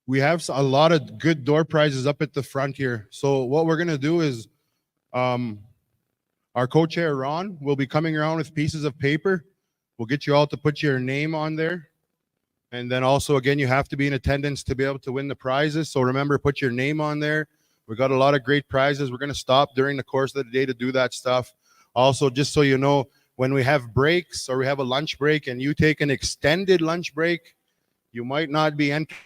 we have a lot of good door prizes up at the front here. So what we're gonna do is, um, our co-chair Ron will be coming around with pieces of paper. We'll get you all to put your name on there. And then also, again, you have to be in attendance to be able to win the prizes. So remember, put your name on there. We got a lot of great prizes. We're going to stop during the course of the day to do that stuff. Also, just so you know, when we have breaks or we have a lunch break and you take an extended lunch break, you might not be entering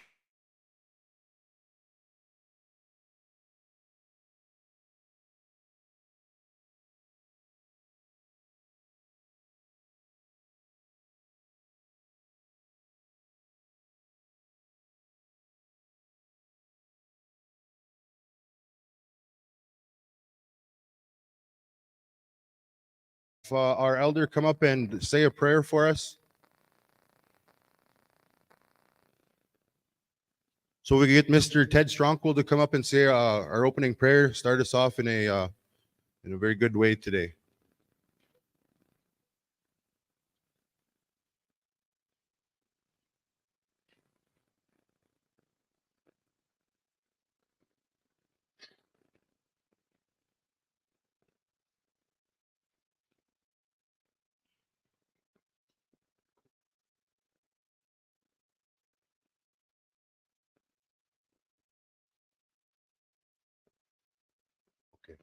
our elder come up and say a prayer for us. So we get Mr. Ted Stronkwell to come up and say our opening prayer, start us off in a very good way today. Okay.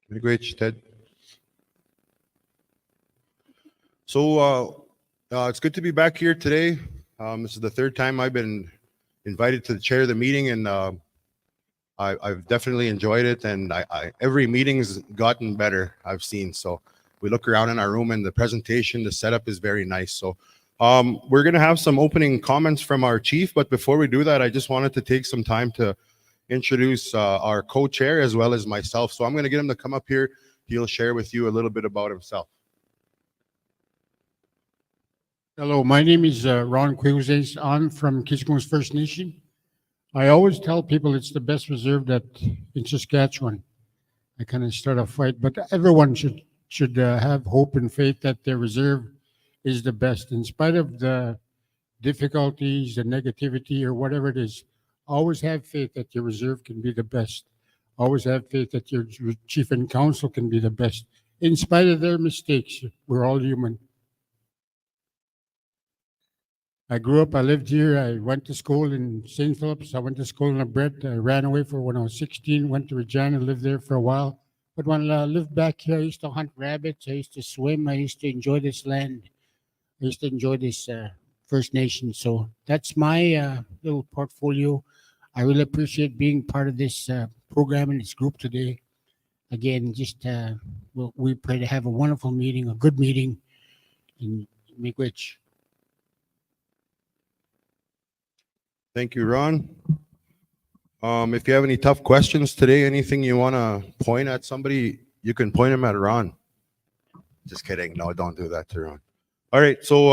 Very great, Ted. So it's good to be back here today. This is the third time I've been invited to the chair of the meeting, and I've definitely enjoyed it. And every meeting's gotten better, I've seen. So we look around in our room, and the presentation, the setup is very nice. So we're going to have some opening comments from our chief. But before we do that, I just wanted to take some time to introduce our co-chair as well as myself. So I'm going to get him to come up here. He'll share with you a little bit about himself. Hello, my name is Ron Keeseekoose. I'm from Keeseekoose First Nation. I always tell people it's the best reserve that in Saskatchewan. I kind of start a fight, but everyone should have hope and faith that their reserve is the best, in spite of the difficulties, the negativity, or whatever it is. Always have faith that your reserve can be the best. Always have faith that your chief and council can be the best, in spite of their mistakes. We're all human. I grew up, I lived here. I went to school in St. Philip's. I went to school in Brett. I ran away for when I was 16, went to Regina, lived there for a while, But when I lived back here, I used to hunt rabbits. I used to swim. I used to enjoy this land. I used to enjoy this First Nation. So that's my little portfolio. I really appreciate being part of this program and this group today. Again, just we pray to have a wonderful meeting, a good meeting in Miigwech. Thank you, Ron. If you have any tough questions today, anything you want to point at somebody, you can point them at Ron. Just kidding. No, don't do that to Ron. All right. So,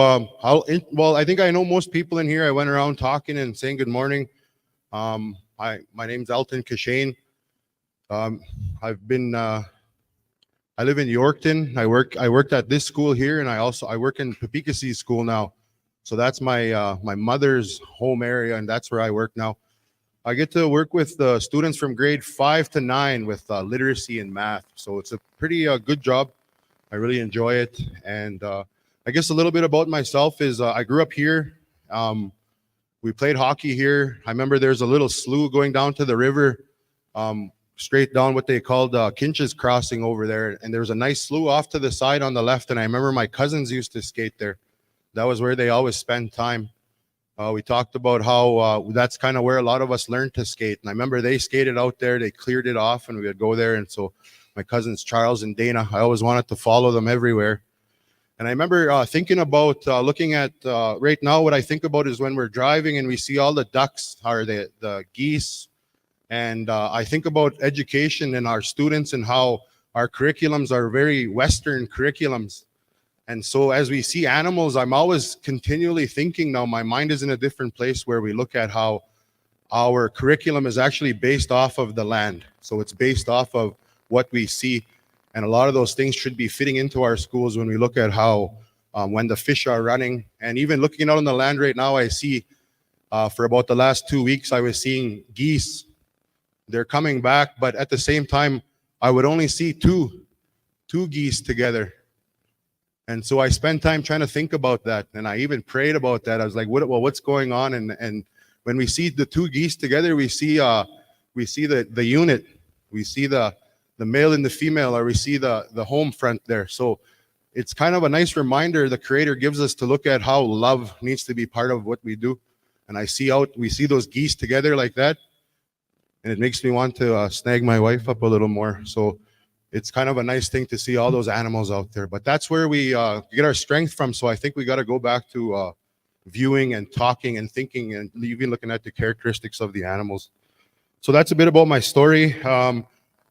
well, I think I know most people in here. I went around talking and saying good morning. My name's Elton Kashane. I've been, I live in Yorkton. I worked at this school here, and I work in Keeseekoose school now. So that's my mother's home area, and that's where I work now. I get to work with the students from grade 5 to 9 with literacy and math. So it's a pretty good job. I really enjoy it. And I guess a little bit about myself is I grew up here. We played hockey here. I remember there's a little slough going down to the river, straight down what they called Kinch's Crossing over there. And there was a nice slough off to the side on the left. And I remember my cousins used to skate there. That was where they always spent time. We talked about how that's kind of where a lot of us learned to skate. And I remember they skated out there, they cleared it off, and we would go there. And so my cousins, Charles and Dana, I always wanted to follow them everywhere. And I remember thinking about looking at right now, what I think about is when we're driving and we see all the ducks or the geese. And I think about education and our students and how our curriculums are very Western curriculums. And so as we see animals, I'm always continually thinking now, my mind is in a different place where we look at how our curriculum is actually based off of the land. So it's based off of what we see. And a lot of those things should be fitting into our schools when we look at how, when the fish are running. And even looking out on the land right now, I see for about the last 2 weeks, I was seeing geese. They're coming back, but at the same time, I would only see two geese together. And so I spent time trying to think about that. And I even prayed about that. I was like, what's going on? And when we see the two geese together, we see the unit. We see the male and the female, or we see the home front there. So it's kind of a nice reminder the Creator gives us to look at how love needs to be part of what we do. And we see those geese together like that. And it makes me want to snag my wife up a little more. So it's kind of a nice thing to see all those animals out there. But that's where we get our strength from. So I think we got to go back to viewing and talking and thinking and even looking at the characteristics of the animals. So that's a bit about my story. I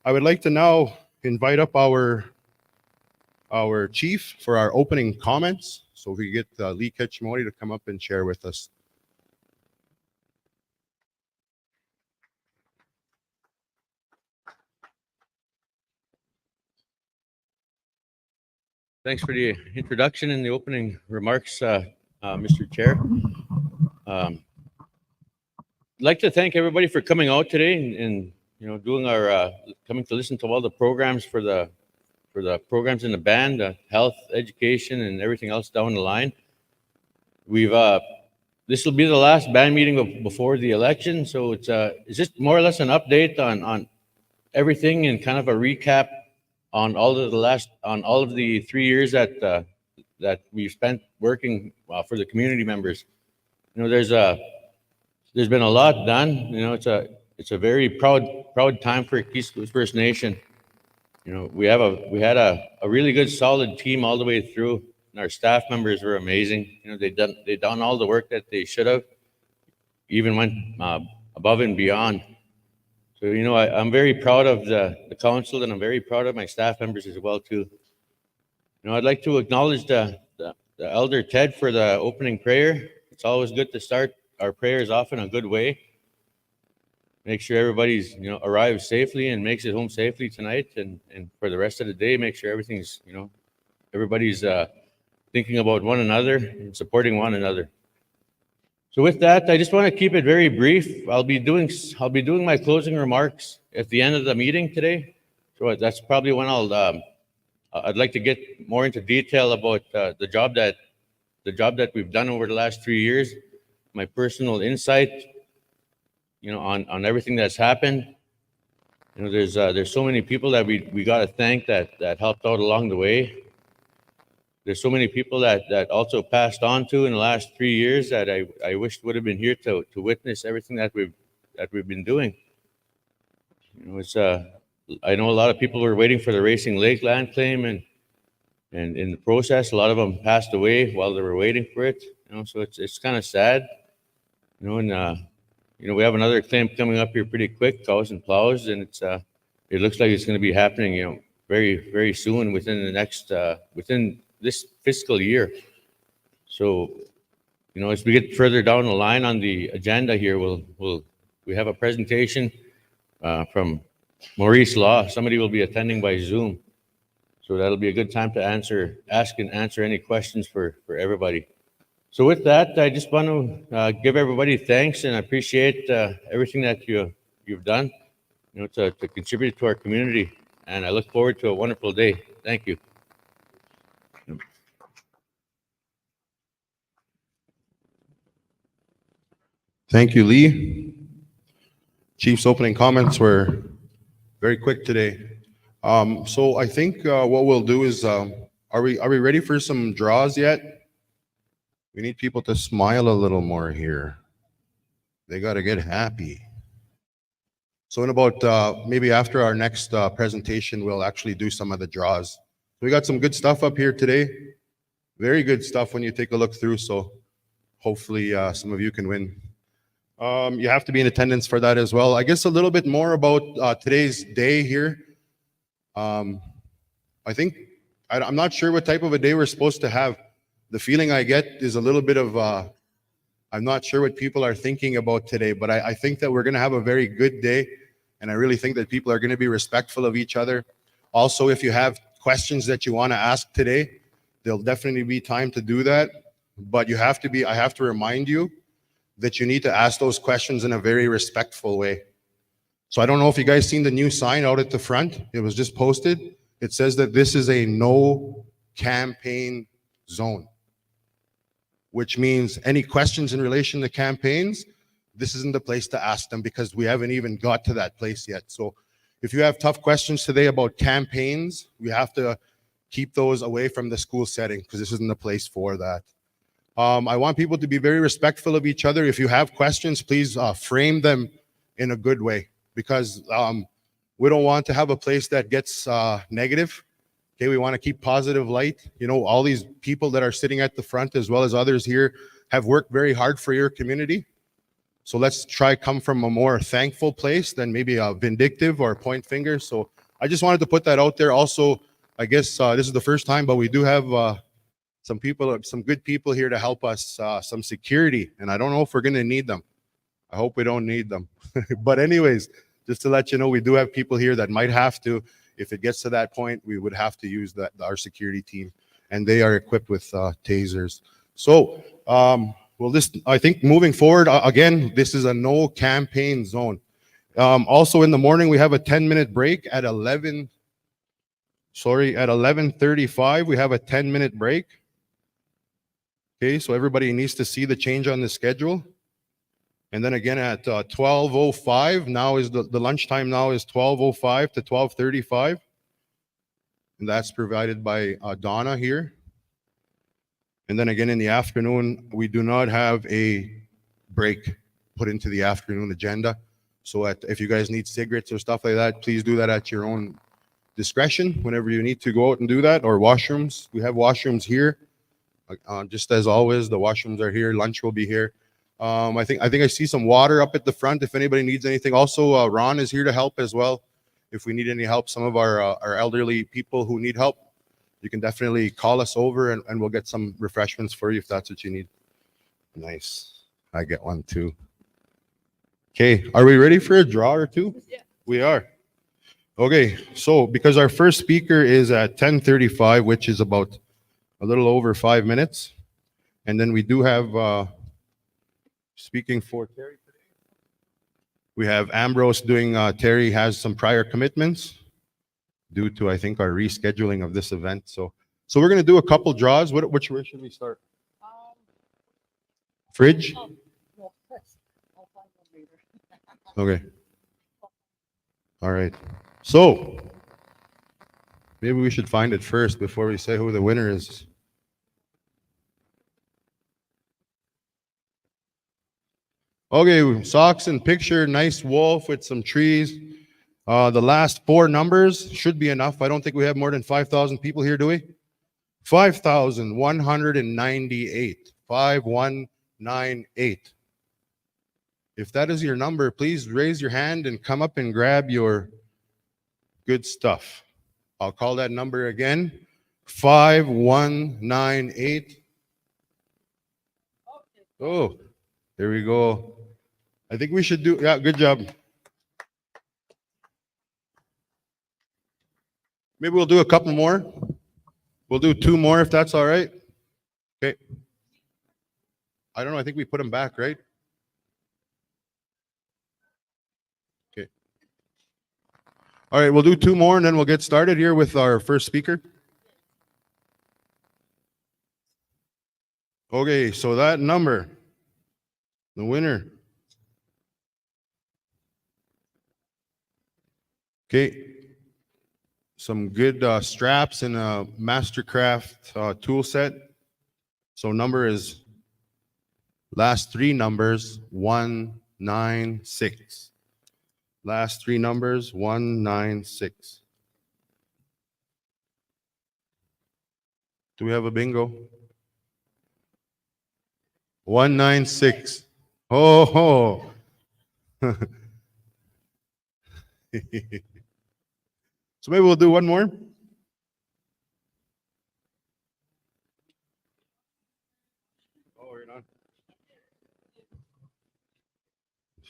would like to now invite up our chief for our opening comments. So if we get Lee Ketchmori to come up and share with us. Thanks for the introduction and the opening remarks, Mr. Chair. I'd like to thank everybody for coming out today and doing our coming to listen to all the programs for the programs in the band, health, education, and everything else down the line. This will be the last band meeting before the election, so it's just more or less an update on everything and kind of a recap on all of the 3 years that we've spent working for the community members. There's been a lot done. It's a very proud time for Keeseekoose First Nation. We had a really good solid team all the way through, and our staff members were amazing. They done all the work that they should have, even went above and beyond. So, I'm very proud of the council, and I'm very proud of my staff members as well, too. I'd like to acknowledge the Elder Ted for the opening prayer. It's always good to start our prayers off in a good way. Make sure everybody's, arrives safely and makes it home safely tonight. And for the rest of the day, make sure everything's, everybody's thinking about one another and supporting one another. So with that, I just want to keep it very brief. I'll be doing my closing remarks at the end of the meeting today. So that's probably when I'd like to get more into detail about the job that we've done over the last 3 years, my personal insight, on everything that's happened. You know, there's so many people that we got to thank that helped out along the way. There's so many people that also passed on to in the last 3 years that I wished would have been here to witness everything that we've been doing. You know, I know a lot of people were waiting for the Racing Lake land claim, and in the process, a lot of them passed away while they were waiting for it. You know, so it's kind of sad. You know, and you know, we have another claim coming up here pretty quick, Cows and Plows, and it looks like it's going to be happening, you know, very, very soon within the next within this fiscal year. So, you know, as we get further down the line on the agenda here, we have a presentation from Maurice Law. Somebody will be attending by Zoom, so that'll be a good time to ask and answer any questions for everybody. So with that, I just want to give everybody thanks and appreciate everything that you've done, you know, to contribute to our community. And I look forward to a wonderful day. Thank you. Thank you, Lee. Chief's opening comments were very quick today. So I think what we'll do is, are we ready for some draws yet? We need people to smile a little more here. They got to get happy. So in about maybe after our next presentation, we'll actually do some of the draws. We got some good stuff up here today. Very good stuff when you take a look through. So hopefully some of you can win. You have to be in attendance for that as well. I guess a little bit more about today's day here. I think, I'm not sure what type of a day we're supposed to have. The feeling I get is a little bit of, I'm not sure what people are thinking about today, but I think that we're going to have a very good day. And I really think that people are going to be respectful of each other. Also, if you have questions that you want to ask today, there'll definitely be time to do that. But I have to remind you that you need to ask those questions in a very respectful way. So I don't know if you guys seen the new sign out at the front. It was just posted. It says that this is a no campaign zone, which means any questions in relation to campaigns, this isn't the place to ask them because we haven't even got to that place yet. So if you have tough questions today about campaigns, we have to keep those away from the school setting because this isn't the place for that. I want people to be very respectful of each other. If you have questions, please frame them in a good way because we don't want to have a place that gets negative. Okay, we want to keep positive light. You know, all these people that are sitting at the front as well as others here have worked very hard for your community. So let's try come from a more thankful place than maybe a vindictive or point fingers. So I just wanted to put that out there. Also, I guess this is the first time, but we do have some people, some good people here to help us, some security. And I don't know if we're going to need them. I hope we don't need them. But anyways, just to let you know, we do have people here that might have to. If it gets to that point, we would have to use our security team, and they are equipped with tasers. So, I think moving forward, again, this is a no campaign zone. Also in the morning, we have a 10-minute break at 11:35, we have a 10-minute break. Okay, so everybody needs to see the change on the schedule. And then again at 12:05, now is the lunchtime now is 12:05 to 12:35. And that's provided by Donna here. And then again in the afternoon, we do not have a break put into the afternoon agenda. So if you guys need cigarettes or stuff like that, please do that at your own discretion whenever you need to go out and do that, or washrooms. We have washrooms here. Just as always, the washrooms are here. Lunch will be here. I think I see some water up at the front if anybody needs anything. Also, Ron is here to help as well. If we need any help, some of our elderly people who need help, you can definitely call us over and we'll get some refreshments for you if that's what you need. Nice. I get one too. Okay, are we ready for a draw or two? Yeah. We are. Okay, so because our first speaker is at 10:35, which is about a little over 5 minutes. And then we do have speaking for Terry today. We have Ambrose doing, Terry has some prior commitments due to, I think, our rescheduling of this event. So we're going to do a couple draws. Which way should we start? Fridge? Okay. All right. So maybe we should find it first before we say who the winner is. Okay, socks and picture, nice wolf with some trees. The last four numbers should be enough. I don't think we have more than 5,000 people here, do we? 5,198. 5198. If that is your number, please raise your hand and come up and grab your good stuff. I'll call that number again. 5198. Oh, there we go. I think we should do, yeah, good job. Maybe we'll do a couple more. We'll do two more if that's all right. Okay. I don't know. I think we put them back, right? Okay. All right. We'll do two more and then we'll get started here with our first speaker. Okay. So that number, the winner. Okay. Some good straps and a Mastercraft tool set. So number is last three numbers 196. Last three numbers 196. Do we have a bingo? 196. Oh. So maybe we'll do one more. Oh, you're not.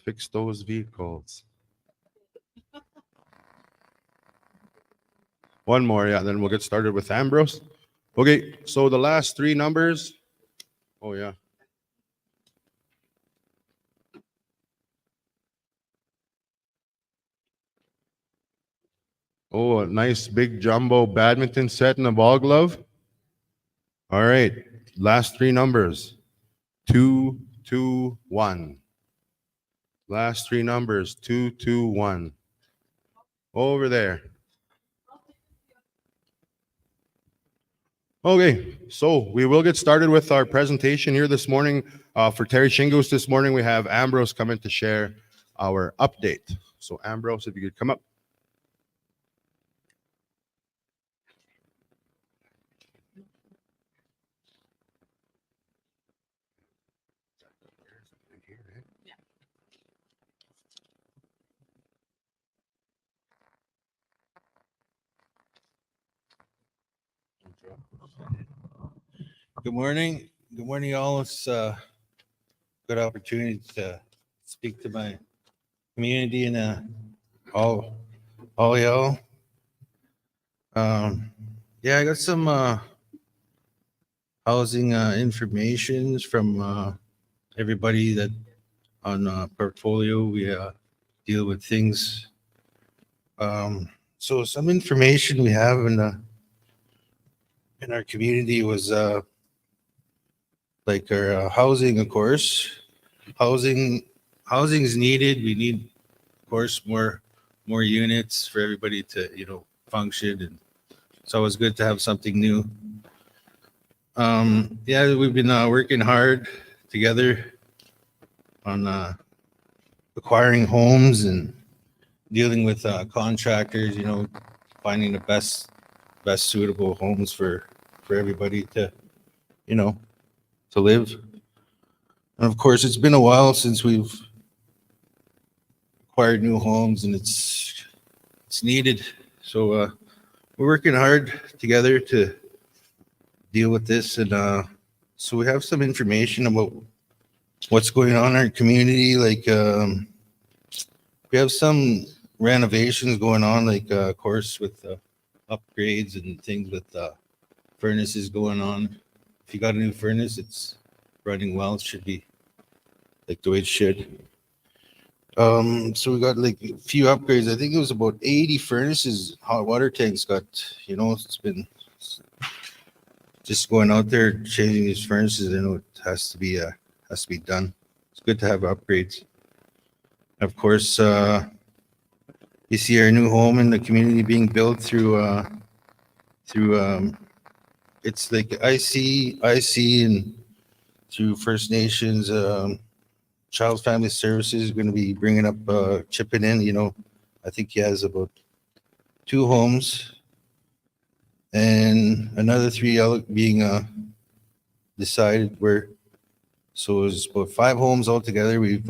Fix those vehicles. One more, yeah, then we'll get started with Ambrose. Okay, so the last three numbers. Oh, yeah. Oh, a nice big jumbo badminton set and a ball glove. All right, last three numbers. 221. Last three numbers 221. Over there. Okay, so we will get started with our presentation here this morning. For Terry Shingoose this morning, we have Ambrose come in to share our update. So Ambrose, if you could come up. Good morning. Good morning, all. It's a good opportunity to speak to my community and all y'all. Yeah, I got some housing information from everybody that on portfolio. We deal with things. So some information we have in our community was like our housing, of course. Housing is needed. We need, of course, more units for everybody to function, and it's always good to have something new. Yeah, we've been working hard together on acquiring homes and dealing with contractors. Finding the best suitable homes for everybody to to live. And of course, it's been a while since we've acquired new homes, and it's needed. So we're working hard together to deal with this. And so we have some information about what's going on in our community. Like we have some renovations going on, like of course with upgrades and things with furnaces going on. If you got a new furnace, it's running well. It should be like the way it should. So we got like a few upgrades. I think it was about 80 furnaces, hot water tanks got, it's been just going out there changing these furnaces. I know it has to be done. It's good to have upgrades. Of course, you see our new home in the community being built through it's like IC and through First Nations, Child Family Services is going to be bringing up, chipping in, I think he has about 2 homes and another 3 being, decided where, so it's about 5 homes altogether. We've,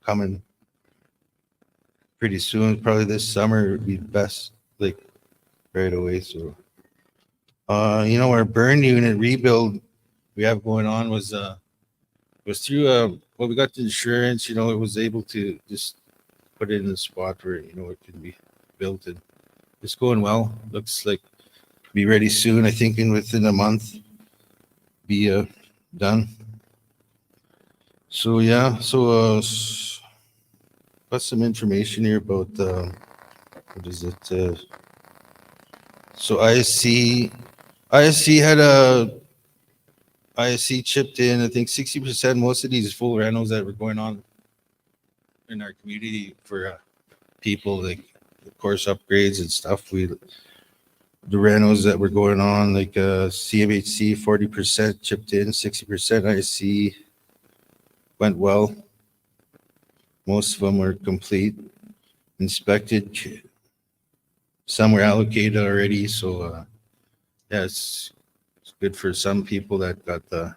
coming pretty soon, probably this summer would be best, like right away. So, our burn unit rebuild we have going on was through, well, we got the insurance, it was able to just put it in the spot where, it can be built, and it's going well. Looks like be ready soon. I think within a month be done. So yeah, so got some information here about what is it? So ISC had ISC chipped in, I think 60%. Most of these full rentals that were going on in our community for people, like of course upgrades and stuff. The renos that were going on, like CMHC 40% chipped in, 60% ISC went well. Most of them were complete, inspected. Some were allocated already, so yeah, it's good for some people that got the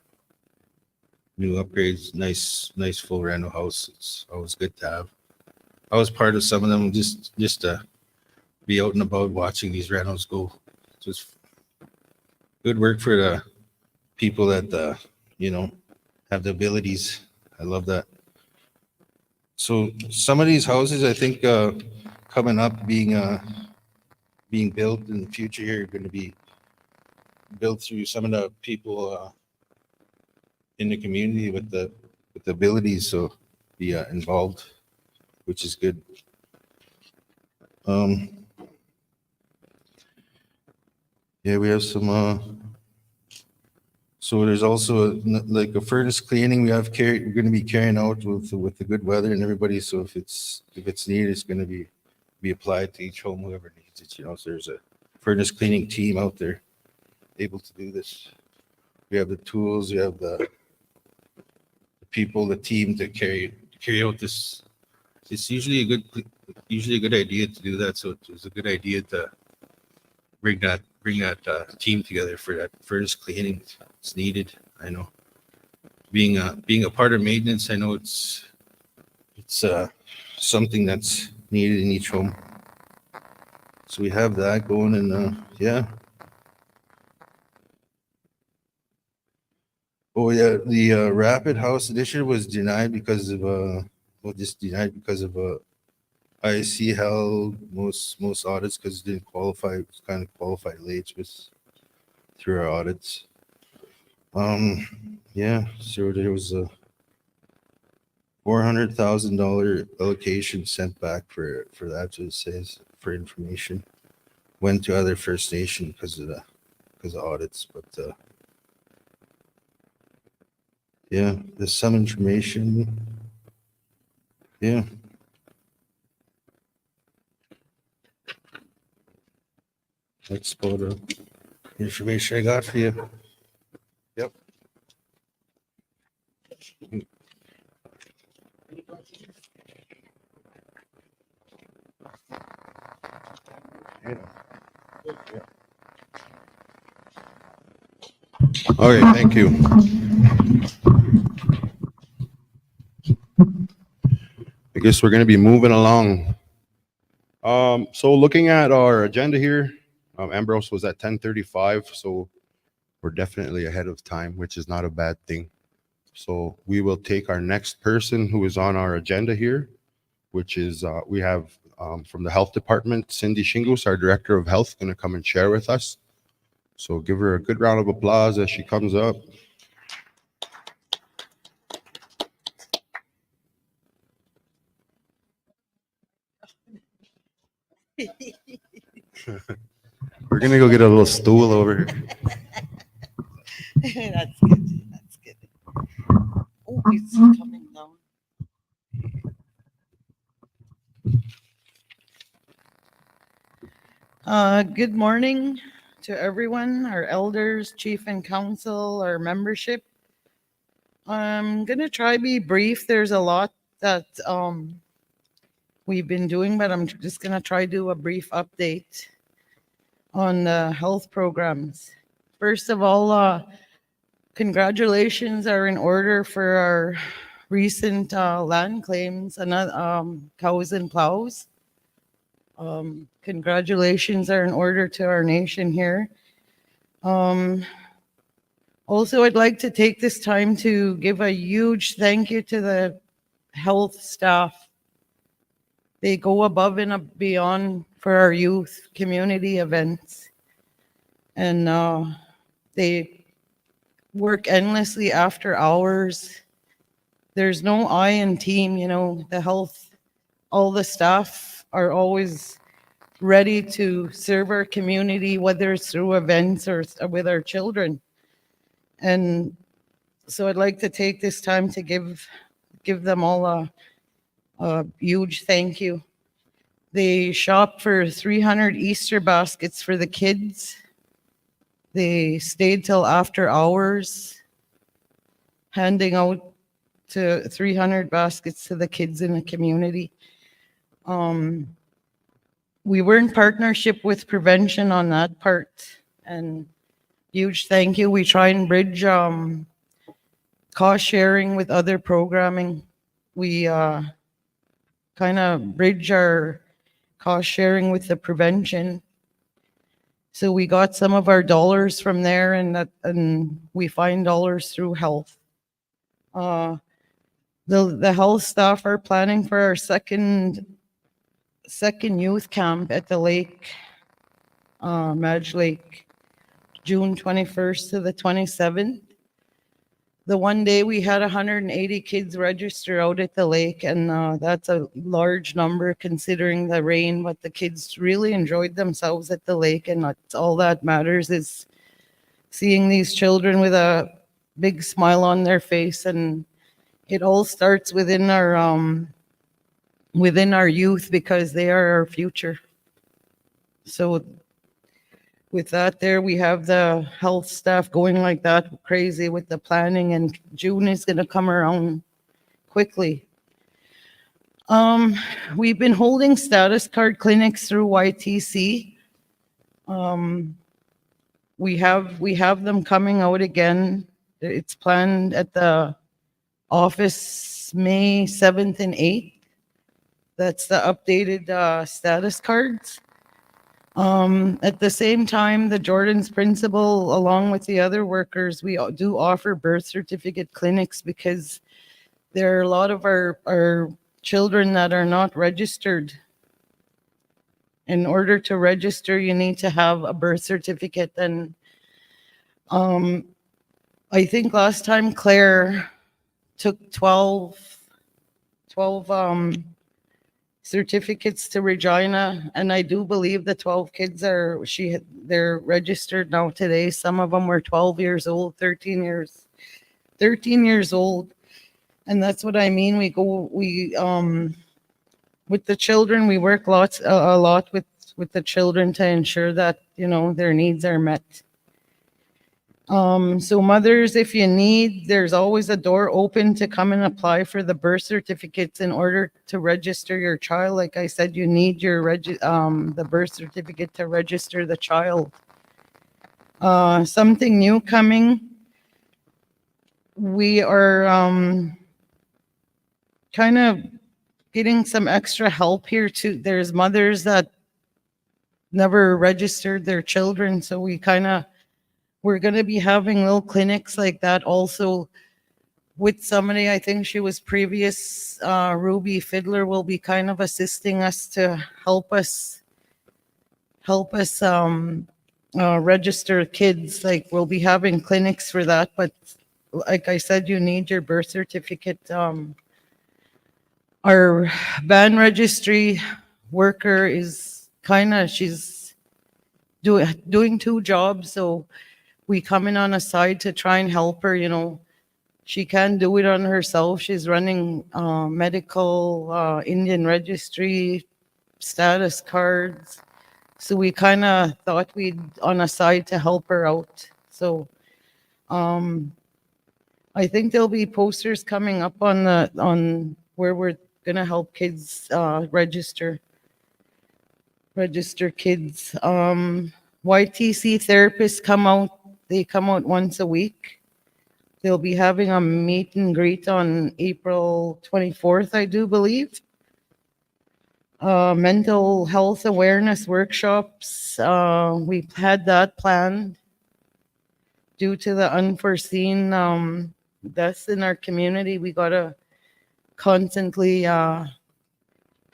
new upgrades. Nice full rental house. It's always good to have. I was part of some of them, just to be out and about watching these rentals go. Just good work for the people that have the abilities. I love that. So some of these houses, I think, coming up being built in the future here are going to be built through some of the people in the community with the abilities, so be involved, which is good. Yeah, we have some. So there's also like a furnace cleaning we're going to be carrying out with the good weather and everybody. So if it's needed, it's going to be applied to each home, whoever needs it. So there's a furnace cleaning team out there able to do this. We have the tools, we have the people, the team to carry out this. It's usually a good idea to do that. So it was a good idea to bring that team together for that furnace cleaning. It's needed. I know. Being a part of maintenance, I know it's something that's needed in each home. So we have that going, and yeah. Oh yeah, the Rapid House Edition was denied because of IC held most audits because it didn't qualify. It was kind of qualified late through our audits. Yeah, so there was a $400,000 allocation sent back for that. So it says for information went to other First Nation because of audits, but yeah, there's some information. Yeah. That's about the information I got for you. Yep. Okay, thank you. I guess we're going to be moving along. So looking at our agenda here, Ambrose was at 10:35, so we're definitely ahead of time, which is not a bad thing. So we will take our next person who is on our agenda here, which is we have from the health department, Cindy Shingus, our director of health, going to come and share with us. So give her a good round of applause as she comes up. We're going to go get a little stool over here. That's good. That's good. Oh, it's coming down. Good morning to everyone, our elders, chief and council, our membership. I'm gonna try be brief. There's a lot that we've been doing, but I'm just gonna try do a brief update on the health programs. First of all, congratulations are in order for our recent land claims, another cows and plows. Congratulations are in order to our nation here. Also, I'd like to take this time to give a huge thank you to the health staff. They go above and beyond for our youth community events. And they work endlessly after hours. There's no I in team, the health, all the staff are always ready to serve our community, whether it's through events or with our children. And so I'd like to take this time to give them all a huge thank you. They shopped for 300 Easter baskets for the kids. They stayed till after hours, handing out to 300 baskets to the kids in the community. We were in partnership with prevention on that part, and huge thank you. We try and bridge cost sharing with other programming. We kind of bridge our cost sharing with the prevention. So we got some of our dollars from there, and we find dollars through health. The health staff are planning for our second youth camp at the lake, Madge Lake, June 21st to the 27th. The one day we had 180 kids register out at the lake, and that's a large number considering the rain, but the kids really enjoyed themselves at the lake, and that's all that matters is seeing these children with a big smile on their face. And it all starts within our youth, because they are our future. So with that there, we have the health staff going like that crazy with the planning, and June is going to come around quickly. We've been holding status card clinics through YTC. We have them coming out again. It's planned at the office May 7th and 8th. That's the updated status cards. At the same time, the Jordan's principal, along with the other workers, we do offer birth certificate clinics, because there are a lot of our children that are not registered. In order to register, you need to have a birth certificate. And I think last time Claire took 12 certificates to Regina, and I do believe the 12 kids they're registered now today. Some of them were 12 years old, 13 years old. And that's what I mean. We with the children, we work a lot with the children to ensure that, their needs are met. So mothers, if you need, there's always a door open to come and apply for the birth certificates in order to register your child. Like I said, you need the birth certificate to register the child. Something new coming. We are kind of getting some extra help here too. There's mothers that never registered their children, so we're going to be having little clinics like that also with somebody. I think she was previous, Ruby Fiddler will be kind of assisting us to help us register kids. Like, we'll be having clinics for that. But like I said, you need your birth certificate. Our band registry worker is she's doing two jobs. So we come in on a side to try and help her. She can't do it on herself. She's running medical, Indian registry, status cards, So we kind of thought we'd on a side to help her out. So I think there'll be posters coming up on where we're gonna help kids register kids. YTC therapists come out. They come out once a week. They'll be having a meet and greet on April 24th, I do believe. Mental health awareness workshops. We've had that planned due to the unforeseen deaths in our community. We gotta constantly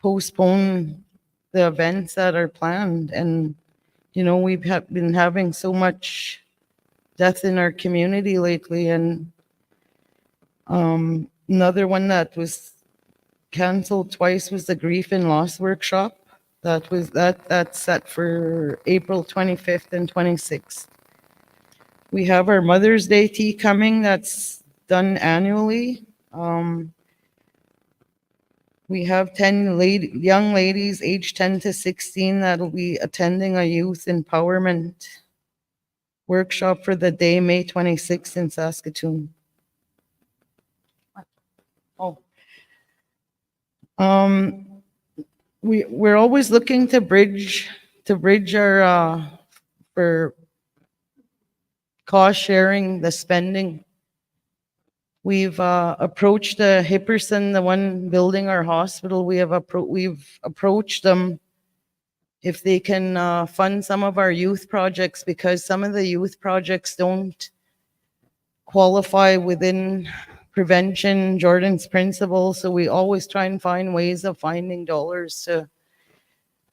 postpone the events that are planned, and we've been having so much death in our community lately. And another one that was canceled twice was the grief and loss workshop. That's set for April 25th and 26th. We have our Mother's Day tea coming. That's done annually. We have 10 young ladies aged 10 to 16 that'll be attending a youth empowerment workshop for the day, May 26th in Saskatoon. Oh. We're always looking to bridge our for cost sharing the spending. We've approached Hipperson, the one building our hospital. We've approached them if they can fund some of our youth projects, because some of the youth projects don't qualify within prevention, Jordan's principle. So we always try and find ways of finding dollars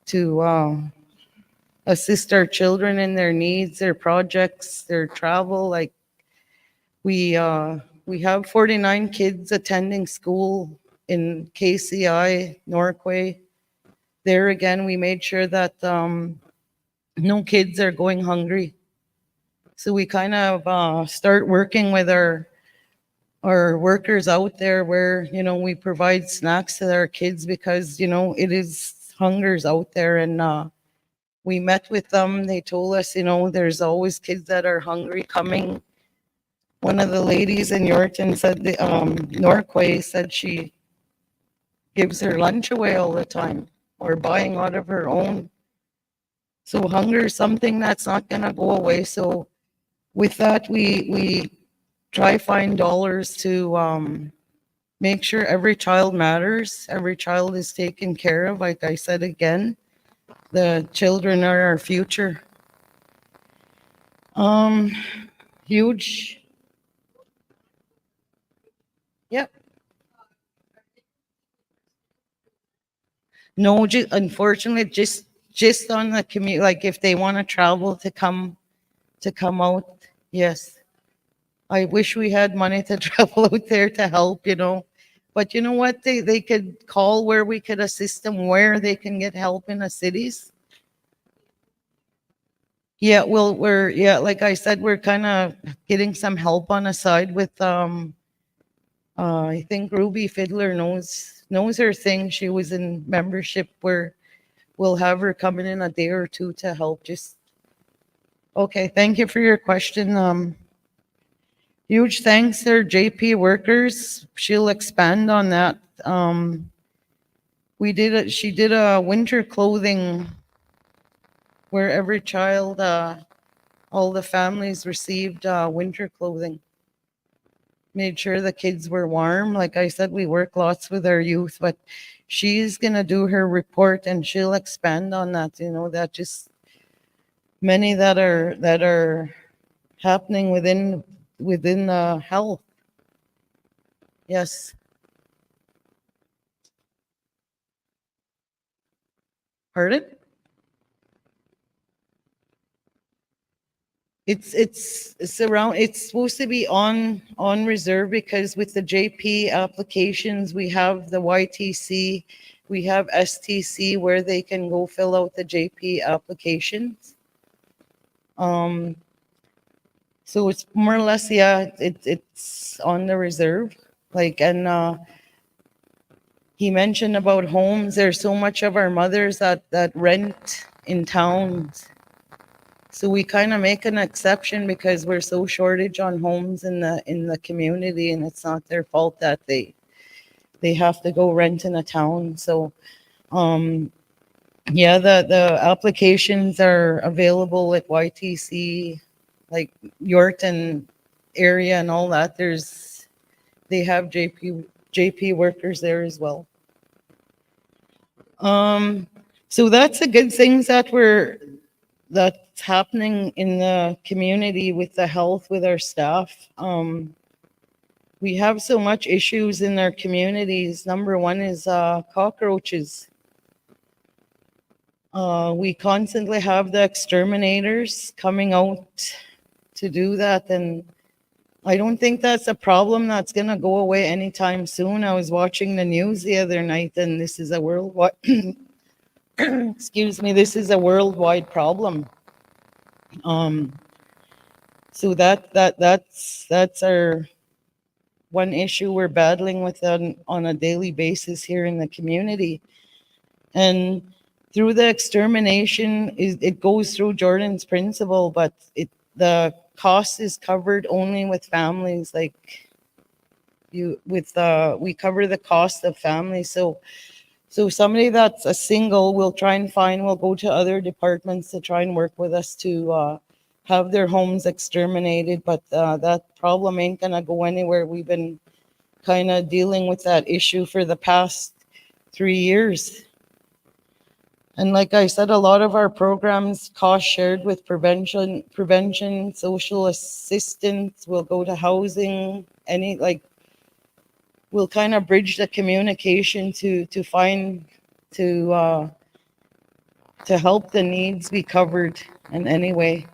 to assist our children in their needs, their projects, their travel. Like we have 49 kids attending school in KCI, Norquay. There again, we made sure that no kids are going hungry. So we kind of start working with our workers out there where, we provide snacks to our kids because, it is hungers out there. And we met with them. They told us, there's always kids that are hungry coming. One of the ladies in Yorkton said, Norquay said she gives her lunch away all the time or buying out of her own. So hunger is something that's not going to go away. So with that, we try find dollars to make sure every child matters. Every child is taken care of. Like I said again, the children are our future. Huge. Yep. No, unfortunately, just on the commute. Like if they want to travel to come out, yes. I wish we had money to travel out there to help, But you know what? They could call where we could assist them, where they can get help in the cities. Yeah, well, like I said, we're kind of getting some help on the side with I think Ruby Fiddler knows her thing. She was in membership where we'll have her coming in a day or two to help. Okay, thank you for your question. Huge thanks to our JP workers. She'll expand on that. She did a winter clothing where every child, all the families received winter clothing. Made sure the kids were warm. Like I said, we work lots with our youth, but she's gonna do her report and she'll expand on that. That just many that are happening within health. Yes. Pardon? It's around. It's supposed to be on reserve because with the JP applications, we have the YTC, we have STC where they can go fill out the JP applications. So it's more or less, yeah, it's on the reserve. And he mentioned about homes. There's so much of our mothers that rent in towns. So we kind of make an exception because we're so shortage on homes in the community, and it's not their fault that they have to go rent in a town. So yeah, the applications are available at YTC, like Yorkton area and all that. They have JP workers there as well. So that's the good things that's happening in the community with the health with our staff. We have so much issues in our communities. Number one is cockroaches. We constantly have the exterminators coming out to do that, and I don't think that's a problem that's going to go away anytime soon. I was watching the news the other night, and this is a worldwide excuse me, this is a worldwide problem. So that's our one issue we're battling with on a daily basis here in the community. And through the extermination, it goes through Jordan's principle, but the cost is covered only with families. Like we cover the cost of families. So somebody that's a single, we'll go to other departments to try and work with us to have their homes exterminated. But that problem ain't gonna go anywhere. We've been kind of dealing with that issue for the past 3 years. And like I said, a lot of our programs cost shared with prevention, social assistance, we'll go to housing, we'll kind of bridge the communication to help the needs be covered in any way.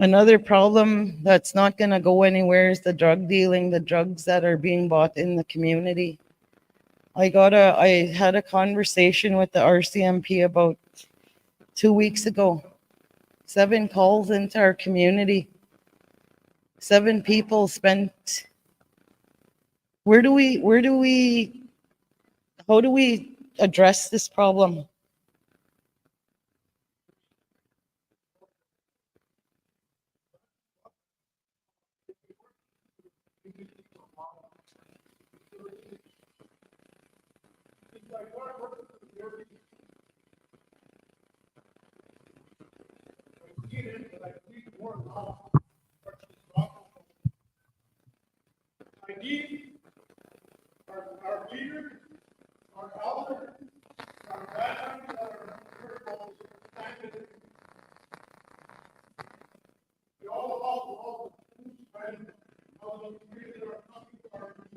Another problem that's not going to go anywhere is the drug dealing, the drugs that are being bought in the community. I had a conversation with the RCMP about 2 weeks ago. 7 calls into our community. 7 people spent. How do we address this problem? I need our leaders, our elders, our veterans, our principals, standing. We all the friends, all the communities that are coming to our community.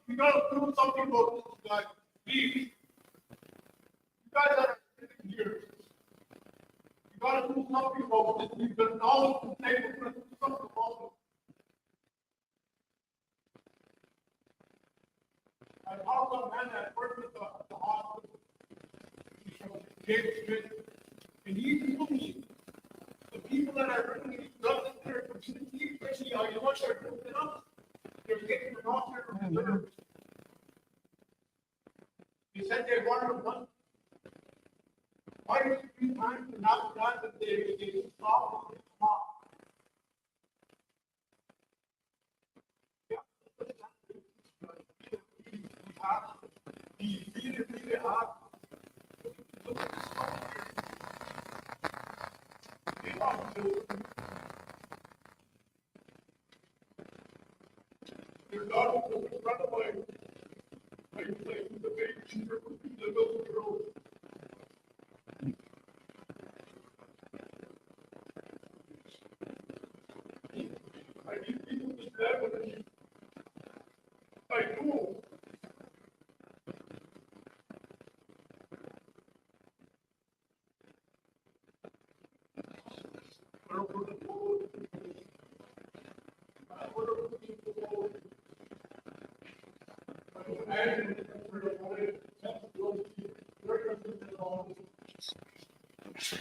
We gotta do something about this guy. Please. You guys are here. You gotta do something about this. We've been all the table to do something about it. I talked to a man that worked at the hospital. James Smith, and he told me the people that are bringing these drugs in their community, especially are the ones that are doing us. They're getting them off their reserves. They said they wanted one. Why is it 3 times and not that they stop and stop? We really hard.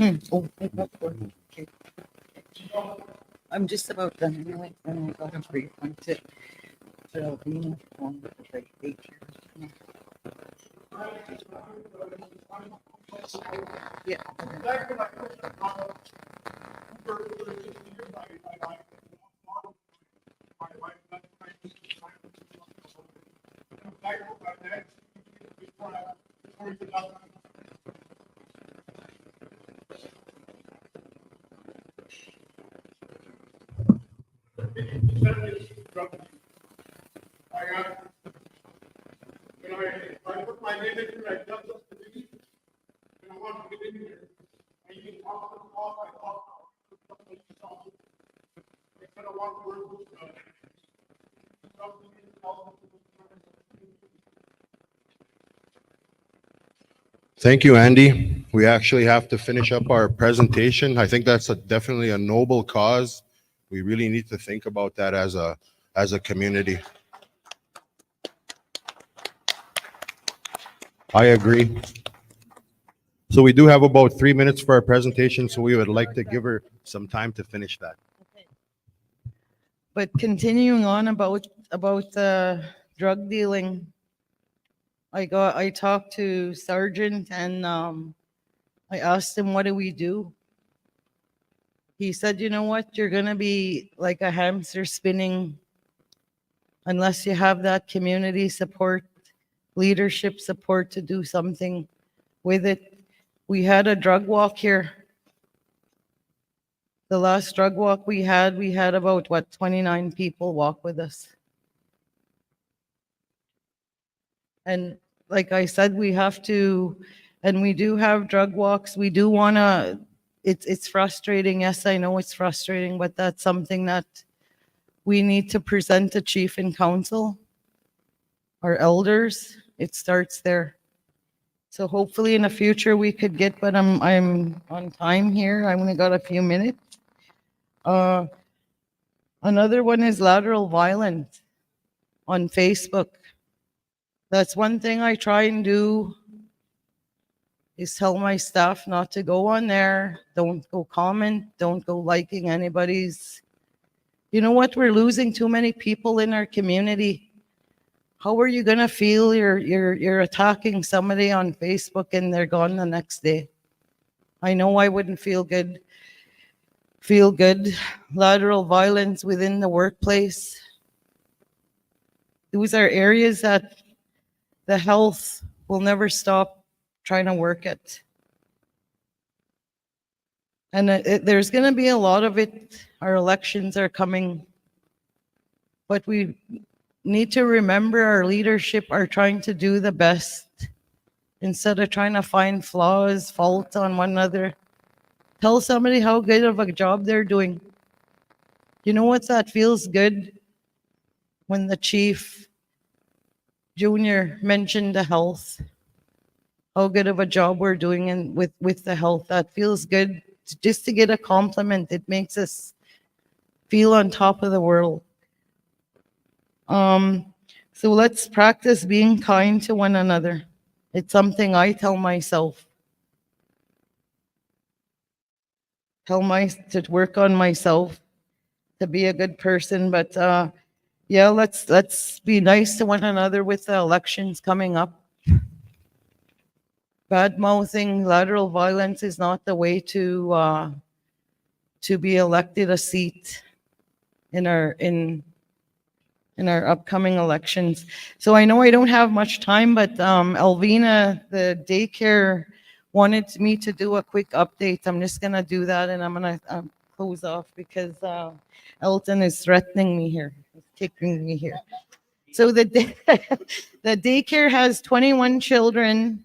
Okay. I'm just about done anyway, and I got a brief one to Alvina on like 8 years. Yeah. I put my name in, I just the meeting, and I want to get in here. And you can talk to the call, I talk. I kind of want to work with, Thank you, Andy. We actually have to finish up our presentation. I think that's definitely a noble cause. We really need to think about that as a community. I agree. So we do have about 3 minutes for our presentation, so we would like to give her some time to finish that. But continuing on about drug dealing, I talked to Sergeant and I asked him, what do we do? He said, you know what, you're gonna be like a hamster spinning unless you have that community support, leadership support to do something with it. We had a drug walk here. The last drug walk we had about 29 people walk with us. And like I said, we have to, and we do have drug walks. We do want to, it's frustrating. Yes, I know it's frustrating, but that's something that we need to present to chief and council, our elders. It starts there. So hopefully in the future we could get, but I'm on time here. I only got a few minutes. Another one is lateral violence on Facebook. That's one thing I try and do is tell my staff not to go on there. Don't go comment. Don't go liking anybody's. You know what? We're losing too many people in our community. How are you gonna feel you're attacking somebody on Facebook and they're gone the next day? I know I wouldn't feel good. Lateral violence within the workplace. Those are areas that the health will never stop trying to work at. And there's going to be a lot of it. Our elections are coming. But we need to remember our leadership are trying to do the best instead of trying to find flaws, faults on one another. Tell somebody how good of a job they're doing. You know what? That feels good when the chief junior mentioned the health, how good of a job we're doing with the health. That feels good. Just to get a compliment, it makes us feel on top of the world. So let's practice being kind to one another. It's something I tell myself. To work on myself, to be a good person. But yeah, let's be nice to one another with the elections coming up. Bad mouthing, lateral violence is not the way to be elected a seat in our upcoming elections. So I know I don't have much time, but Alvina, the daycare wanted me to do a quick update. I'm just gonna do that, and I'm gonna close off because Elton is threatening me here. He's kicking me here. So the the daycare has 21 children,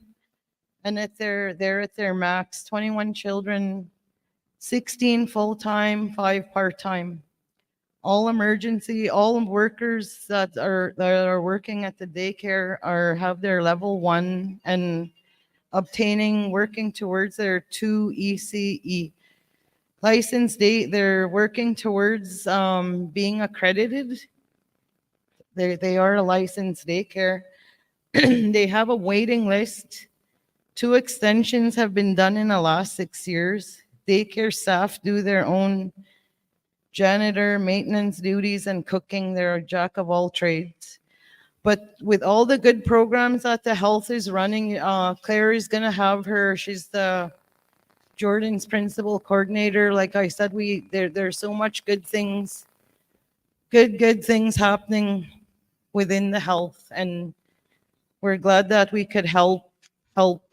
and they're at their max. 21 children, 16 full-time, 5 part-time. All emergency, all workers that are working at the daycare have their level 1 and working towards their 2 ECE license. They're working towards being accredited. They are a licensed daycare. They have a waiting list. 2 extensions have been done in the last 6 years. Daycare staff do their own janitor, maintenance duties, and cooking. They're a jack of all trades. But with all the good programs that the health is running, Claire is going to have she's the Jordan's principal coordinator. Like I said, there's so much good things happening within the health. And we're glad that we could help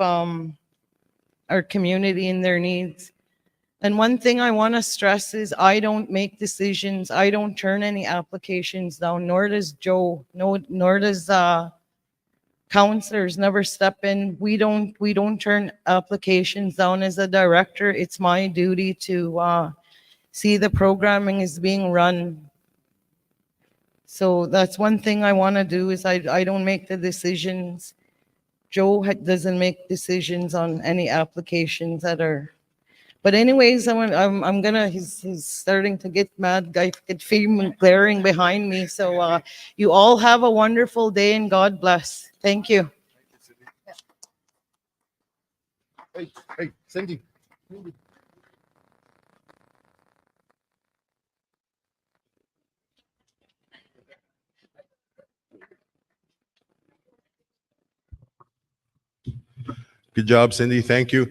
our community in their needs. And one thing I want to stress is I don't make decisions. I don't turn any applications down, nor does Joe, nor does counselors never step in. We don't turn applications down. As a director, it's my duty to see the programming is being run. So that's one thing I want to do is I don't make the decisions. Joe doesn't make decisions on any applications that are. But anyways, I'm gonna. He's starting to get mad. I could feel him glaring behind me. So you all have a wonderful day and God bless. Thank you. Hey, Cindy. Good job, Cindy. Thank you.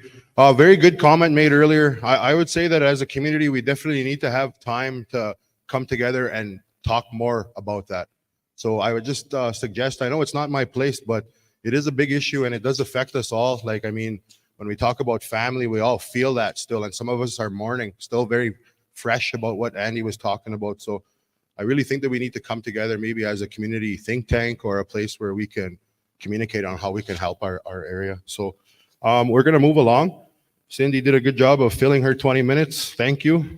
Very good comment made earlier. I would say that as a community, we definitely need to have time to come together and talk more about that. So I would just suggest, I know it's not my place, but it is a big issue and it does affect us all. Like, I mean, when we talk about family, we all feel that still. And some of us are mourning, still very fresh about what Andy was talking about. So I really think that we need to come together maybe as a community think tank or a place where we can communicate on how we can help our area. So we're going to move along. Cindy did a good job of filling her 20 minutes. Thank you.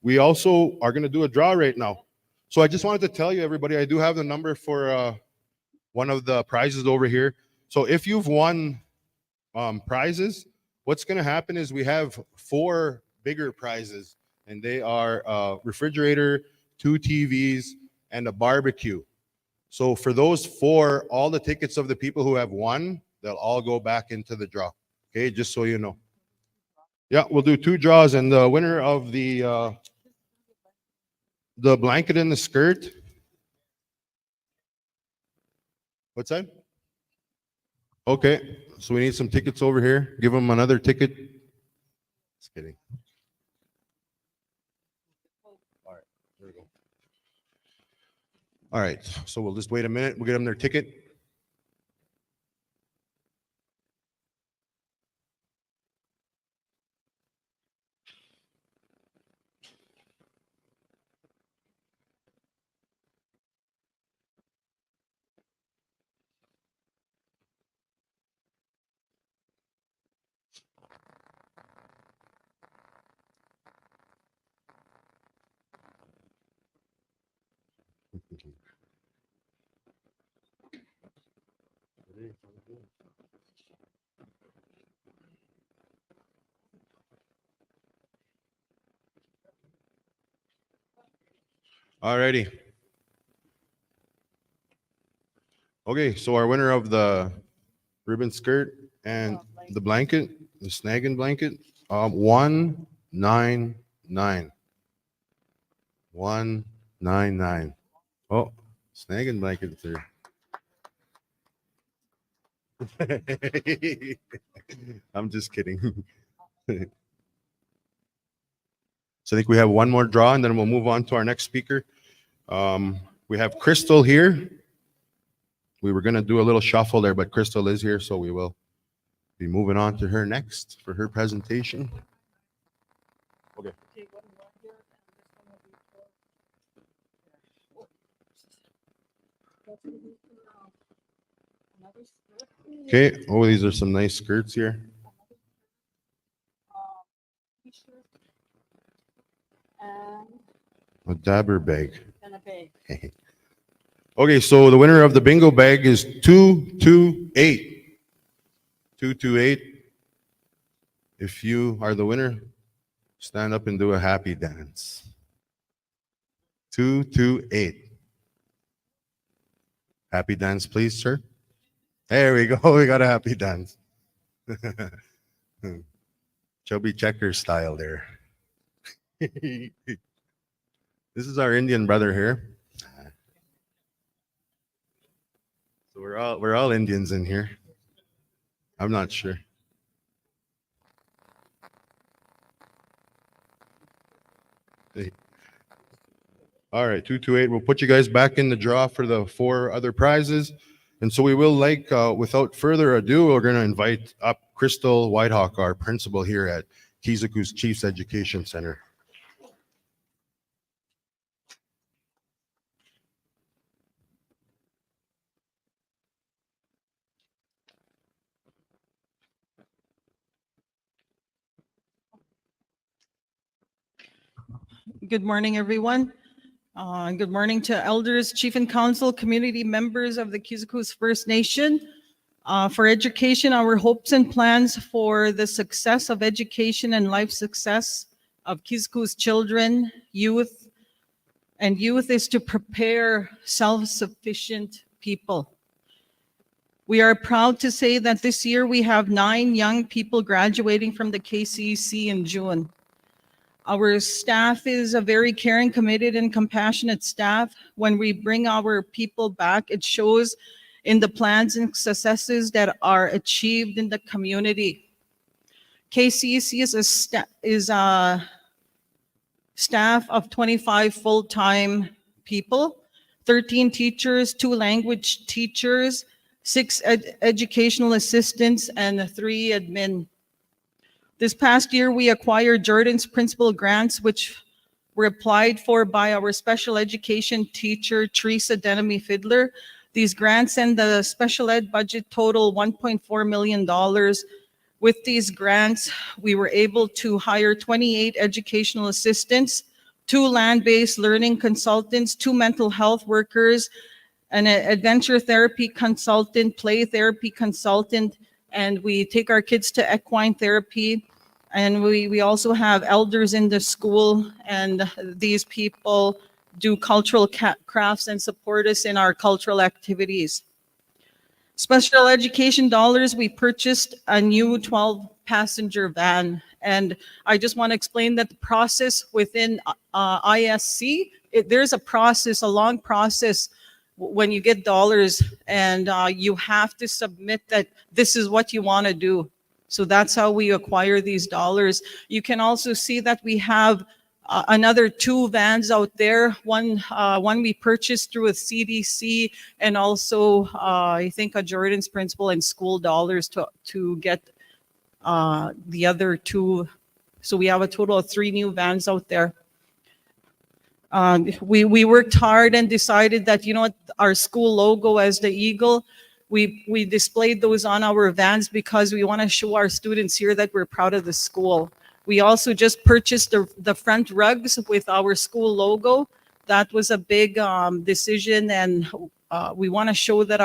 We also are going to do a draw right now. So I just wanted to tell you, everybody, I do have the number for one of the prizes over here. So if you've won prizes, what's going to happen is we have 4 bigger prizes, and they are a refrigerator, 2 TVs, and a barbecue. So for those 4, all the tickets of the people who have won, they'll all go back into the draw. Okay, just so you know. Yeah, we'll do 2 draws, and the winner of the blanket and the skirt. What's that? Okay, so we need some tickets over here. Give them another ticket. Just kidding. All right, there we go. All right, so we'll just wait a minute. We'll get them their ticket. All righty. Okay, so our winner of the ribbon skirt and the blanket, the snagging blanket, 199. 199. Oh, snagging blanket there. I'm just kidding. So I think we have one more draw and then we'll move on to our next speaker. We have Crystal here. We were going to do a little shuffle there, but Crystal is here, so we will. Be moving on to her next for her presentation. Okay. Okay, oh, these are some nice skirts here. A dabber bag. Okay, so the winner of the bingo bag is 228. 228. If you are the winner, stand up and do a happy dance. 228. Happy dance, please, sir. There we go. We got a happy dance. Chubby checker style there. This is our Indian brother here. So we're all Indians in here. I'm not sure. All right, 228. We'll put you guys back in the draw for the 4 other prizes. And so we will, without further ado, we're going to invite up Crystal Whitehawk, our principal here at Keeseekoose Chiefs Education Center. Good morning, everyone. Good morning to elders, chief and council, community members of the Keeseekoose First Nation. For education, our hopes and plans for the success of education and life success of Keeseekoose children, youth is to prepare self-sufficient people. We are proud to say that this year we have 9 young people graduating from the KCEC in June. Our staff is a very caring, committed, and compassionate staff. When we bring our people back, it shows in the plans and successes that are achieved in the community. KCEC is a staff of 25 full-time people, 13 teachers, 2 language teachers, 6 educational assistants, and 3 admin. This past year, we acquired Jordan's Principal Grants, which were applied for by our special education teacher, Teresa Denemy Fiddler. These grants and the special ed budget total $1.4 million. With these grants, we were able to hire 28 educational assistants, 2 land-based learning consultants, 2 mental health workers, an adventure therapy consultant, play therapy consultant, and we take our kids to equine therapy. And we also have elders in the school, and these people do cultural crafts and support us in our cultural activities. Special education dollars, we purchased a new 12-passenger van. And I just want to explain that the process within ISC, there's a process, a long process when you get dollars, and you have to submit that this is what you want to do. So that's how we acquire these dollars. You can also see that we have another 2 vans out there. One we purchased through a CDC, and also I think a Jordan's Principal and school dollars to get the other 2. So we have a total of 3 new vans out there. We worked hard and decided that, you know what, our school logo as the eagle, we displayed those on our vans because we want to show our students here that we're proud of the school. We also just purchased the front rugs with our school logo. That was a big decision, and we want to show that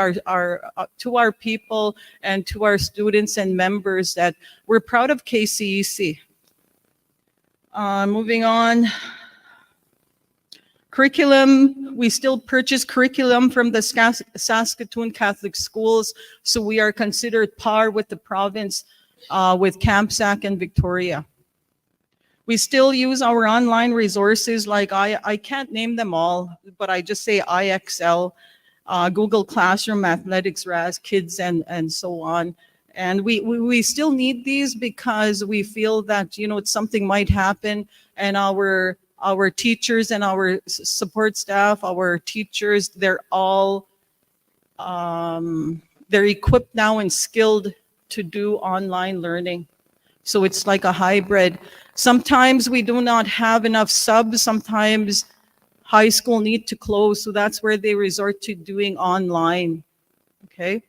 to our people and to our students and members that we're proud of KCEC. Moving on. Curriculum, we still purchase curriculum from the Saskatoon Catholic schools, so we are considered par with the province with CampSac and Victoria. We still use our online resources, like I can't name them all, but I just say IXL, Google Classroom, Athletics, RAS, Kids, and so on. And we still need these because we feel that, you know, something might happen, and our teachers and our support staff, our teachers, they're all, they're equipped now and skilled to do online learning. So it's like a hybrid. Sometimes we do not have enough subs. Sometimes high school need to close. So that's where they resort to doing online. Okay.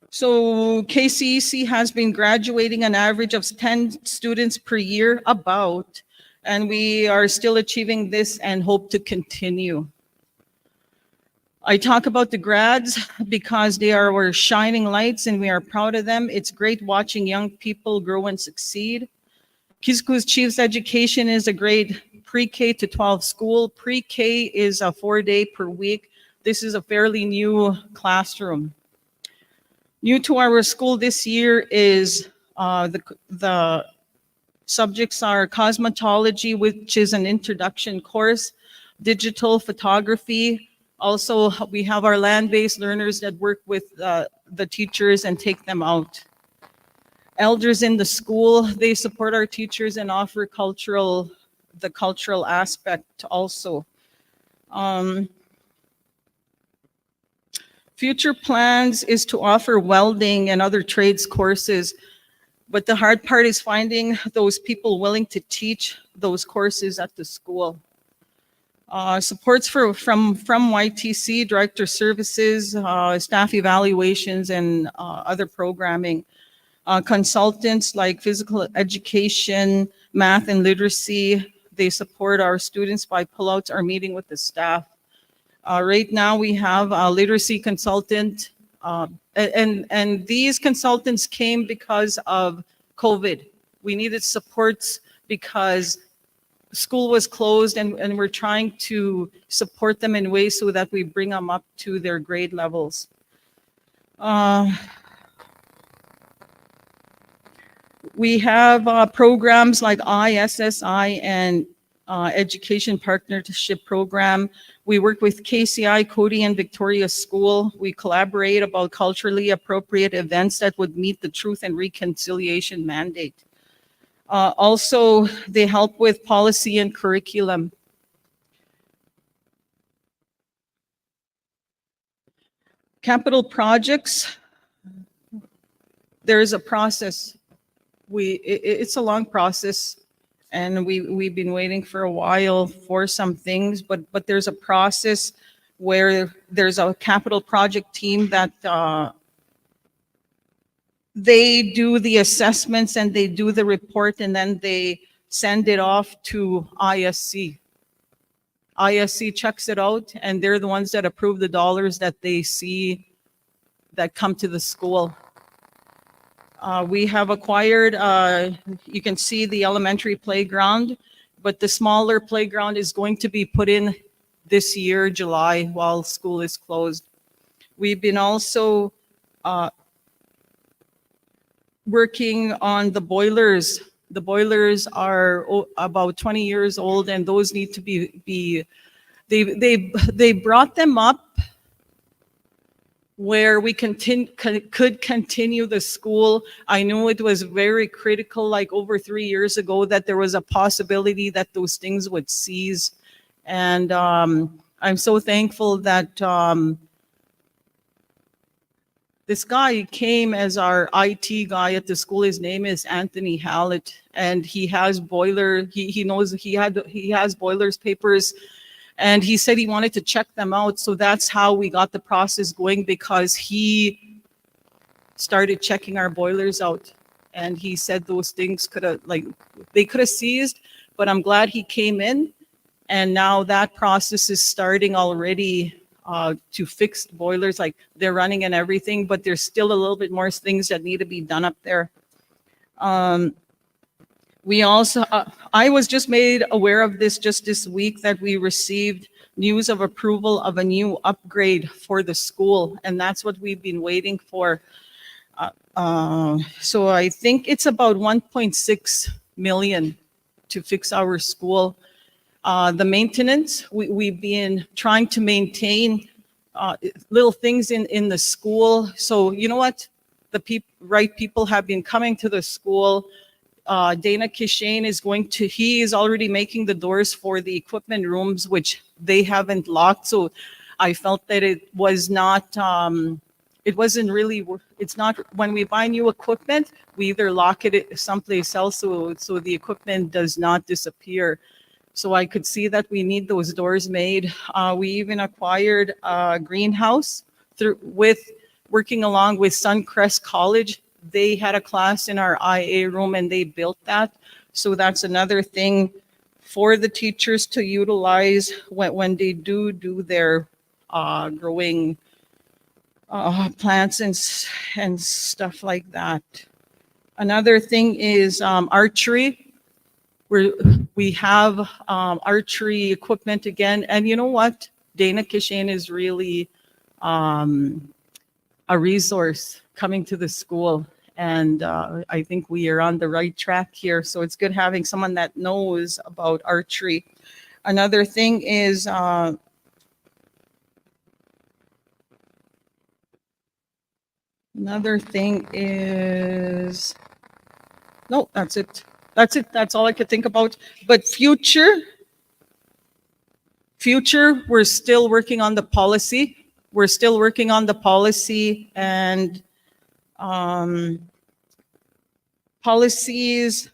So KCEC has been graduating an average of 10 students per year, about, and we are still achieving this and hope to continue. I talk about the grads because they are our shining lights and we are proud of them. It's great watching young people grow and succeed. Keeseekoose Chiefs Education is a grade pre-K to 12 school. Pre-K is a 4-day per week. This is a fairly new classroom. New to our school this year is the subjects are cosmetology, which is an introduction course, digital photography. Also, we have our land-based learners that work with the teachers and take them out. Elders in the school, they support our teachers and offer the cultural aspect also. Future plans is to offer welding and other trades courses, but the hard part is finding those people willing to teach those courses at the school. Supports from YTC, Director Services, staff evaluations, and other programming. Consultants like physical education, math and literacy, they support our students by pullouts or meeting with the staff. Right now we have a literacy consultant, and these consultants came because of COVID. We needed supports because school was closed, and we're trying to support them in ways so that we bring them up to their grade levels. We have programs like ISSI and Education Partnership Program. We work with KCI, Cody, and Victoria School. We collaborate about culturally appropriate events that would meet the Truth and Reconciliation mandate. Also, they help with policy and curriculum. Capital projects, there is a process. It's a long process, and we've been waiting for a while for some things, but there's a process where there's a capital project team that they do the assessments and they do the report, and then they send it off to ISC. ISC checks it out, and they're the ones that approve the dollars that they see that come to the school. We have acquired, you can see the elementary playground, but the smaller playground is going to be put in this year, July, while school is closed. We've been also working on the boilers. The boilers are about 20 years old, and those need to be they brought them up where we could continue the school. I knew it was very critical, like over 3 years ago, that there was a possibility that those things would cease. And I'm so thankful that this guy came as our IT guy at the school. His name is Anthony Hallett, and he has he knows he has boilers papers. And he said he wanted to check them out. So that's how we got the process going, because he started checking our boilers out. And he said those things they could have ceased, but I'm glad he came in. And now that process is starting already to fix boilers. Like, they're running and everything, but there's still a little bit more things that need to be done up there. We also, I was just made aware of this just this week, that we received news of approval of a new upgrade for the school, and that's what we've been waiting for. So I think it's about 1.6 million to fix our school. The maintenance, we've been trying to maintain little things in the school. So you know what? The right people have been coming to the school. Dana Kishane he is already making the doors for the equipment rooms, which they haven't locked. So I felt that it wasn't really, it's not, when we buy new equipment, we either lock it someplace else so the equipment does not disappear. So I could see that we need those doors made. We even acquired a greenhouse working along with Suncrest College. They had a class in our IA room and they built that. So that's another thing for the teachers to utilize when they do their growing plants and stuff like that. Another thing is archery. We have archery equipment again. And you know what? Dana Kishane is really a resource coming to the school. And I think we are on the right track here. So it's good having someone that knows about archery. Another thing is no, that's it. That's it. That's all I could think about. But future, we're still working on the policy. We're still working on the policy, and policies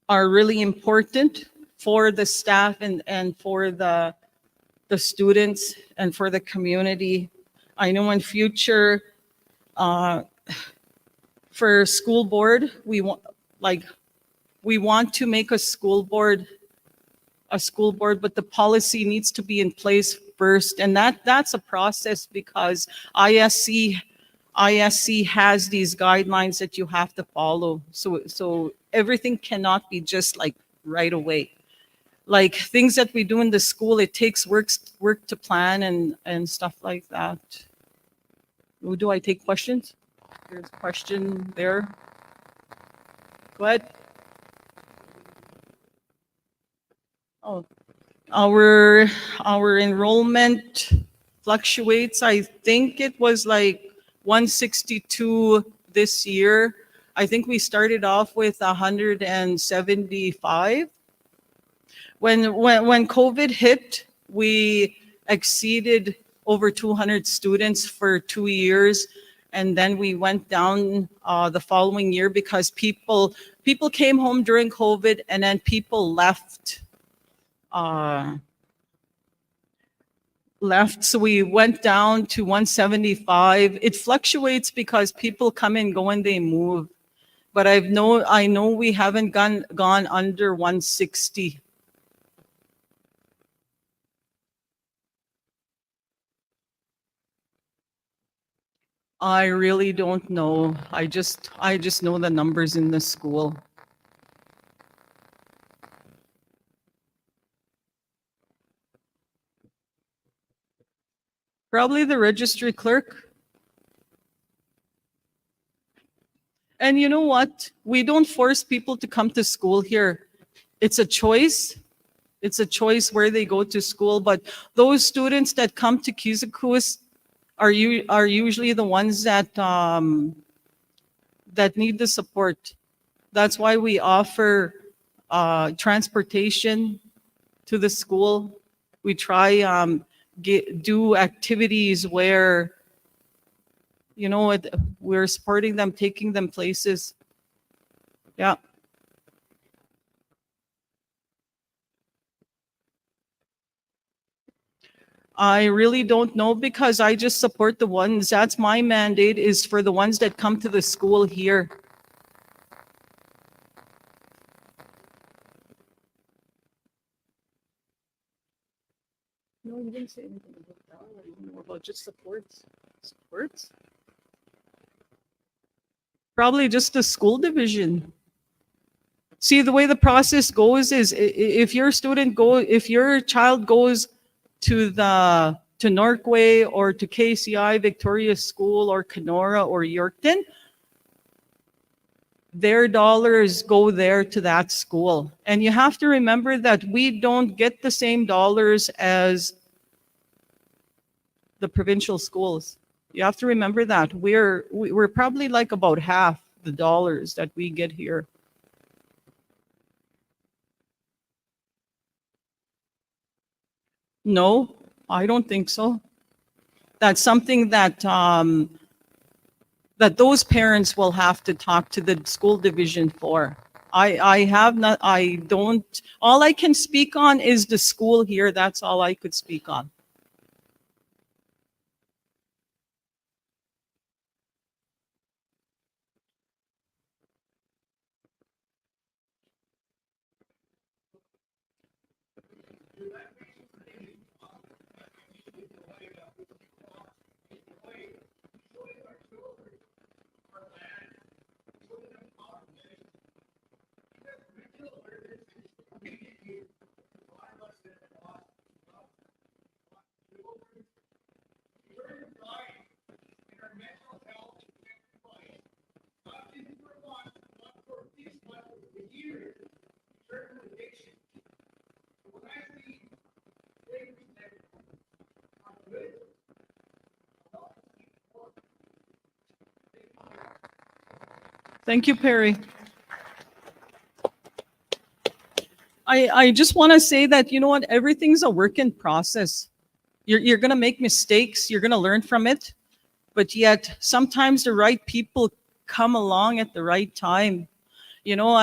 are really important for the staff and for the students and for the community. I know in future, for school board, we want to make a school board, but the policy needs to be in place first. And that's a process because ISC has these guidelines that you have to follow. So everything cannot be just like right away. Like things that we do in the school, it takes work to plan and stuff like that. Do I take questions? There's a question there. Go ahead. Oh, our enrollment fluctuates. I think it was like 162 this year. I think we started off with 175. When COVID hit, we exceeded over 200 students for 2 years, and then we went down the following year because people came home during COVID, and then people left. So we went down to 175. It fluctuates because people come and go and they move, but I know we haven't gone under 160. I really don't know. I just know the numbers in the school. Probably the registry clerk. And you know what? We don't force people to come to school here. It's a choice. It's a choice where they go to school. But those students that come to Keeseekoose are usually the ones that that need the support. That's why we offer transportation to the school. We try do activities where, you know, we're supporting them, taking them places. Yeah. I really don't know because I just support the ones, that's my mandate, is for the ones that come to the school here. No, you didn't say anything about that. More about just supports. Supports? Probably just the school division. See, the way the process goes is if your child goes to Norquay or to KCI, Victoria School or Kenora or Yorkton, their dollars go there to that school. And you have to remember that we don't get the same dollars as the provincial schools. You have to remember that. We're probably like about half the dollars that we get here. No, I don't think so. That's something that, that those parents will have to talk to the school division for. I have not, I don't, all I can speak on is the school here. That's all I could speak on. Thank you, Perry. I just want to say that, you know what, everything's a work in process. You're going to make mistakes. You're going to learn from it. But yet sometimes the right people come along at the right time. You know,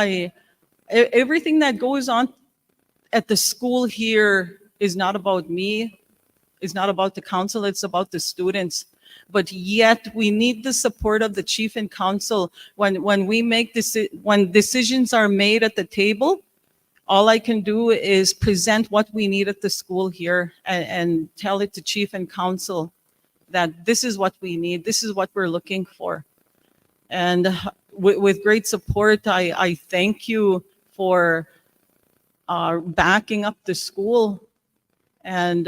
everything that goes on at the school here is not about me. It's not about the council. It's about the students. But yet we need the support of the chief and council when we make when decisions are made at the table. All I can do is present what we need at the school here and tell it to chief and council that this is what we need. This is what we're looking for. And with great support, I thank you for backing up the school and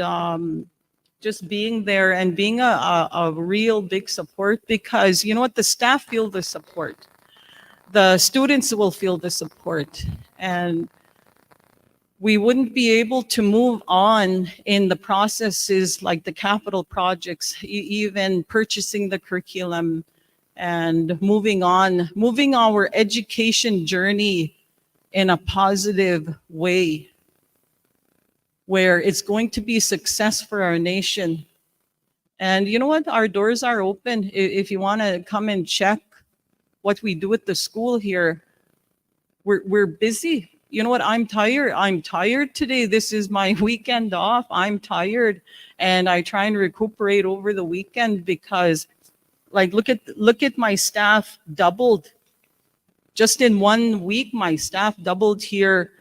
just being there and being a real big support, because you know what, the staff feel the support. The students will feel the support, and we wouldn't be able to move on in the processes like the capital projects, even purchasing the curriculum and moving our education journey in a positive way where it's going to be success for our nation. And you know what? Our doors are open. If you want to come and check what we do at the school here, we're busy. You know what? I'm tired. I'm tired today. This is my weekend off. I'm tired. And I try and recuperate over the weekend because, like, look at my staff doubled. Just in 1 week, my staff doubled here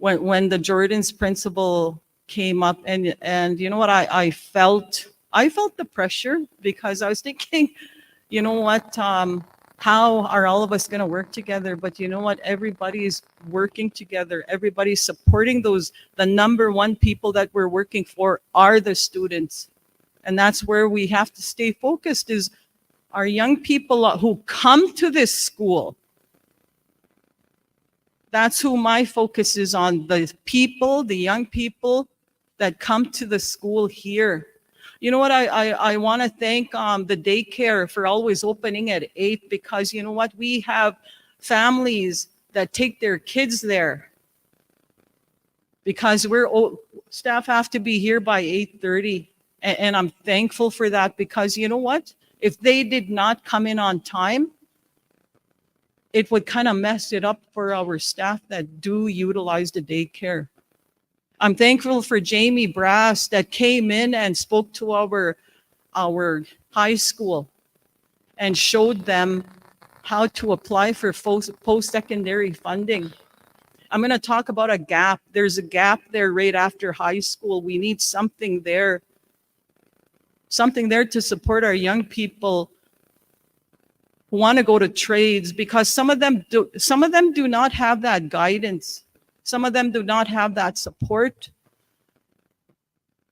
when the Jordan's principal came up. And you know what? I felt the pressure because I was thinking, you know what? How are all of us going to work together? But you know what? Everybody's working together. Everybody's supporting the number one people that we're working for are the students. And that's where we have to stay focused, is our young people who come to this school. That's who my focus is on, the people, the young people that come to the school here. You know what, I want to thank the daycare for always opening at 8, because you know what, we have families that take their kids there because staff have to be here by 8:30. And I'm thankful for that, because you know what, if they did not come in on time, it would kind of mess it up for our staff that do utilize the daycare. I'm thankful for Jamie Brass that came in and spoke to our high school and showed them how to apply for post-secondary funding. I'm going to talk about a gap. There's a gap there right after high school. We need something there to support our young people who want to go to trades, because some of them do not have that guidance. Some of them do not have that support.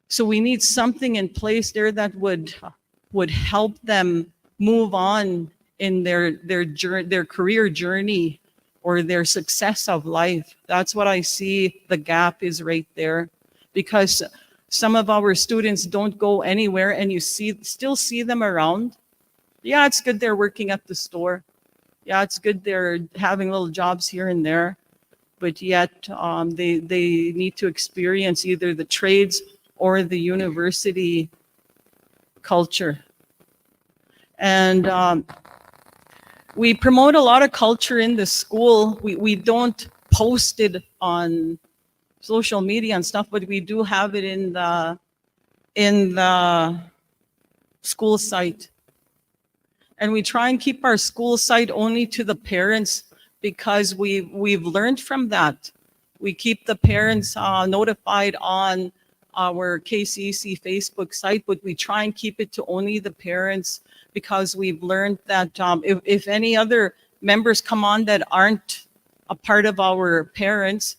So we need something in place there that would help them move on in their career journey or their success of life. That's what I see the gap is right there, because some of our students don't go anywhere, and you still see them around. Yeah, it's good they're working at the store. Yeah, it's good they're having little jobs here and there. But yet they need to experience either the trades or the university culture. And we promote a lot of culture in the school. We don't post it on social media and stuff, but we do have it in the school site. And we try and keep our school site only to the parents because we've learned from that. We keep the parents notified on our KCEC Facebook site, but we try and keep it to only the parents because we've learned that if any other members come on that aren't a part of our parents,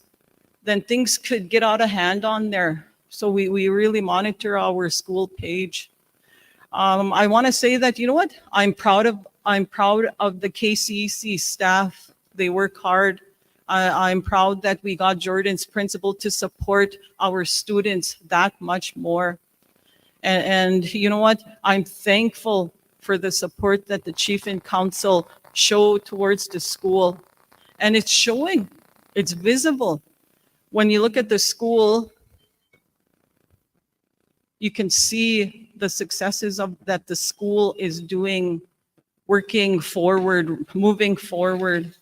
then things could get out of hand on there. So we really monitor our school page. I want to say that, you know what? I'm proud of the KCEC staff. They work hard. I'm proud that we got Jordan's principal to support our students that much more. And you know what? I'm thankful for the support that the chief and council show towards the school. And it's showing, it's visible. When you look at the school, you can see the successes of that the school is doing, working forward, moving forward.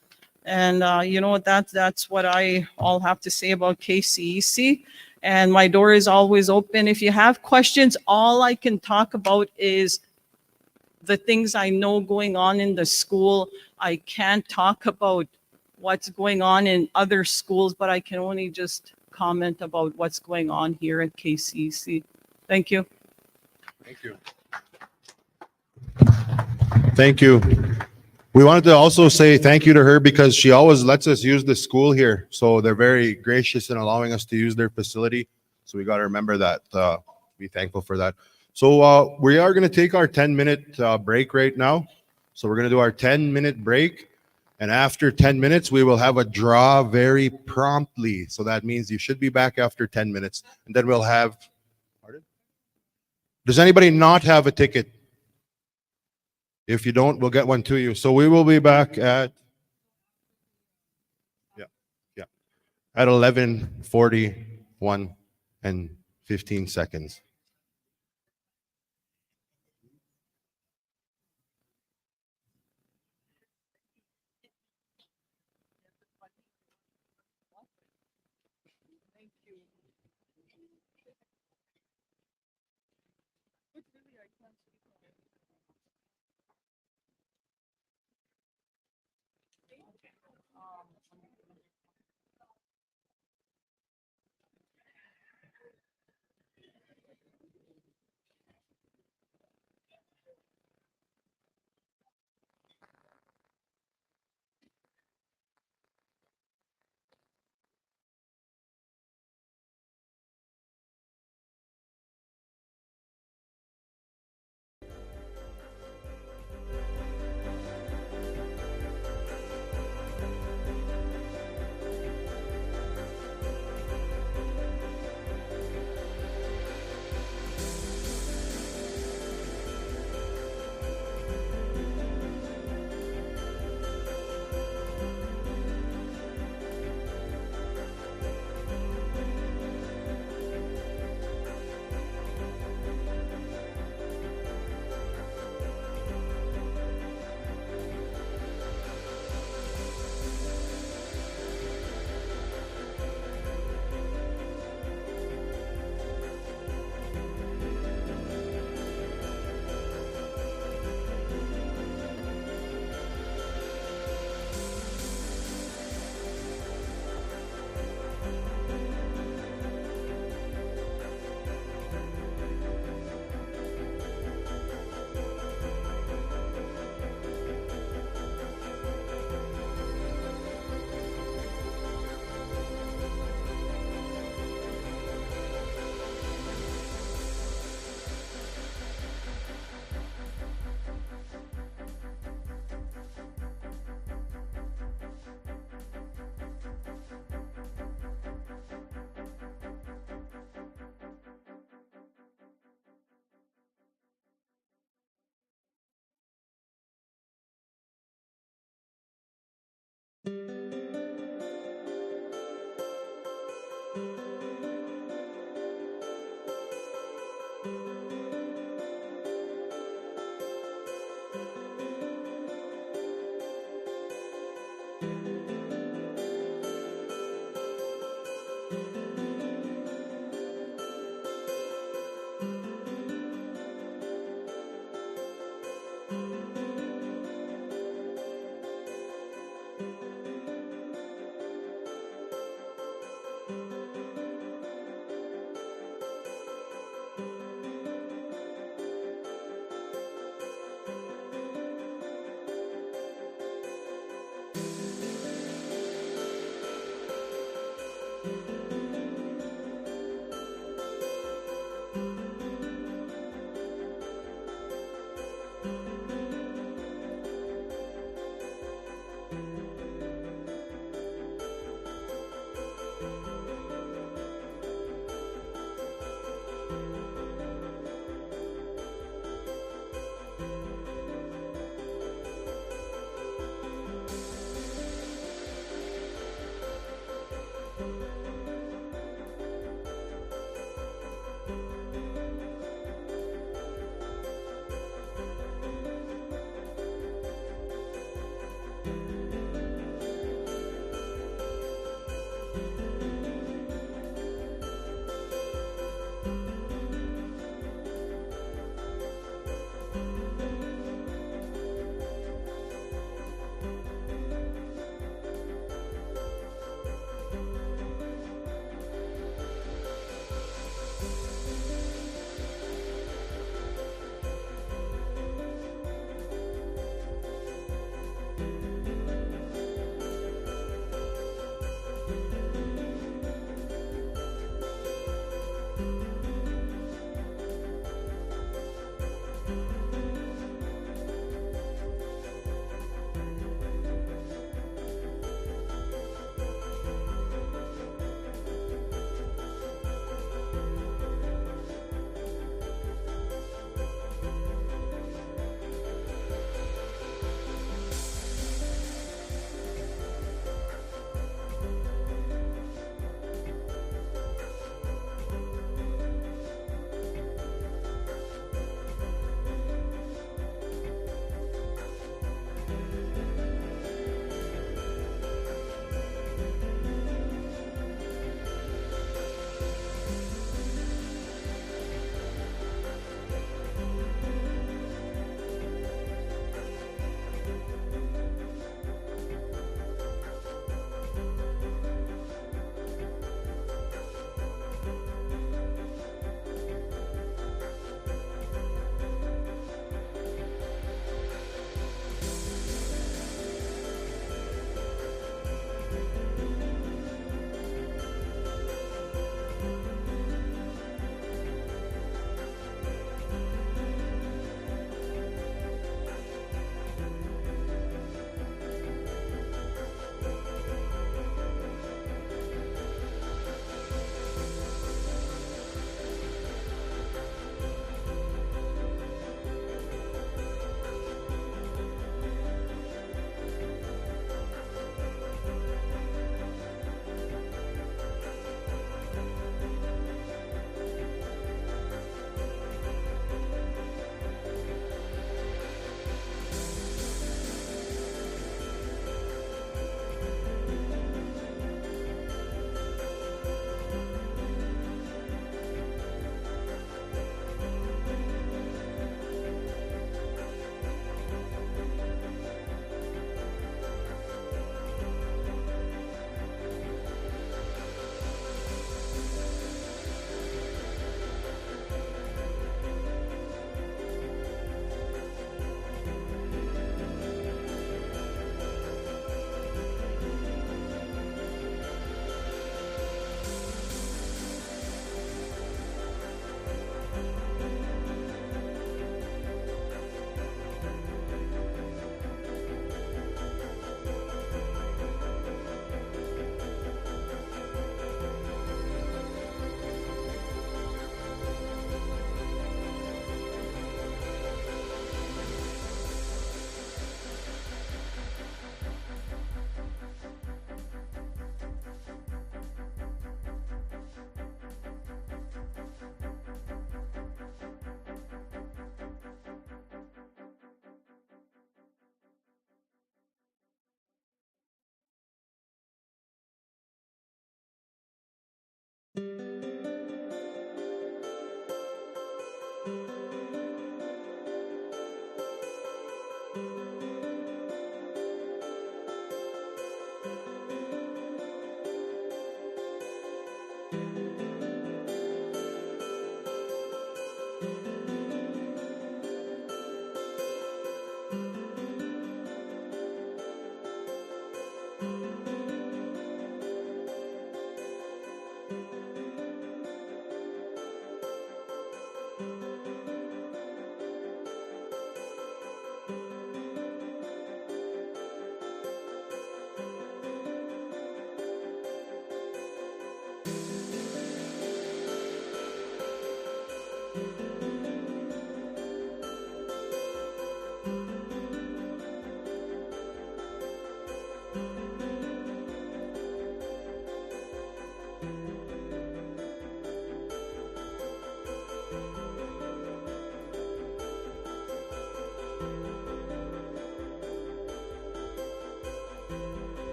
And you know what, that's what I all have to say about KCEC. And my door is always open. If you have questions, all I can talk about is the things I know going on in the school. I can't talk about what's going on in other schools, but I can only just comment about what's going on here at KCEC. Thank you. Thank you. Thank you. We wanted to also say thank you to her because she always lets us use the school here. So they're very gracious in allowing us to use their facility. So we got to remember that, be thankful for that. So we are going to take our 10-minute break right now. So we're going to do our 10-minute break. And after 10 minutes, we will have a draw very promptly. So that means you should be back after 10 minutes. And then we'll have, pardon? Does anybody not have a ticket? If you don't, we'll get one to you. So we will be back at, at 11:41 and 15 seconds.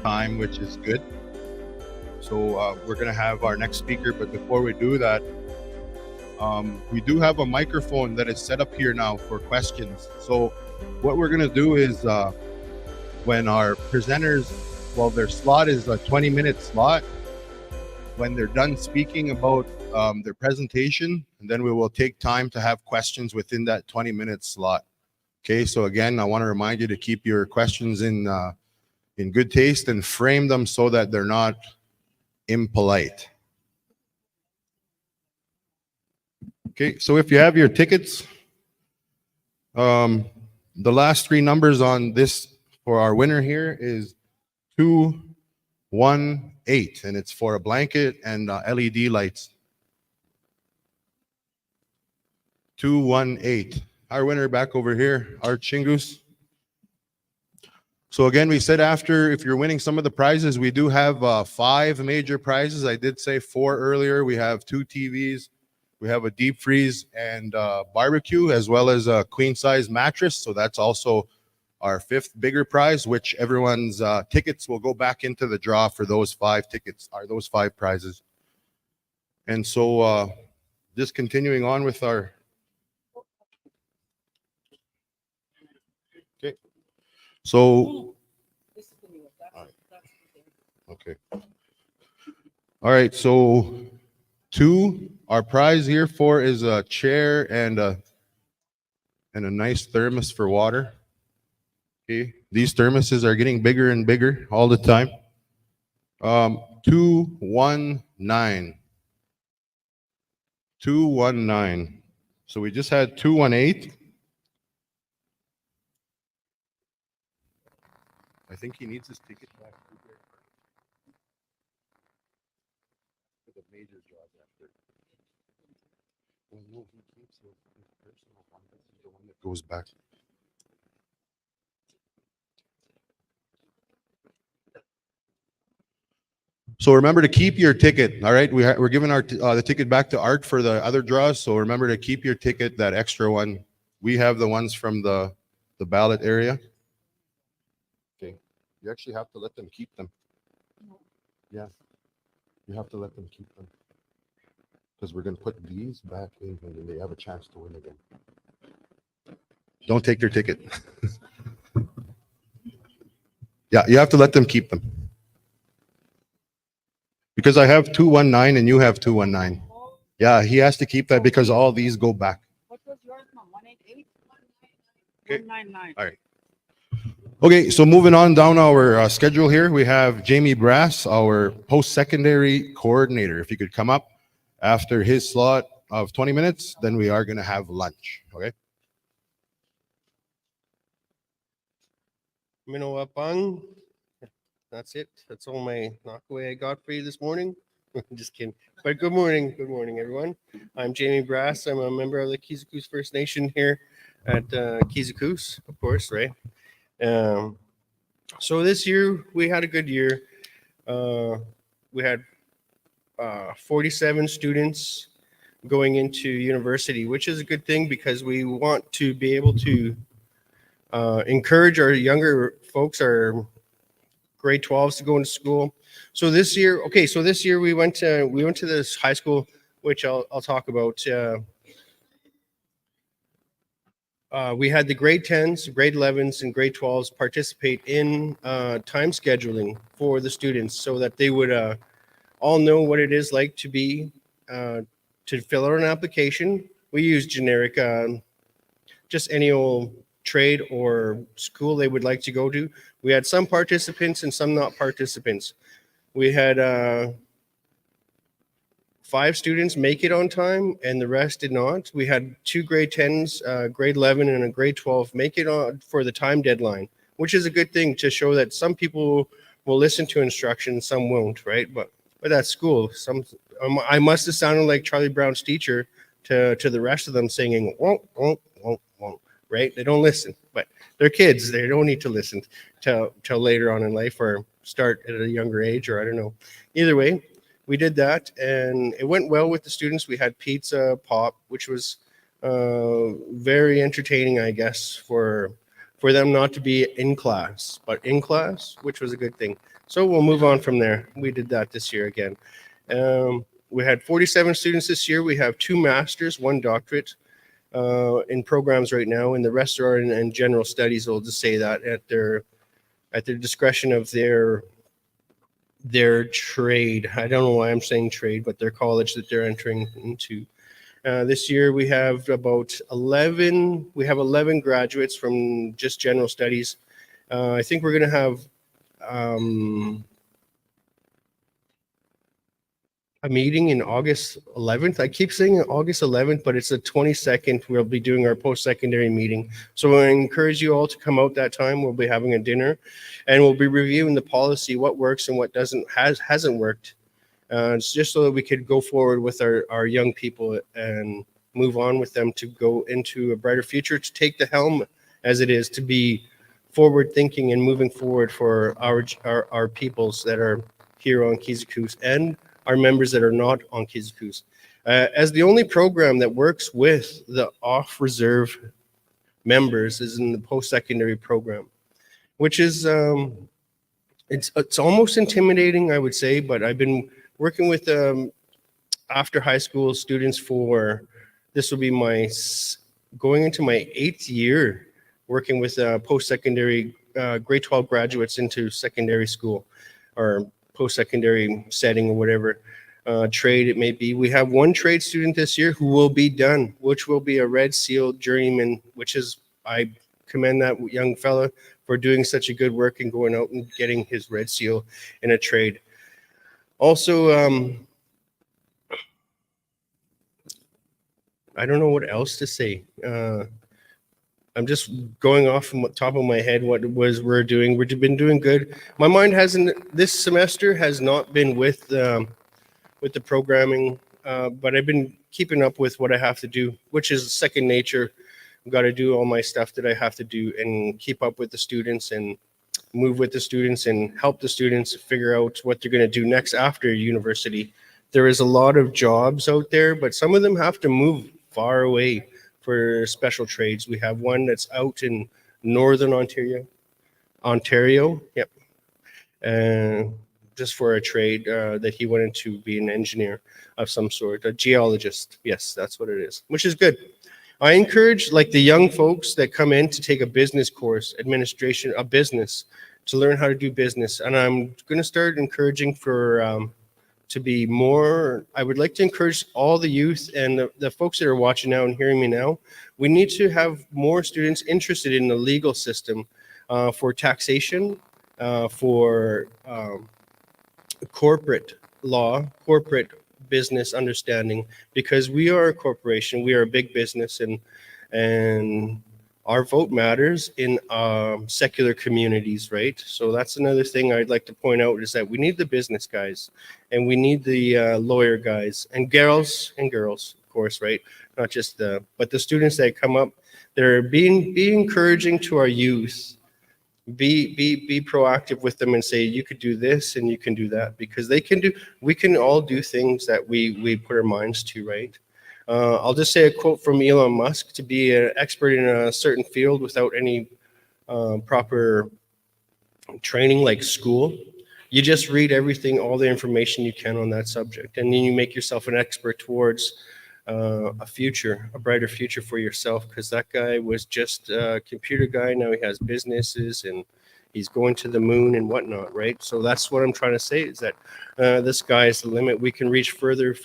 Time, which is good. So we're gonna have our next speaker, but before we do that, we do have a microphone that is set up here now for questions. So what we're gonna do is when our presenters, well, their slot is a 20-minute slot. When they're done speaking about their presentation, and then we will take time to have questions within that 20-minute slot. Okay, so again, I want to remind you to keep your questions in good taste and frame them so that they're not impolite. Okay, so if you have your tickets, the last three numbers on this for our winner here is 218, and it's for a blanket and LED lights. 218. Our winner back over here, our Keeseekoose. So again, we said after, if you're winning some of the prizes, we do have 5 major prizes. I did say 4 earlier. We have 2 TVs, we have a deep freeze and barbecue, as well as a queen size mattress. So that's also our 5th bigger prize, which everyone's tickets will go back into the draw for those 5 tickets, or those 5 prizes. And so just continuing on with our, okay. So, okay. All right, so 2, our prize here for is a chair and a nice thermos for water. Okay, these thermoses are getting bigger and bigger all the time. 219. 219. So we just had 218. I think he needs his ticket back. For the major jobs after. Well, no, he keeps his personal one. This is the one that goes back. So remember to keep your ticket. All right, we're giving the ticket back to Art for the other draws. So remember to keep your ticket, that extra one. We have the ones from the ballot area. Okay, you actually have to let them keep them. Yeah, you have to let them keep them, because we're going to put these back in and then they have a chance to win again. Don't take their ticket. Yeah, you have to let them keep them. Because I have 219 and you have 219. Yeah, he has to keep that because all these go back. What was yours, Mom? 188? Okay. 199. All right. Okay, so moving on down our schedule here, we have Jamie Brass, our post-secondary coordinator. If you could come up after his slot of 20 minutes, then we are going to have lunch. Okay. Minowapang. That's it. That's all my knockaway I got for you this morning. Just kidding. But good morning. Good morning, everyone. I'm Jamie Brass. I'm a member of the Keeseekoose First Nation here at Keeseekoose, of course, right? So this year we had a good year. We had 47 students going into university, which is a good thing because we want to be able to encourage our younger folks, our grade 12s, to go into school. So this year, we went to this high school, which I'll talk about. We had the grade 10s, grade 11s, and grade 12s participate in time scheduling for the students, so that they would all know what it is like to be to fill out an application. We use generic, just any old trade or school they would like to go to. We had some participants and some not participants. We had 5 students make it on time and the rest did not. We had 2 grade 10s, grade 11 and a grade 12 make it on for the time deadline, which is a good thing to show that some people will listen to instructions, some won't, right? But at school, I must have sounded like Charlie Brown's teacher to the rest of them singing, won't, won't, won't, won't, right? They don't listen, but they're kids. They don't need to listen till later on in life or start at a younger age, or I don't know. Either way, we did that and it went well with the students. We had pizza, pop, which was very entertaining, I guess, for them not to be in class, but in class, which was a good thing. So we'll move on from there. We did that this year again. We had 47 students this year. We have 2 masters, 1 doctorate in programs right now, and the rest are in general studies. I'll just say that at their discretion of their trade. I don't know why I'm saying trade, but their college that they're entering into. This year we have about 11. We have 11 graduates from just general studies. I think we're going to have a meeting in August 11th. I keep saying August 11th, but it's the 22nd. We'll be doing our post-secondary meeting. So I encourage you all to come out that time. We'll be having a dinner and we'll be reviewing the policy, what works and what hasn't worked. It's just so that we could go forward with our young people and move on with them to go into a brighter future, to take the helm as it is, to be forward thinking and moving forward for our peoples that are here on Keeseekoose and our members that are not on Keeseekoose. As the only program that works with the off-reserve members is in the post-secondary program, which is, it's almost intimidating, I would say, but I've been working with after high school students this will be going into my 8th year working with post-secondary grade 12 graduates into secondary school or post-secondary setting or whatever trade it may be. We have 1 trade student this year who will be done, which will be a Red Seal journeyman, which is, I commend that young fella for doing such a good work and going out and getting his Red Seal in a trade. Also, I don't know what else to say. I'm just going off from the top of my head what it was we're doing. We've been doing good. My mind this semester has not been with the programming, but I've been keeping up with what I have to do, which is second nature. I've got to do all my stuff that I have to do and keep up with the students and move with the students and help the students figure out what they're going to do next after university. There is a lot of jobs out there, but some of them have to move far away for special trades. We have one that's out in Northern Ontario, yep. Just for a trade that he wanted to be an engineer of some sort, a geologist. Yes, that's what it is, which is good. I encourage like the young folks that come in to take a business course, administration, a business, to learn how to do business. And I'm going to start encouraging for to be more, I would like to encourage all the youth and the folks that are watching now and hearing me now. We need to have more students interested in the legal system for taxation, for corporate law, corporate business understanding, because we are a corporation, we are a big business, and our vote matters in secular communities, right? So that's another thing I'd like to point out, is that we need the business guys and we need the lawyer guys and girls, of course, right? Not just but the students that come up, they're be encouraging to our youth. Be proactive with them and say, you could do this and you can do that, because we can all do things that we put our minds to, right? I'll just say a quote from Elon Musk: to be an expert in a certain field without any proper training, like school, you just read everything, all the information you can on that subject, and then you make yourself an expert towards a brighter future for yourself, because that guy was just a computer guy. Now he has businesses and he's going to the moon and whatnot, right? So that's what I'm trying to say, is that the sky is the limit. We can reach further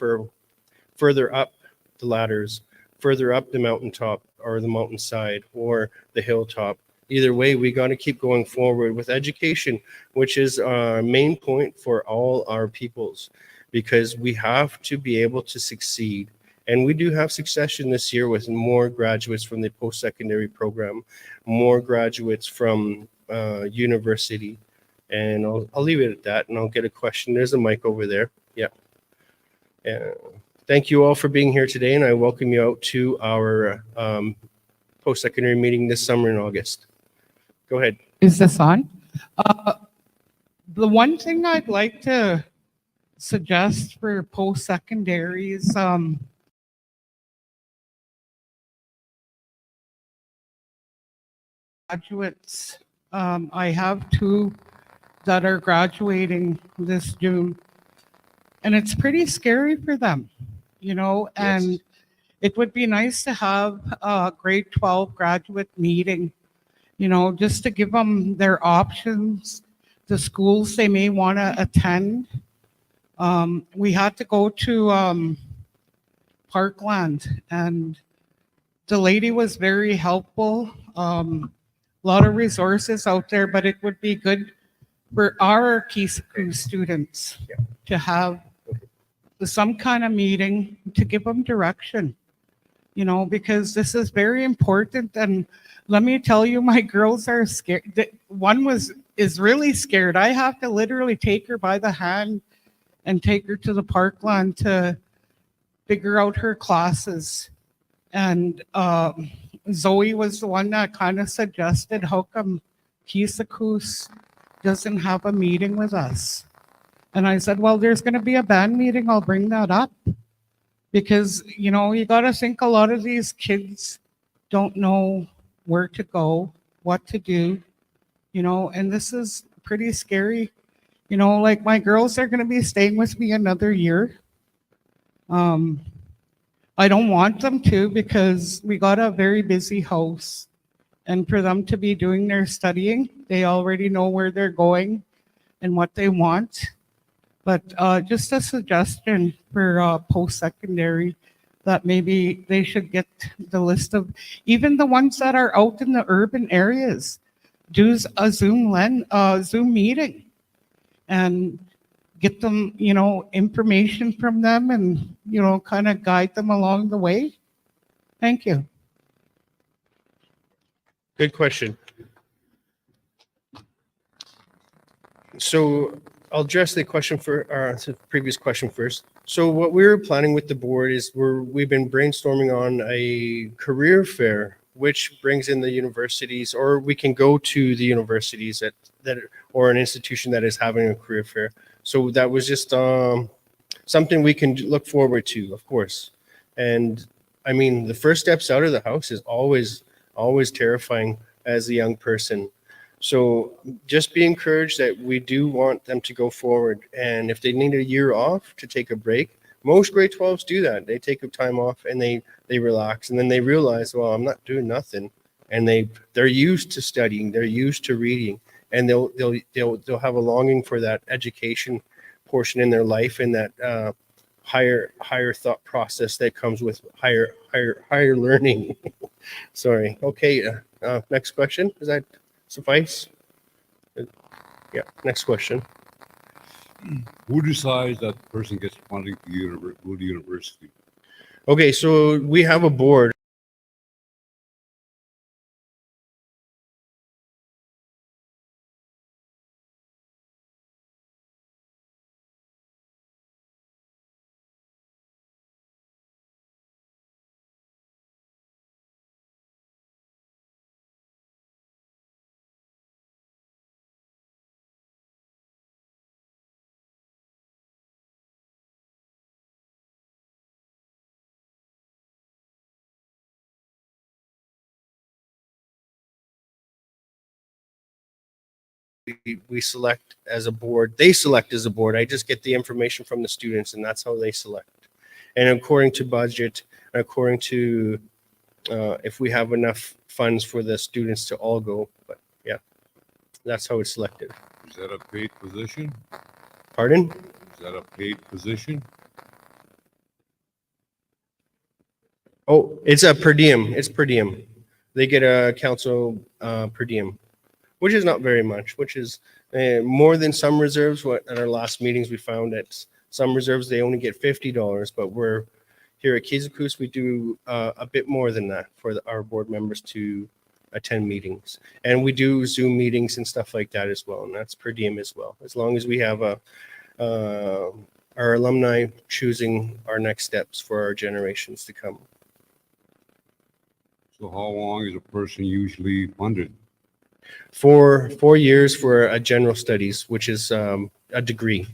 up the ladders further up the mountaintop or the mountainside or the hilltop. Either way, we got to keep going forward with education, which is our main point for all our peoples, because we have to be able to succeed. And we do have succession this year with more graduates from the post-secondary program, more graduates from university. And I'll leave it at that, and I'll get a question. There's a mic over there. Yeah. Thank you all for being here today, and I welcome you out to our post-secondary meeting this summer in August. Go ahead. Is this on? The one thing I'd like to suggest for post-secondary is graduates. I have two that are graduating this June, and it's pretty scary for them, you know, and Yes. it would be nice to have a grade 12 graduate meeting, you know, just to give them their options, the schools they may want to attend. We had to go to Parkland, and the lady was very helpful. A lot of resources out there, but it would be good for our Keeseekoose students to have some kind of meeting to give them direction, you know, because this is very important. And let me tell you, my girls are scared. One is really scared. I have to literally take her by the hand and take her to the Parkland to figure out her classes. And Zoe was the one that kind of suggested, how come Keeseekoose doesn't have a meeting with us? And I said, well, there's going to be a band meeting. I'll bring that up. Because, you know, you got to think a lot of these kids don't know where to go, what to do, you know, and this is pretty scary. You know, like my girls are going to be staying with me another year. I don't want them to, because we got a very busy house. And for them to be doing their studying, they already know where they're going and what they want. But just a suggestion for post-secondary, that maybe they should get the list of, even the ones that are out in the urban areas, do a Zoom meeting and get them, you know, information from them and, you know, kind of guide them along the way. Thank you. Good question. So I'll address the question for the previous question first. So what we're planning with the board is we've been brainstorming on a career fair, which brings in the universities, or we can go to the universities that or an institution that is having a career fair. So that was just something we can look forward to, of course. And I mean, the first steps out of the house is always terrifying as a young person. So just be encouraged that we do want them to go forward. And if they need a year off to take a break, most grade 12s do that. They take a time off and they relax, and then they realize, well, I'm not doing nothing. And they're used to studying, they're used to reading, and they'll have a longing for that education portion in their life, and that higher thought process that comes with higher learning. Sorry. Okay. Next question. Does that suffice? Yeah. Next question. Who decides that the person gets wanting to go to university? Okay. So we have a board. We select as a board. They select as a board. I just get the information from the students, and that's how they select. And according to budget, according to if we have enough funds for the students to all go. But yeah, that's how it's selected. Is that a paid position? Pardon? Is that a paid position? Oh, it's a per diem. It's per diem. They get a council per diem, which is not very much, which is more than some reserves. What at our last meetings we found that some reserves they only get $50, but we're here at Keeseekoose we do a bit more than that for our board members to attend meetings, and we do Zoom meetings and stuff like that as well, and that's per diem as well. As long as we have our alumni choosing our next steps for our generations to come. So how long is a person usually funded? For 4 years for a general studies, which is a degree.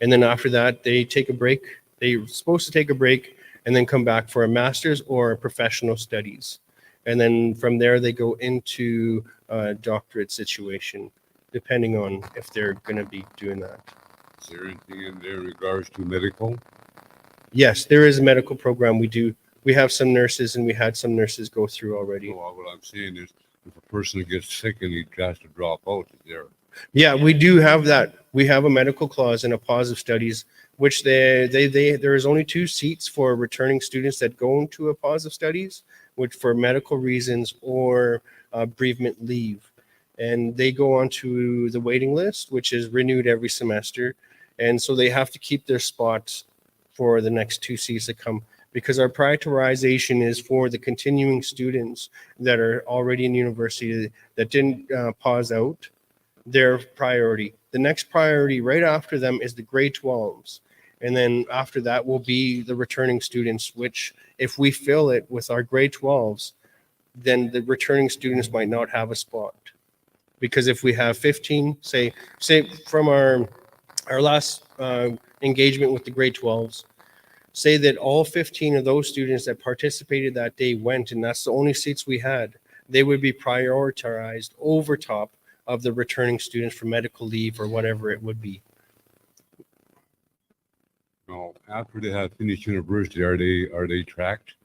And then after that, they take a break. They're supposed to take a break and then come back for a master's or a professional studies. And then from there, they go into a doctorate situation, depending on if they're going to be doing that. Is there anything in there in regards to medical? Yes, there is a medical program. We have some nurses and we had some nurses go through already. So what I'm saying is, if a person gets sick and he has to drop out, is there? Yeah, we do have that. We have a medical clause in a positive studies, which there is only 2 seats for returning students that go into a positive studies, which for medical reasons or bereavement leave. And they go onto the waiting list, which is renewed every semester. And so they have to keep their spots for the next 2 seats that come, because our prioritization is for the continuing students that are already in university that didn't pause out. Their priority. The next priority right after them is the grade 12s. And then after that will be the returning students, which if we fill it with our grade 12s, then the returning students might not have a spot. Because if we have 15, say from our last engagement with the grade 12s, say that all 15 of those students that participated that day went, and that's the only seats we had, they would be prioritized over top of the returning students for medical leave or whatever it would be. Now, after they have finished university, are they tracked?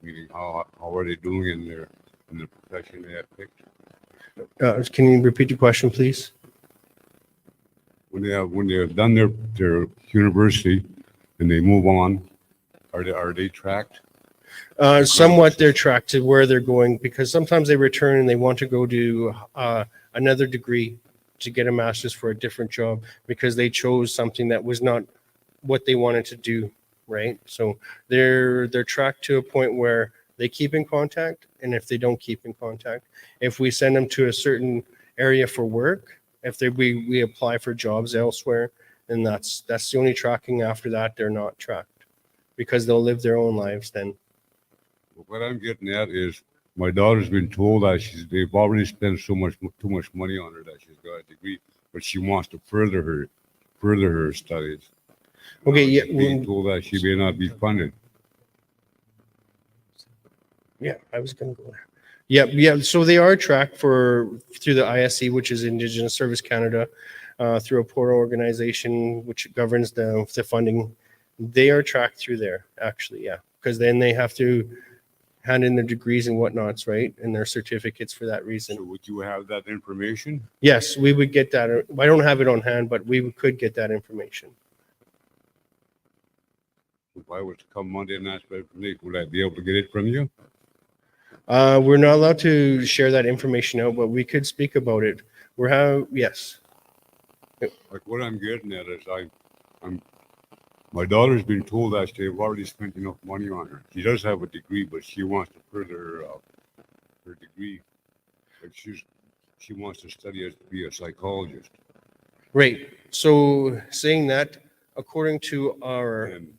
Meaning, how are they doing in the profession they have picked? Can you repeat the question, please? When they have done their university and they move on, are they tracked? Somewhat they're tracked to where they're going, because sometimes they return and they want to go to another degree to get a master's for a different job because they chose something that was not what they wanted to do, right? So they're tracked to a point where they keep in contact, and if they don't keep in contact, if we send them to a certain area for work, if we apply for jobs elsewhere, then that's the only tracking. After that, they're not tracked because they'll live their own lives then. What I'm getting at is my daughter's been told that they've already spent too much money on her that she's got a degree, but she wants to further her studies. Okay, yeah, She's being told that she may not be funded. Yeah, I was gonna go there. Yeah. So they are tracked through the ISC, which is Indigenous Service Canada, through a portal organization which governs the funding. They are tracked through there, actually, yeah, because then they have to hand in their degrees and whatnots, right, and their certificates for that reason. So would you have that information? Yes, we would get that. I don't have it on hand, but we could get that information. If I was to come Monday and ask for information, would I be able to get it from you? We're not allowed to share that information out, but we could speak about it. Yes. Like what I'm getting at is my daughter's been told that they've already spent enough money on her. She does have a degree, but she wants to further her degree. Like she wants to study as to be a psychologist. Right. So saying that, according to our And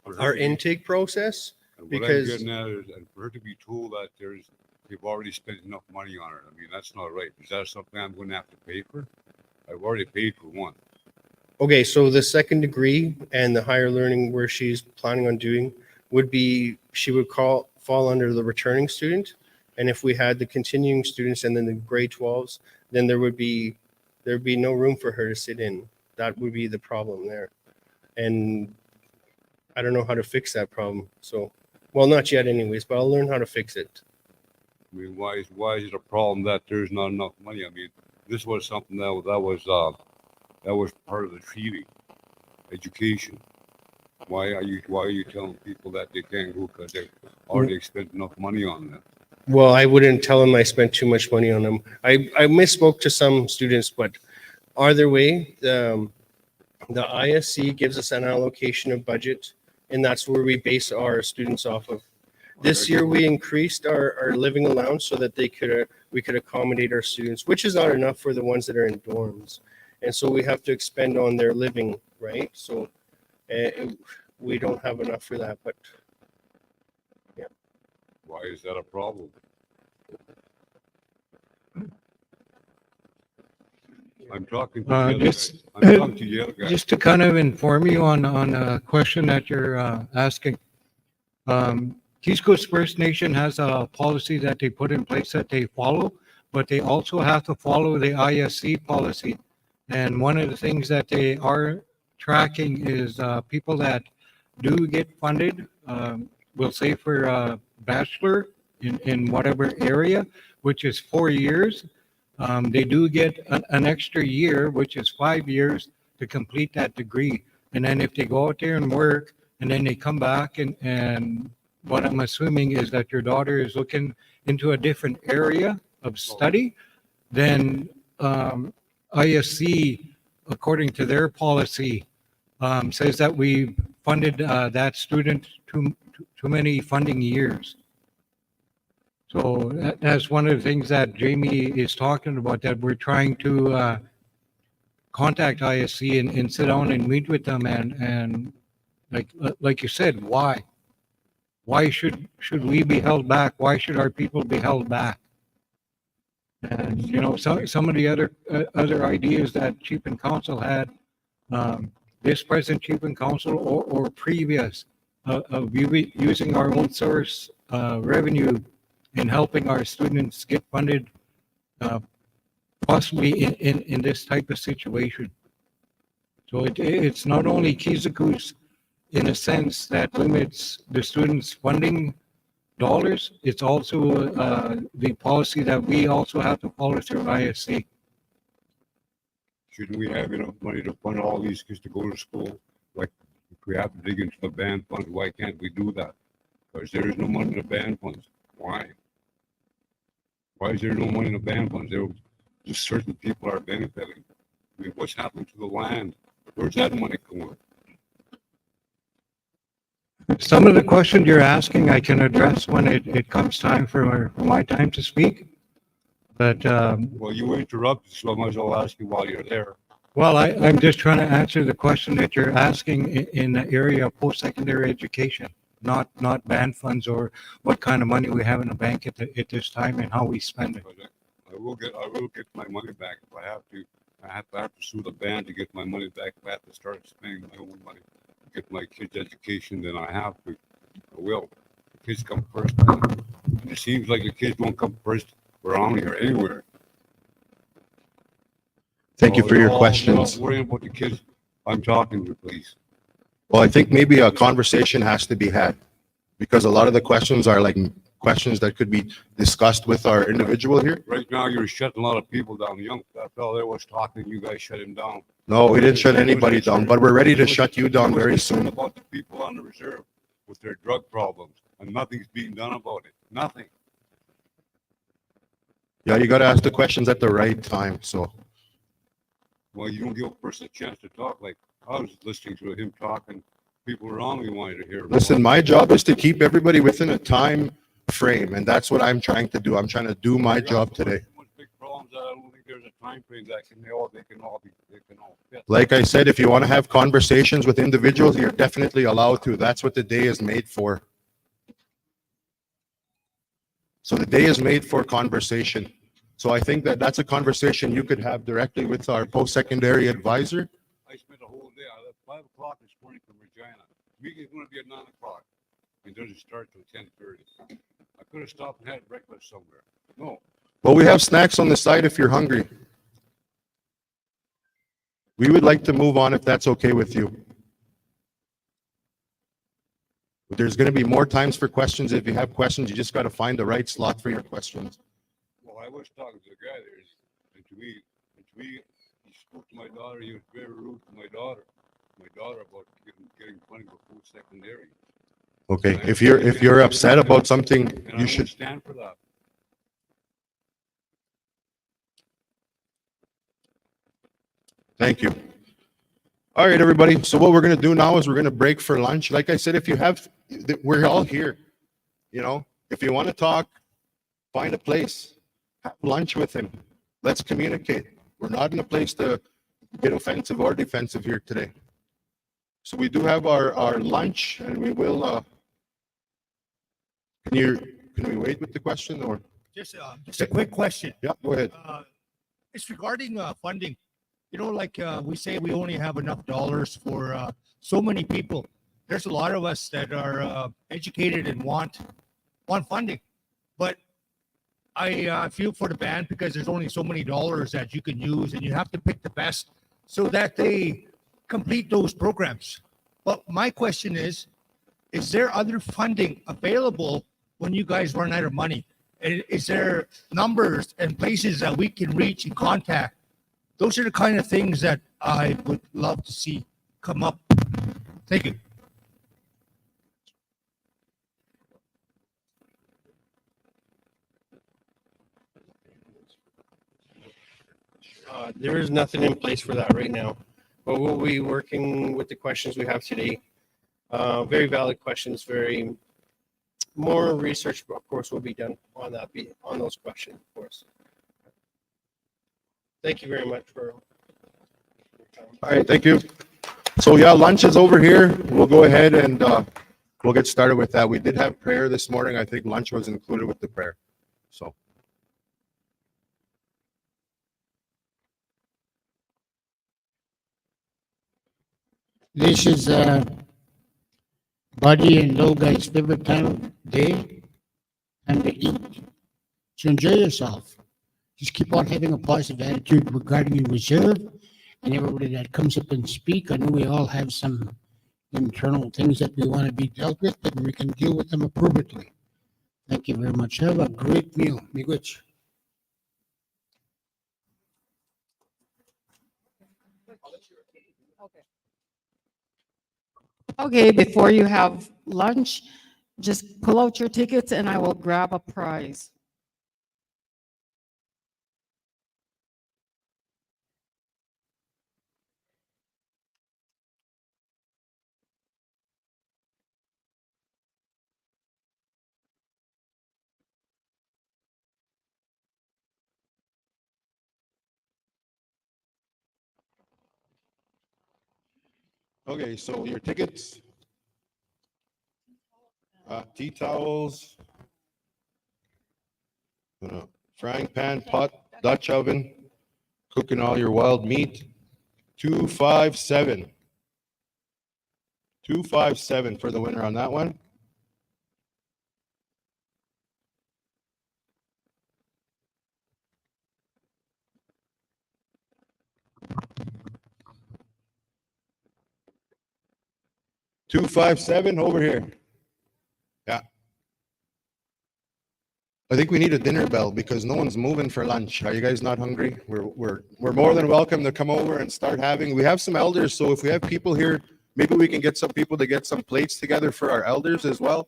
for her to be- intake process, and what because- I'm getting at is, and for her to be told that they've already spent enough money on her. I mean, that's not right. Is that something I'm going to have to pay for? I've already paid for one. okay, so the second degree and the higher learning where she's planning on doing would be, she would fall under the returning student. And if we had the continuing students and then the grade 12s, then there'd be no room for her to sit in. That would be the problem there. And I don't know how to fix that problem. So, well, not yet anyways, but I'll learn how to fix it. I mean, why is it a problem that there's not enough money? I mean, this was something that was part of the treaty, education. Why are you telling people that they can't go because they already spent enough money on them? Well, I wouldn't tell them I spent too much money on them. I misspoke to some students, but either way, the ISC gives us an allocation of budget, and that's where we base our students off of. This year, we increased our living allowance so that we could accommodate our students, which is not enough for the ones that are in dorms. And so we have to expend on their living, right? So we don't have enough for that, but Why is that a problem? I'm talking to the other Just- guy. I'm talking to the other guy. Just to kind of inform you on a question that you're asking. Keeseekoose First Nation has a policy that they put in place that they follow, but they also have to follow the ISC policy. And one of the things that they are tracking is people that do get funded, we'll say for a bachelor in whatever area, which is 4 years. They do get an extra year, which is 5 years to complete that degree. And then if they go out there and work and then they come back and what I'm assuming is that your daughter is looking into a different area of study, then ISC, according to their policy, says that we funded that student too many funding years. So that's one of the things that Jamie is talking about, that we're trying to contact ISC and sit down and meet with them and like you said, why? Why should we be held back? Why should our people be held back? And, you know, some of the other ideas that Chief and Council had, this present Chief and Council or previous, of using our own source revenue in helping our students get funded, possibly in this type of situation. So it's not only Keeseekoose in a sense that limits the students' funding dollars, it's also the policy that we also have to follow through ISC. Shouldn't we have enough money to fund all these kids to go to school? Like, if we have to dig into the band funds, why can't we do that? Because there is no money in the band funds. Why? Why is there no money in the band funds? Just certain people are benefiting. I mean, what's happened to the land? Where's that money going? Some of the questions you're asking, I can address when it comes time for my time to speak. But, Well, you interrupted, so I might as well ask you while you're there. well, I'm just trying to answer the question that you're asking in the area of post-secondary education, not band funds or what kind of money we have in the bank at this time and how we spend it. But I will get my money back if I have to. I have to sue the band to get my money back. If I have to start spending my own money to get my kids' education, then I have to. I will. The kids come first. And it seems like the kids won't come first around here anywhere. Thank you for your You're questions. not worrying about the kids I'm talking to, please. Well, I think maybe a conversation has to be had because a lot of the questions are like questions that could be discussed with our individual here. Right now, you're shutting a lot of people down. That fellow there was talking, you guys shut him down. No, we didn't shut anybody down, but we're ready to shut you down very soon. About the people on the reserve with their drug problems, and nothing's being done about it. Nothing. Yeah, you got to ask the questions at the right time. So Well, you don't give a person a chance to talk. Like, I was listening to him talking, people around me wanted to hear. listen, my job is to keep everybody within a time frame, and that's what I'm trying to do. I'm trying to do my job today. So much big problems that I don't think there's a time frame that they can all fit. Like I said, if you want to have conversations with individuals, you're definitely allowed to. That's what the day is made for. So the day is made for conversation. So I think that that's a conversation you could have directly with our post-secondary advisor. I spent a whole day. I left 5 o'clock this morning from Regina. Meeting's going to be at 9 o'clock. It doesn't start till 10:30. I could have stopped and had breakfast somewhere. No. Well, we have snacks on the side if you're hungry. We would like to move on if that's okay with you. But there's going to be more times for questions. If you have questions, you just got to find the right slot for your questions. Well, I was talking to the guy there, and to me, he spoke to my daughter. He was very rude to my daughter. my daughter about getting funding for post-secondary. Okay, if you're upset about something, And I you won't should, stand for that. thank you. All right, everybody. So what we're gonna do now is we're gonna break for lunch. Like I said, if you have, we're all here. You know, if you want to talk, find a place, have lunch with him. Let's communicate. We're not in a place to get offensive or defensive here today. So we do have our lunch and we will, can we wait with the question or? Just a quick question. Yeah, go ahead. It's regarding funding. You know, like we say we only have enough dollars for so many people. There's a lot of us that are educated and want funding. But I feel for the band because there's only so many dollars that you can use and you have to pick the best so that they complete those programs. But my question is there other funding available when you guys run out of money? And is there numbers and places that we can reach and contact? Those are the kind of things that I would love to see come up. Thank you. There is nothing in place for that right now, but we'll be working with the questions we have today. Very valid questions, very more research, of course, will be done on that, on those questions, of course. Thank you very much for. All right, thank you. So yeah, lunch is over here. We'll go ahead and we'll get started with that. We did have prayer this morning. I think lunch was included with the prayer. So. This is Buddy and little guy's favorite time of day, and to eat. So enjoy yourself. Just keep on having a positive attitude regarding your reserve and everybody that comes up and speak. I know we all have some internal things that we want to be dealt with, but we can deal with them appropriately. Thank you very much. Have a great meal. Miigwech. Okay, before you have lunch, just pull out your tickets and I will grab a prize. Okay, so your tickets, tea towels, frying pan, pot, Dutch oven, cooking all your wild meat, 257. 257 for the winner on that one. $257 over here. Yeah. I think we need a dinner bell because no one's moving for lunch. Are you guys not hungry? We're more than welcome to come over and start having. We have some elders, so if we have people here, maybe we can get some people to get some plates together for our elders as well.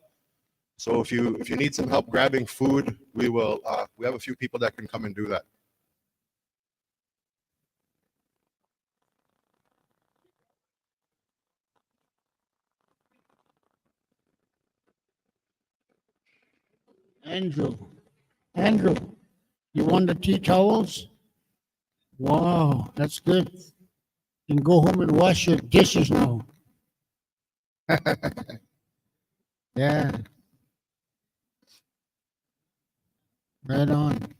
So if you need some help grabbing food, we will. We have a few people that can come and do that. Andrew, you want the tea towels? Wow, that's good. You can go home and wash your dishes now. Yeah. Right on.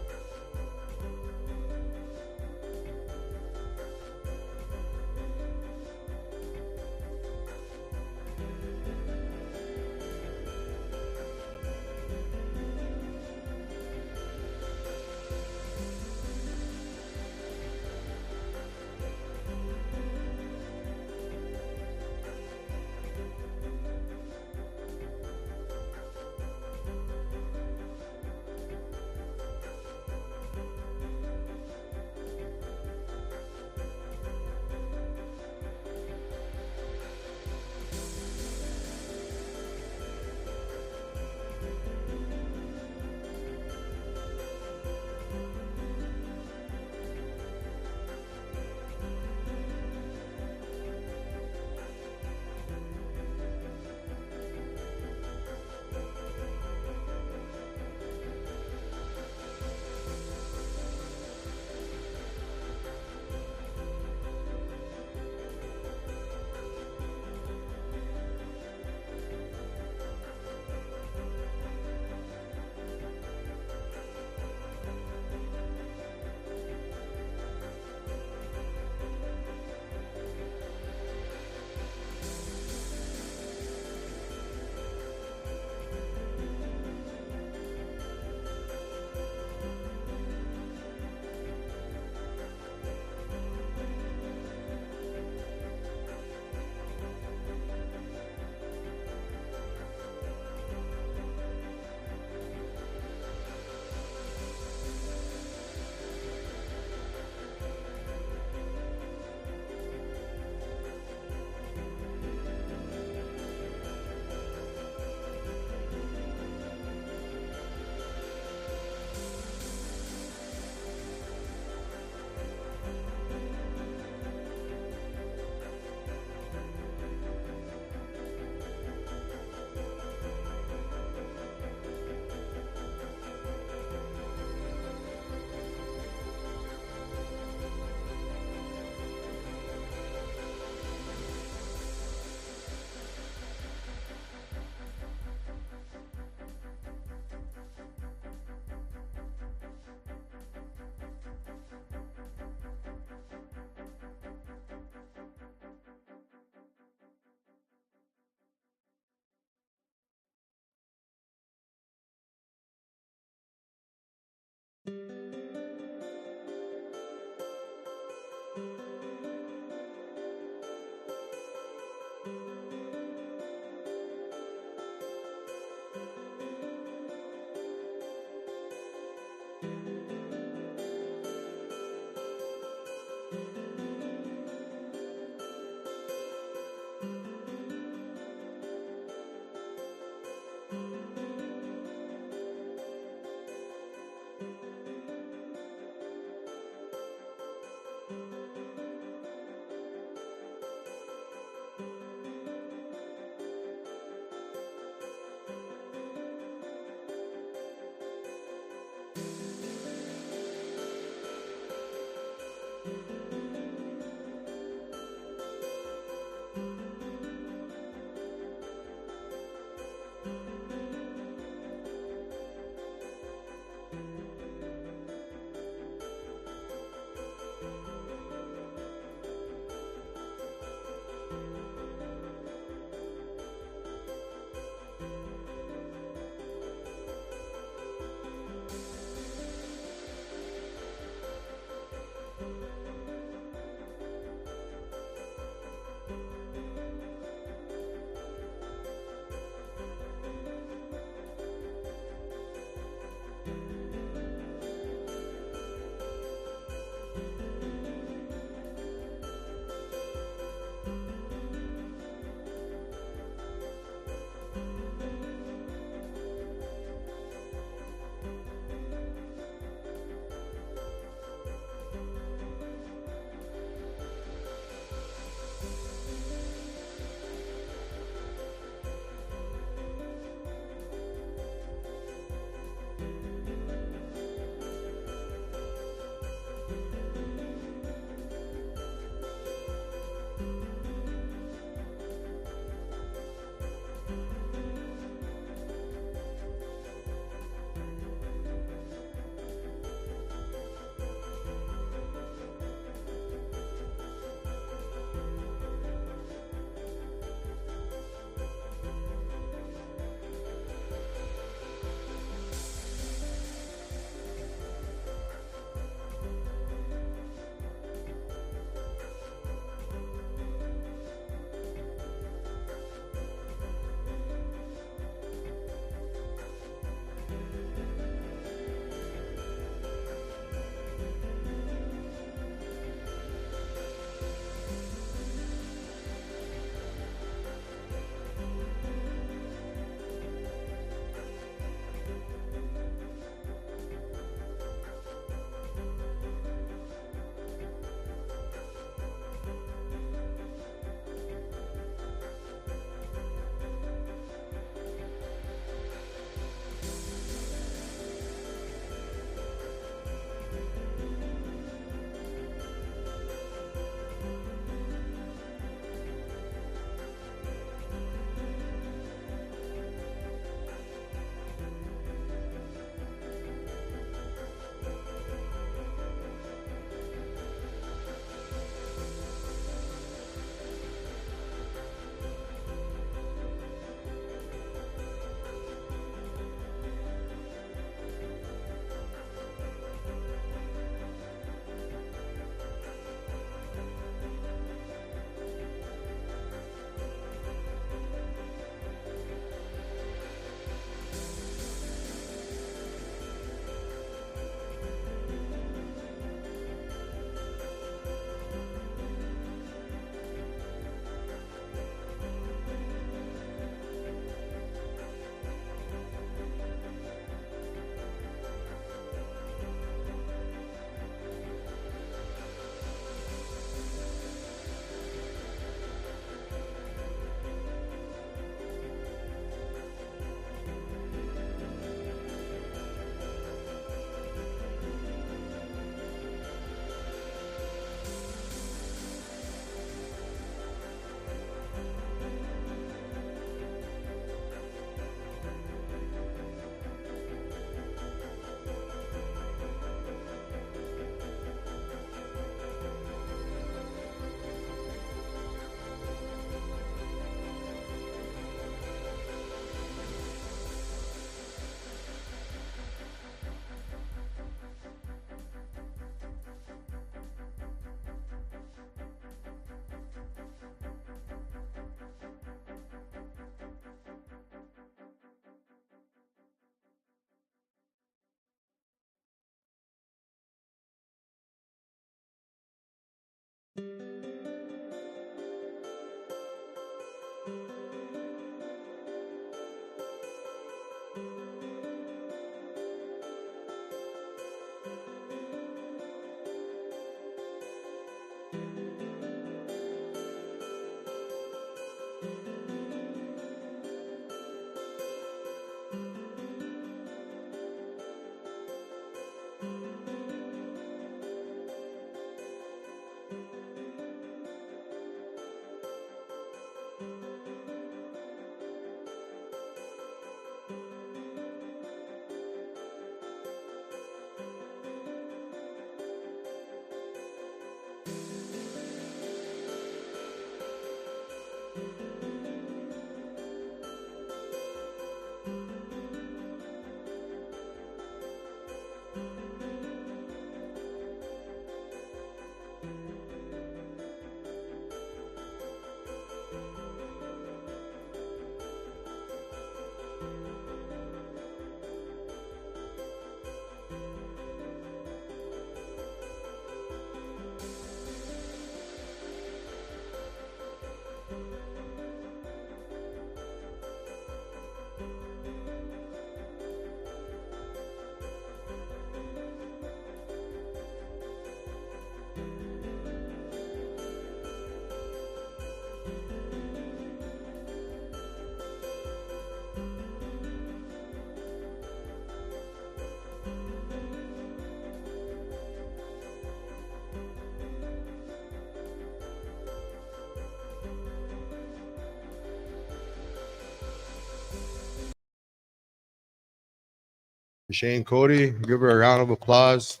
Shane Cody, give her a round of applause.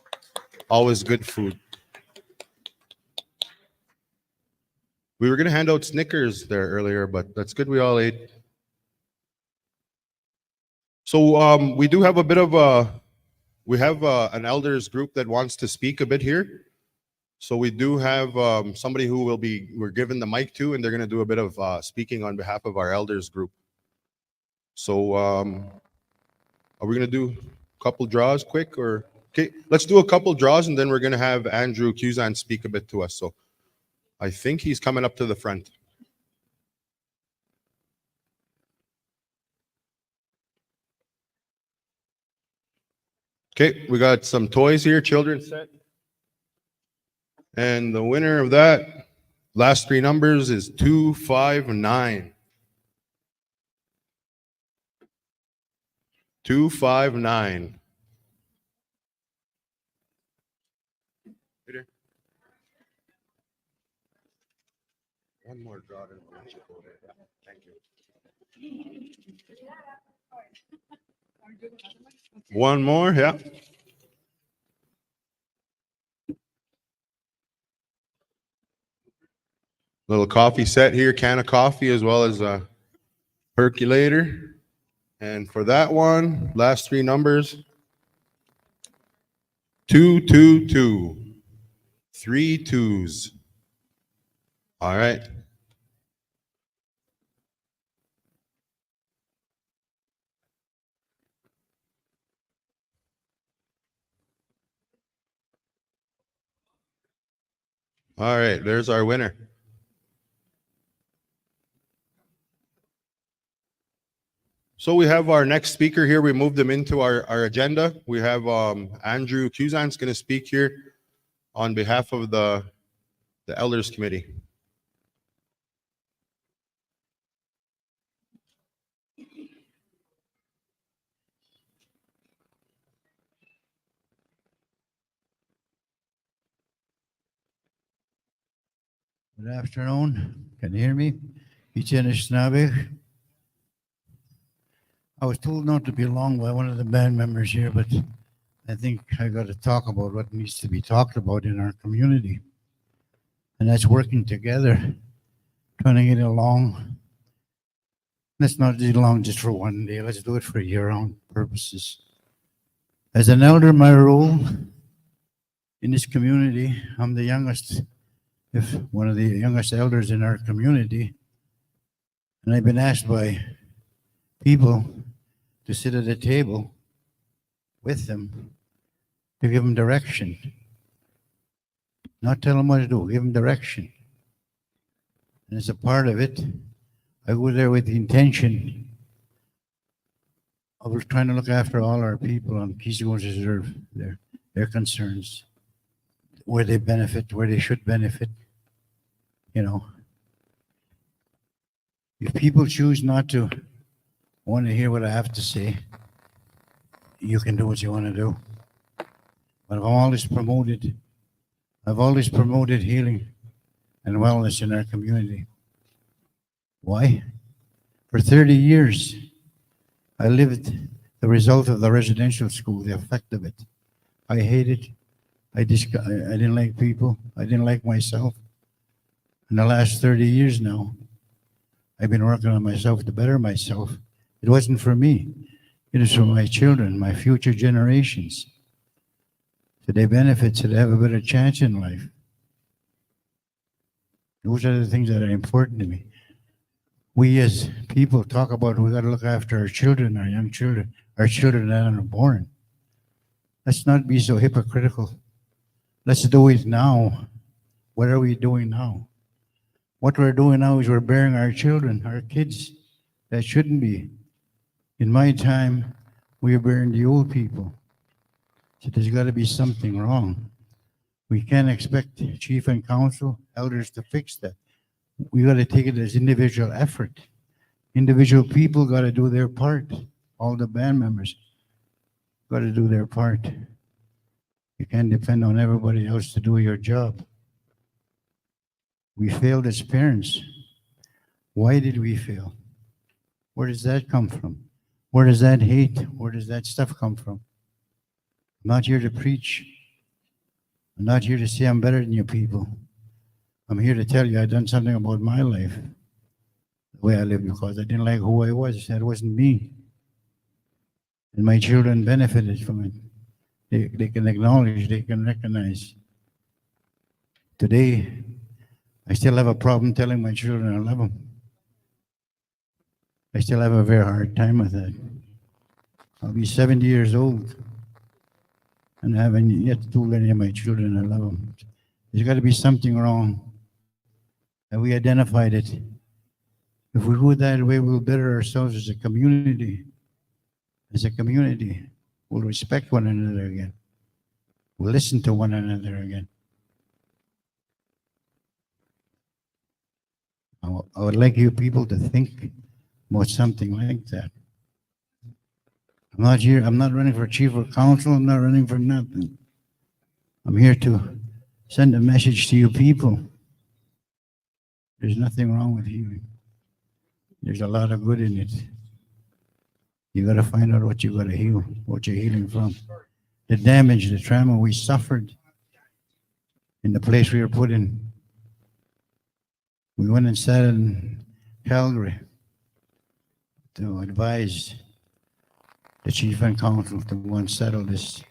Always good food. We were going to hand out Snickers there earlier, but that's good we all ate. So we do have a bit of we have an elders group that wants to speak a bit here. So we do have somebody who we're given the mic to, and they're going to do a bit of speaking on behalf of our elders group. So are we going to do a couple draws quick, or okay? Let's do a couple draws, and then we're going to have Andrew Keeseekoose speak a bit to us. So I think he's coming up to the front. Okay, we got some toys here, children's set. And the winner of that, last three numbers is 259. 259. Peter. One more draw. Then we'll let you go there. Thank you. One more, yeah. Little coffee set here, can of coffee, as well as a percolator. And for that one, last three numbers, 222. 3 2s. All right. All right, there's our winner. So we have our next speaker here. We moved them into our agenda. We have Andrew Keeseekoose going to speak here on behalf of the Elders Committee. Good afternoon. Can you hear me? I was told not to be long by one of the band members here, but I think I got to talk about what needs to be talked about in our community. And that's working together, trying to get along. Let's not get along just for one day. Let's do it for year-round purposes. As an elder, my role in this community, I'm the youngest, if one of the youngest elders in our community. And I've been asked by people to sit at a table with them to give them direction. not tell them what to do, give them direction. And as a part of it, I go there with the intention of trying to look after all our people on Keeseekoose Reserve, their concerns, where they benefit, where they should benefit. You know, if people choose not to want to hear what I have to say, you can do what you want to do. But I've always promoted healing and wellness in our community. Why? For 30 years, I lived the result of the residential school, the effect of it. I hated, I didn't like people, I didn't like myself. In the last 30 years now, I've been working on myself to better myself. It wasn't for me. It is for my children, my future generations. So they benefit, so they have a better chance in life. Those are the things that are important to me. We as people talk about we got to look after our children, our young children, our children that are born. Let's not be so hypocritical. Let's do it now. What are we doing now? What we're doing now is we're bearing our children, our kids. That shouldn't be. In my time, we were bearing the old people. So there's got to be something wrong. We can't expect chief and council, elders to fix that. We got to take it as individual effort. Individual people got to do their part. All the band members got to do their part. You can't depend on everybody else to do your job. We failed as parents. Why did we fail? Where does that come from? Where does that hate? Where does that stuff come from? I'm not here to preach. I'm not here to say I'm better than you people. I'm here to tell you I've done something about my life, the way I live, because I didn't like who I was. That wasn't me. And my children benefited from it. They can acknowledge, they can recognize. Today, I still have a problem telling my children I love them. I still have a very hard time with that. I'll be 70 years old, and I haven't yet told any of my children I love them. There's got to be something wrong. And we identified it. If we go that way, we'll better ourselves as a community. As a community, we'll respect one another again. We'll listen to one another again. I would like you people to think about something like that. I'm not here, I'm not running for chief of council, I'm not running for nothing. I'm here to send a message to you people. There's nothing wrong with healing. There's a lot of good in it. You got to find out what you got to heal, what you're healing from. The damage, the trauma we suffered in the place we were put in. We went and sat in Calgary to advise the chief and council to go and settle this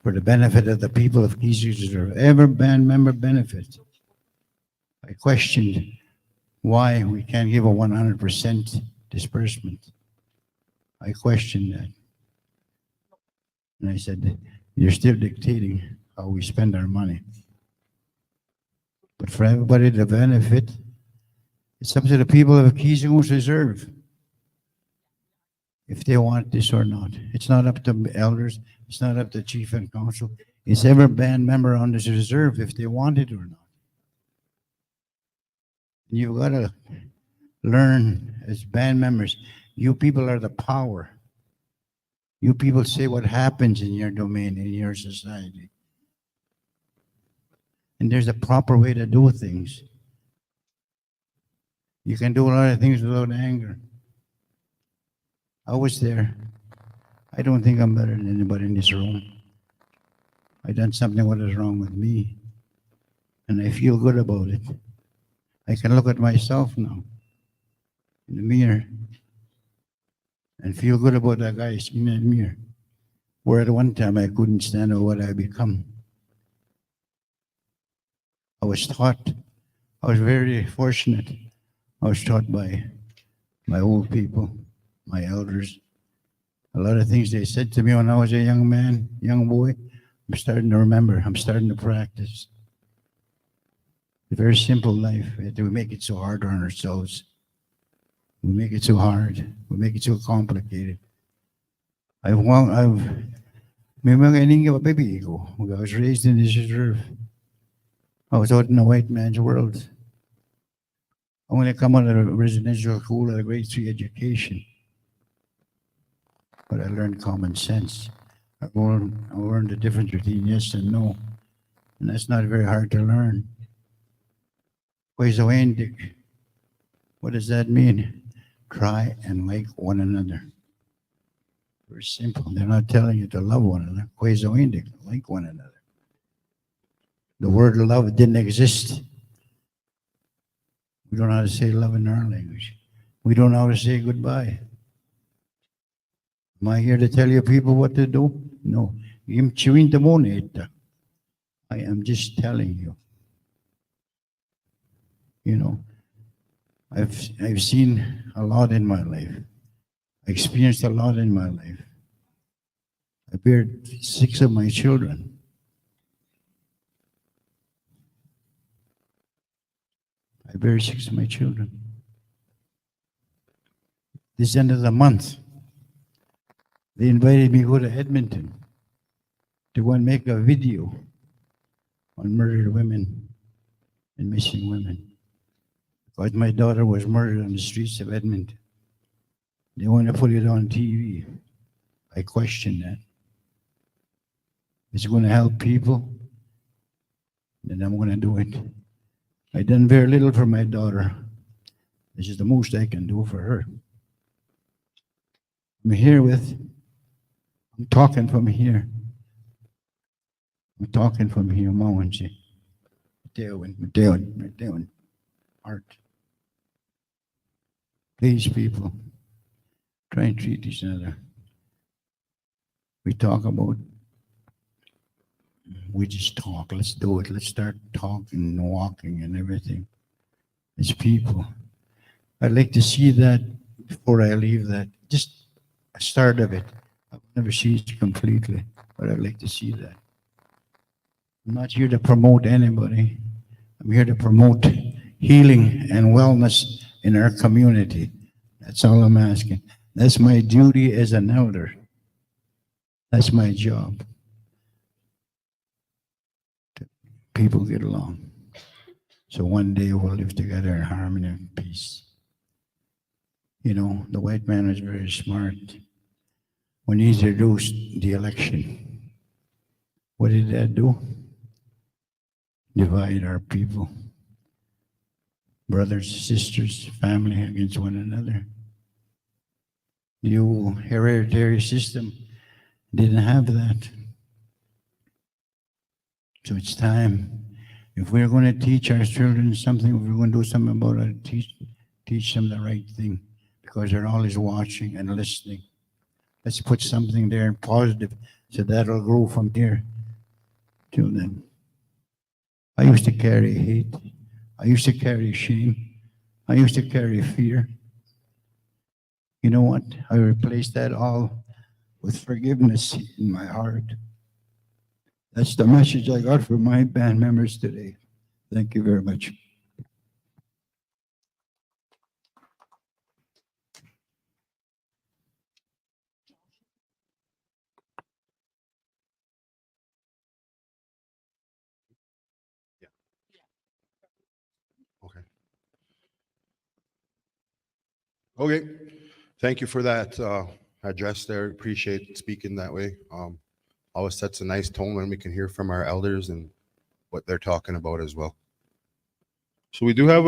for the benefit of the people of Keeseekoose Reserve. Every band member benefits. I questioned why we can't give a 100% disbursement. I questioned that. And I said, you're still dictating how we spend our money. But for everybody to benefit, it's up to the people of Keeseekoose Reserve if they want this or not. It's not up to elders. It's not up to chief and council. It's every band member on this reserve if they want it or not. You've got to learn as band members, you people are the power. You people say what happens in your domain, in your society. And there's a proper way to do things. You can do a lot of things without anger. I was there. I don't think I'm better than anybody in this room. I done something what is wrong with me. And I feel good about it. I can look at myself now in the mirror and feel good about that guy in that mirror. Where at one time I couldn't stand over what I become. I was taught, I was very fortunate. I was taught by my old people, my elders. A lot of things they said to me when I was a young man, young boy, I'm starting to remember. I'm starting to practice. a very simple life. We make it so hard on ourselves. We make it so hard. We make it so complicated. May mga ining baby ko. I was raised in this reserve. I was out in a white man's world. I want to come out of a residential school at a grade 3 education. But I learned common sense. I learned the difference between yes and no. And that's not very hard to learn. Quasoendic. What does that mean? Try and like one another. Very simple. They're not telling you to love one another. Quasoendic, like one another. The word love didn't exist. We don't know how to say love in our language. We don't know how to say goodbye. Am I here to tell you people what to do? No. I am just telling you. You know, I've seen a lot in my life. I experienced a lot in my life. I buried 6 of my children. I buried 6 of my children. This end of the month, they invited me to go to Edmonton to go and make a video on murdered women and missing women. Because my daughter was murdered on the streets of Edmonton. They want to put it on TV. I question that. It's going to help people, then I'm going to do it. I've done very little for my daughter. This is the most I can do for her. I'm talking from here. Mawansi. Mateon. Art. Please, people, try and treat each other. We just talk. Let's do it. Let's start talking and walking and everything. As people. I'd like to see that before I leave that. Just a start of it. I've never seen it completely, but I'd like to see that. I'm not here to promote anybody. I'm here to promote healing and wellness in our community. That's all I'm asking. That's my duty as an elder. That's my job. People get along. So one day we'll live together in harmony and peace. You know, the white man was very smart. When he introduced the election, what did that do? Divide our people. Brothers, sisters, family against one another. The old hereditary system didn't have that. So it's time. If we're going to teach our children something, if we're going to do something about it, teach them the right thing, because they're always watching and listening. Let's put something there positive, so that'll grow from here till then. I used to carry hate. I used to carry shame. I used to carry fear. You know what? I replaced that all with forgiveness in my heart. That's the message I got from my band members today. Thank you very much. Okay. Okay. Thank you for that address there. Appreciate speaking that way. Always sets a nice tone when we can hear from our elders and what they're talking about as well. So we do have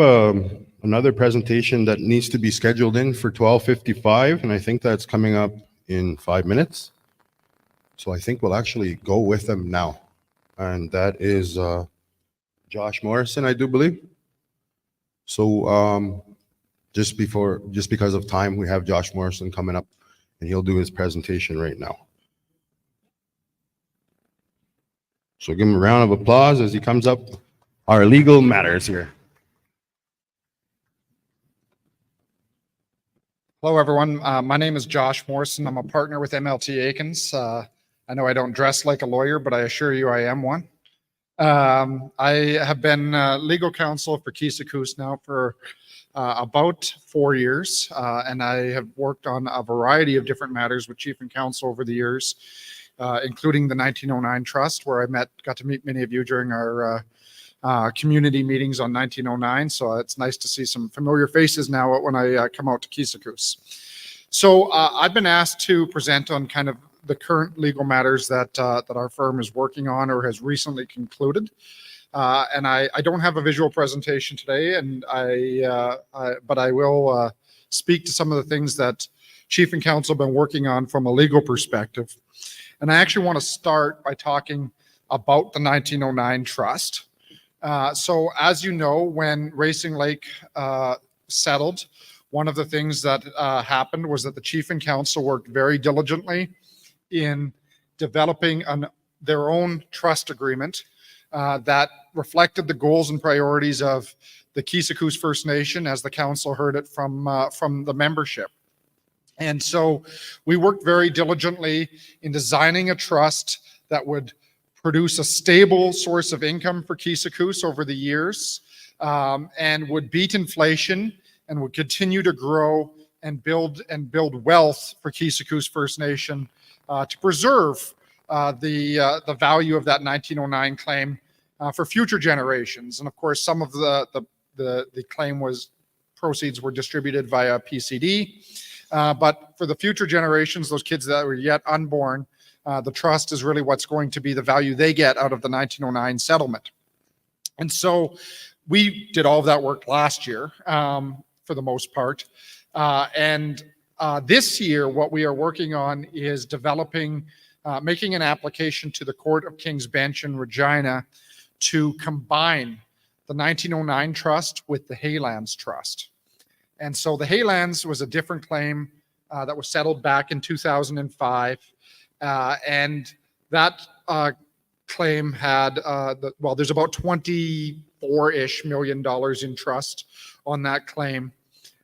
another presentation that needs to be scheduled in for 12:55, and I think that's coming up in 5 minutes. So I think we'll actually go with them now. And that is Josh Morrison, I do believe. So just because of time, we have Josh Morrison coming up, and he'll do his presentation right now. So give him a round of applause as he comes up. Our legal matters here. Hello, everyone. My name is Josh Morrison. I'm a partner with MLT Aikens. I know I don't dress like a lawyer, but I assure you I am one. I have been legal counsel for Keeseekoose now for about 4 years, and I have worked on a variety of different matters with chief and counsel over the years, including the 1909 Trust, where I got to meet many of you during our community meetings on 1909. So it's nice to see some familiar faces now when I come out to Keeseekoose. So I've been asked to present on kind of the current legal matters that our firm is working on or has recently concluded. And I don't have a visual presentation today, and but I will speak to some of the things that Chief and Counsel have been working on from a legal perspective. And I actually want to start by talking about the 1909 Trust. So as you know, when Racing Lake settled, one of the things that happened was that the Chief and Counsel worked very diligently in developing their own trust agreement that reflected the goals and priorities of the Keeseekoose First Nation, as the council heard it from the membership. And so we worked very diligently in designing a trust that would produce a stable source of income for Keeseekoose over the years, and would beat inflation and would continue to grow and build wealth for Keeseekoose First Nation, to preserve the value of that 1909 claim for future generations. And of course, some of the claim proceeds were distributed via PCD, but for the future generations, those kids that were yet unborn, the trust is really what's going to be the value they get out of the 1909 settlement. And so we did all of that work last year, for the most part. This year, what we are working on is making an application to the Court of King's Bench in Regina to combine the 1909 Trust with the Haylands Trust. And so the Haylands was a different claim that was settled back in 2005. And that claim had, there's about $24-ish million in trust on that claim.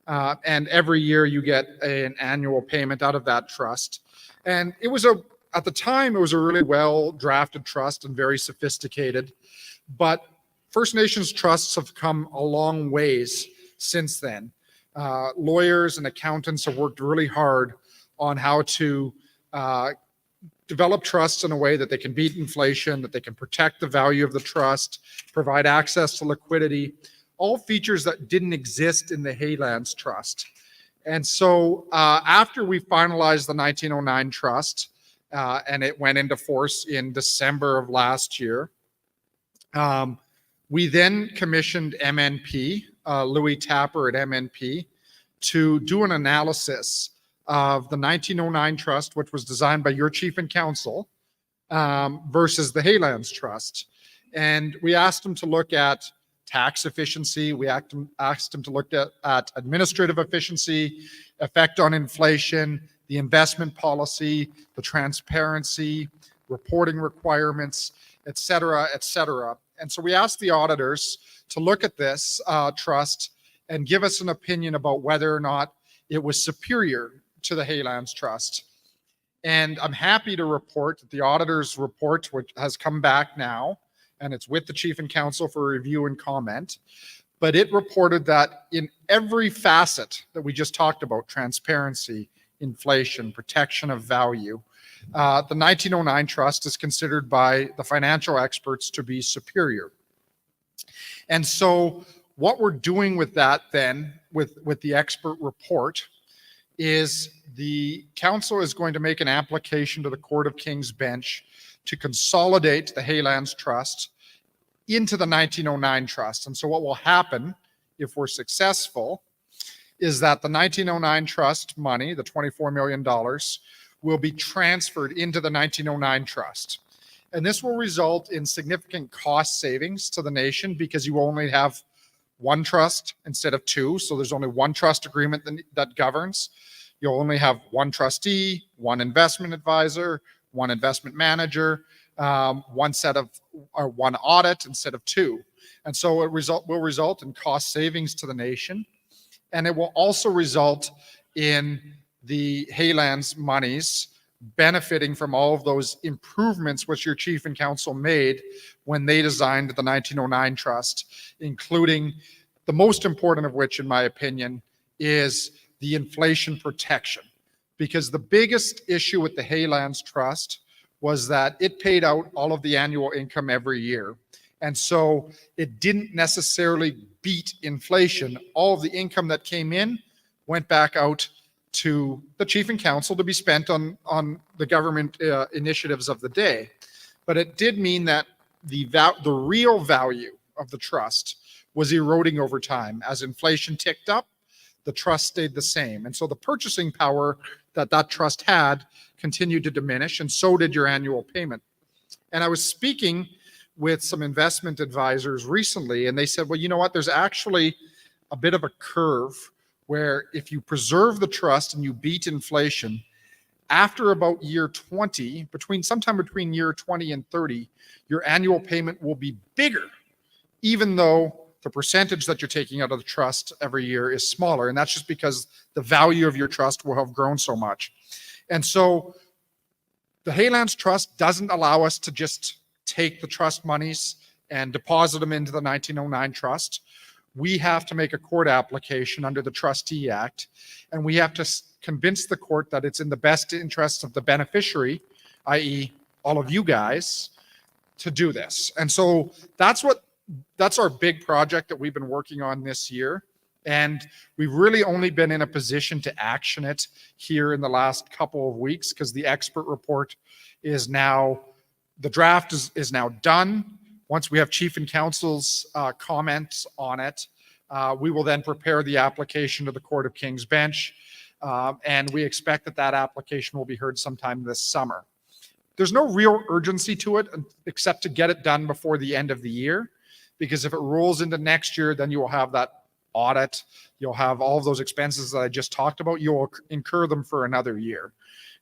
And every year you get an annual payment out of that trust. And it was at the time, it was a really well drafted trust and very sophisticated. But First Nations trusts have come a long ways since then. Lawyers and accountants have worked really hard on how to develop trusts in a way that they can beat inflation, that they can protect the value of the trust, provide access to liquidity, all features that didn't exist in the Haylands Trust. And so after we finalized the 1909 Trust, and it went into force in December of last year, we then commissioned MNP, Louis Tapper at MNP, to do an analysis of the 1909 Trust, which was designed by your Chief and Counsel, versus the Haylands Trust. And we asked them to look at tax efficiency. We asked them to look at administrative efficiency, effect on inflation, the investment policy, the transparency, reporting requirements, et cetera, et cetera. And so we asked the auditors to look at this trust and give us an opinion about whether or not it was superior to the Haylands Trust. And I'm happy to report that the auditor's report, which has come back now, and it's with the Chief and Counsel for review and comment, but it reported that in every facet that we just talked about, transparency, inflation, protection of value, the 1909 Trust is considered by the financial experts to be superior. And so what we're doing with that then, with the expert report, is the council is going to make an application to the Court of King's Bench to consolidate the Haylands Trust into the 1909 Trust. And so what will happen if we're successful is that the 1909 Trust money, the $24 million, will be transferred into the 1909 Trust. And this will result in significant cost savings to the nation because you only have one trust instead of two. So there's only one trust agreement that governs. You'll only have one trustee, one investment advisor, one investment manager, one audit instead of two. And so it will result in cost savings to the nation. And it will also result in the Haylands monies benefiting from all of those improvements which your chief and council made when they designed the 1909 trust, including the most important of which, in my opinion, is the inflation protection. Because the biggest issue with the Haylands Trust was that it paid out all of the annual income every year. And so it didn't necessarily beat inflation. All of the income that came in went back out to the chief and council to be spent on the government initiatives of the day. But it did mean that the real value of the trust was eroding over time. As inflation ticked up, the trust stayed the same. And so the purchasing power that that trust had continued to diminish, and so did your annual payment. And I was speaking with some investment advisors recently, and they said, well, you know what, there's actually a bit of a curve where if you preserve the trust and you beat inflation, after about year 20, sometime between year 20 and 30, your annual payment will be bigger, even though the percentage that you're taking out of the trust every year is smaller. And that's just because the value of your trust will have grown so much. And so the Haylands Trust doesn't allow us to just take the trust monies and deposit them into the 1909 trust. We have to make a court application under the Trustee Act, and we have to convince the court that it's in the best interest of the beneficiary, i.e. all of you guys, to do this. And so that's our big project that we've been working on this year. And we've really only been in a position to action it here in the last couple of weeks because the expert report is now, the draft is now done. Once we have chief and council's comments on it, we will then prepare the application to the Court of King's Bench. And we expect that application will be heard sometime this summer. There's no real urgency to it except to get it done before the end of the year, because if it rolls into next year, then you will have that audit. You'll have all of those expenses that I just talked about. You'll incur them for another year.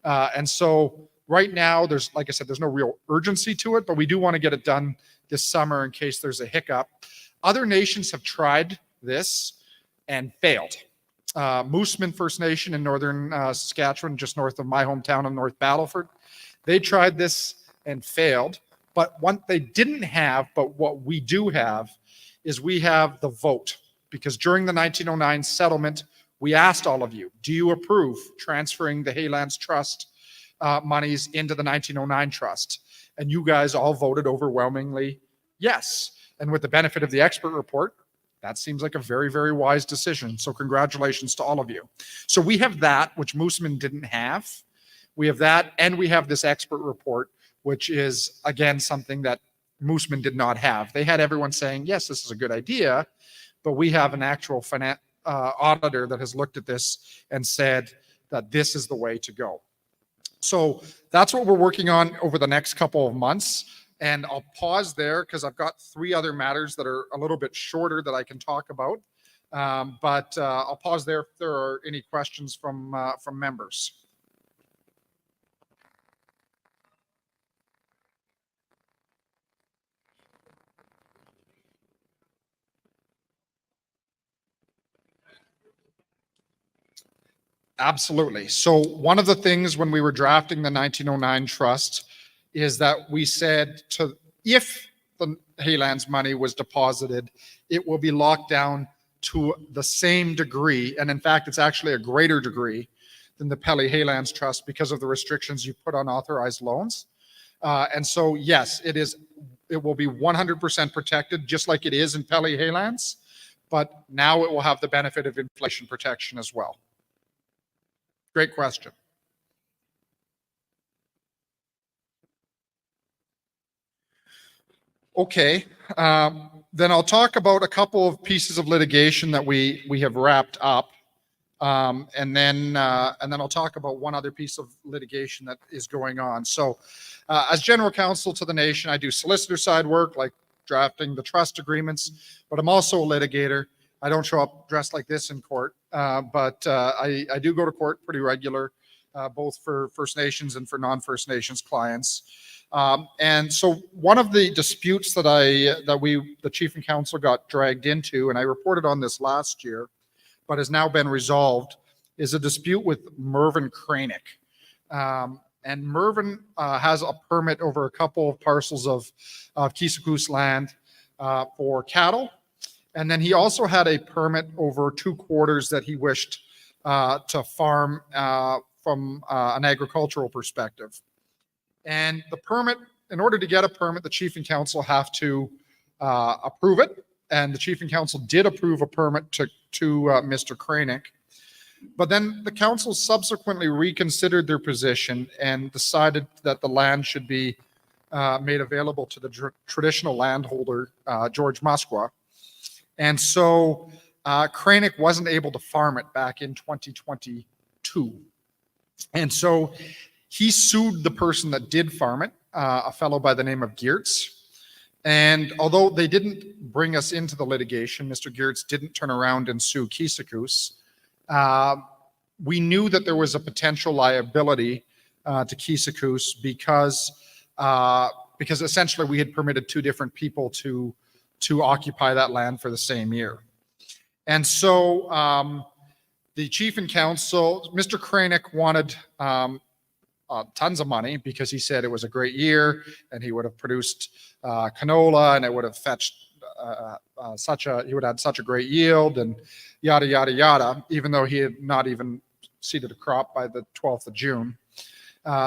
And so right now, like I said, there's no real urgency to it, but we do want to get it done this summer in case there's a hiccup. Other nations have tried this and failed. Moosomin First Nation in northern Saskatchewan, just north of my hometown of North Battleford, they tried this and failed. But what they didn't have, but what we do have, is we have the vote. Because during the 1909 settlement, we asked all of you, do you approve transferring the Haylands Trust monies into the 1909 trust? And you guys all voted overwhelmingly yes. And with the benefit of the expert report, that seems like a very, very wise decision. So congratulations to all of you. So we have that, which Moosomin didn't have. We have that, and we have this expert report, which is, again, something that Moosomin did not have. They had everyone saying, yes, this is a good idea, but we have an actual auditor that has looked at this and said that this is the way to go. So that's what we're working on over the next couple of months. And I'll pause there because I've got 3 other matters that are a little bit shorter that I can talk about. But I'll pause there if there are any questions from members. Absolutely. So one of the things when we were drafting the 1909 trust is that we said if the Haylands money was deposited, it will be locked down to the same degree. And in fact, it's actually a greater degree than the Pelly Haylands Trust because of the restrictions you put on authorized loans. And so, yes, it will be 100% protected, just like it is in Pelly Haylands, but now it will have the benefit of inflation protection as well. Great question. Okay, then I'll talk about a couple of pieces of litigation that we have wrapped up, and then I'll talk about one other piece of litigation that is going on. So, as general counsel to the nation, I do solicitor side work like drafting the trust agreements, but I'm also a litigator. I don't show up dressed like this in court, but I do go to court pretty regular, both for First Nations and for non-First Nations clients. And so one of the disputes that the chief and council got dragged into, and I reported on this last year, but has now been resolved, is a dispute with Mervyn Cranick. And Mervyn has a permit over a couple of parcels of Keeseekoose land for cattle. And then he also had a permit over 2 quarters that he wished to farm from an agricultural perspective. And the permit, in order to get a permit, the chief and council have to approve it. And the chief and council did approve a permit to Mr. Kranick. But then the council subsequently reconsidered their position and decided that the land should be made available to the traditional landholder, George Musqua. And so Kranick wasn't able to farm it back in 2022. And so he sued the person that did farm it, a fellow by the name of Geertz. And although they didn't bring us into the litigation, Mr. Geertz didn't turn around and sue Keeseekoose. We knew that there was a potential liability to Keeseekoose because essentially we had permitted 2 different people to occupy that land for the same year. And so the chief and council, Mr. Kranick, wanted tons of money because he said it was a great year and he would have produced canola and it would have fetched he would have had such a great yield and yada, yada, yada, even though he had not even seeded a crop by the 12th of June.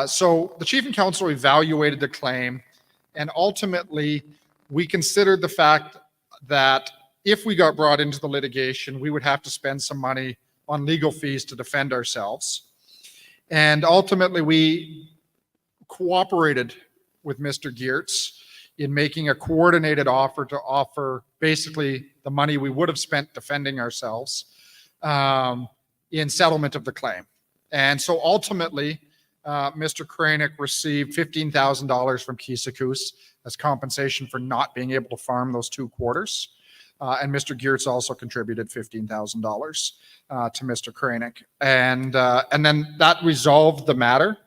So the chief and council evaluated the claim, and ultimately we considered the fact that if we got brought into the litigation, we would have to spend some money on legal fees to defend ourselves. And ultimately we cooperated with Mr. Geertz in making a coordinated offer to offer basically the money we would have spent defending ourselves in settlement of the claim. And so ultimately, Mr. Kranick received $15,000 from Keeseekoose as compensation for not being able to farm those 2 quarters. And Mr. Geertz also contributed $15,000 to Mr. Kranick. And then that resolved the matter.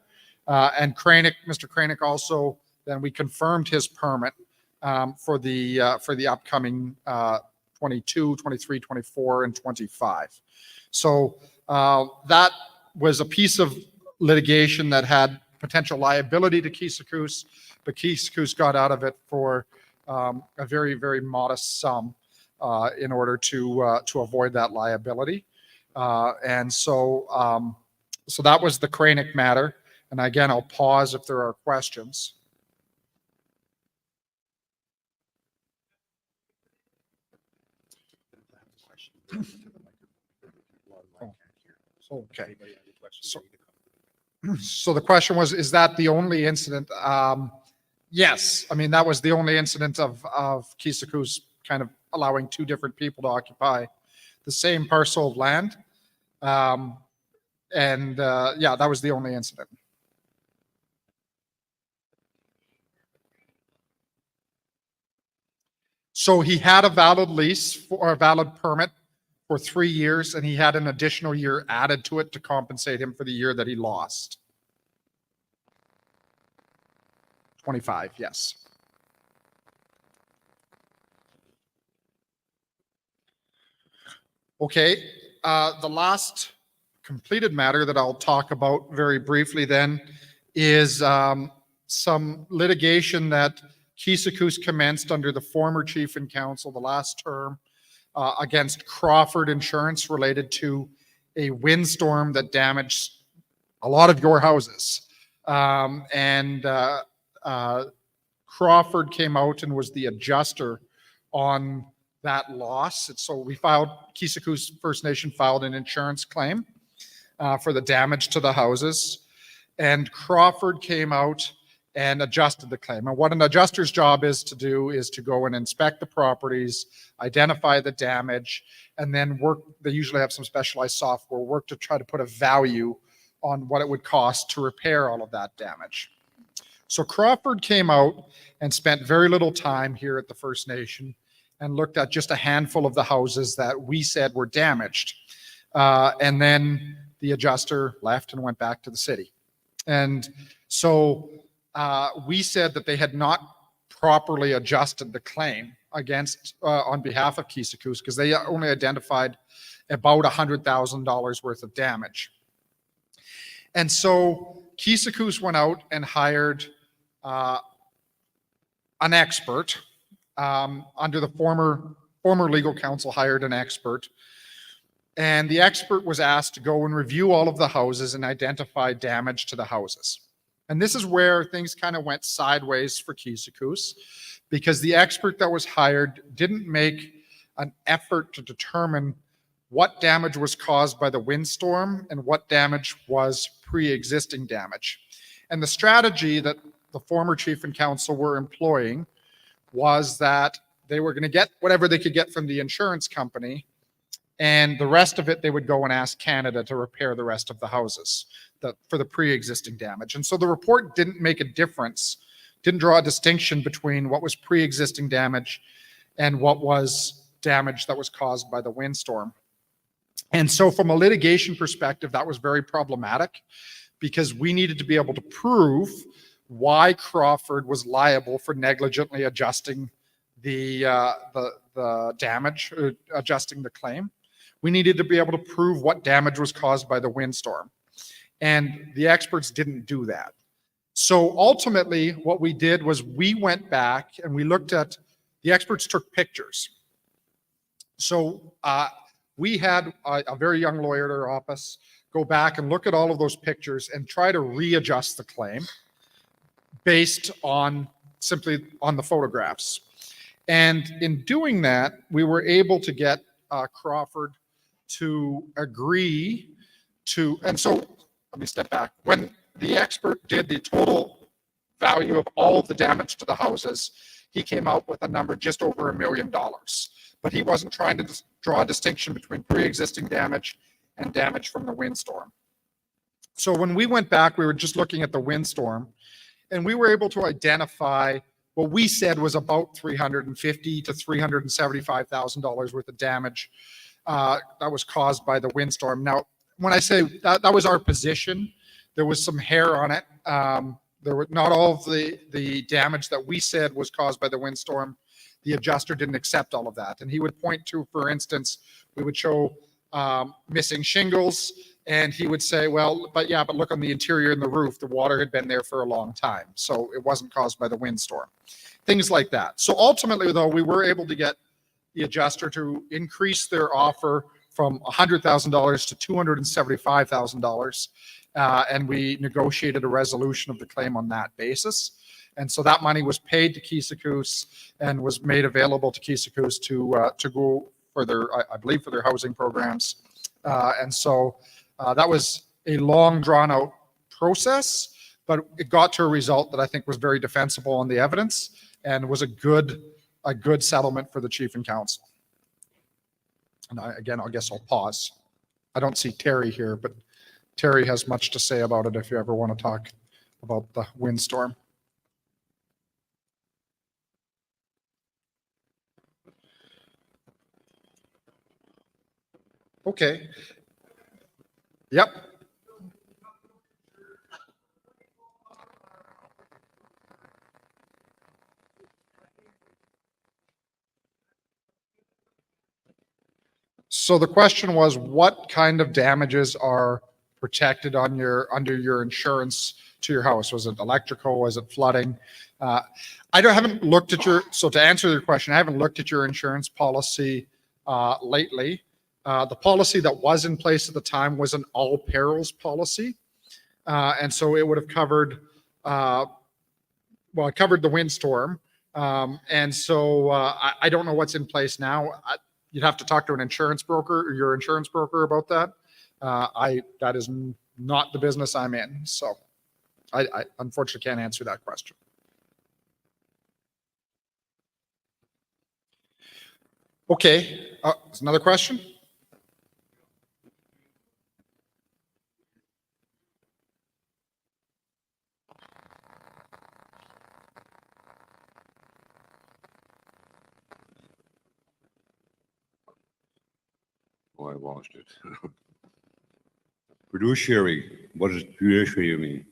And Mr. Kranick also, then we confirmed his permit for the upcoming 22, 23, 24, and 25. So that was a piece of litigation that had potential liability to Keeseekoose, but Keeseekoose got out of it for a very, very modest sum in order to avoid that liability. And so that was the Kranick matter. And again, I'll pause if there are questions. Okay. So the question was, is that the only incident? Yes. I mean, that was the only incident of Keeseekoose kind of allowing 2 different people to occupy the same parcel of land. Yeah, that was the only incident. So he had a valid lease or a valid permit for 3 years, and he had an additional year added to it to compensate him for the year that he lost. 25, yes. Okay, the last completed matter that I'll talk about very briefly then is some litigation that Keeseekoose commenced under the former chief and council the last term against Crawford Insurance related to a windstorm that damaged a lot of your houses. Crawford came out and was the adjuster on that loss. So Keeseekoose First Nation filed an insurance claim for the damage to the houses. And Crawford came out and adjusted the claim. And what an adjuster's job is to do is to go and inspect the properties, identify the damage, and then work. They usually have some specialized software, work to try to put a value on what it would cost to repair all of that damage. So Crawford came out and spent very little time here at the First Nation and looked at just a handful of the houses that we said were damaged. And then the adjuster left and went back to the city. And so we said that they had not properly adjusted the claim against on behalf of Keeseekoose because they only identified about $100,000 worth of damage. And so Keeseekoose went out and hired an expert under the former legal counsel hired an expert. And the expert was asked to go and review all of the houses and identify damage to the houses. And this is where things kind of went sideways for Keeseekoose, because the expert that was hired didn't make an effort to determine what damage was caused by the windstorm and what damage was pre-existing damage. And the strategy that the former chief and counsel were employing was that they were going to get whatever they could get from the insurance company, and the rest of it they would go and ask Canada to repair the rest of the houses for the pre-existing damage. And so the report didn't make a difference, didn't draw a distinction between what was pre-existing damage and what was damage that was caused by the windstorm. And so from a litigation perspective, that was very problematic, because we needed to be able to prove why Crawford was liable for negligently adjusting the damage, adjusting the claim. We needed to be able to prove what damage was caused by the windstorm. And the experts didn't do that. So ultimately, what we did was we went back and we looked at, the experts took pictures. So we had a very young lawyer at our office go back and look at all of those pictures and try to readjust the claim based on simply on the photographs. And in doing that, we were able to get Crawford to agree to, and so let me step back. When the expert did the total value of all of the damage to the houses, he came out with a number just over $1 million. But he wasn't trying to draw a distinction between pre-existing damage and damage from the windstorm. So when we went back, we were just looking at the windstorm, and we were able to identify what we said was about $350,000 to $375,000 worth of damage that was caused by the windstorm. Now, when I say that was our position, there was some hair on it. There were not all of the damage that we said was caused by the windstorm. The adjuster didn't accept all of that. And he would point to, for instance, we would show missing shingles, and he would say, well, but look on the interior and the roof, the water had been there for a long time. So it wasn't caused by the windstorm. Things like that. So ultimately, though, we were able to get the adjuster to increase their offer from $100,000 to $275,000. And we negotiated a resolution of the claim on that basis. And so that money was paid to Keeseekoose and was made available to Keeseekoose to go for their, I believe, for their housing programs. And so that was a long, drawn-out process, but it got to a result that I think was very defensible on the evidence and was a good settlement for the chief and counsel. And I guess I'll pause. I don't see Terry here, but Terry has much to say about it if you ever want to talk about the windstorm. Okay. Yep. So the question was, what kind of damages are protected on under your insurance to your house? Was it electrical? Was it flooding? Haven't looked at so to answer your question, I haven't looked at your insurance policy lately. The policy that was in place at the time was an all perils policy. And so it would have covered, it covered the windstorm. And so I don't know what's in place now. You'd have to talk to an insurance broker or your insurance broker about that. That is not the business I'm in. So I unfortunately can't answer that question. Okay, there's another question. Oh, I lost it. Fiduciary, what does fiduciary mean?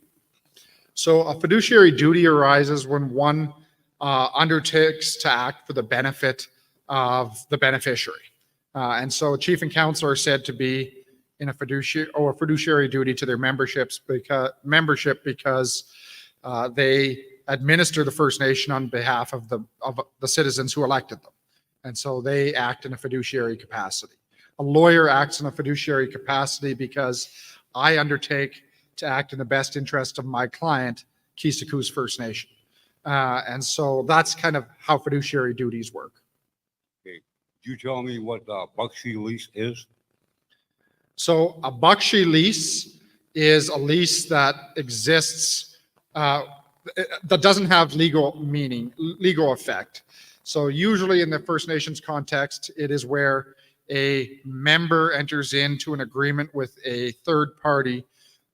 So a fiduciary duty arises when one undertakes to act for the benefit of the beneficiary. And so chief and counsel are said to be in a fiduciary duty to their membership because they administer the First Nation on behalf of the citizens who elected them. And so they act in a fiduciary capacity. A lawyer acts in a fiduciary capacity because I undertake to act in the best interest of my client, Keeseekoose First Nation. And so that's kind of how fiduciary duties work. Okay. Could you tell me what Buckshee lease is? So a Buckshee lease is a lease that exists, that doesn't have legal meaning, legal effect. So usually in the First Nations context, it is where a member enters into an agreement with a third party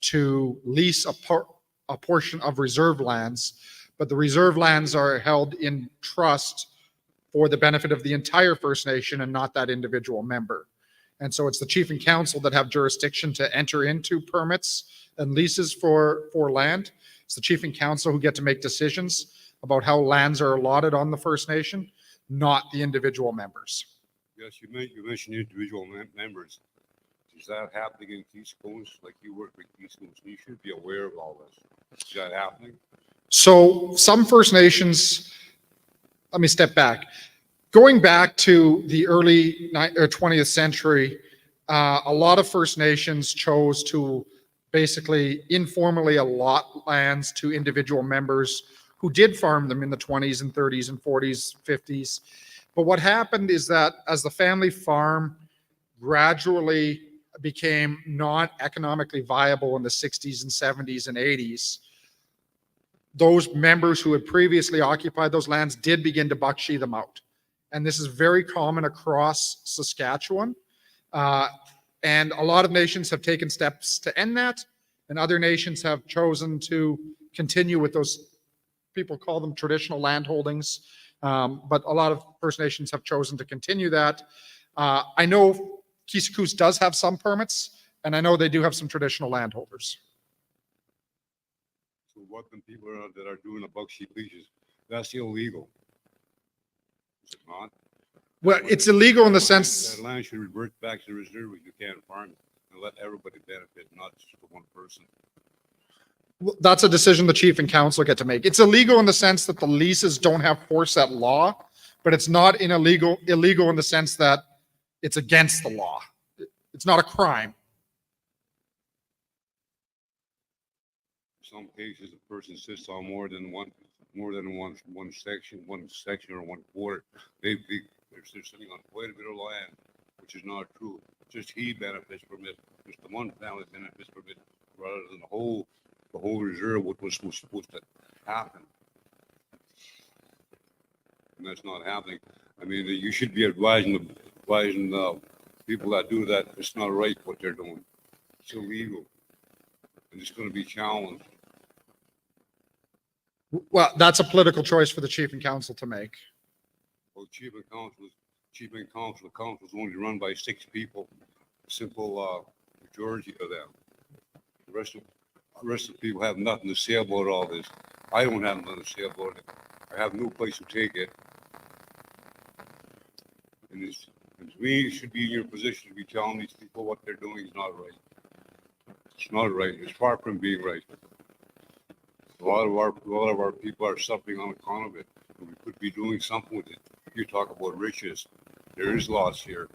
to lease a portion of reserve lands, but the reserve lands are held in trust for the benefit of the entire First Nation and not that individual member. And so it's the chief and council that have jurisdiction to enter into permits and leases for land. It's the chief and council who get to make decisions about how lands are allotted on the First Nation, not the individual members. Yes, you mentioned individual members. Is that happening in Keeseekoose? Like you work with Keeseekoose, you should be aware of all this. Is that happening? So some First Nations, let me step back. Going back to the early 20th century, a lot of First Nations chose to basically informally allot lands to individual members who did farm them in the 20s and 30s and 40s, 50s. But what happened is that as the family farm gradually became not economically viable in the 60s and 70s and 80s, those members who had previously occupied those lands did begin to buckshee them out. And this is very common across Saskatchewan. And a lot of nations have taken steps to end that, and other nations have chosen to continue with those, people call them traditional land holdings, but a lot of First Nations have chosen to continue that. I know Keeseekoose does have some permits, and I know they do have some traditional landholders. So what the people that are doing the Buckshee leases, that's illegal. Is it not? Well, it's illegal in the sense, That land should revert back to the reserve if you can't farm it and let everybody benefit, not just for one person. that's a decision the chief and council get to make. It's illegal in the sense that the leases don't have force at law, but it's not illegal in the sense that it's against the law. It's not a crime. Some cases, a person sits on more than one section or one quarter. They're sitting on quite a bit of land, which is not true. Just he benefits from it. Just the one family benefits from it, rather than the whole reserve, what was supposed to happen. And that's not happening. I mean, you should be advising people that do that. It's not right what they're doing. It's illegal, and it's going to be challenged. Well, that's a political choice for the chief and council to make. Well, chief and council, the council is only run by 6 people, simple majority of them. The rest of the people have nothing to say about all this. I don't have nothing to say about it. I have no place to take it. And we should be in your position to be telling these people what they're doing is not right. It's not right. It's far from being right. A lot of our people are suffering on account of it. We could be doing something with it. You talk about riches. There is loss here.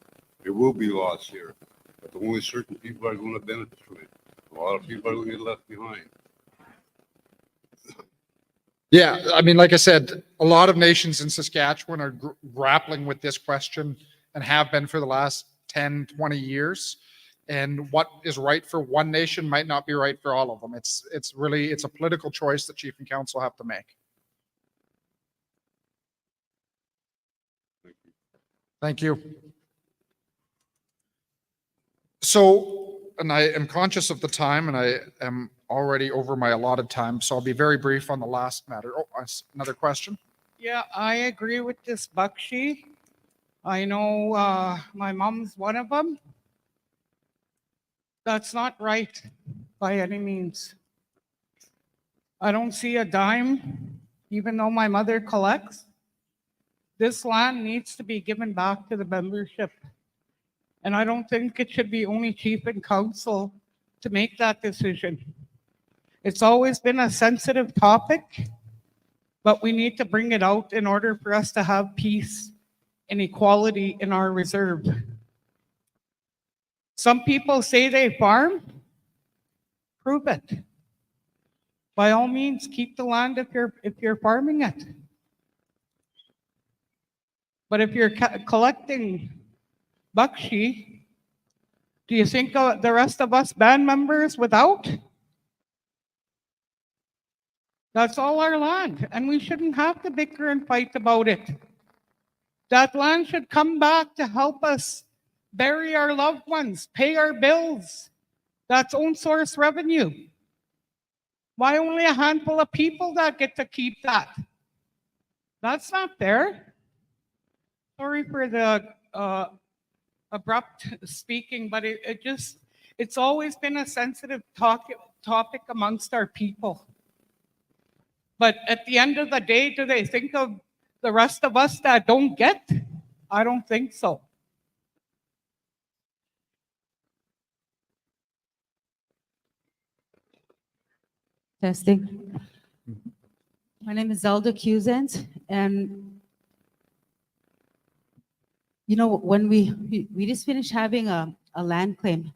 There will be loss here. But only certain people are going to benefit from it. A lot of people are going to get left behind. Yeah, I mean, like I said, a lot of nations in Saskatchewan are grappling with this question and have been for the last 10, 20 years. And what is right for one nation might not be right for all of them. It's a political choice that chief and council have to make. Thank you. So, and I am conscious of the time, and I am already over my allotted time, so I'll be very brief on the last matter. Oh, another question? Yeah, I agree with this Buckshee. I know my mom's one of them. That's not right by any means. I don't see a dime, even though my mother collects. This land needs to be given back to the membership. And I don't think it should be only chief and council to make that decision. It's always been a sensitive topic, but we need to bring it out in order for us to have peace and equality in our reserve. Some people say they farm. Prove it. By all means, keep the land if you're farming it. But if you're collecting bakshi, do you think the rest of us band members without? That's all our land, and we shouldn't have to bicker and fight about it. That land should come back to help us bury our loved ones, pay our bills. That's own source revenue. Why only a handful of people that get to keep that? That's not fair. Sorry for the abrupt speaking, but it's always been a sensitive topic amongst our people. But at the end of the day, do they think of the rest of us that don't get? I don't think so. Testing. My name is Zelda Keeseekoose, and you know, when we just finished having a land claim,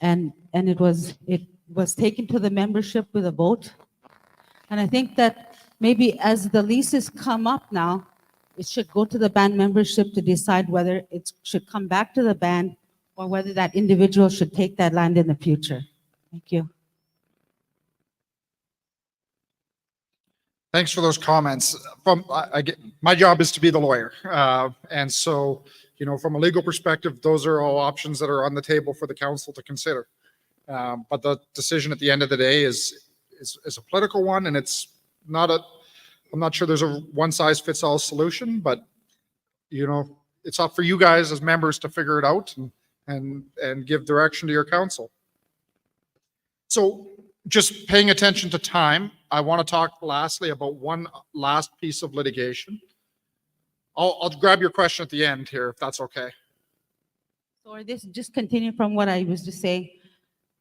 and it was taken to the membership with a vote, and I think that maybe as the leases come up now, it should go to the band membership to decide whether it should come back to the band or whether that individual should take that land in the future. Thank you. Thanks for those comments. My job is to be the lawyer. And so, you know, from a legal perspective, those are all options that are on the table for the council to consider. But the decision at the end of the day is a political one, and it's not I'm not sure there's a one size fits all solution, but you know, it's up for you guys as members to figure it out and give direction to your council. So just paying attention to time, I want to talk lastly about one last piece of litigation. I'll grab your question at the end here, if that's okay. So this just continue from what I was just saying.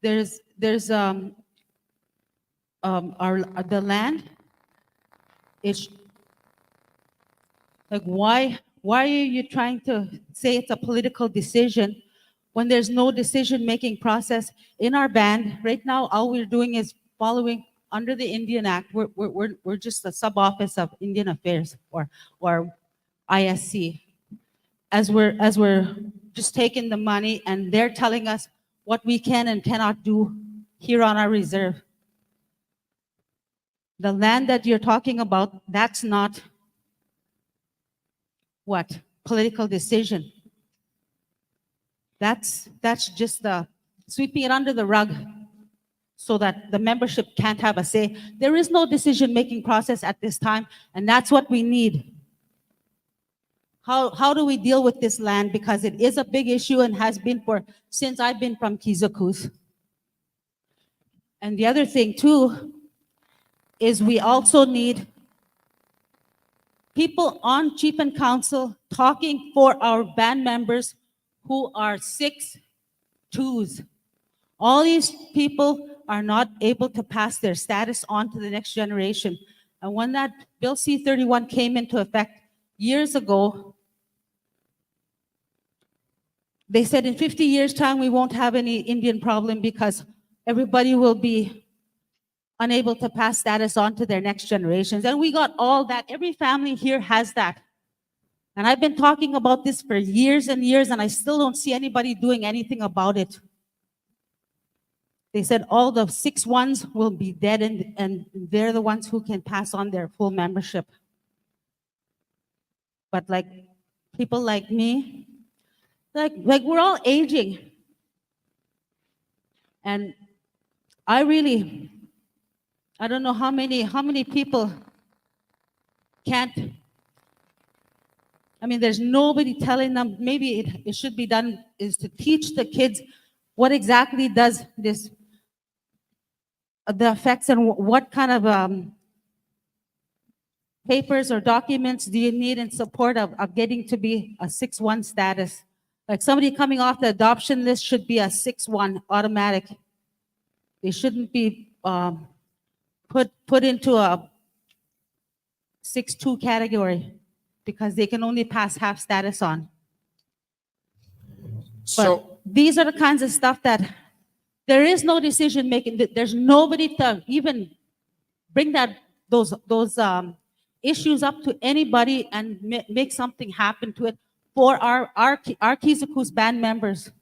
There's the land. It's like why are you trying to say it's a political decision when there's no decision-making process in our band? Right now, all we're doing is following under the Indian Act. We're just a sub-office of Indian Affairs or ISC. As we're just taking the money and they're telling us what we can and cannot do here on our reserve. The land that you're talking about, that's not what? Political decision. That's just sweeping it under the rug so that the membership can't have a say. There is no decision-making process at this time, and that's what we need. How do we deal with this land? Because it is a big issue and has been since I've been from Keeseekoose. And the other thing too is we also need people on chief and council talking for our band members who are 6-2s. All these people are not able to pass their status on to the next generation. And when that Bill C-31 came into effect years ago, they said in 50 years' time, we won't have any Indian problem because everybody will be unable to pass status on to their next generations. And we got all that. Every family here has that. And I've been talking about this for years and years, and I still don't see anybody doing anything about it. They said all the 6-1s will be dead, and they're the ones who can pass on their full membership. But like people like me, like we're all aging. And I don't know how many people can't. I mean, there's nobody telling them. Maybe it should be done is to teach the kids what exactly does this, the effects, and what kind of papers or documents do you need in support of getting to be a 6-1 status. Like somebody coming off the adoption list should be a 6-1 automatic. They shouldn't be put into a 6-2 category because they can only pass half status on. So, These are the kinds of stuff that there is no decision making. There's nobody to even bring those issues up to anybody and make something happen to it for our Keeseekoose band members.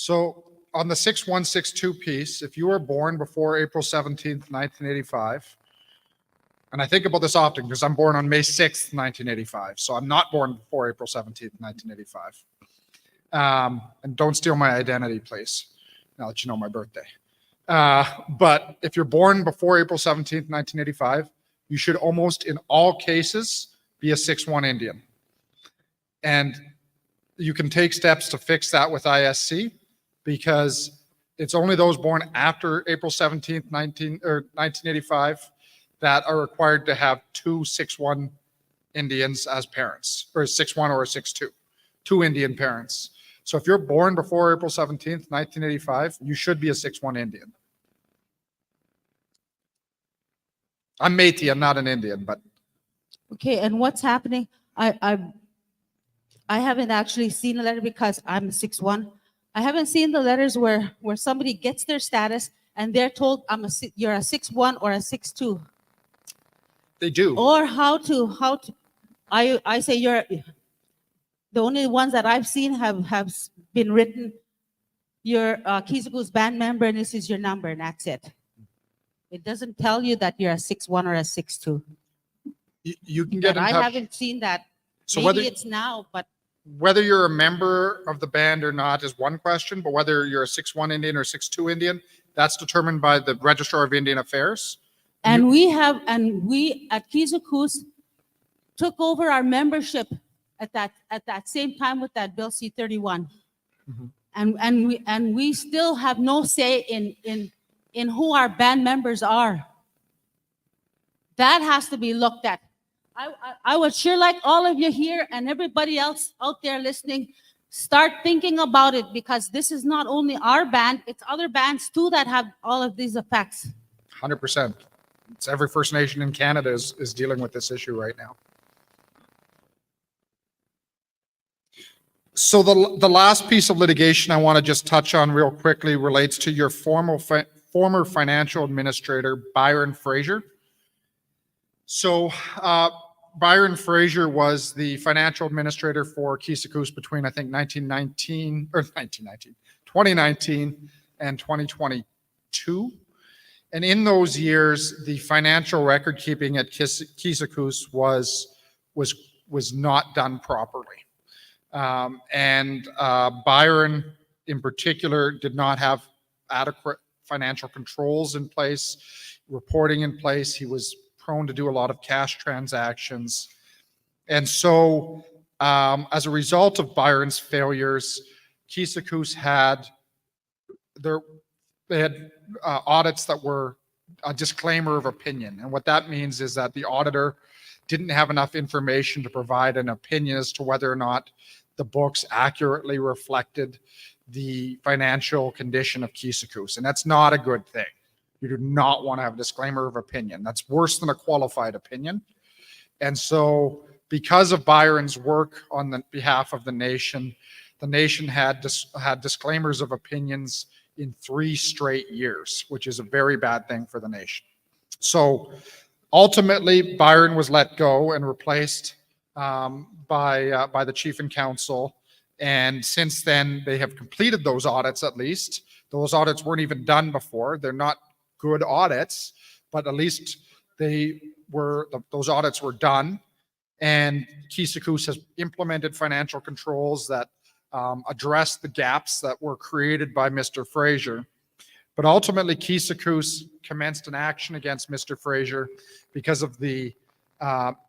so on the 6162 piece, if you were born before April 17th, 1985, and I think about this often because I'm born on May 6th, 1985, so I'm not born before April 17th, 1985. And don't steal my identity, please. I'll let you know my birthday. But if you're born before April 17th, 1985, you should almost in all cases be a 6-1 Indian. And you can take steps to fix that with ISC because it's only those born after April 17th, 1985 that are required to have 2 6-1 Indians as parents, or a 6-1 or a 6-2, 2 Indian parents. So if you're born before April 17th, 1985, you should be a 6-1 Indian. I'm Métis, I'm not an Indian, but. Okay, and what's happening? I haven't actually seen a letter because I'm a 6-1. I haven't seen the letters where somebody gets their status and they're told you're a 6-1 or a 6-2. They do. Or how to I say you're the only ones that I've seen have been written. You're a Keeseekoose band member and this is your number and that's it. It doesn't tell you that you're a 6-1 or a 6-2. You can get in touch. I haven't seen that. So Maybe it's now, but whether you're a member of the band or not is one question, but whether you're a 6-1 Indian or 6-2 Indian, that's determined by the Registrar of Indian Affairs. and we at Keeseekoose took over our membership at that same time with that Bill C-31. Mhm. And we still have no say in who our band members are. That has to be looked at. I would sure like all of you here and everybody else out there listening, start thinking about it because this is not only our band, it's other bands too that have all of these effects. 100%. It's every First Nation in Canada is dealing with this issue right now. So the last piece of litigation I want to just touch on real quickly relates to your former financial administrator, Byron Fraser. So Byron Fraser was the financial administrator for Keeseekoose between, I think, 2019 and 2022. And in those years, the financial record keeping at Keeseekoose was not done properly. Byron, in particular, did not have adequate financial controls in place, reporting in place. He was prone to do a lot of cash transactions. And so, as a result of Byron's failures, Keeseekoose had audits that were a disclaimer of opinion. And what that means is that the auditor didn't have enough information to provide an opinion as to whether or not the books accurately reflected the financial condition of Keeseekoose. And that's not a good thing. You do not want to have a disclaimer of opinion. That's worse than a qualified opinion. And so because of Byron's work on the behalf of the nation had disclaimers of opinions in 3 straight years, which is a very bad thing for the nation. So ultimately, Byron was let go and replaced by the chief and counsel. And since then, they have completed those audits at least. Those audits weren't even done before. They're not good audits, but at least those audits were done. And Keeseekoose has implemented financial controls that address the gaps that were created by Mr. Fraser. But ultimately, Keeseekoose commenced an action against Mr. Fraser because of the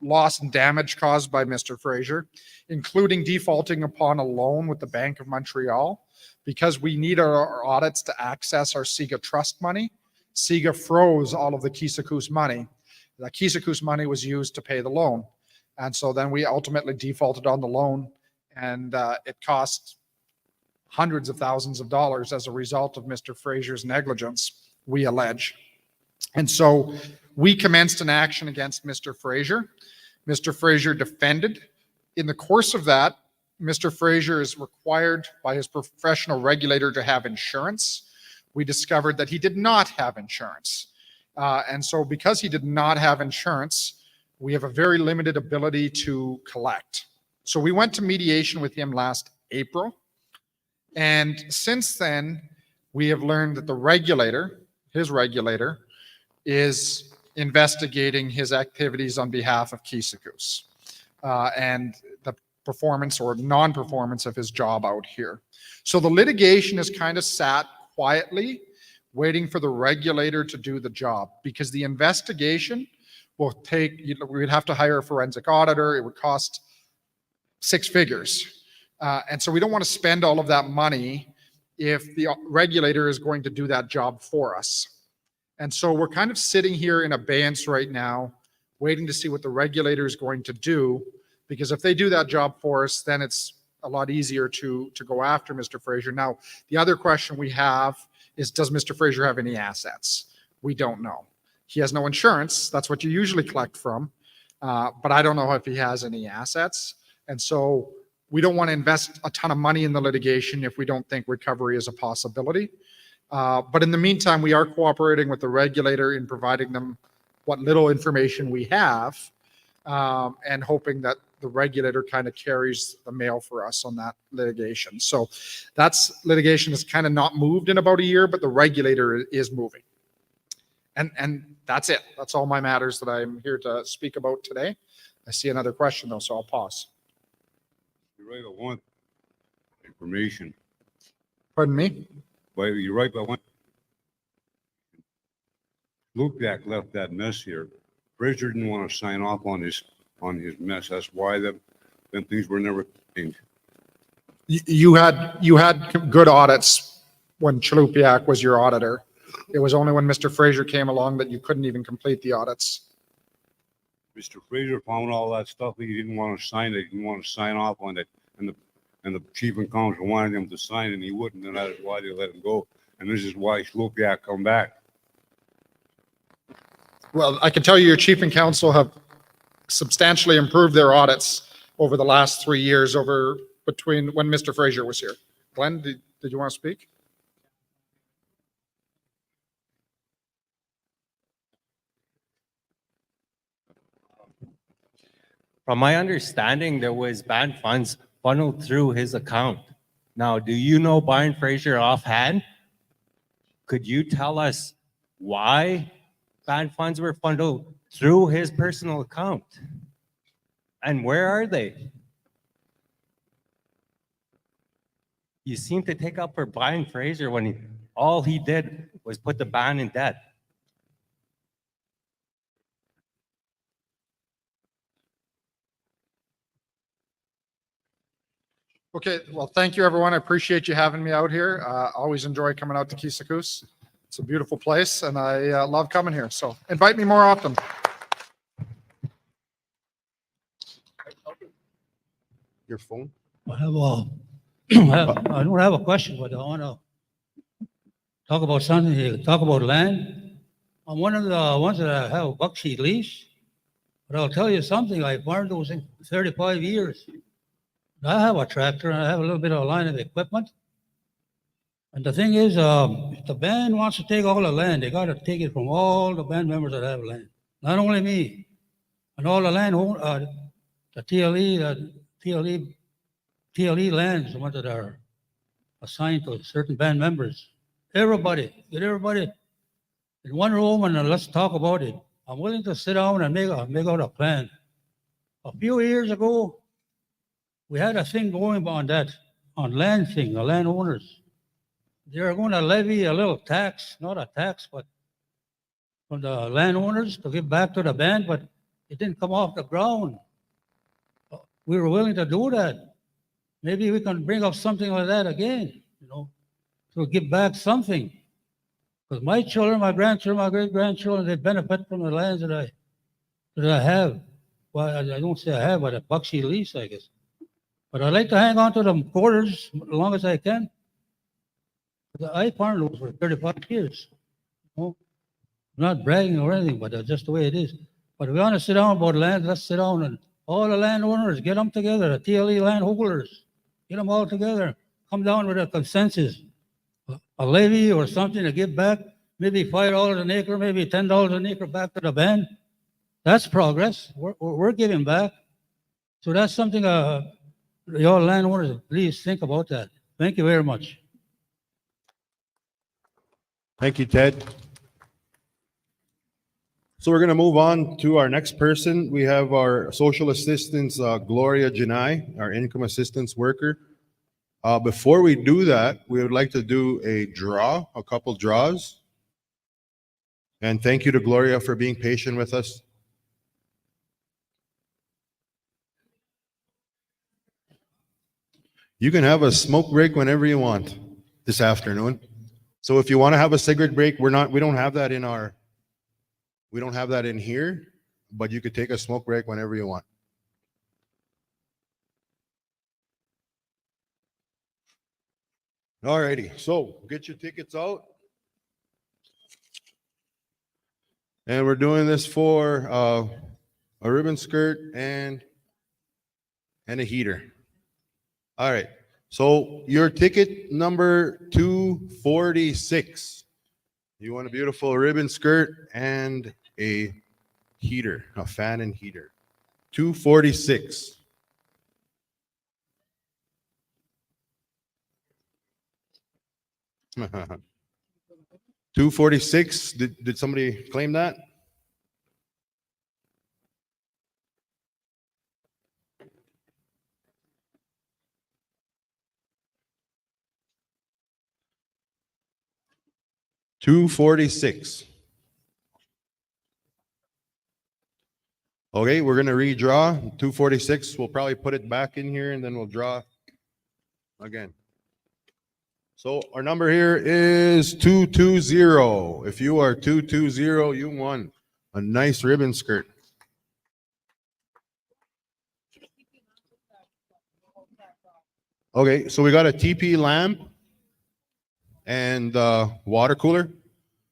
loss and damage caused by Mr. Fraser, including defaulting upon a loan with the Bank of Montreal. Because we need our audits to access our SIGA trust money, SIGA froze all of the Keeseekoose money. The Keeseekoose money was used to pay the loan. And so then we ultimately defaulted on the loan And it cost hundreds of thousands of dollars as a result of Mr. Fraser's negligence, we allege. And so we commenced an action against Mr. Fraser. Mr. Fraser defended. In the course of that, Mr. Fraser is required by his professional regulator to have insurance. We discovered that he did not have insurance. And so because he did not have insurance, we have a very limited ability to collect. So we went to mediation with him last April. And since then, we have learned that the regulator, his regulator, is investigating his activities on behalf of Keeseekoose and the performance or non-performance of his job out here. So the litigation has kind of sat quietly, waiting for the regulator to do the job, because the investigation will take, we'd have to hire a forensic auditor. It would cost six figures. And so we don't want to spend all of that money if the regulator is going to do that job for us. And so we're kind of sitting here in abeyance right now, waiting to see what the regulator is going to do, because if they do that job for us, then it's a lot easier to go after Mr. Fraser. Now, the other question we have is, does Mr. Fraser have any assets? We don't know. He has no insurance. That's what you usually collect from. But I don't know if he has any assets. And so we don't want to invest a ton of money in the litigation if we don't think recovery is a possibility. But in the meantime, we are cooperating with the regulator in providing them what little information we have, and hoping that the regulator kind of carries the mail for us on that litigation. So that's litigation has kind of not moved in about a year, but the regulator is moving. And that's it. That's all my matters that I'm here to speak about today. I see another question though, so I'll pause. You're right, I want information. Pardon me? But you're right, but when Lupiak left that mess here, Fraser didn't want to sign off on his mess. That's why them things were never cleaned. You had good audits when Chalupiak was your auditor. It was only when Mr. Fraser came along that you couldn't even complete the audits. Mr. Fraser found all that stuff that he didn't want to sign. He didn't want to sign off on it, and the chief and counsel wanted him to sign, and he wouldn't, and that's why they let him go. And this is why Chalupiak come back. Well, I can tell you your chief and counsel have substantially improved their audits over the last 3 years between when Mr. Fraser was here. Glenn, did you want to speak? From my understanding, there was band funds funneled through his account. Now, do you know Brian Fraser offhand? Could you tell us why band funds were funneled through his personal account? And where are they? You seem to take up for Brian Fraser when all he did was put the band in debt. Okay, well, thank you, everyone. I appreciate you having me out here. Always enjoy coming out to Keeseekoose. It's a beautiful place, and I love coming here. So invite me more often. Your phone? I don't have a question, but I want to talk about something here. Talk about land. I'm one of the ones that have a bucksheet lease, but I'll tell you something. I farmed those things for 35 years. I have a tractor and I have a little bit of a line of equipment. And the thing is, if the band wants to take all the land, they got to take it from all the band members that have land. Not only me, and all the land, the TLE lands, the ones that are assigned to certain band members. Everybody, get everybody in one room and let's talk about it. I'm willing to sit down and make out a plan. A few years ago, we had a thing going on land thing, the landowners. They were going to levy a little tax, not a tax, but from the landowners to give back to the band, but it didn't come off the ground. We were willing to do that. Maybe we can bring up something like that again, to give back something. Because my children, my grandchildren, my great-grandchildren, they benefit from the lands that I have. Well, I don't say I have, but a bucksheet lease, I guess. But I like to hang on to the quarters as long as I can. I farmed those for 35 years. I'm not bragging or anything, but that's just the way it is. But if we want to sit down about land, let's sit down and all the landowners, get them together, the TLE landholders, get them all together, come down with a consensus, a levy or something to give back, maybe $5 an acre, maybe $10 an acre back to the band. That's progress. We're giving back. So that's something, your landowners, please think about that. Thank you very much. Thank you, Ted. So we're going to move on to our next person. We have our social assistance, Gloria Janai, our income assistance worker. Before we do that, we would like to do a couple draws. And thank you to Gloria for being patient with us. You can have a smoke break whenever you want this afternoon. So if you want to have a cigarette break, we don't have that in here, but you could take a smoke break whenever you want. All righty, so get your tickets out. And we're doing this for a ribbon skirt and a heater. All right, so your ticket number 246. You want a beautiful ribbon skirt and a heater, a fan and heater. 246. $246. Did somebody claim that? $246. Okay, we're gonna redraw 246. We'll probably put it back in here and then we'll draw again. So our number here is 220. If you are 220, you won a nice ribbon skirt. Okay, so we got a TP lamp and water cooler.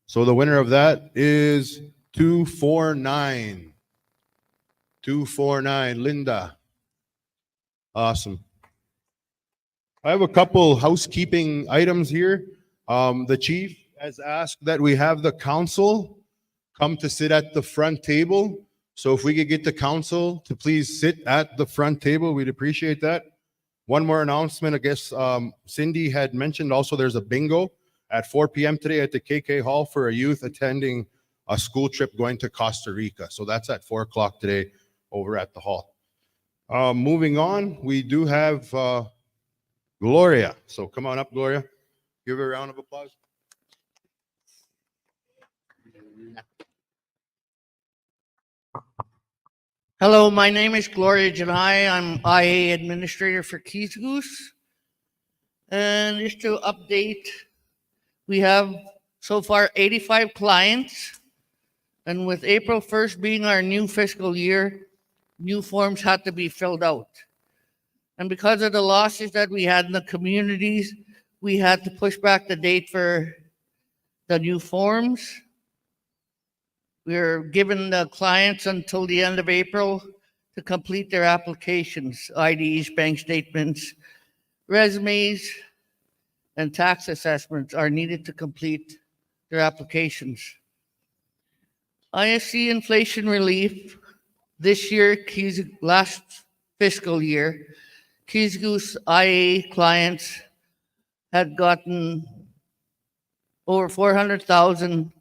So the winner of that is 249. 249, Linda. Awesome. I have a couple housekeeping items here. The chief has asked that we have the council come to sit at the front table. So if we could get the council to please sit at the front table, we'd appreciate that. One more announcement, I guess Cindy had mentioned also there's a bingo at 4 p.m. today at the KK Hall for a youth attending a school trip going to Costa Rica. So that's at 4 o'clock today over at the hall. Moving on, we do have Gloria. So come on up, Gloria. Give her a round of applause. Hello, my name is Gloria Janai. I'm IA Administrator for Keeseekoose. And just to update, we have so far 85 clients. And with April 1st being our new fiscal year, new forms had to be filled out. And because of the losses that we had in the communities, we had to push back the date for the new forms. We're giving the clients until the end of April to complete their applications, IDs, bank statements, resumes, and tax assessments are needed to complete their applications. ISC inflation relief this year, last fiscal year, Keeseekoose IA clients had gotten over 400,000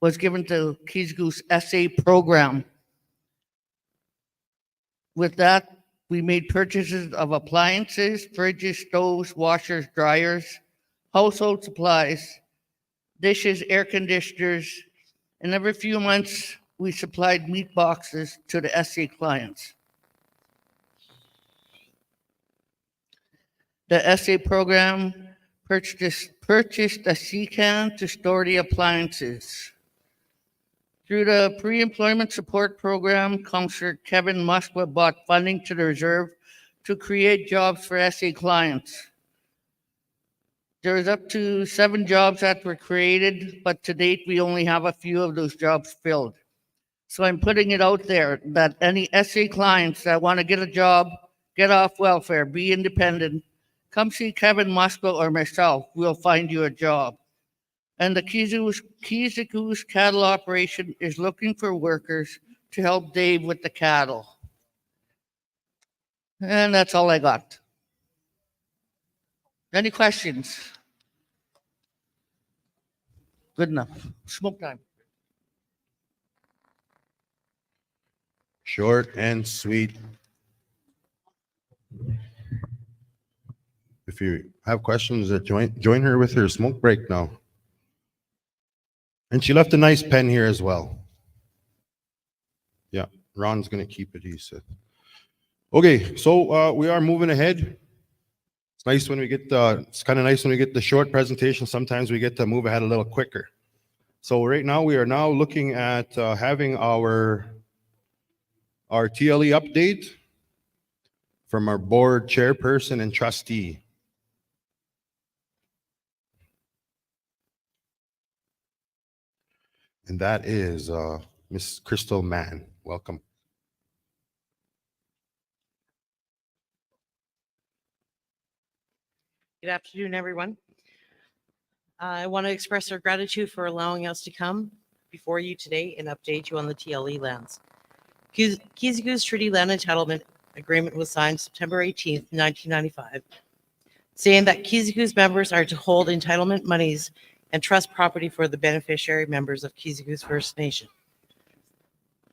was given to Keeseekoose SA program. With that, we made purchases of appliances, fridges, stoves, washers, dryers, household supplies, dishes, air conditioners, and every few months, we supplied meat boxes to the SA clients. The SA program purchased a sea can to store the appliances. Through the pre-employment support program, Councillor Kevin Muskwa bought funding to the reserve to create jobs for SA clients. There is up to 7 jobs that were created, but to date, we only have a few of those jobs filled. So I'm putting it out there that any SA clients that want to get a job, get off welfare, be independent, come see Kevin Musco or myself. We'll find you a job. And the Keeseekoose cattle operation is looking for workers to help Dave with the cattle. And that's all I got. Any questions? Good enough. Smoke time. Short and sweet. If you have questions, join her with her smoke break now. And she left a nice pen here as well. Yeah, Ron's gonna keep it, he said. Okay, so we are moving ahead. It's nice when we get it's kind of nice when we get the short presentation. Sometimes we get to move ahead a little quicker. So right now we are now looking at having our TLE update from our board chairperson and trustee. And that is Miss Crystal Mann. Welcome. Good afternoon, everyone. I want to express our gratitude for allowing us to come before you today and update you on the TLE lands. Keeseekoose Treaty Land Entitlement Agreement was signed September 18th, 1995, saying that Keeseekoose members are to hold entitlement monies and trust property for the beneficiary members of Keeseekoose First Nation.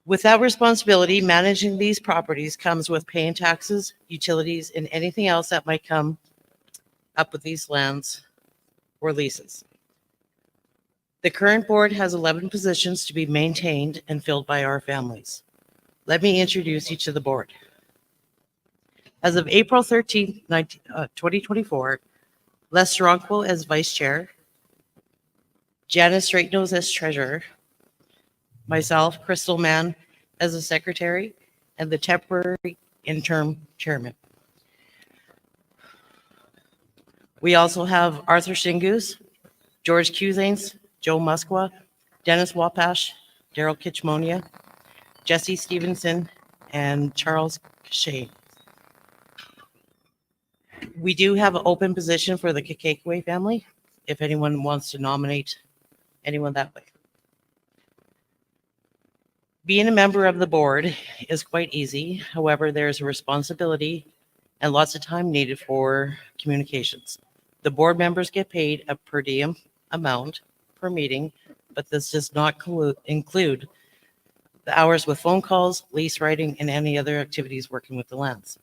With that responsibility, managing these properties comes with paying taxes, utilities, and anything else that might come up with these lands or leases. The current board has 11 positions to be maintained and filled by our families. Let me introduce you to the board. As of April 13th, 2024, Les Stronquo as vice chair, Janice Straightnose as treasurer, myself, Crystal Mann, as a secretary, and the temporary interim chairman. We also have Arthur Shingoose, George Cusanes, Joe Musqua, Dennis Wapash, Daryl Kitchmonia, Jesse Stevenson, and Charles Shane. We do have an open position for the Keeseekoose family, if anyone wants to nominate anyone that way. Being a member of the board is quite easy. However, there's a responsibility and lots of time needed for communications. The board members get paid a per diem amount per meeting, but this does not include the hours with phone calls, lease writing, and any other activities working with the lands.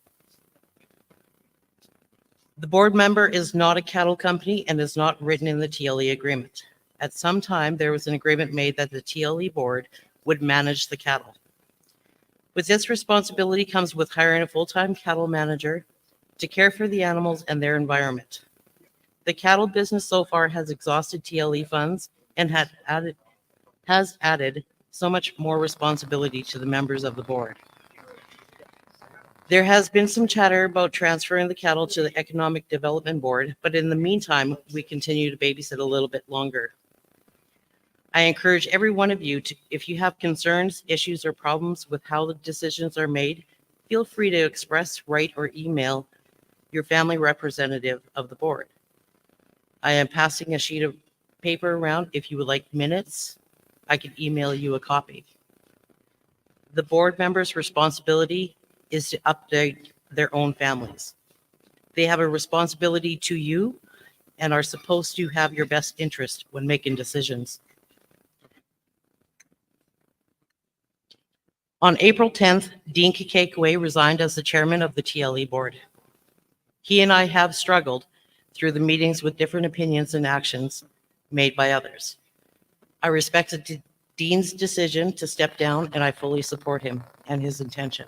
The board member is not a cattle company and is not written in the TLE agreement. At some time, there was an agreement made that the TLE board would manage the cattle. With this responsibility comes with hiring a full-time cattle manager to care for the animals and their environment. The cattle business so far has exhausted TLE funds and has added so much more responsibility to the members of the board. There has been some chatter about transferring the cattle to the Economic Development Board, but in the meantime, we continue to babysit a little bit longer. I encourage every one of you to, if you have concerns, issues, or problems with how the decisions are made, feel free to express, write, or email your family representative of the board. I am passing a sheet of paper around. If you would like minutes, I can email you a copy. The board members' responsibility is to update their own families. They have a responsibility to you and are supposed to have your best interest when making decisions. On April 10th, Dean Keeseekoose resigned as the chairman of the TLE board. He and I have struggled through the meetings with different opinions and actions made by others. I respected Dean's decision to step down, and I fully support him and his intention.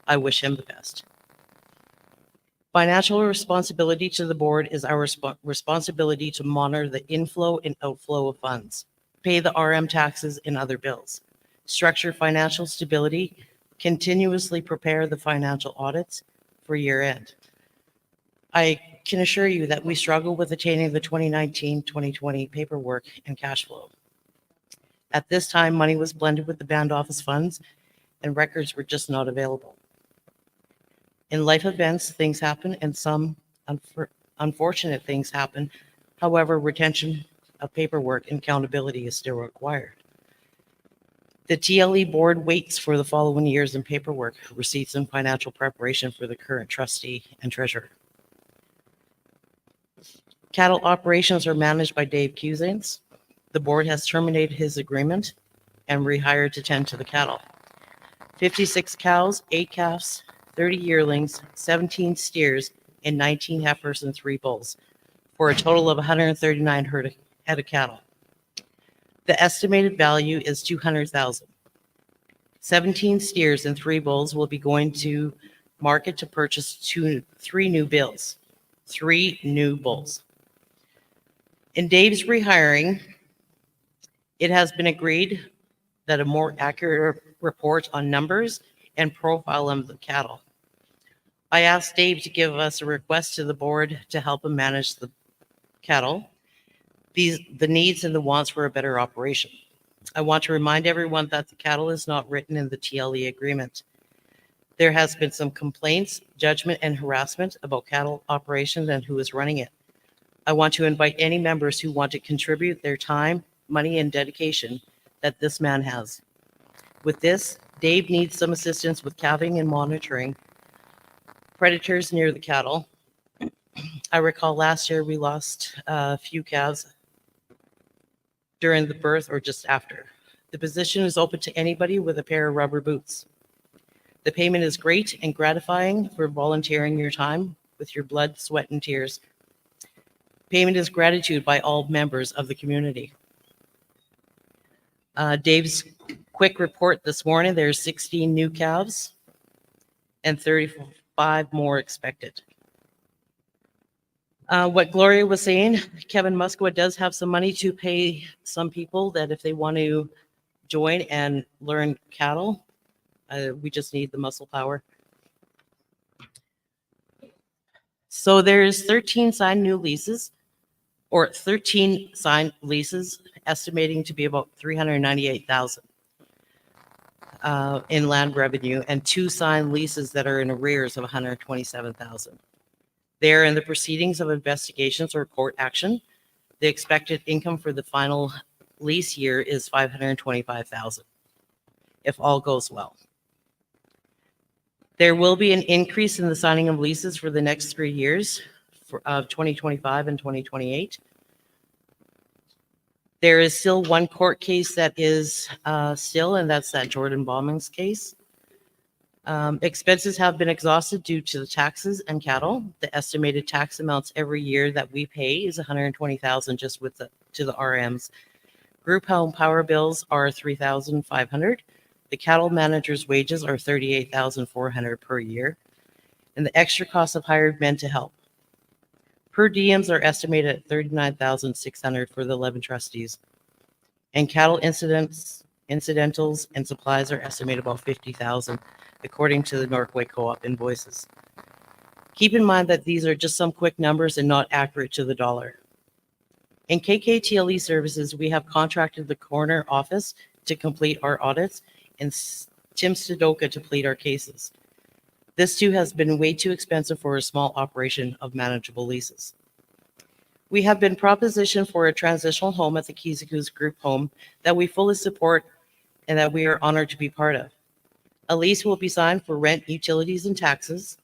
I wish him the best. Financial responsibility to the board is our responsibility to monitor the inflow and outflow of funds, pay the RM taxes and other bills, structure financial stability, continuously prepare the financial audits, for year end. I can assure you that we struggle with attaining the 2019-2020 paperwork and cash flow. At this time, money was blended with the band office funds and records were just not available. In life events, things happen and some unfortunate things happen. However, retention of paperwork and accountability is still required. The TLE board waits for the following years in paperwork, receipts, and financial preparation for the current trustee and treasurer. Cattle operations are managed by Dave Keeseekoose. The board has terminated his agreement and rehired to tend to the cattle. 56 cows, 8 calves, 30 yearlings, 17 steers, and 19 heifers and 3 bulls, for a total of 139 head of cattle. The estimated value is $200,000. 17 steers and 3 bulls will be going to market to purchase 3 new bulls. 3 new bulls. In Dave's rehiring, it has been agreed that a more accurate report on numbers and profile of the cattle. I asked Dave to give us a request to the board to help him manage the cattle, the needs and the wants for a better operation. I want to remind everyone that the cattle is not written in the TLE agreement. There has been some complaints, judgment, and harassment about cattle operations and who is running it. I want to invite any members who want to contribute their time, money, and dedication that this man has. With this, Dave needs some assistance with calving and monitoring predators near the cattle. I recall last year we lost a few calves during the birth or just after. The position is open to anybody with a pair of rubber boots. The payment is great and gratifying for volunteering your time with your blood, sweat, and tears. Payment is gratitude by all members of the community. Dave's quick report this morning, there's 16 new calves and 35 more expected. What Gloria was saying, Kevin Muskwa does have some money to pay some people that if they want to join and learn cattle, we just need the muscle power. So there's 13 signed new leases, or 13 signed leases, estimating to be about $398,000 in land revenue, and 2 signed leases that are in arrears of $127,000. They're in the proceedings of investigations or court action. The expected income for the final lease year is $525,000, if all goes well. There will be an increase in the signing of leases for the next 3 years of 2025 and 2028. There is still one court case that is and that's that Jordan Baumann's case. Expenses have been exhausted due to the taxes and cattle. The estimated tax amounts every year that we pay is $120,000 just to the RMs. Group home power bills are $3,500. The cattle manager's wages are $38,400 per year, and the extra cost of hired men to help. Per diems are estimated at $39,600 for the 11 trustees, and cattle incidentals, and supplies are estimated about $50,000, according to the Northway Co-op invoices. Keep in mind that these are just some quick numbers and not accurate to the dollar. In KKTLE services, we have contracted the coroner office to complete our audits and Tim Stodoka to plead our cases. This too has been way too expensive for a small operation of manageable leases. We have been propositioned for a transitional home at the Keeseekoose group home that we fully support and that we are honored to be part of. A lease will be signed for rent, utilities, and taxes.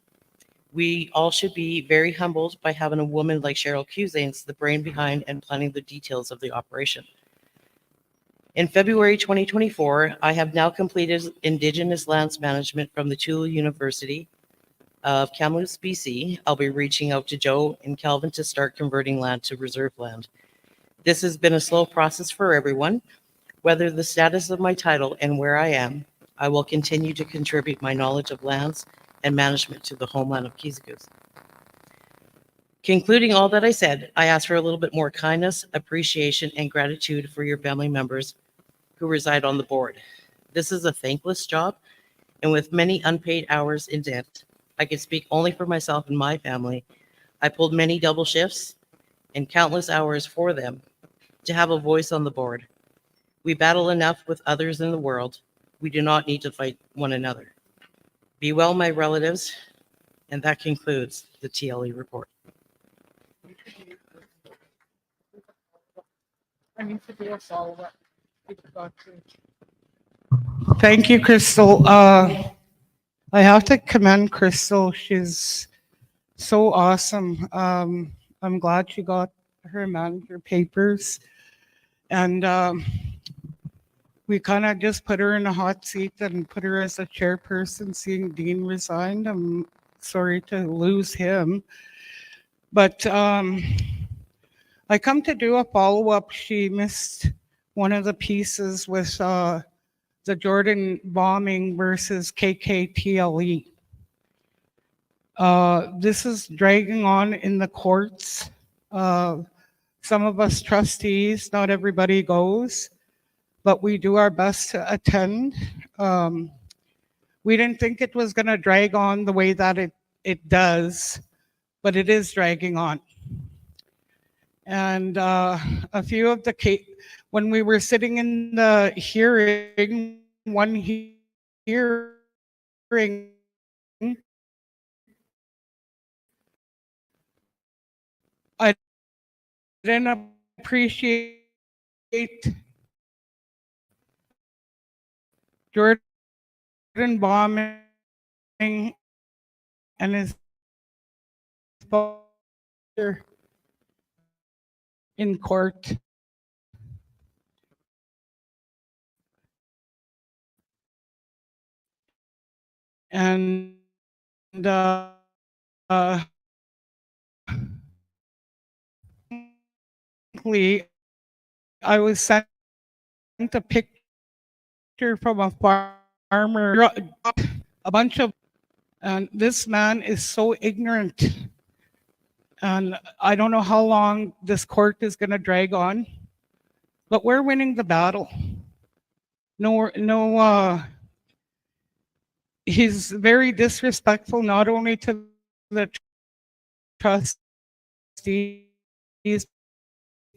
We all should be very humbled by having a woman like Cheryl Keeseekoose, the brain behind and planning the details of the operation. In February 2024, I have now completed Indigenous lands management from the Tula University of Kamloops, BC. I'll be reaching out to Joe and Calvin to start converting land to reserve land. This has been a slow process for everyone. Whether the status of my title and where I am, I will continue to contribute my knowledge of lands and management to the homeland of Keeseekoose. Concluding all that I said, I ask for a little bit more kindness, appreciation, and gratitude for your family members who reside on the board. This is a thankless job, and with many unpaid hours in debt, I can speak only for myself and my family. I pulled many double shifts and countless hours for them to have a voice on the board. We battle enough with others in the world. We do not need to fight one another. Be well, my relatives, and that concludes the TLE report. I need to do a follow-up. Thank you, Crystal. I have to commend Crystal. She's so awesome. I'm glad she got her manager papers. And we kind of just put her in a hot seat and put her as a chairperson, seeing Dean resigned. I'm sorry to lose him. But I come to do a follow-up. She missed one of the pieces with the Jordan bombing versus KKTLE. This is dragging on in the courts. Some of us trustees, not everybody goes, but we do our best to attend. We didn't think it was going to drag on the way that it does, but it is dragging on. And a few of the when we were sitting in the hearing, one hearing, I didn't appreciate Jordan bombing and his father in court. And I was sent a picture from a farmer, a bunch of, and this man is so ignorant. And I don't know how long this court is going to drag on, but we're winning the battle. He's very disrespectful, not only to the trustees,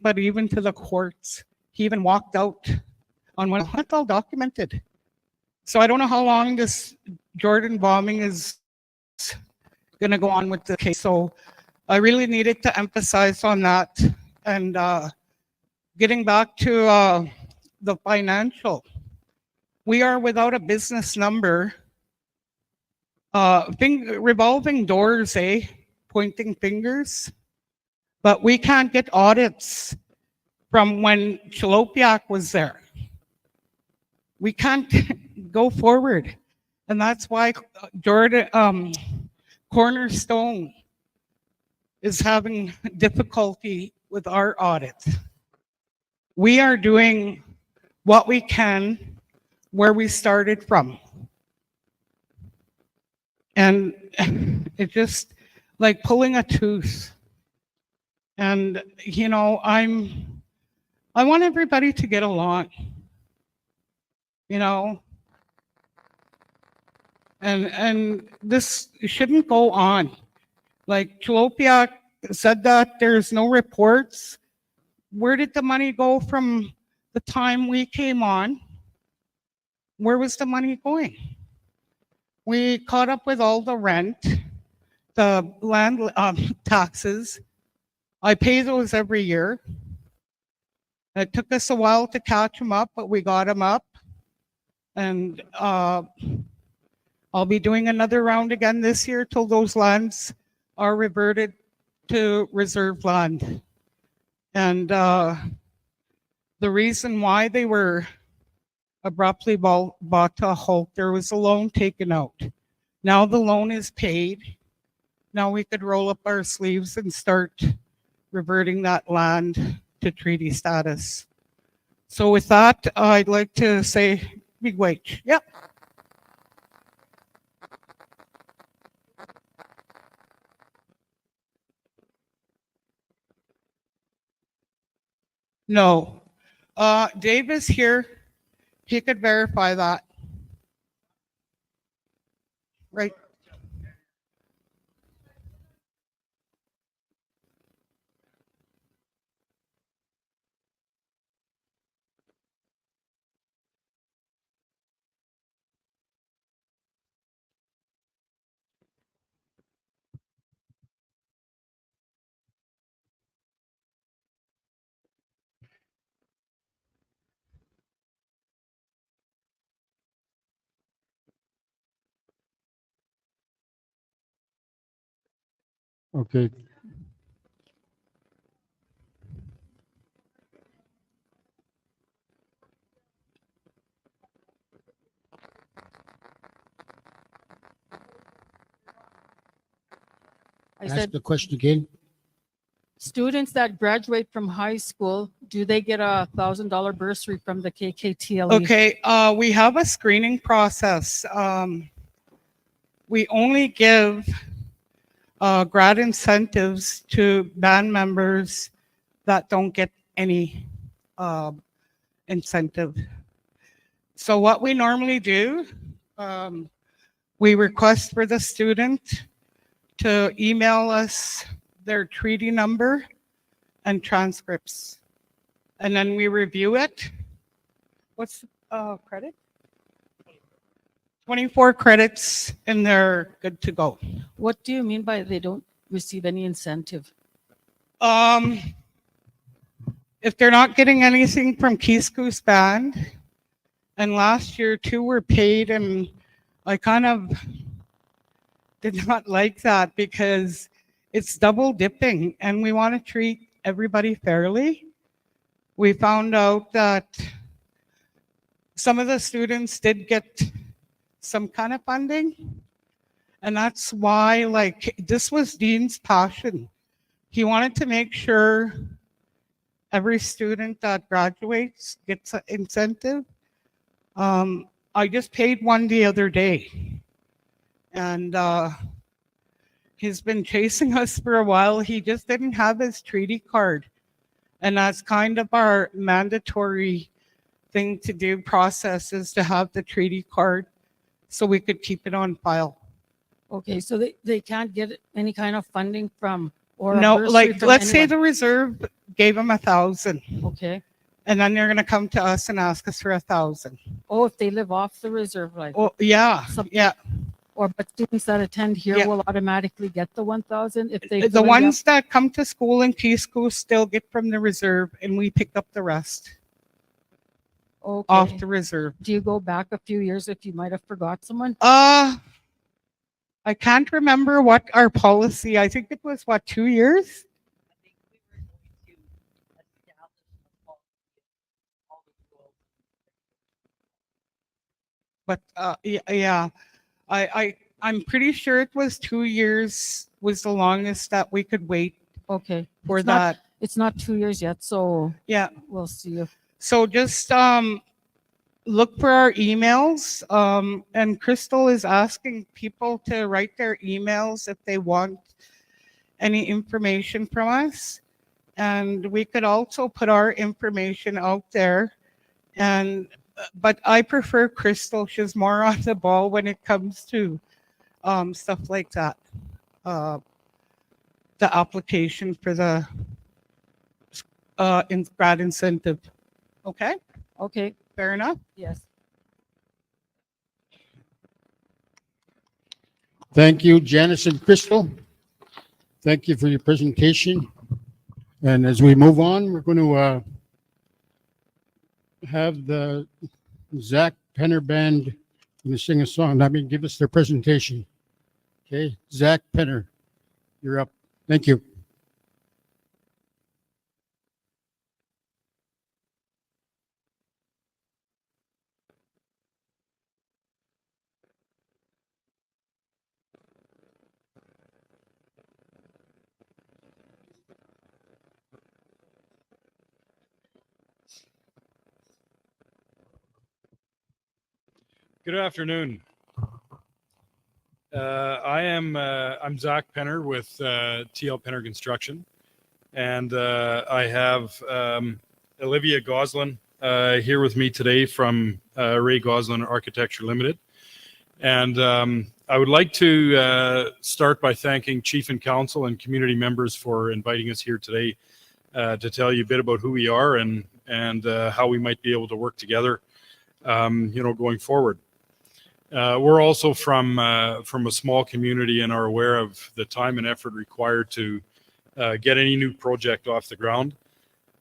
but even to the courts. He even walked out on one. That's all documented. So I don't know how long this Jordan bombing is going to go on with the case. So I really needed to emphasize on that. And getting back to the financial, we are without a business number. Revolving doors, pointing fingers. But we can't get audits from when Chalopiak was there. We can't go forward. And that's why Jordan Cornerstone is having difficulty with our audit. We are doing what we can where we started from. And it's just like pulling a tooth. And, you know, I want everybody to get along, you know, and this shouldn't go on. Like Chalopiak said that there's no reports. Where did the money go from the time we came on? Where was the money going? We caught up with all the rent, the land taxes. I pay those every year. It took us a while to catch them up, but we got them up. And I'll be doing another round again this year till those lands are reverted to reserve land. And the reason why they were abruptly bought to a halt, there was a loan taken out. Now the loan is paid. Now we could roll up our sleeves and start reverting that land to treaty status. So with that, I'd like to say big wage. Yep. No. Dave is here. He could verify that. Right. Okay. I Ask said, the question again. students that graduate from high school, do they get a $1,000 bursary from the KKTLE? Okay, we have a screening process. We only give grad incentives to band members that don't get any incentive. So what we normally do, we request for the student to email us their treaty number and transcripts. And then we review it. What's credit? 24 credits and they're good to go. What do you mean by they don't receive any incentive? If they're not getting anything from Keeseekoose Band, and last year 2 were paid, and I kind of did not like that because it's double dipping and we want to treat everybody fairly. We found out that some of the students did get some kind of funding, and that's why, like, this was Dean's passion. He wanted to make sure every student that graduates gets an incentive. I just paid one the other day, and he's been chasing us for a while. He just didn't have his treaty card, and that's kind of our mandatory thing to do process, is to have the treaty card so we could keep it on file. Okay, so they can't get any kind of funding from, or a No, bursary like, from let's say anyone? the reserve gave him 1,000, Okay. and then they're gonna come to us and ask us for 1,000. Oh, if they live off the reserve, like. Oh, yeah, yeah. Or, but students that attend here Yeah. will automatically get the 1,000 if they. The ones that come to school in Keeseekoose still get from the reserve, and we pick up the rest Okay. off the reserve. Do you go back a few years if you might have forgot someone? I can't remember what our policy, I think it was, what, 2 years? But yeah, I'm pretty sure it was 2 years was the longest that we could wait. Okay. For It's not- that. It's not 2 years yet, so. Yeah. We'll see if. So just look for our emails. And Crystal is asking people to write their emails if they want any information from us. And we could also put our information out there. And but I prefer Crystal. She's more on the ball when it comes to stuff like that. The application for the grad incentive. Okay? Okay. Fair enough? Yes. Thank you, Janice and Crystal. Thank you for your presentation. And as we move on, we're going to have the Zach Penner Band going to sing a song. I mean, give us their presentation. Okay, Zach Penner, you're up. Thank you. Good afternoon. I'm Zach Penner with TL Penner Construction, and I have Olivia Goslin here with me today from Ray Goslin Architecture Limited. And I would like to start by thanking Chief and Council and community members for inviting us here today to tell you a bit about who we are and how we might be able to work together, going forward. We're also from a small community and are aware of the time and effort required to get any new project off the ground.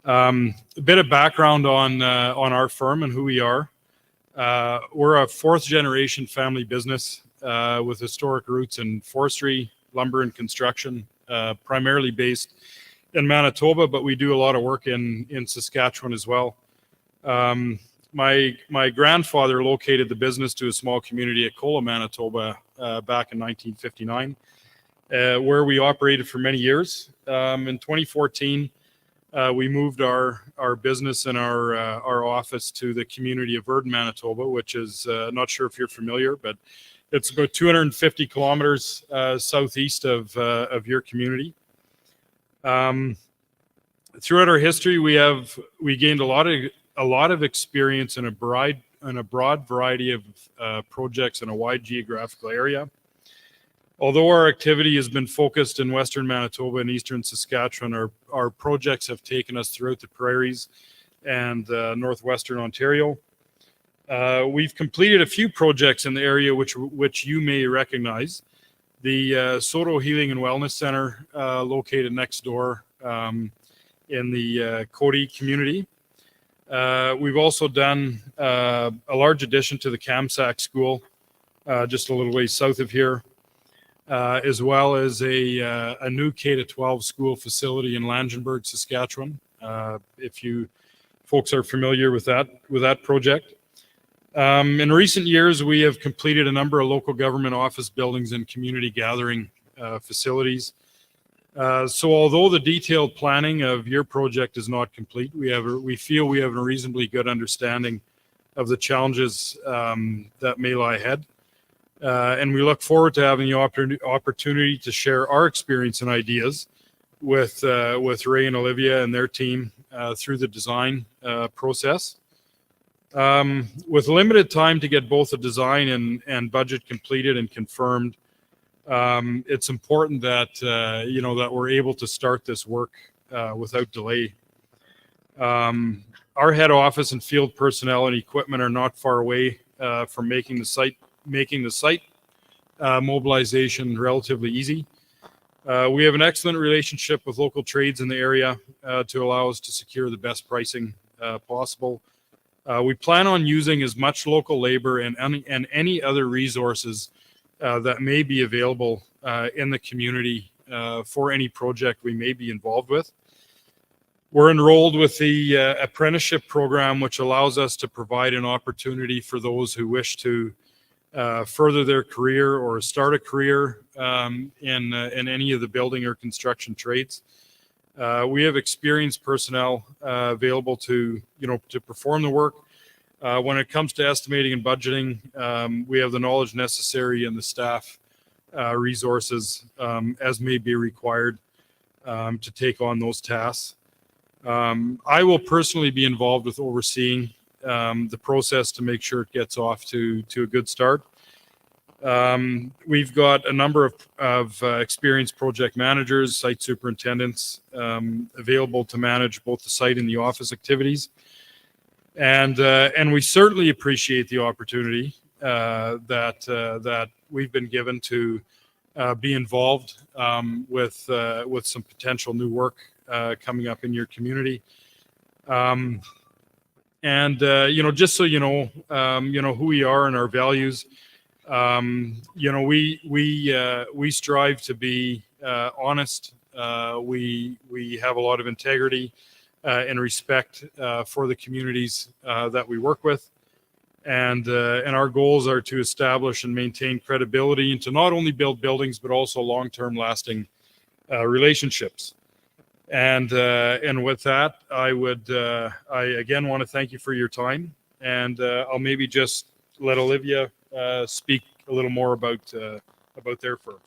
A bit of background on our firm and who we are. We're a fourth generation family business with historic roots in forestry, lumber and construction, primarily based in Manitoba, but we do a lot of work in Saskatchewan as well. My grandfather located the business to a small community at Kola, Manitoba, back in 1959, where we operated for many years. In 2014, we moved our business and our office to the community of Virden, Manitoba, which is not sure if you're familiar, but it's about 250 kilometers southeast of your community. Throughout our history, we gained a lot of experience in a broad variety of projects in a wide geographical area. Although our activity has been focused in Western Manitoba and Eastern Saskatchewan, our projects have taken us throughout the prairies and Northwestern Ontario. We've completed a few projects in the area which you may recognize. The Soto Healing and Wellness Center, located next door in the Cody community. We've also done a large addition to the Kamsack School, just a little ways south of here. As well as a new K-12 school facility in Langenburg, Saskatchewan. If you folks are familiar with that project. In recent years, we have completed a number of local government office buildings and community gathering facilities. So although the detailed planning of your project is not complete, we feel we have a reasonably good understanding of the challenges that may lie ahead. And we look forward to having the opportunity to share our experience and ideas with Ray and Olivia and their team through the design process. With limited time to get both the design and budget completed and confirmed, it's important that that we're able to start this work without delay. Our head office and field personnel and equipment are not far away from making the site mobilization relatively easy. We have an excellent relationship with local trades in the area to allow us to secure the best pricing possible. We plan on using as much local labor and any other resources that may be available in the community for any project we may be involved with. We're enrolled with the apprenticeship program, which allows us to provide an opportunity for those who wish to further their career or start a career in any of the building or construction trades. We have experienced personnel available to perform the work. When it comes to estimating and budgeting, we have the knowledge necessary and the staff resources as may be required to take on those tasks. I will personally be involved with overseeing the process to make sure it gets off to a good start. We've got a number of experienced project managers, site superintendents available to manage both the site and the office activities. And we certainly appreciate the opportunity that we've been given to be involved with some potential new work coming up in your community. Just so you know who we are and our values. We strive to be honest. We have a lot of integrity and respect for the communities that we work with, and our goals are to establish and maintain credibility and to not only build buildings but also long-term lasting relationships. And with that, I again want to thank you for your time, and I'll maybe just let Olivia speak a little more about their firm.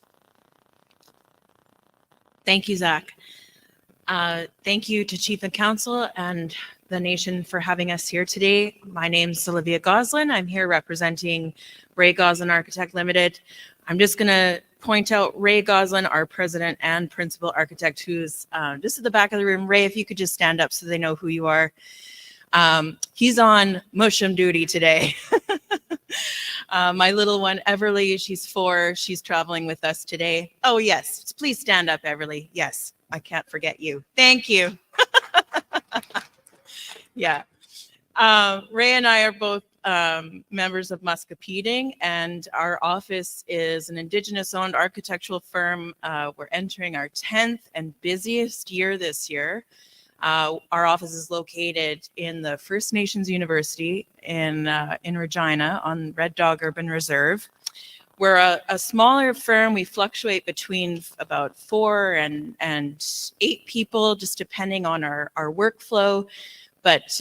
Thank you, Zach. Thank you to Chief and Council and the nation for having us here today. My name is Olivia Goslin. I'm here representing Ray Goslin Architect Limited. I'm just going to point out Ray Goslin, our president and principal architect, who's just at the back of the room. Ray, if you could just stand up so they know who you are. He's on mushroom duty today. My little one, Everly, she's 4. She's traveling with us today. Oh, yes. Please stand up, Everly. Yes, I can't forget you. Thank you. Yeah. Ray and I are both members of Muscopeding, and our office is an Indigenous-owned architectural firm. We're entering our 10th and busiest year this year. Our office is located in the First Nations University in Regina on Red Dog Urban Reserve. We're a smaller firm. We fluctuate between about 4 and 8 people, just depending on our workflow. But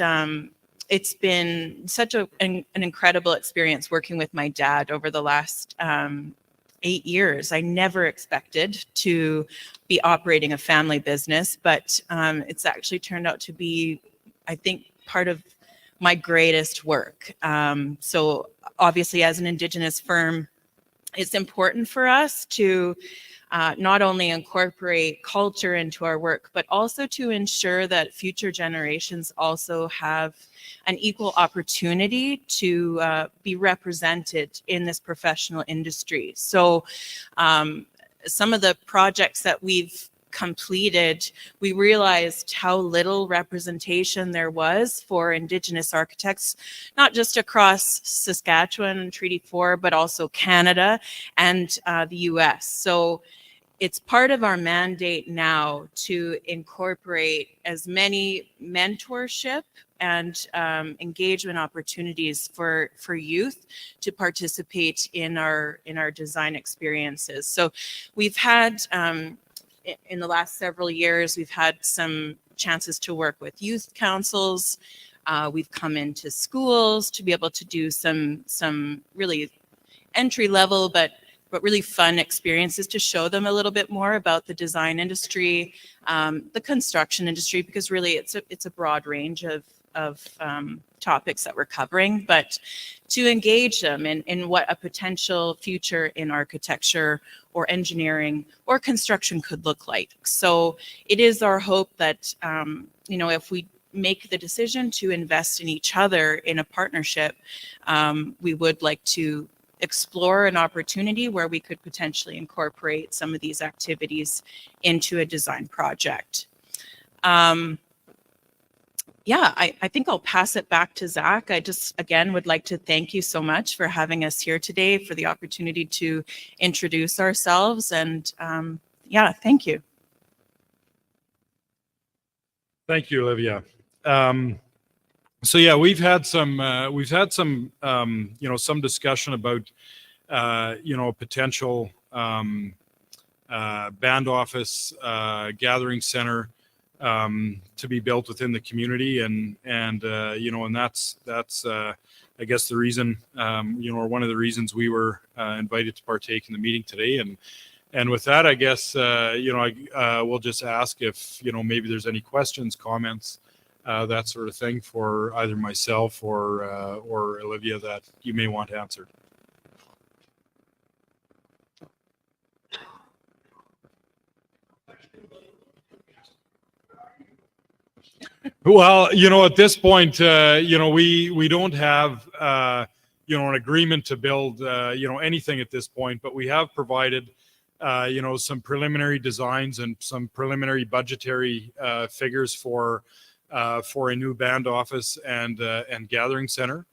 it's been such an incredible experience working with my dad over the last 8 years. I never expected to be operating a family business, but it's actually turned out to be, I think, part of my greatest work. So obviously, as an Indigenous firm, it's important for us to not only incorporate culture into our work, but also to ensure that future generations also have an equal opportunity to be represented in this professional industry. So some of the projects that we've completed, we realized how little representation there was for Indigenous architects, not just across Saskatchewan and Treaty 4, but also Canada and the US. So it's part of our mandate now to incorporate as many mentorship and engagement opportunities for youth to participate in our design experiences. So we've had in the last several years, we've had some chances to work with youth councils. We've come into schools to be able to do some really entry level, but really fun experiences to show them a little bit more about the design industry, the construction industry, because really it's a broad range of topics that we're covering, but to engage them in what a potential future in architecture or engineering or construction could look like. So it is our hope that, if we make the decision to invest in each other in a partnership, we would like to explore an opportunity where we could potentially incorporate some of these activities into a design project. I think I'll pass it back to Zach. I just, again, would like to thank you so much for having us here today, for the opportunity to introduce ourselves. And thank you. Thank you, Olivia. So yeah, we've had some some discussion about potential band office, gathering center to be built within the community, and that's I guess the reason or one of the reasons we were invited to partake in the meeting today. And with that, I guess we'll just ask if maybe there's any questions, comments, that sort of thing for either myself or Olivia that you may want answered. Well, at this point, we don't have an agreement to build anything at this point, but we have provided some preliminary designs and some preliminary budgetary figures for a new band office and gathering center.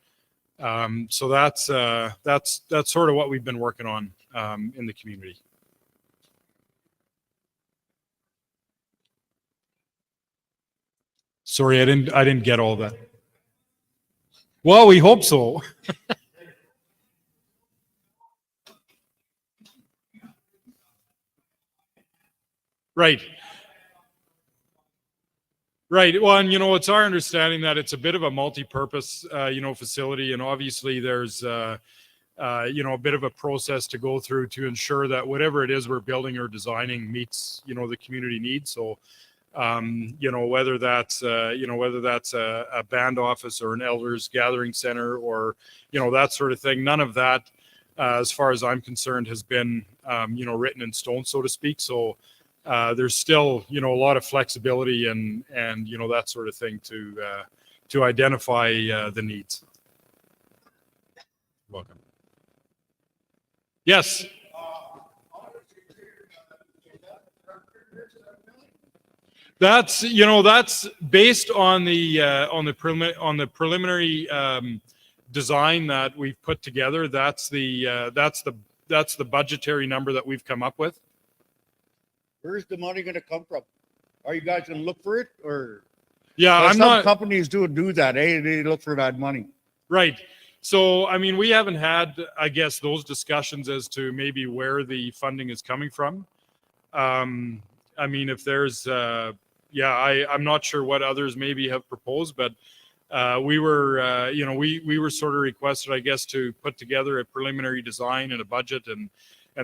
So that's sort of what we've been working on in the community. Sorry, I didn't get all that. Well, we hope so. Right. Right. Well, and it's our understanding that it's a bit of a multi-purpose, facility, and obviously there's, a bit of a process to go through to ensure that whatever it is we're building or designing meets, the community needs. So, whether that's a band office or an elders gathering center or, that sort of thing, none of that, as far as I'm concerned, has been, written in stone, so to speak. So, there's still, a lot of flexibility and that sort of thing to identify the needs. Welcome. Yes. That's based on the preliminary design that we've put together, that's the budgetary number that we've come up with. Where's the money gonna come from? Are you guys gonna look for it, or? Yeah, Well, I'm some not companies do that, eh? They look for that money. right. So, I mean, we haven't had, I guess, those discussions as to maybe where the funding is coming from. I mean, if there's, I'm not sure what others maybe have proposed, but we were, we were sort of requested, I guess, to put together a preliminary design and a budget and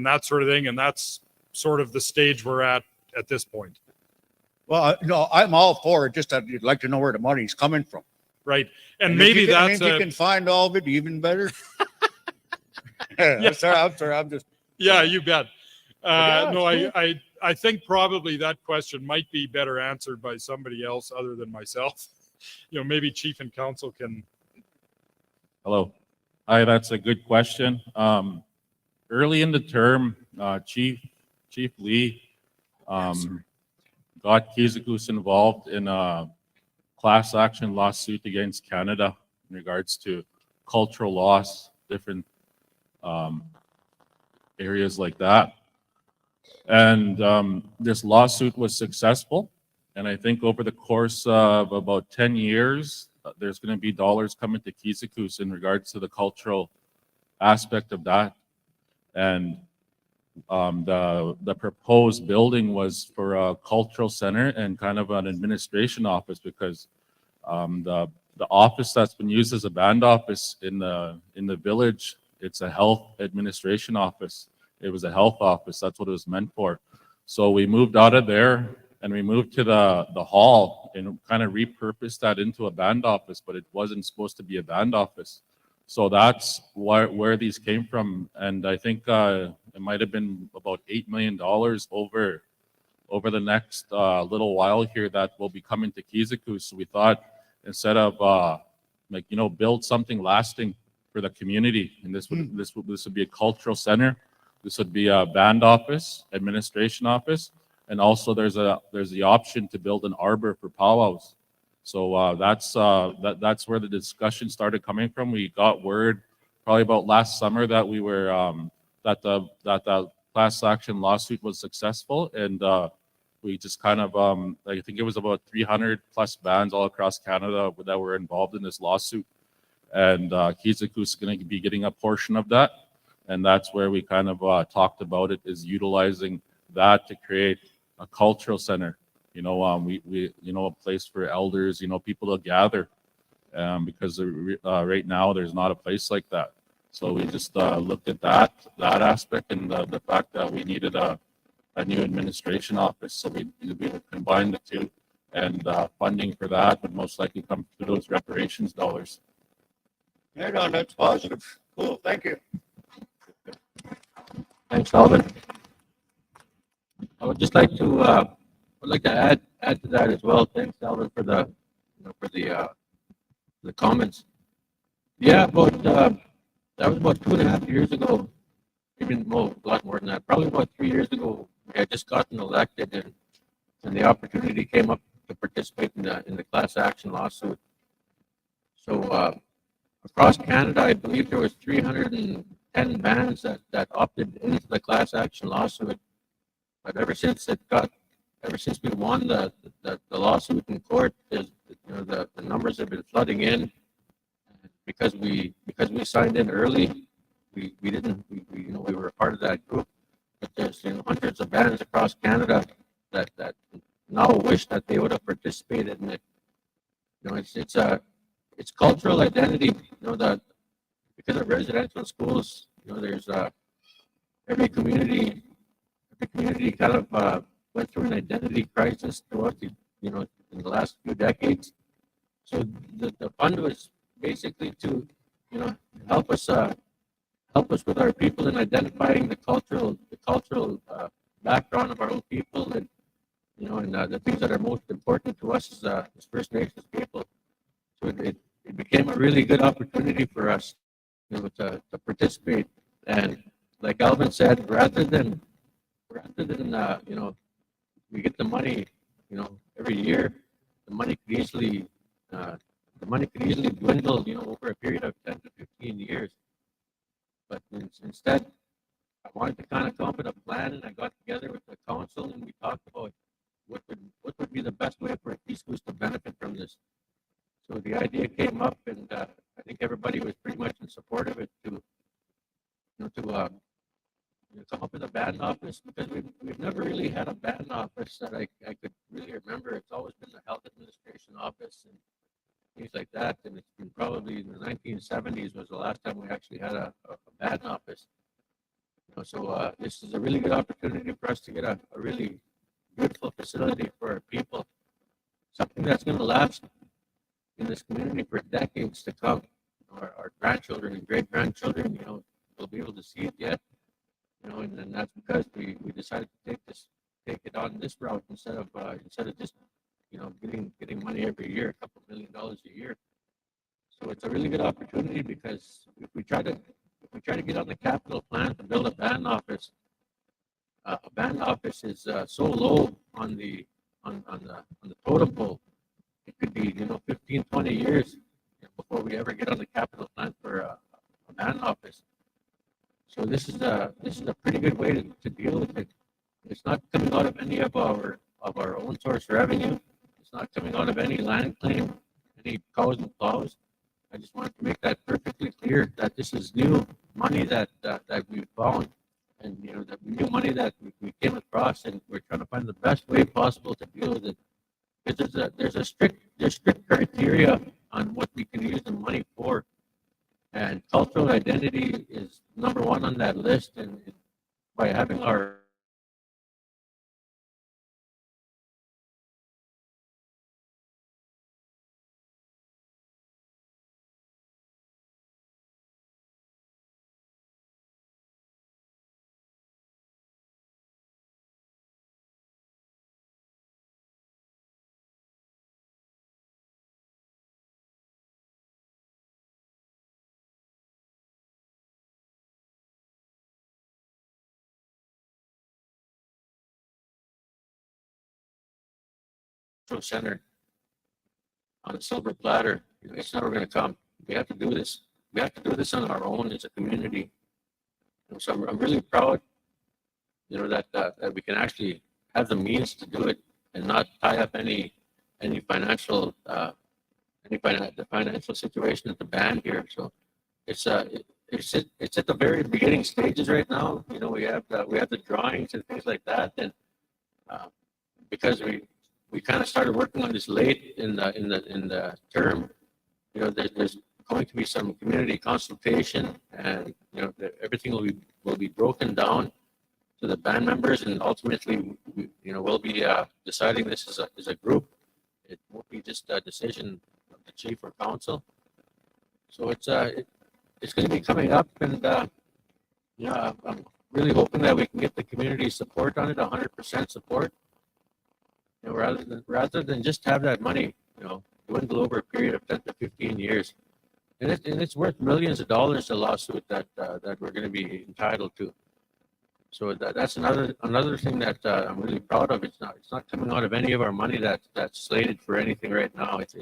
that sort of thing. And that's sort of the stage we're at this point. Well, no, I'm all for it. Just that you'd like to know where the money's coming from. Right. And if maybe you can, that's if you can find all of it, even better. I'm sorry. I'm just. Yeah, you bet. Yeah, No, it's cool. I think probably that question might be better answered by somebody else other than myself. Maybe Chief and Council can. Hello. Hi, that's a good question. Early in the term, Chief Lee got Keeseekoose involved in a class action lawsuit against Canada in regards to cultural loss, different areas like that. And this lawsuit was successful. And I think over the course of about 10 years, there's going to be dollars coming to Keeseekoose in regards to the cultural aspect of that. And the proposed building was for a cultural center and kind of an administration office, because the office that's been used as a band office in the village, it's a health administration office. It was a health office. That's what it was meant for. So we moved out of there and we moved to the hall and kind of repurposed that into a band office, but it wasn't supposed to be a band office. So that's where these came from. And I think it might have been about $8 million over the next little while here that will be coming to Keeseekoose. So we thought, instead of build something lasting for the community, and this would be a cultural center. This would be a band office, administration office, and also there's the option to build an arbor for powwows. So that's where the discussion started coming from. We got word probably about last summer that we were that the class action lawsuit was successful, and we just kind of I think it was about 300 plus bands all across Canada that were involved in this lawsuit, and Keeseekoose is going to be getting a portion of that, and that's where we kind of talked about it, is utilizing that to create a cultural center. We a place for elders, people to gather, because right now there's not a place like that. So we just looked at that aspect and the fact that we needed a new administration office. So we combined the two, and funding for that would most likely come through those reparations dollars. Yeah, no, that's positive. Cool. Thank you. Thanks, Alvin. I would just like to add to that as well. Thanks, Alvin, for the comments. Yeah, that was about 2.5 years ago, even a lot more than that. Probably about 3 years ago, I had just gotten elected, and the opportunity came up to participate in the class action lawsuit. So across Canada, I believe there was 310 bands that opted into the class action lawsuit. But ever since we won the lawsuit in court, the numbers have been flooding in. Because we signed in early, we were a part of that group. But there's hundreds of bands across Canada that now wish that they would have participated in it. It's cultural identity. That because of residential schools, there's every community kind of went through an identity crisis throughout in the last few decades. So the fund was basically to help us with our people in identifying the cultural background of our own people, and the things that are most important to us as First Nations people. So it became a really good opportunity for us to participate. And like Alvin said, rather than we get the money every year, the money could easily the money could easily dwindle, over a period of 10 to 15 years. But instead, I wanted to kind of come up with a plan, and I got together with the council, and we talked about what would be the best way for Keeseekoose to benefit from this. So the idea came up, and I think everybody was pretty much in support of it to come up with a band office, because we've never really had a band office that I could really remember. It's always been the health administration office and things like that. And it's been probably in the 1970s was the last time we actually had a band office. So this is a really good opportunity for us to get a really beautiful facility for our people, something that's going to last in this community for decades to come. Our grandchildren and great grandchildren, will be able to see it yet. And that's because we decided to take it on this route instead of just getting money every year, a couple $1 million a year. So it's a really good opportunity, because if we try to get on the capital plan to build a band office is so low on the totem pole. It could be 15, 20 years before we ever get on the capital plan for a band office. So this is a pretty good way to deal with it. It's not coming out of any of our own source revenue. It's not coming out of any land claim, any cows and plows. I just wanted to make that perfectly clear that this is new money that we found, and the new money that we came across, and we're trying to find the best way possible to deal with it. Because there's strict criteria on what we can use the money for. And cultural identity is number one on that list. And by having our center on a silver platter, it's never going to come. We have to do this. We have to do this on our own as a community. So I'm really proud, that we can actually have the means to do it and not tie up any financial the financial situation at the band here. So it's at the very beginning stages right now. We have the drawings and things like that, and because we kind of started working on this late in the term. There's going to be some community consultation, and everything will be broken down to the band members, and ultimately we'll be deciding this as a group. It won't be just a decision of the chief or council. So it's going to be coming up, and I'm really hoping that we can get the community support on it, 100% support. Rather than just have that money, dwindle over a period of 10 to 15 years. And it's worth millions of dollars, a lawsuit that we're going to be entitled to. So that's another thing that I'm really proud of. It's not coming out of any of our money that's slated for anything right now. It's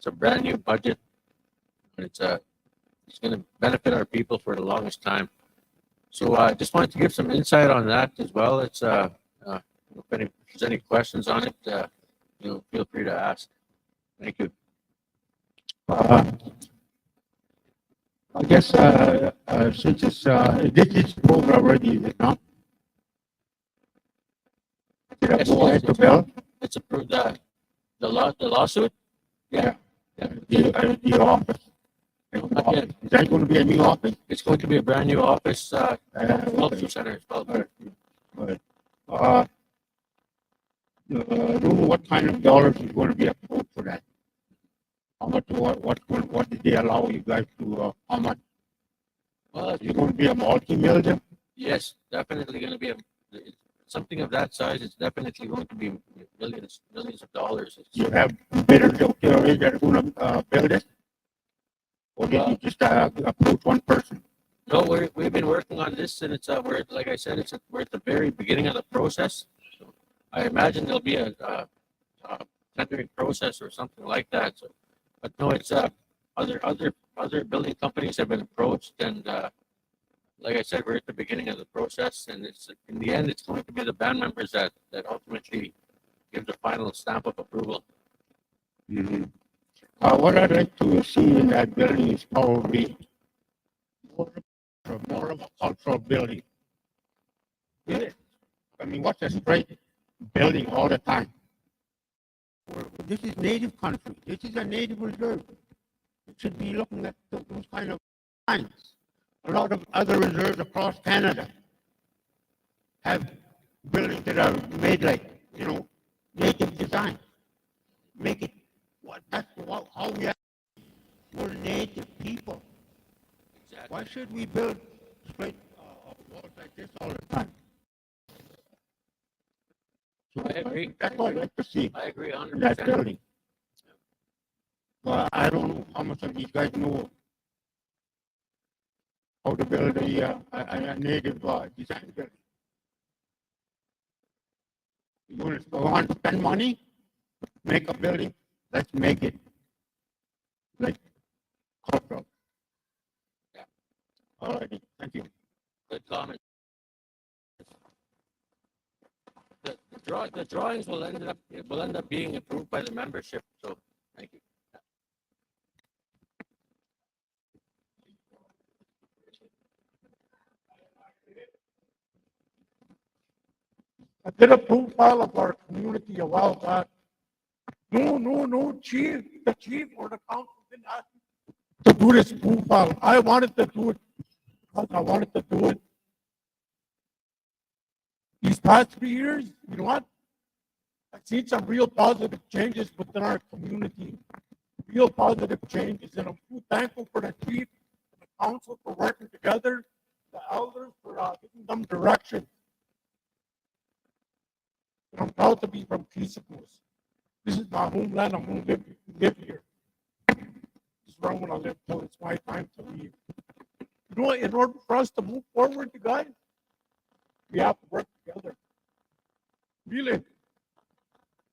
a brand new budget, and it's going to benefit our people for the longest time. So I just wanted to give some insight on that as well. It's if there's any questions on it, feel free to ask. Thank you. I guess since this is approved already, is it not? It's approved. The lawsuit? Yeah. The office. Is that going to be a new office? It's going to be a brand new office. Cultural center. It's called. What kind of dollars is going to be approved for that? How much? What did they allow you guys to? How much? Well, is it going to be a multi-million? Yes, definitely going to be something of that size. It's definitely going to be millions of dollars. You have bidders out there already that are going to build it, or did you just approve one person? No, we've been working on this, and we're like I said, we're at the very beginning of the process. So I imagine there'll be a tendering process or something like that. So But no, it's, other building companies have been approached and, like I said, we're at the beginning of the process and it's, in the end, it's going to be the band members that ultimately give the final stamp of approval. What I'd like to see in that building is probably more of a cultural building. Yeah. I mean, what's a straight building all the time? This is native country. This is a native reserve. It should be looking at those kind of lines. A lot of other reserves across Canada have buildings that are made like, native design. Make it how we are. We're native people. Why should we build straight walls like this all the time? So I agree. That's what I'd like to see. I agree in that 100%. building. Well, I don't know how much of these guys know how to build a native design building. You want to go on and spend money, make a building, let's make it like cultural. Yeah. All right, thank you. Good comment. The drawings will end up being approved by the membership, so thank you. I did a profile of our community a while back. No, chief, the chief or the council didn't ask me to do this profile. I wanted to do it because I wanted to do it. These past 3 years, you know what? I've seen some real positive changes within our community. Real positive changes, and I'm so thankful for the chief, the council for working together, the elders for giving them direction. And I'm proud to be from Keeseekoose. This is my homeland. I'm going to live here. This is where I'm going to live till it's my time to leave. You know, in order for us to move forward, you guys, we have to work together. Really.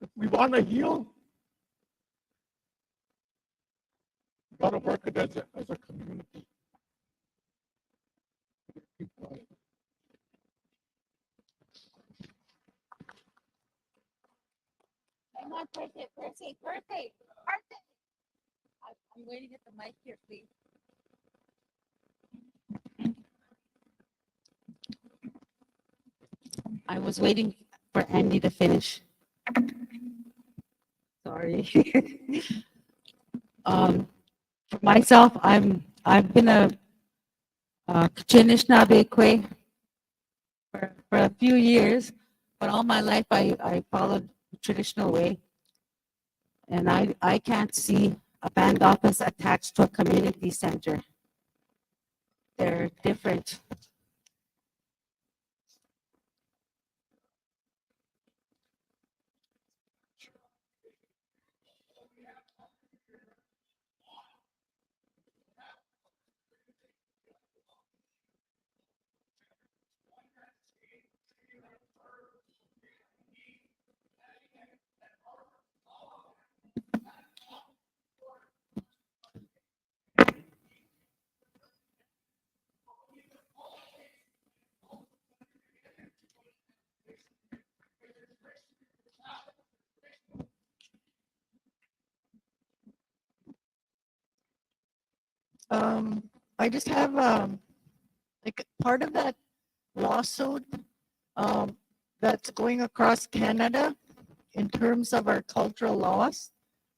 If we want to heal, we got to work it as a community. Come on, birthday. I'm waiting at the mic here, please. I was waiting for Andy to finish. Sorry. For myself, I've been a Anishinaabe Kwe for a few years, but all my life I followed the traditional way. And I can't see a band office attached to a community center. They're different. I just have like part of that lawsuit that's going across Canada in terms of our cultural laws,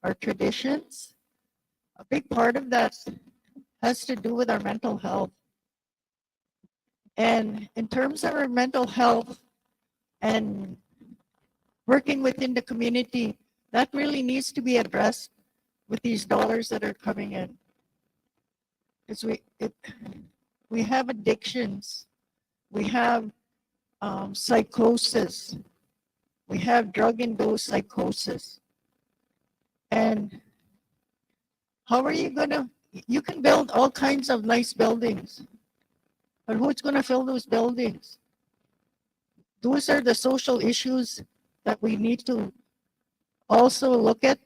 our traditions. A big part of that has to do with our mental health. And in terms of our mental health and working within the community, that really needs to be addressed with these dollars that are coming in. Because we have addictions, we have psychosis, we have drug-induced psychosis. And how are you gonna, you can build all kinds of nice buildings, but who's gonna fill those buildings? Those are the social issues that we need to also look at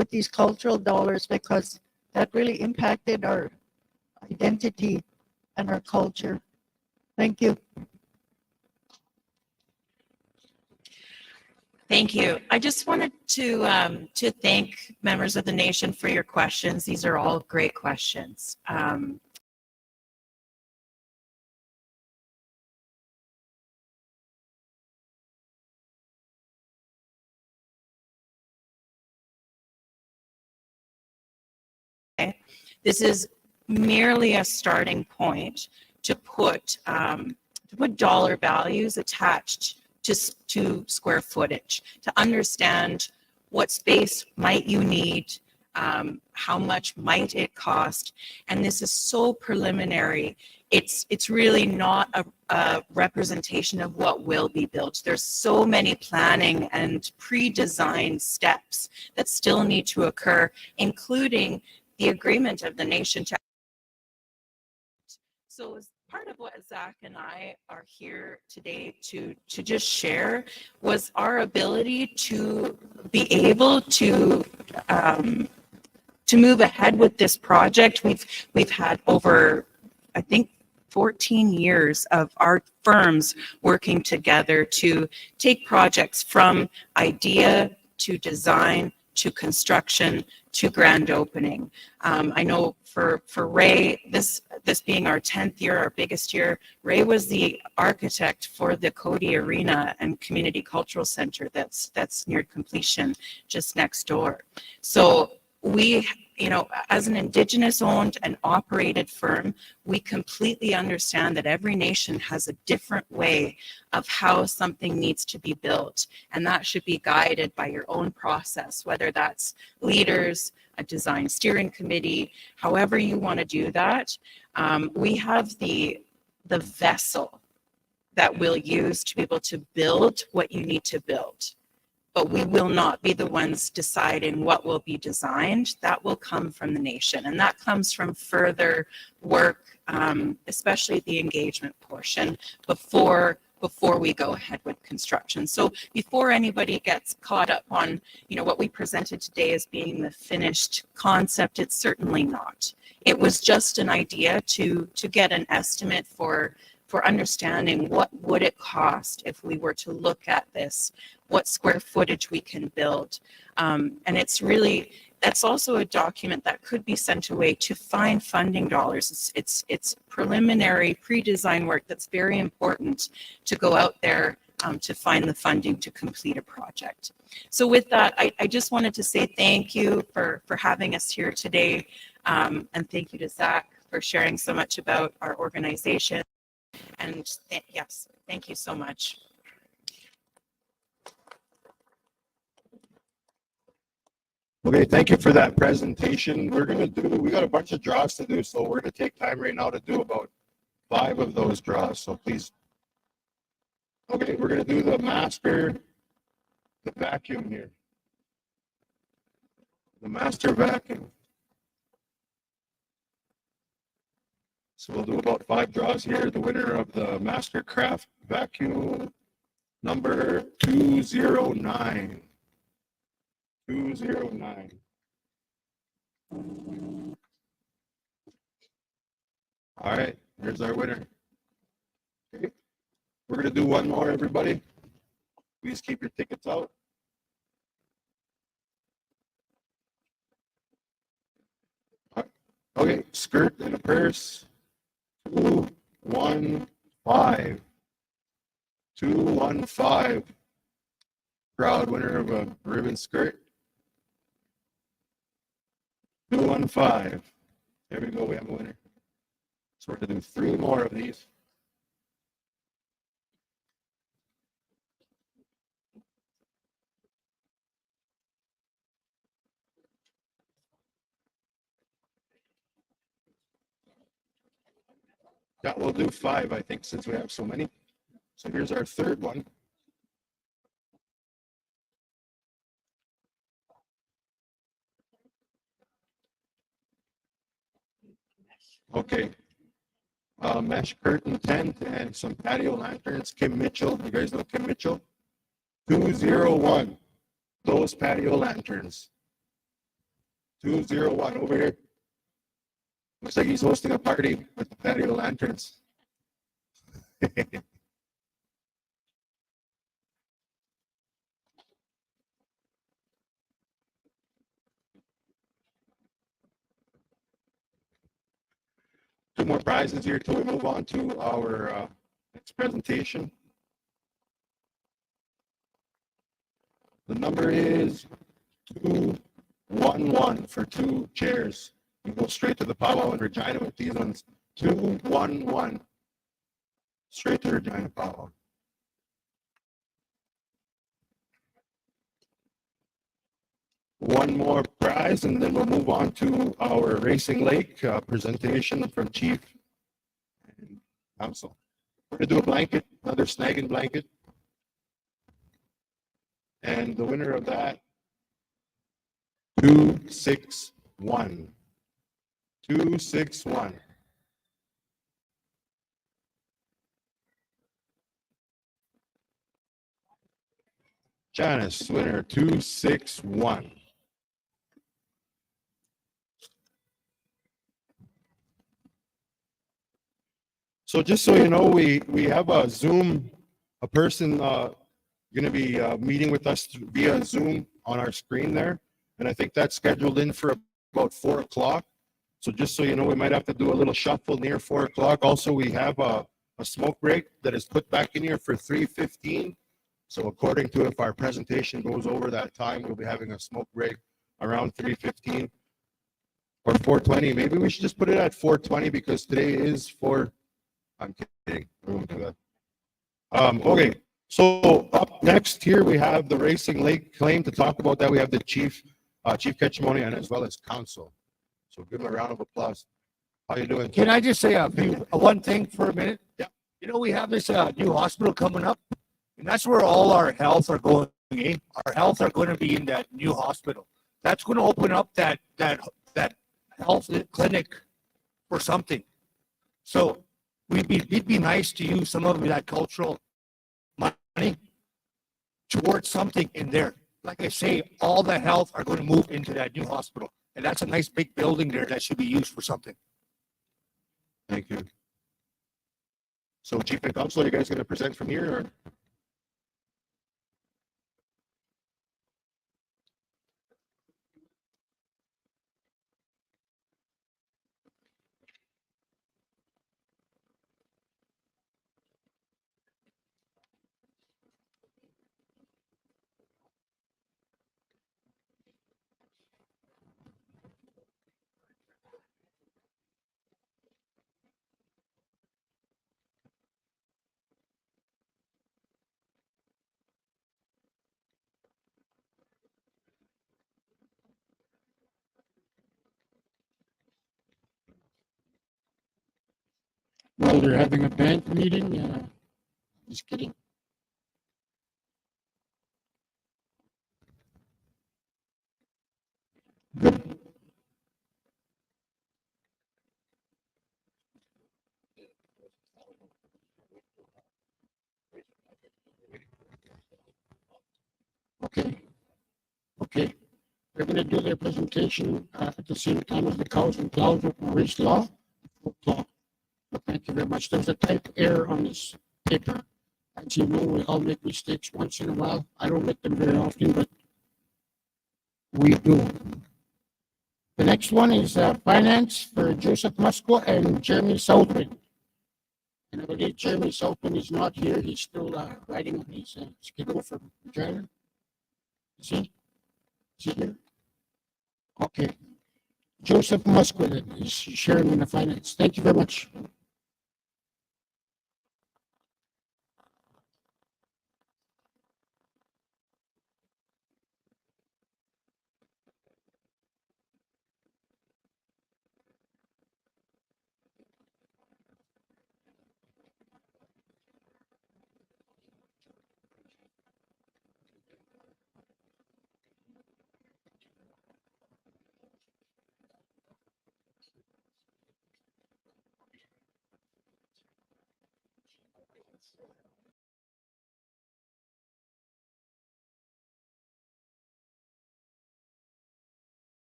with these cultural dollars because that really impacted our identity and our culture. Thank you. Thank you. I just wanted to thank members of the nation for your questions. These are all great questions. This is merely a starting point to put dollar values attached to square footage, to understand what space might you need, how much might it cost, and this is so preliminary. It's really not a representation of what will be built. There's so many planning and pre-designed steps that still need to occur, including the agreement of the nation to. So as part of what Zach and I are here today to just share was our ability to be able to move ahead with this project. We've had over, I think, 14 years of our firms working together to take projects from idea to design to construction to grand opening. I know for Ray, this being our 10th year, our biggest year, Ray was the architect for the Cody Arena and Community Cultural Center that's near completion just next door. So we, as an Indigenous owned and operated firm, we completely understand that every nation has a different way of how something needs to be built. And that should be guided by your own process, whether that's leaders, a design steering committee, however you want to do that. We have the vessel that we'll use to be able to build what you need to build. But we will not be the ones deciding what will be designed. That will come from the nation. And that comes from further work, especially the engagement portion, before we go ahead with construction. So before anybody gets caught up on, what we presented today as being the finished concept, it's certainly not. It was just an idea to get an estimate for understanding what would it cost if we were to look at this, what square footage we can build. And that's also a document that could be sent away to find funding dollars. It's preliminary pre-design work that's very important to go out there to find the funding to complete a project. So with that, I just wanted to say thank you for having us here today. And thank you to Zach for sharing so much about our organization. And yes, thank you so much. Okay, thank you for that presentation. We got a bunch of draws to do, so we're gonna take time right now to do about 5 of those draws, so please. Okay, we're gonna do the master, the vacuum here. The master vacuum. So we'll do about 5 draws here. The winner of the Mastercraft vacuum number 209. 209. All right, here's our winner. Okay. We're going to do one more, everybody. Please keep your tickets out. Okay, skirt and a purse. 215. 215. Proud winner of a ribbon skirt. 215. There we go, we have a winner. So we're going to do 3 more of these. Yeah, we'll do 5, I think, since we have so many. So here's our third one. Okay. Mesh curtain tent and some patio lanterns. Kim Mitchell. You guys know Kim Mitchell? 201. Those patio lanterns. 201 over here. Looks like he's hosting a party with the patio lanterns. Two more prizes here till we move on to our next presentation. The number is 211 for 2 chairs. You go straight to the powwow in Regina with these ones. 211. Straight to Regina powwow. One more prize, and then we'll move on to our Racing Lake presentation from Chief and Council. We're going to do a blanket, another snagging blanket. And the winner of that, 261. 261. Janice, winner 261. So just so you know, we have a Zoom, a person going to be meeting with us via Zoom on our screen there. And I think that's scheduled in for about 4 o'clock. So just so you know, we might have to do a little shuffle near 4 o'clock. Also, we have a smoke break that is put back in here for 3:15. So according to if our presentation goes over that time, we'll be having a smoke break around 3:15 or 4:20. Maybe we should just put it at 4:20 because today is 4. I'm kidding. We won't do that. Okay. So up next here, we have the Racing Lake claim to talk about that. We have the Chief Ketchimoni, and as well as Council. So give him a round of applause. How you doing? Can I just say one thing for a minute? Yeah. You know, we have this new hospital coming up, and that's where all our health are going. Eh? Our health are going to be in that new hospital. That's going to open up that health clinic for something. So it'd be nice to use some of that cultural money towards something in there. Like I say, all the health are going to move into that new hospital. And that's a nice big building there that should be used for something. Thank you. So Chief and Council, are you guys going to present from here? Or? Well, they're having a band meeting. Just kidding. Okay. Okay. They're going to do their presentation at the same time as the cows and plows of race law. 4 o'clock. But thank you very much. There's a type error on this paper. As you know, we all make mistakes once in a while. I don't make them very often, but we do. The next one is finance for Joseph Musco and Jeremy Southwind. And I believe Jeremy Southwind is not here. He's still writing on his schedule for Regina. Is he? Is he here? Okay. Joseph Musco is sharing in the finance. Thank you very much.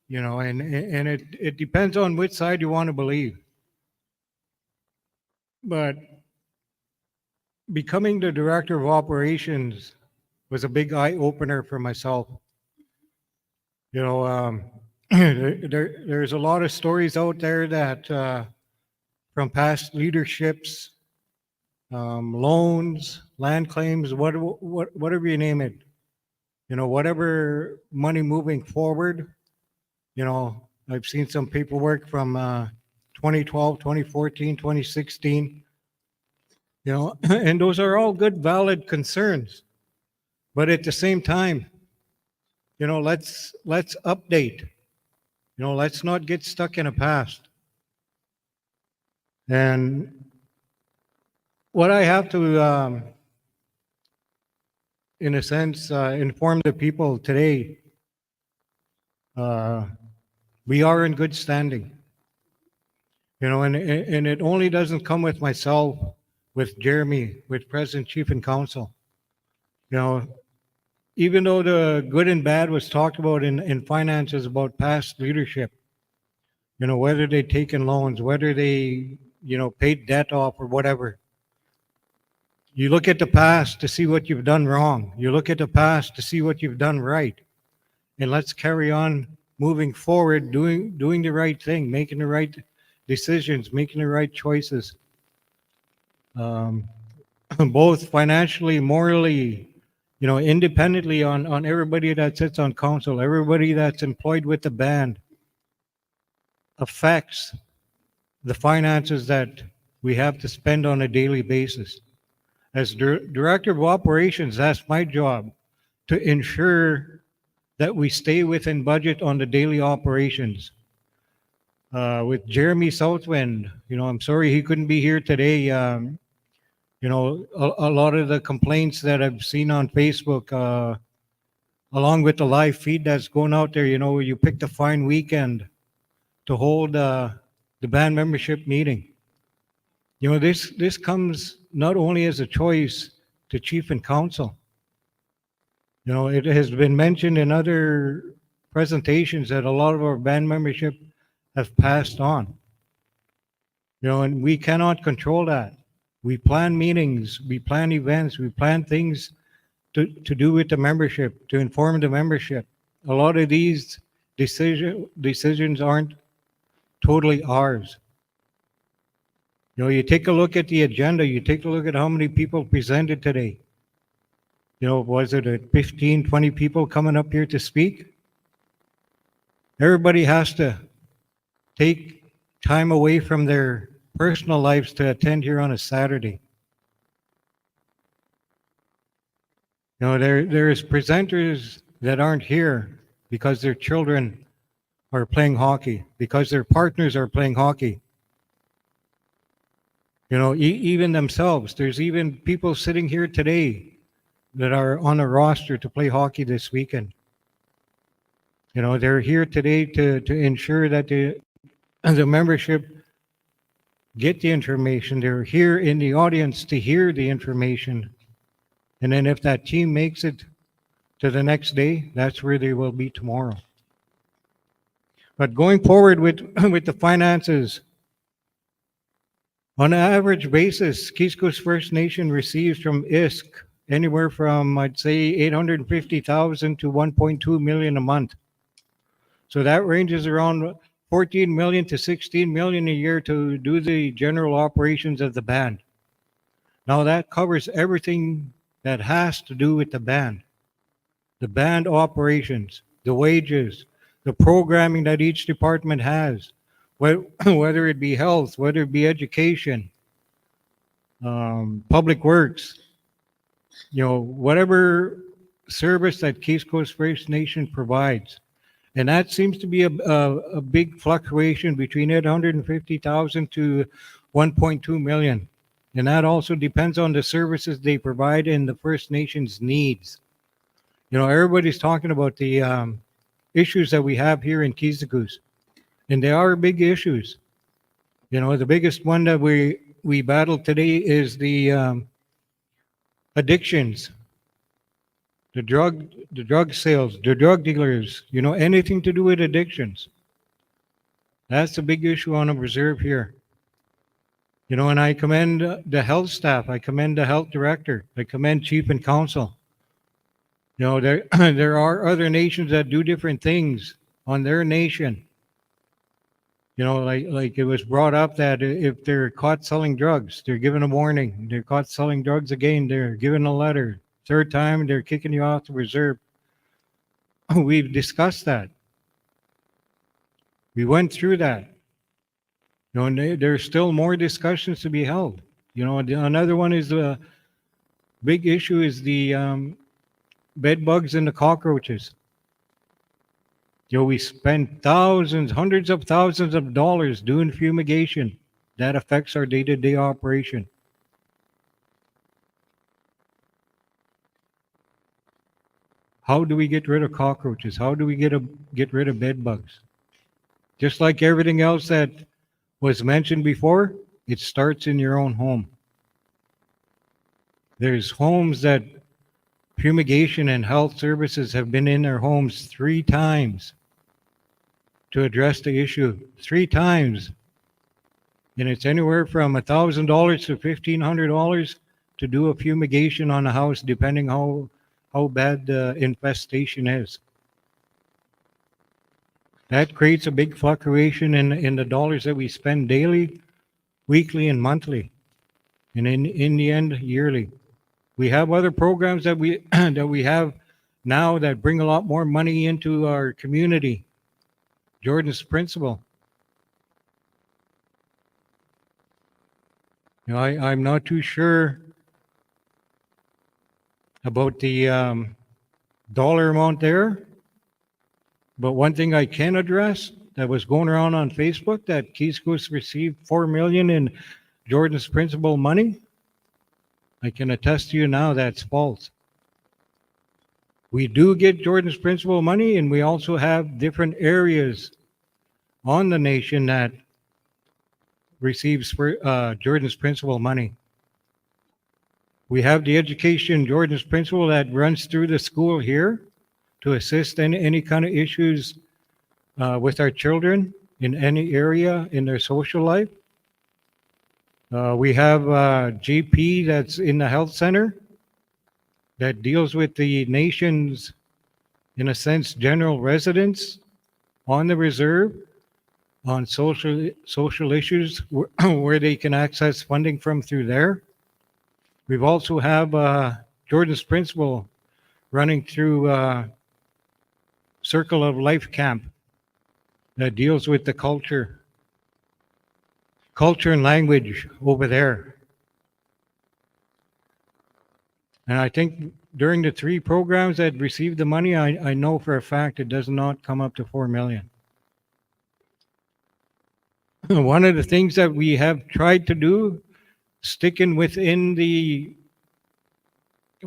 you know, and it depends on which side you want to believe. But becoming the director of operations was a big eye opener for myself. You know, there's a lot of stories out there that from past leaderships, loans, land claims, whatever you name it. You know, whatever money moving forward. You know, I've seen some paperwork from 2012, 2014, 2016. You know, and those are all good, valid concerns. But at the same time, you know, let's update. You know, let's not get stuck in the past. And what I have to, in a sense, inform the people today, we are in good standing. You know, and it only doesn't come with myself, with Jeremy, with President, Chief, and Council. You know, even though the good and bad was talked about in finances about past leadership, you know, whether they taken loans, whether they, you know, paid debt off or whatever. You look at the past to see what you've done wrong. You look at the past to see what you've done right. And let's carry on moving forward, doing the right thing, making the right decisions, making the right choices. Both financially, morally, you know, independently on everybody that sits on council, everybody that's employed with the band affects the finances that we have to spend on a daily basis. As director of operations, that's my job, to ensure that we stay within budget on the daily operations. With Jeremy Southwind, you know, I'm sorry he couldn't be here today. You know, a lot of the complaints that I've seen on Facebook, along with the live feed that's going out there, you know, you picked a fine weekend to hold the band membership meeting. You know, this comes not only as a choice to chief and council. You know, it has been mentioned in other presentations that a lot of our band membership have passed on. You know, and we cannot control that. We plan meetings, we plan events, we plan things to do with the membership, to inform the membership. A lot of these decisions aren't totally ours. You know, you take a look at the agenda, you take a look at how many people presented today. You know, was it 15, 20 people coming up here to speak? Everybody has to take time away from their personal lives to attend here on a Saturday. You know, there's presenters that aren't here because their children are playing hockey, because their partners are playing hockey. You know, even themselves. There's even people sitting here today that are on a roster to play hockey this weekend. You know, they're here today to ensure that the membership get the information. They're here in the audience to hear the information. And then if that team makes it to the next day, that's where they will be tomorrow. But going forward with the finances, on an average basis, Keeseekoose First Nation receives from ISK anywhere from, I'd say, 850,000 to 1.2 million a month. So that ranges around 14 million to 16 million a year to do the general operations of the band. Now that covers everything that has to do with the band operations, the wages, the programming that each department has, whether it be health, whether it be education, public works, you know, whatever service that Keeseekoose First Nation provides. And that seems to be a big fluctuation between 850,000 to 1.2 million. And that also depends on the services they provide and the First Nations needs. You know, everybody's talking about the issues that we have here in Keeseekoose. And they are big issues. You know, the biggest one that we battle today is the addictions. the drug sales, the drug dealers, anything to do with addictions. That's the big issue on the reserve here. And I commend the health staff. I commend the health director. I commend chief and council. There, there are other nations that do different things on their nation. Like it was brought up that if they're caught selling drugs, they're given a warning. They're caught selling drugs again, they're given a letter. Third time, they're kicking you off the reserve. We've discussed that. We went through that. And there's still more discussions to be held. Another one is the big issue is the bed bugs and the cockroaches. We spend thousands, hundreds of thousands of dollars doing fumigation. That affects our day-to-day operation. How do we get rid of cockroaches? How do we get rid of bed bugs? Just like everything else that was mentioned before, it starts in your own home. There's homes that fumigation and health services have been in their homes 3 times to address the issue. 3 times. And it's anywhere from $1,000 to $1,500 to do a fumigation on a house, depending how bad the infestation is. That creates a big fluctuation in the dollars that we spend daily, weekly, and monthly, and in the end, yearly. We have other programs that we that we have now that bring a lot more money into our community. Jordan's principle. I'm not too sure about the dollar amount there, but one thing I can address that was going around on Facebook, that Keeseekoose received $4 million in Jordan's principal money. I can attest to you now that's false. We do get Jordan's principal money, and we also have different areas on the nation that receives Jordan's principal money. We have the education Jordan's principal that runs through the school here to assist in any kind of issues with our children in any area in their social life. We have GP that's in the health center that deals with the nation's, in a sense, general residents on the reserve on social issues where they can access funding from through there. We've also have Jordan's principal running through Circle of Life Camp that deals with the culture and language over there. And I think during the 3 programs that received the money, I know for a fact it does not come up to $4 million. One of the things that we have tried to do, sticking within the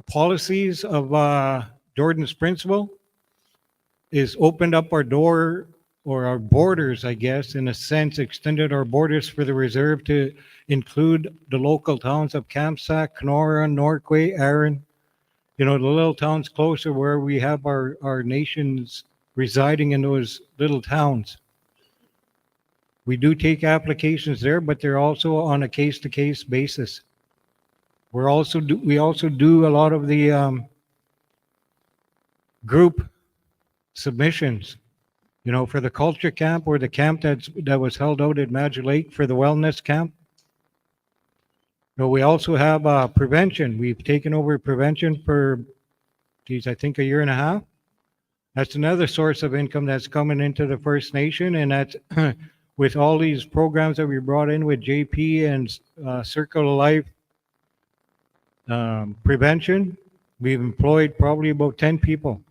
policies of Jordan's principle, is opened up our door, or our borders, I guess, in a sense, extended our borders for the reserve to include the local towns of Kamsack, Kenora, Norquay, Aaron, the little towns closer where we have our nations residing in those little towns. We do take applications there, but they're also on a case-to-case basis. We also do a lot of the group submissions. For the culture camp or the camp that was held out at Magic Lake for the wellness camp. We also have prevention. We've taken over prevention for, I think, 1.5 years. That's another source of income that's coming into the First Nation, and that's with all these programs that we brought in with JP and Circle of Life prevention. We've employed probably about 10 people.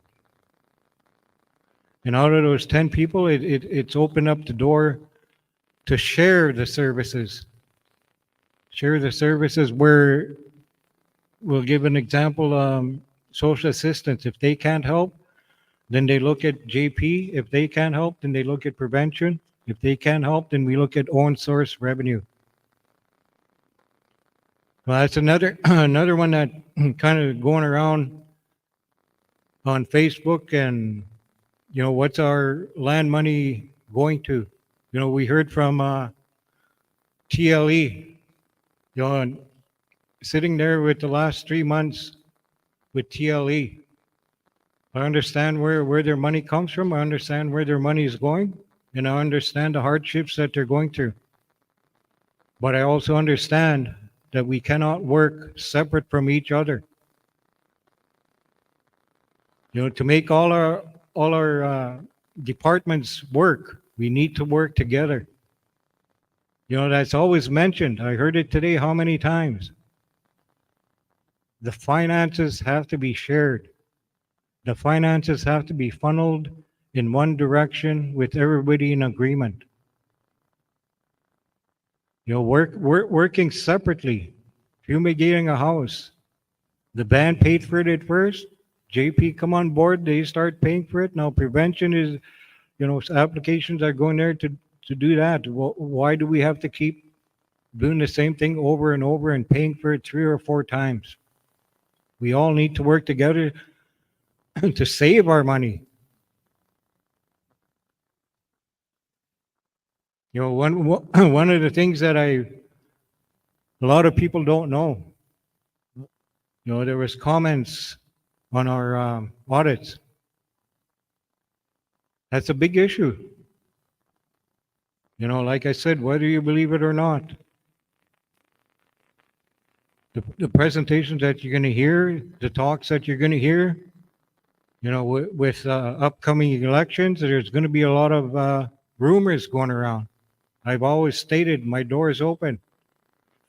And out of those 10 people, it's opened up the door to share the services. Share the services where, we'll give an example, social assistance. If they can't help, then they look at JP. If they can't help, then they look at prevention. If they can't help, then we look at own source revenue. Well, that's another one that kind of going around on Facebook and, you know, what's our land money going to? You know, we heard from TLE, you know, and sitting there with the last 3 months with TLE, I understand where their money comes from. I understand where their money is going, and I understand the hardships that they're going through. But I also understand that we cannot work separate from each other. You know, to make all our departments work, we need to work together. You know, that's always mentioned. I heard it today how many times? The finances have to be shared. The finances have to be funneled in one direction with everybody in agreement. You know, working separately, fumigating a house. The band paid for it at first. JP come on board, they start paying for it. Now prevention is, you know, applications are going there to do that. Why do we have to keep doing the same thing over and over and paying for it 3 or 4 times? We all need to work together to save our money. You know, one of the things that a lot of people don't know, you know, there was comments on our audits. That's a big issue. You know, like I said, whether you believe it or not, the presentations that you're going to hear, the talks that you're going to hear, you know, with upcoming elections, there's going to be a lot of rumors going around. I've always stated my door is open.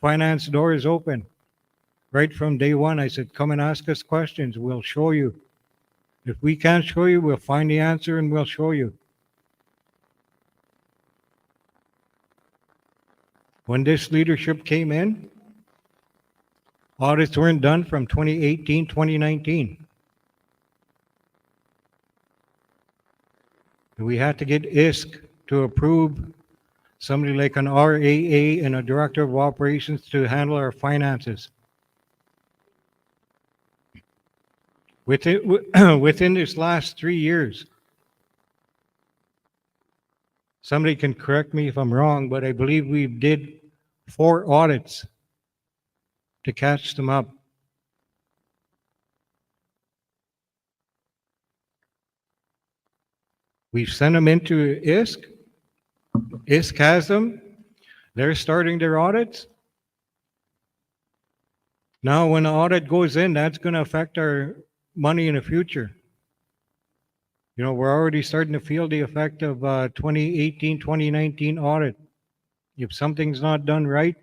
Finance door is open. Right from day one, I said, come and ask us questions. We'll show you. If we can't show you, we'll find the answer and we'll show you. When this leadership came in, audits weren't done from 2018, 2019. We had to get ISC to approve somebody like an RAA and a director of operations to handle our finances. Within this last 3 years, somebody can correct me if I'm wrong, but I believe we did 4 audits to catch them up. We've sent them into ISC. ISC has them. They're starting their audits. Now, when the audit goes in, that's going to affect our money in the future. You know, we're already starting to feel the effect of 2018, 2019 audit. If something's not done right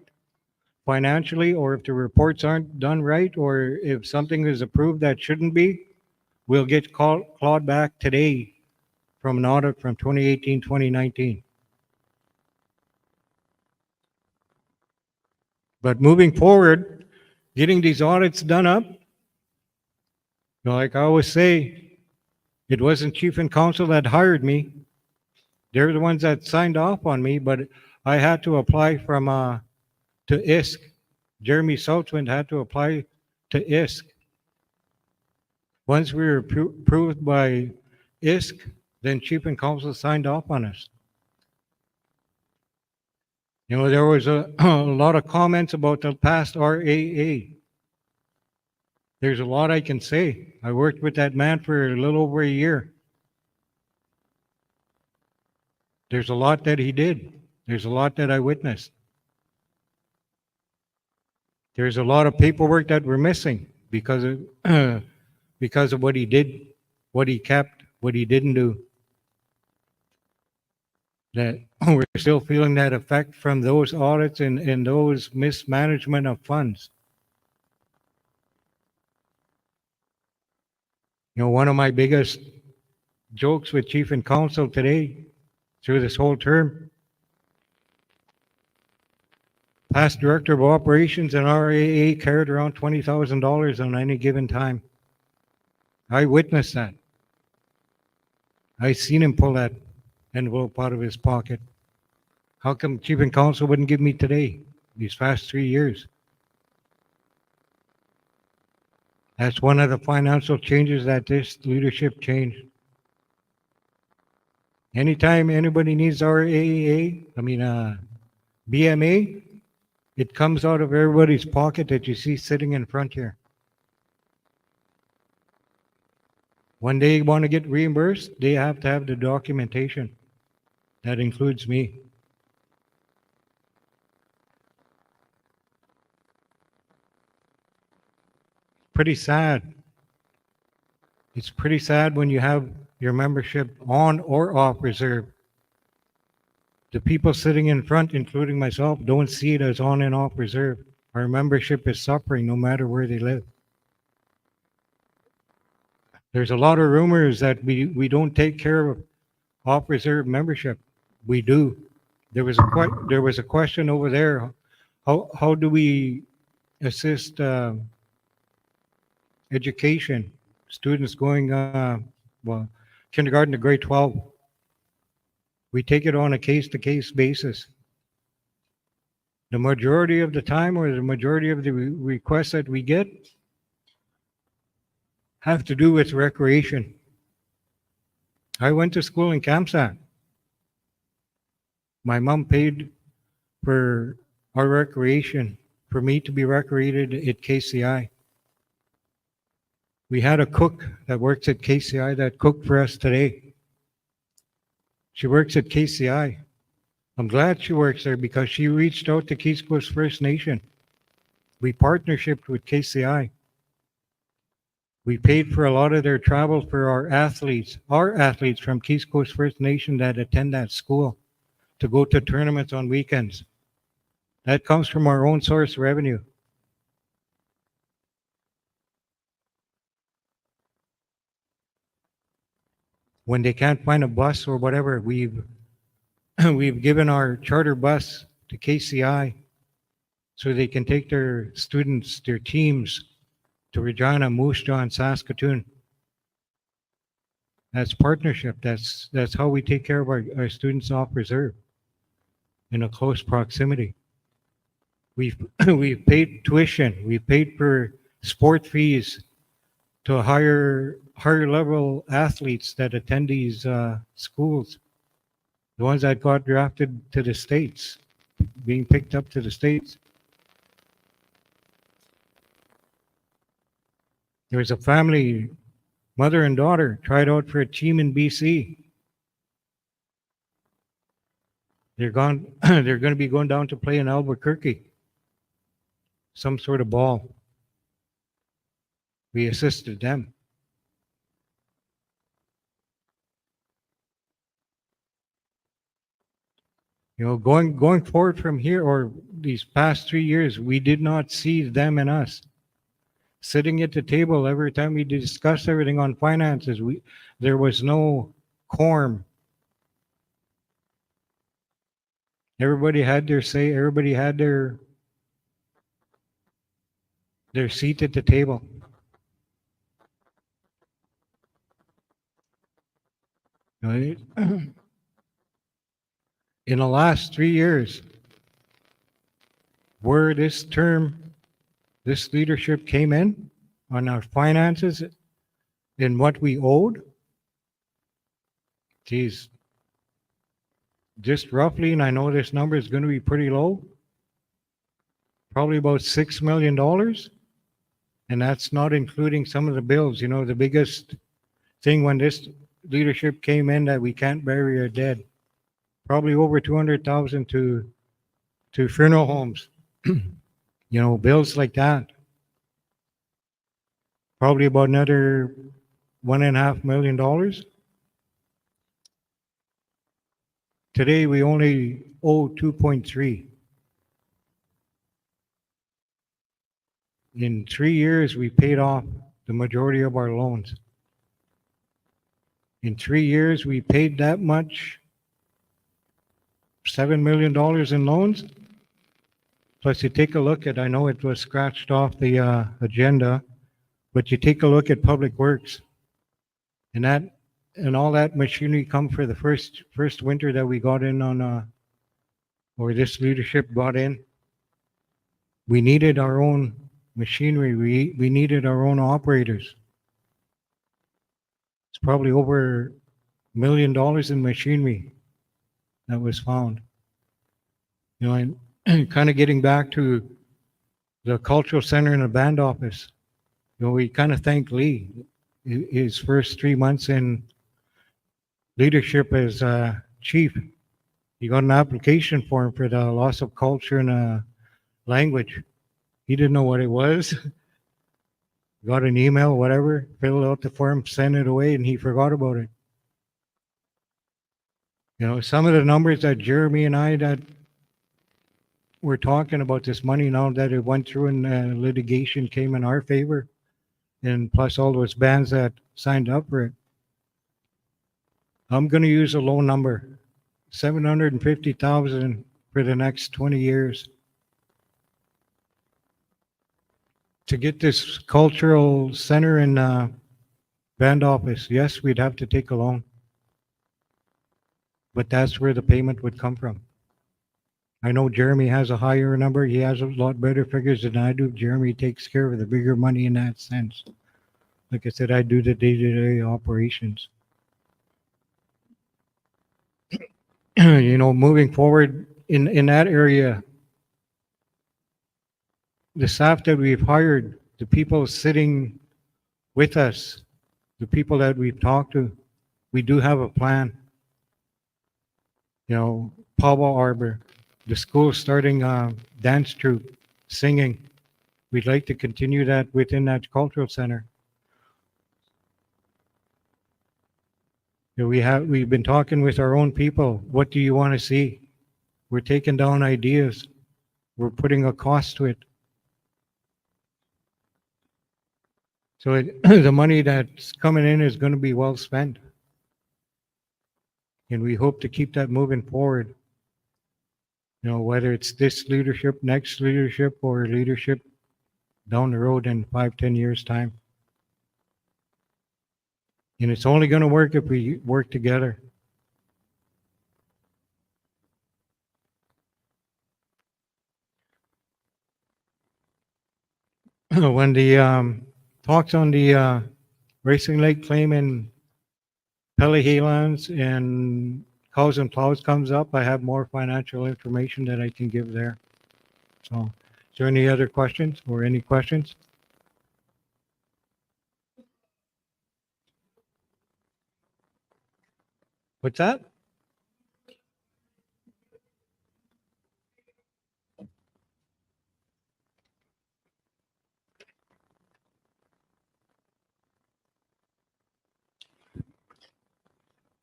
financially, or if the reports aren't done right, or if something is approved that shouldn't be, we'll get clawed back today from an audit from 2018, 2019. But moving forward, getting these audits done up, you know, like I always say, it wasn't chief and council that hired me. They're the ones that signed off on me, but I had to apply from to ISC. Jeremy Southwind had to apply to ISC. Once we were approved by ISC, then chief and council signed off on us. You know, there was a lot of comments about the past RAA. There's a lot I can say. I worked with that man for a little over a year. There's a lot that he did. There's a lot that I witnessed. There's a lot of paperwork that we're missing because of what he did, what he kept, what he didn't do. That we're still feeling that effect from those audits and those mismanagement of funds. You know, one of my biggest jokes with chief and council today through this whole term, past director of operations and RAA carried around $20,000 on any given time. I witnessed that. I seen him pull that envelope out of his pocket. How come chief and council wouldn't give me today, these past 3 years? That's one of the financial changes that this leadership changed. Anytime anybody needs our BMA, it comes out of everybody's pocket that you see sitting in front here. When they want to get reimbursed, they have to have the documentation. That includes me. Pretty sad. It's pretty sad when you have your membership on or off reserve. The people sitting in front, including myself, don't see it as on and off reserve. Our membership is suffering no matter where they live. There's a lot of rumors that we don't take care of off reserve membership. We do. There was a question over there. How do we assist education, students going kindergarten to grade 12? We take it on a case-to-case basis. The majority of the time, or the majority of the requests that we get, have to do with recreation. I went to school in Kamsat. My mom paid for our recreation, for me to be recreated at KCI. We had a cook that works at KCI that cooked for us today. She works at KCI. I'm glad she works there because she reached out to Keeseekoose First Nation. We partnershiped with KCI. We paid for a lot of their travel for our athletes from Keeseekoose First Nation that attend that school to go to tournaments on weekends. That comes from our own source revenue. When they can't find a bus or whatever, we've given our charter bus to KCI so they can take their students, their teams to Regina, Moose Jaw, and Saskatoon. That's partnership. That's how we take care of our students off reserve in a close proximity. We've paid tuition. We've paid for sport fees to higher level athletes that attend these schools. The ones that got drafted to the States, being picked up to the States. There was a family, mother and daughter, tried out for a team in BC. They're going to be going down to play in Albuquerque. Some sort of ball. We assisted them. You know, going forward from here, or these past 3 years, we did not see them and us sitting at the table every time we discussed everything on finances. There was no quorum. Everybody had their say. Everybody had their seat at the table. Right? In the last 3 years, where this leadership came in on our finances and what we owed, geez, just roughly, and I know this number is going to be pretty low, probably about $6 million. And that's not including some of the bills. You know, the biggest thing when this leadership came in that we can't bury our dead. Probably over 200,000 to funeral homes. You know, bills like that. Probably about another $1.5 million. Today we only owe 2.3. In 3 years, we paid off the majority of our loans. In 3 years, we paid that much, $7 million in loans. Plus, you take a look at, I know it was scratched off the agenda, but you take a look at Public Works. And all that machinery come for the first winter that we got in on, or this leadership got in. We needed our own machinery. We needed our own operators. It's probably over $1 million in machinery that was found. You know, and kind of getting back to the cultural center and the band office, you know, we kind of thank Lee. His first 3 months in leadership as chief, he got an application form for the loss of culture and language. He didn't know what it was. Got an email, whatever, filled out the form, sent it away, and he forgot about it. You know, some of the numbers that Jeremy and I that we're talking about this money now that it went through and litigation came in our favor, and plus all those bands that signed up for it. I'm going to use a low number, 750,000 for the next 20 years to get this cultural center and band office. Yes, we'd have to take a loan, but that's where the payment would come from. I know Jeremy has a higher number. He has a lot better figures than I do. Jeremy takes care of the bigger money in that sense. Like I said, I do the day-to-day operations. You know, moving forward in that area, the staff that we've hired, the people sitting with us, the people that we've talked to, we do have a plan. You know, Pablo Arbor, the school starting dance troupe, singing. We'd like to continue that within that cultural center. You know, we've been talking with our own people. What do you want to see? We're taking down ideas. We're putting a cost to it. So the money that's coming in is going to be well spent. And we hope to keep that moving forward. You know, whether it's this leadership, next leadership, or leadership down the road in 5-10 years' time. And it's only going to work if we work together. When the talks on the Racing Lake claim in Pelehilands and Cows and Plows comes up, I have more financial information that I can give there. So, is there any other questions or any questions? What's that?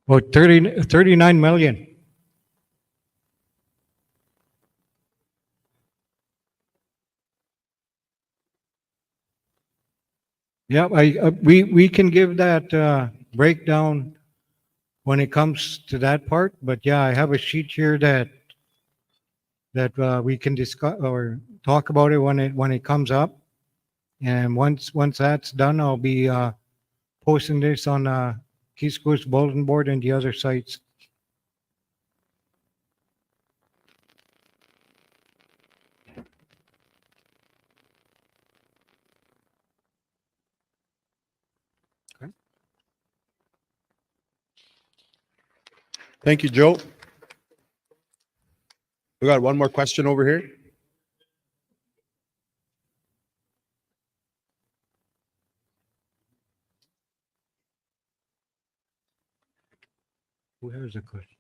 Well, 39 million. Yeah, we can give that breakdown when it comes to that part. But yeah, I have a sheet here that we can discuss or talk about it when it comes up. And once that's done, I'll be posting this on Keeseekoose bulletin board and the other sites. Thank you, Joe. We got one more question over here. Who has a question?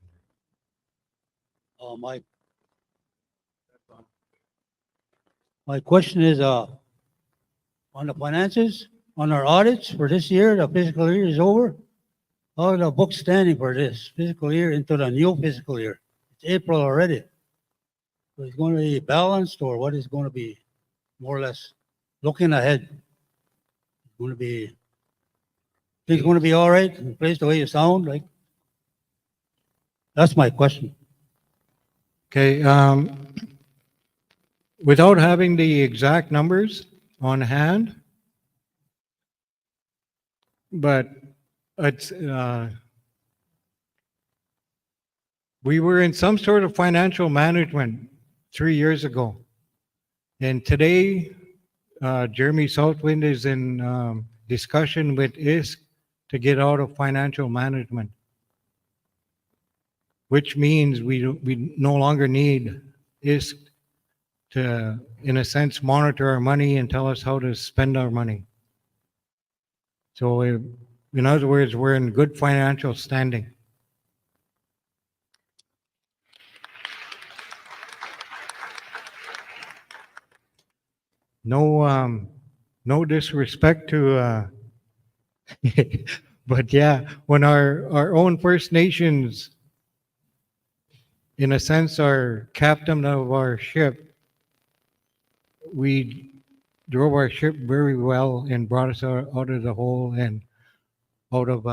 My question is, on the finances, on our audits for this year, the fiscal year is over. How are the books standing for this fiscal year into the new fiscal year? It's April already. So it's going to be balanced, or what is going to be more or less looking ahead? It's going to be all right in place the way you sound like? That's my question. Okay. Without having the exact numbers on hand, but it's we were in some sort of financial management 3 years ago, and today Jeremy Southwind is in discussion with ISK to get out of financial management, which means we no longer need ISK to, in a sense, monitor our money and tell us how to spend our money. So in other words, we're in good financial standing. No disrespect to, but yeah, when our own First Nations, in a sense, are captain of our ship, we drove our ship very well and brought us out of the hole and out of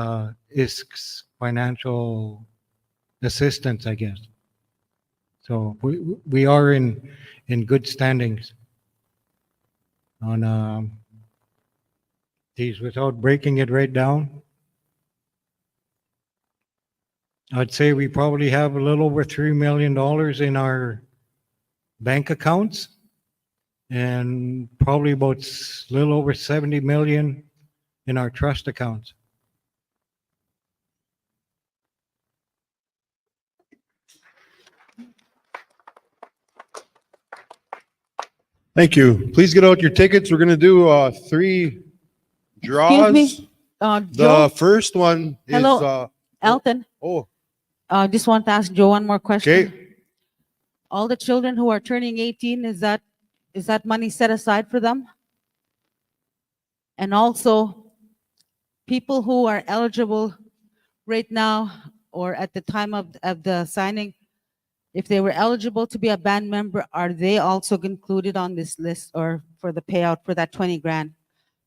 ISK's financial assistance, I guess. So we are in good standings on these. Without breaking it right down, I'd say we probably have a little over $3 million in our bank accounts and probably about a little over 70 million in our trust accounts. Thank you. Please get out your tickets. We're going to do 3 draws. Excuse me, The Joe? first one is Hello, Elton. Oh, Just want to ask Joe one more question. okay. All the children who are turning 18, is that money set aside for them? And also, people who are eligible right now or at the time of the signing, if they were eligible to be a band member, are they also included on this list or for the payout for that 20 grand?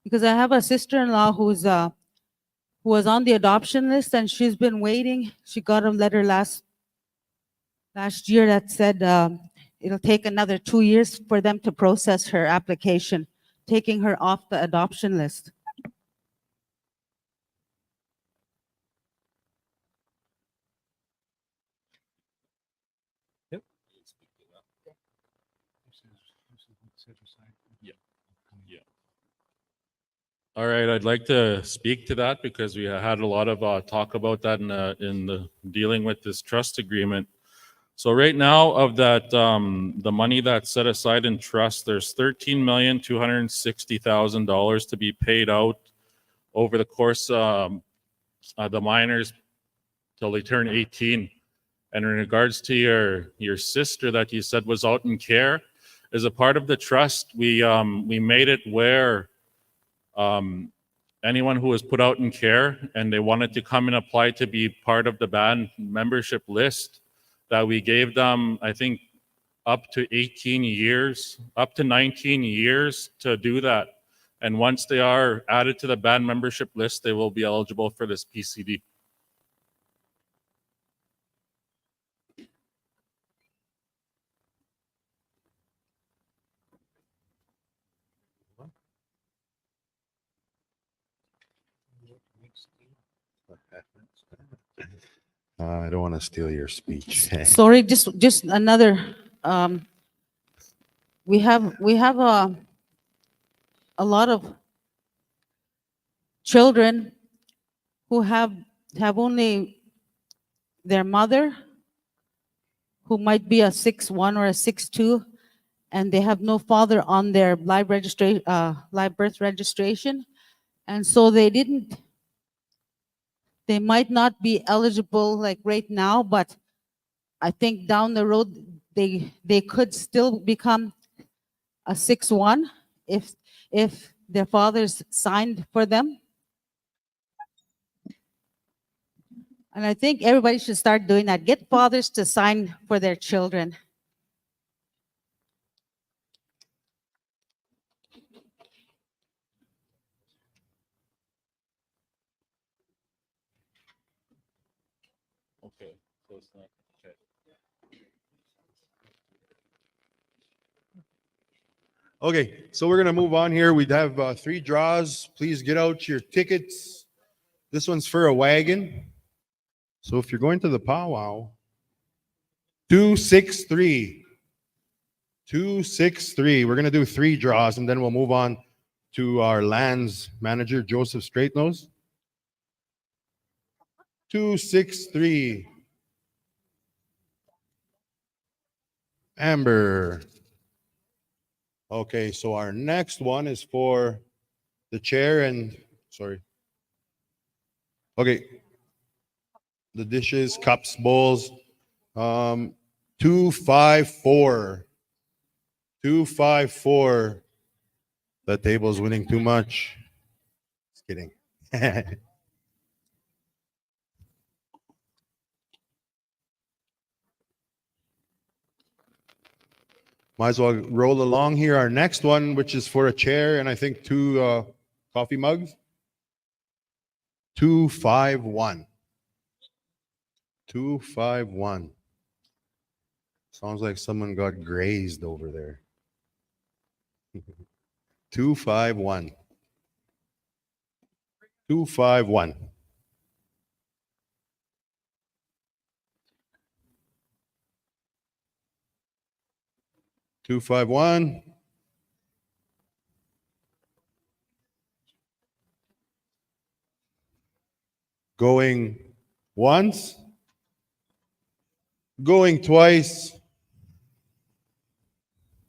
Because I have a sister-in-law who was on the adoption list and she's been waiting. She got a letter last year that said it'll take another 2 years for them to process her application, taking her off the adoption list. Yeah. All right, I'd like to speak to that because we had a lot of talk about that in the dealing with this trust agreement. So right now of that, the money that's set aside in trust, there's $13,260,000 to be paid out over the course the minors till they turn 18. And in regards to your sister that you said was out in care, as a part of the trust, we made it where anyone who was put out in care and they wanted to come and apply to be part of the band membership list, that we gave them, I think, up to 18 years, up to 19 years to do that. And once they are added to the band membership list, they will be eligible for this PCD. I don't want to steal your speech. Sorry, just another. We have a lot of children who have only their mother, who might be a 6'1" or a 6'2", and they have no father on their live birth registration, and so they might not be eligible like right now, but I think down the road they could still become a 6'1" if their fathers signed for them. And I think everybody should start doing that. Get fathers to sign for their children. Okay, so it's not, okay. Okay, so we're going to move on here. We'd have 3 draws. Please get out your tickets. This one's for a wagon. So if you're going to the powwow, 263. 263. We're going to do 3 draws and then we'll move on to our lands manager, Joseph Straightnose. 263. Amber. Okay, so our next one is for the chair and, sorry. Okay. The dishes, cups, bowls. 254. 254. The table's winning too much. Just kidding. Might as well roll along here. Our next one, which is for a chair and I think 2 coffee mugs. 251. 251. Sounds like someone got grazed over there. 251. 251. Two, 5, 1. Going once. Going twice.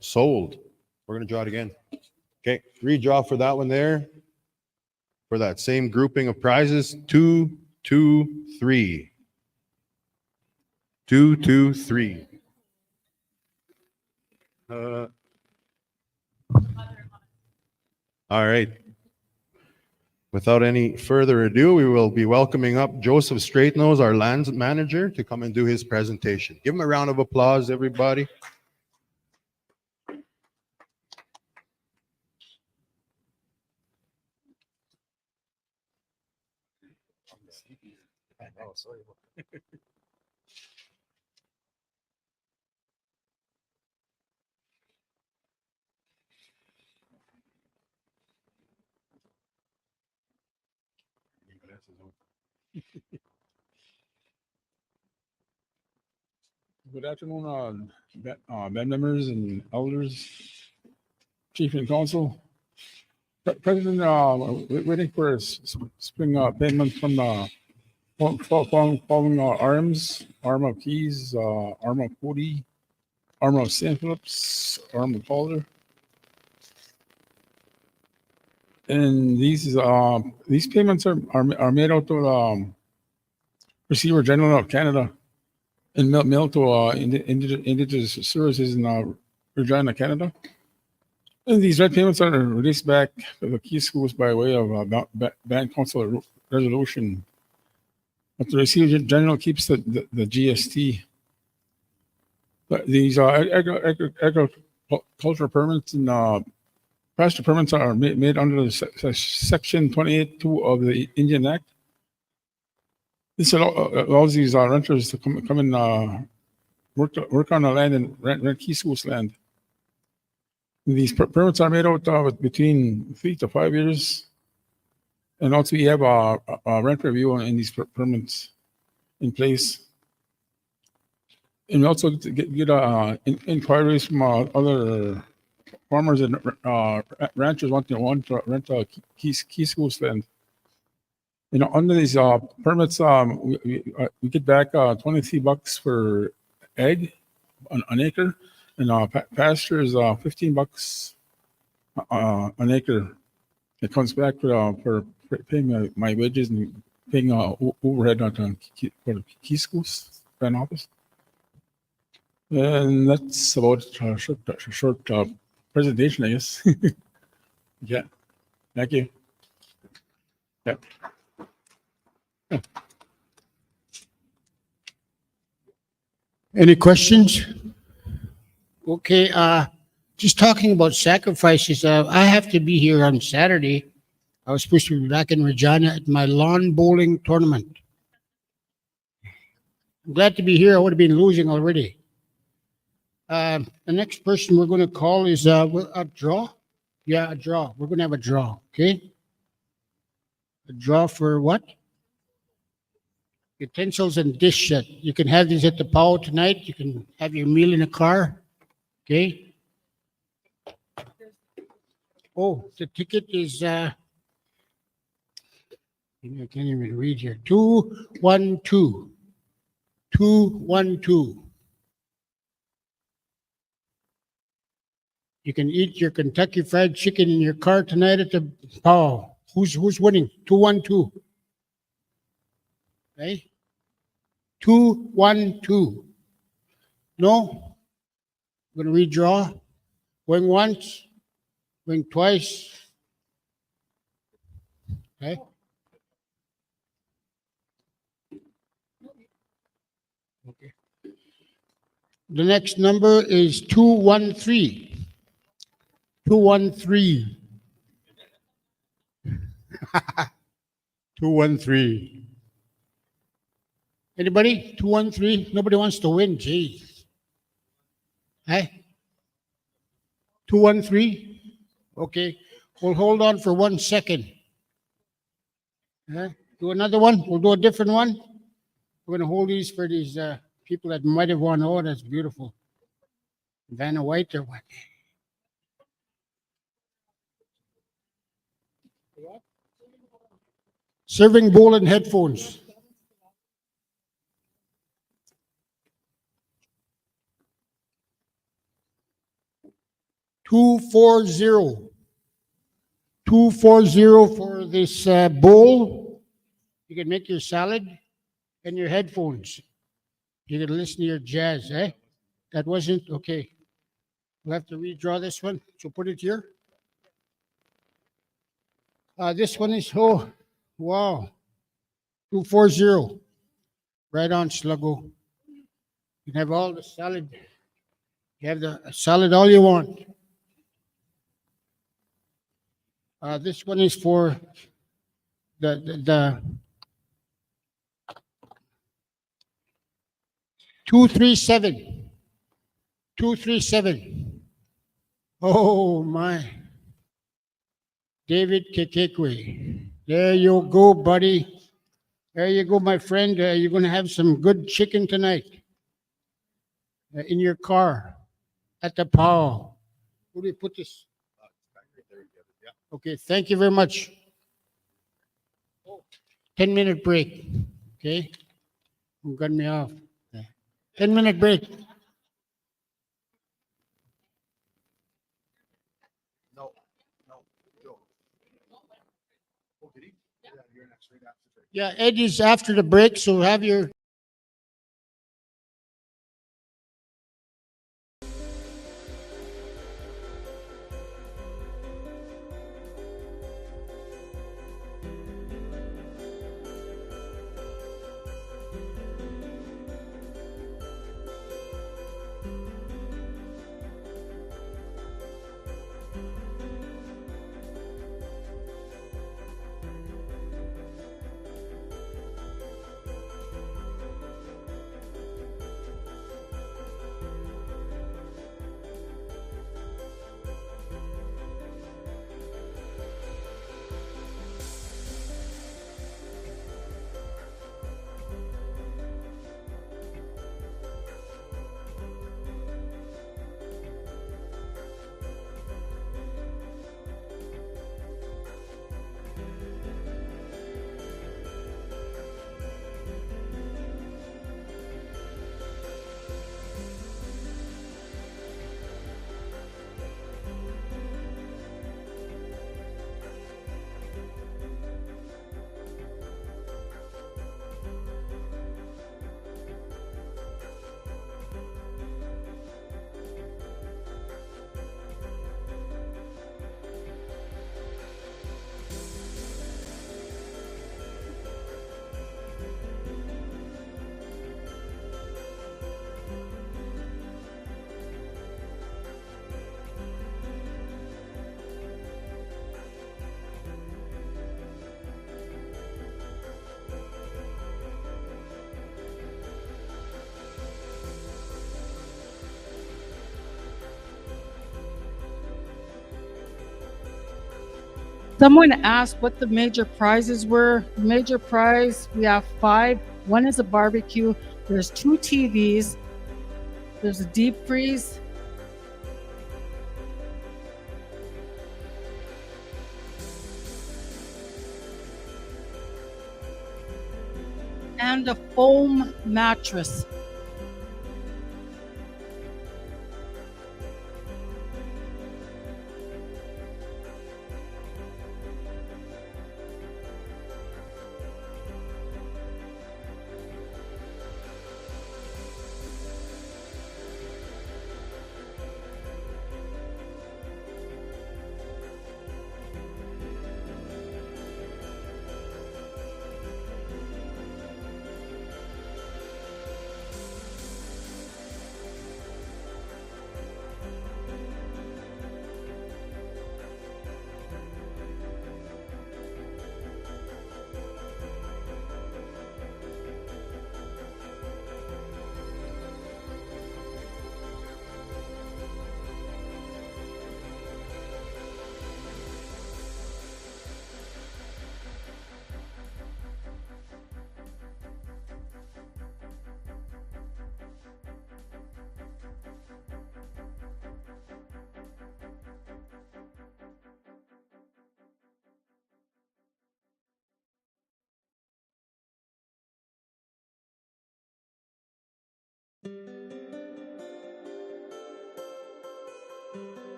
Sold. We're going to draw it again. Okay, redraw for that one there. For that same grouping of prizes. 2, 2, 3. 2, 2, 3. All right. Without any further ado, we will be welcoming up Joseph Straightnose, our lands manager, to come and do his presentation. Give him a round of applause, everybody. Good afternoon, band members and elders, chief and council. President, waiting for a spring payment from the following arms, arm of Keys, arm of Cody, arm of St. Phillips, arm of Calder. And these payments are made out to the Receiver General of Canada and mailed to Indigenous Services in Regina, Canada. And these red payments are released back to the Keeseekoose by way of Band Council resolution. But the Receiver General keeps the GST. But these agricultural permits and pasture permits are made under the Section 28(2) of the Indian Act. This allows these renters to come and work on the land and rent Keeseekoose land. These permits are made out between 3 to 5 years, and also we have a rent review in these permits in place. And we also get inquiries from other farmers and ranchers wanting to rent Keeseekoose land. You know, under these permits, we get back $23 for egg an acre, and pasture is $15 an acre. It comes back for paying my wages and paying overhead for the Keeseekoose Grand Office. And that's about a short presentation, I guess. Yeah. Thank you. Yeah. Any questions? Okay, just talking about sacrifices, I have to be here on Saturday. I was supposed to be back in Regina at my lawn bowling tournament. I'm glad to be here. I would have been losing already. The next person we're going to call is a draw. Yeah, a draw. We're going to have a draw, okay? A draw for what? Utensils and dish set. You can have these at the POW tonight. You can have your meal in a car, okay? Oh, the ticket is, I can't even read here. 212. 212. You can eat your Kentucky Fried Chicken in your car tonight at the Powell. Who's winning? 212. Okay? 212. No? I'm going to redraw. Going once. Going twice. Okay? Okay. The next number is 213. 213. 213. Anybody? 213? Nobody wants to win. Geez. Hey? 213? Okay. We'll hold on for 1 second. Do another one. We'll do a different one. We're going to hold these for these people that might have won. Oh, that's beautiful. Vanna White or what? Serving bowl and headphones. $240. $240 for this bowl. You can make your salad and your headphones. You can listen to your jazz, eh? That wasn't okay. We'll have to redraw this one. So put it here. This one is, oh, wow. 240. Right on, Sluggo. You can have all the salad. You have the salad all you want. This one is for the 237. 237. Oh my. David Keeseekoose. There you go, buddy. There you go, my friend. You're going to have some good chicken tonight in your car at the Powell. Where do you put this? Okay, thank you very much. 10-minute break. Okay? You got me off. 10-minute break. Yeah, Ed is after the break, so have your. Someone asked what the major prizes were. Major prize, we have 5. One is a barbecue. There's 2 TVs. There's a deep freeze. and a foam mattress.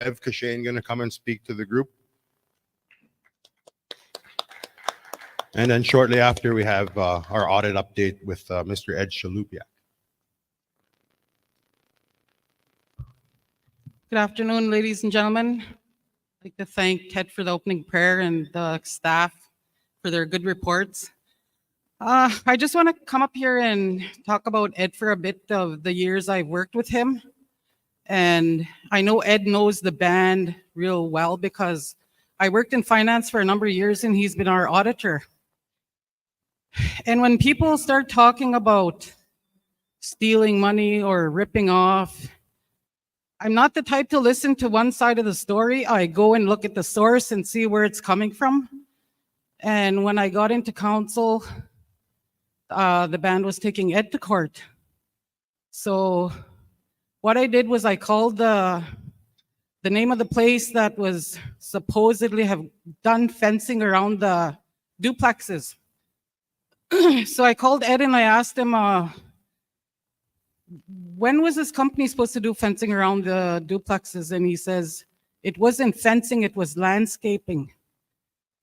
Ev Kashane going to come and speak to the group. And then shortly after, we have our audit update with Mr. Ed Shalupiak. Good afternoon, ladies and gentlemen. I'd like to thank Ted for the opening prayer and the staff for their good reports. I just want to come up here and talk about Ed for a bit of the years I've worked with him. And I know Ed knows the band real well because I worked in finance for a number of years and he's been our auditor. And when people start talking about stealing money or ripping off, I'm not the type to listen to one side of the story. I go and look at the source and see where it's coming from. And when I got into council, the band was taking Ed to court. So what I did was I called the name of the place that was supposedly have done fencing around the duplexes. So I called Ed and I asked him, when was this company supposed to do fencing around the duplexes? And he says, it wasn't fencing, it was landscaping.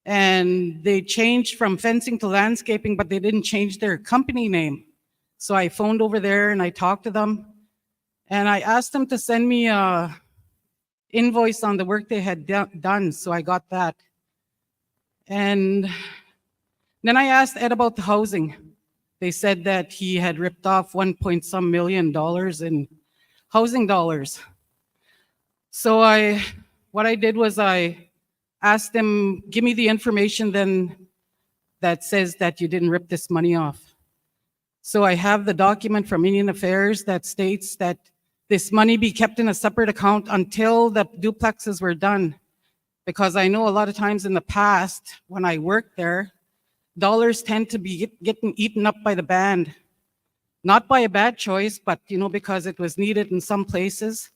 And they changed from fencing to landscaping, but they didn't change their company name. So I phoned over there and I talked to them. And I asked them to send me a invoice on the work they had done. So I got that. And then I asked Ed about the housing. They said that he had ripped off $1.some million in housing dollars. So what I did was I asked him, give me the information then that says that you didn't rip this money off. So I have the document from Indian Affairs that states that this money be kept in a separate account until the duplexes were done. Because I know a lot of times in the past, when I worked there, dollars tend to be getting eaten up by the band. Not by a bad choice, but because it was needed in some places.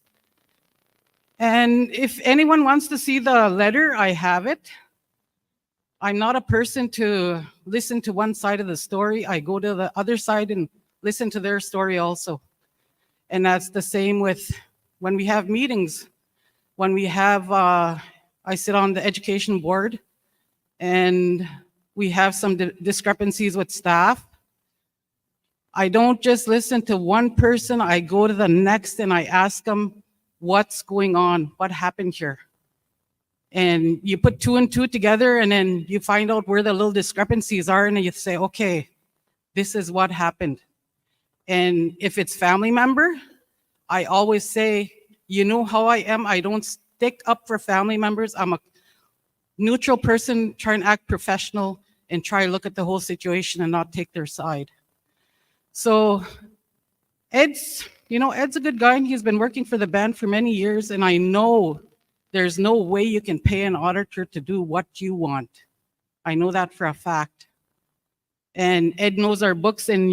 And if anyone wants to see the letter, I have it. I'm not a person to listen to one side of the story. I go to the other side and listen to their story also. And that's the same with when we have meetings. When we have, I sit on the education board and we have some discrepancies with staff. I don't just listen to one person, I go to the next and I ask them, what's going on? What happened here? And you put two and two together and then you find out where the little discrepancies are and then you say, okay, this is what happened. And if it's family member, I always say, you know how I am, I don't stick up for family members. I'm a neutral person, try and act professional and try to look at the whole situation and not take their side. So Ed's a good guy and he's been working for the band for many years and I know there's no way you can pay an auditor to do what you want. I know that for a fact. And Ed knows our books and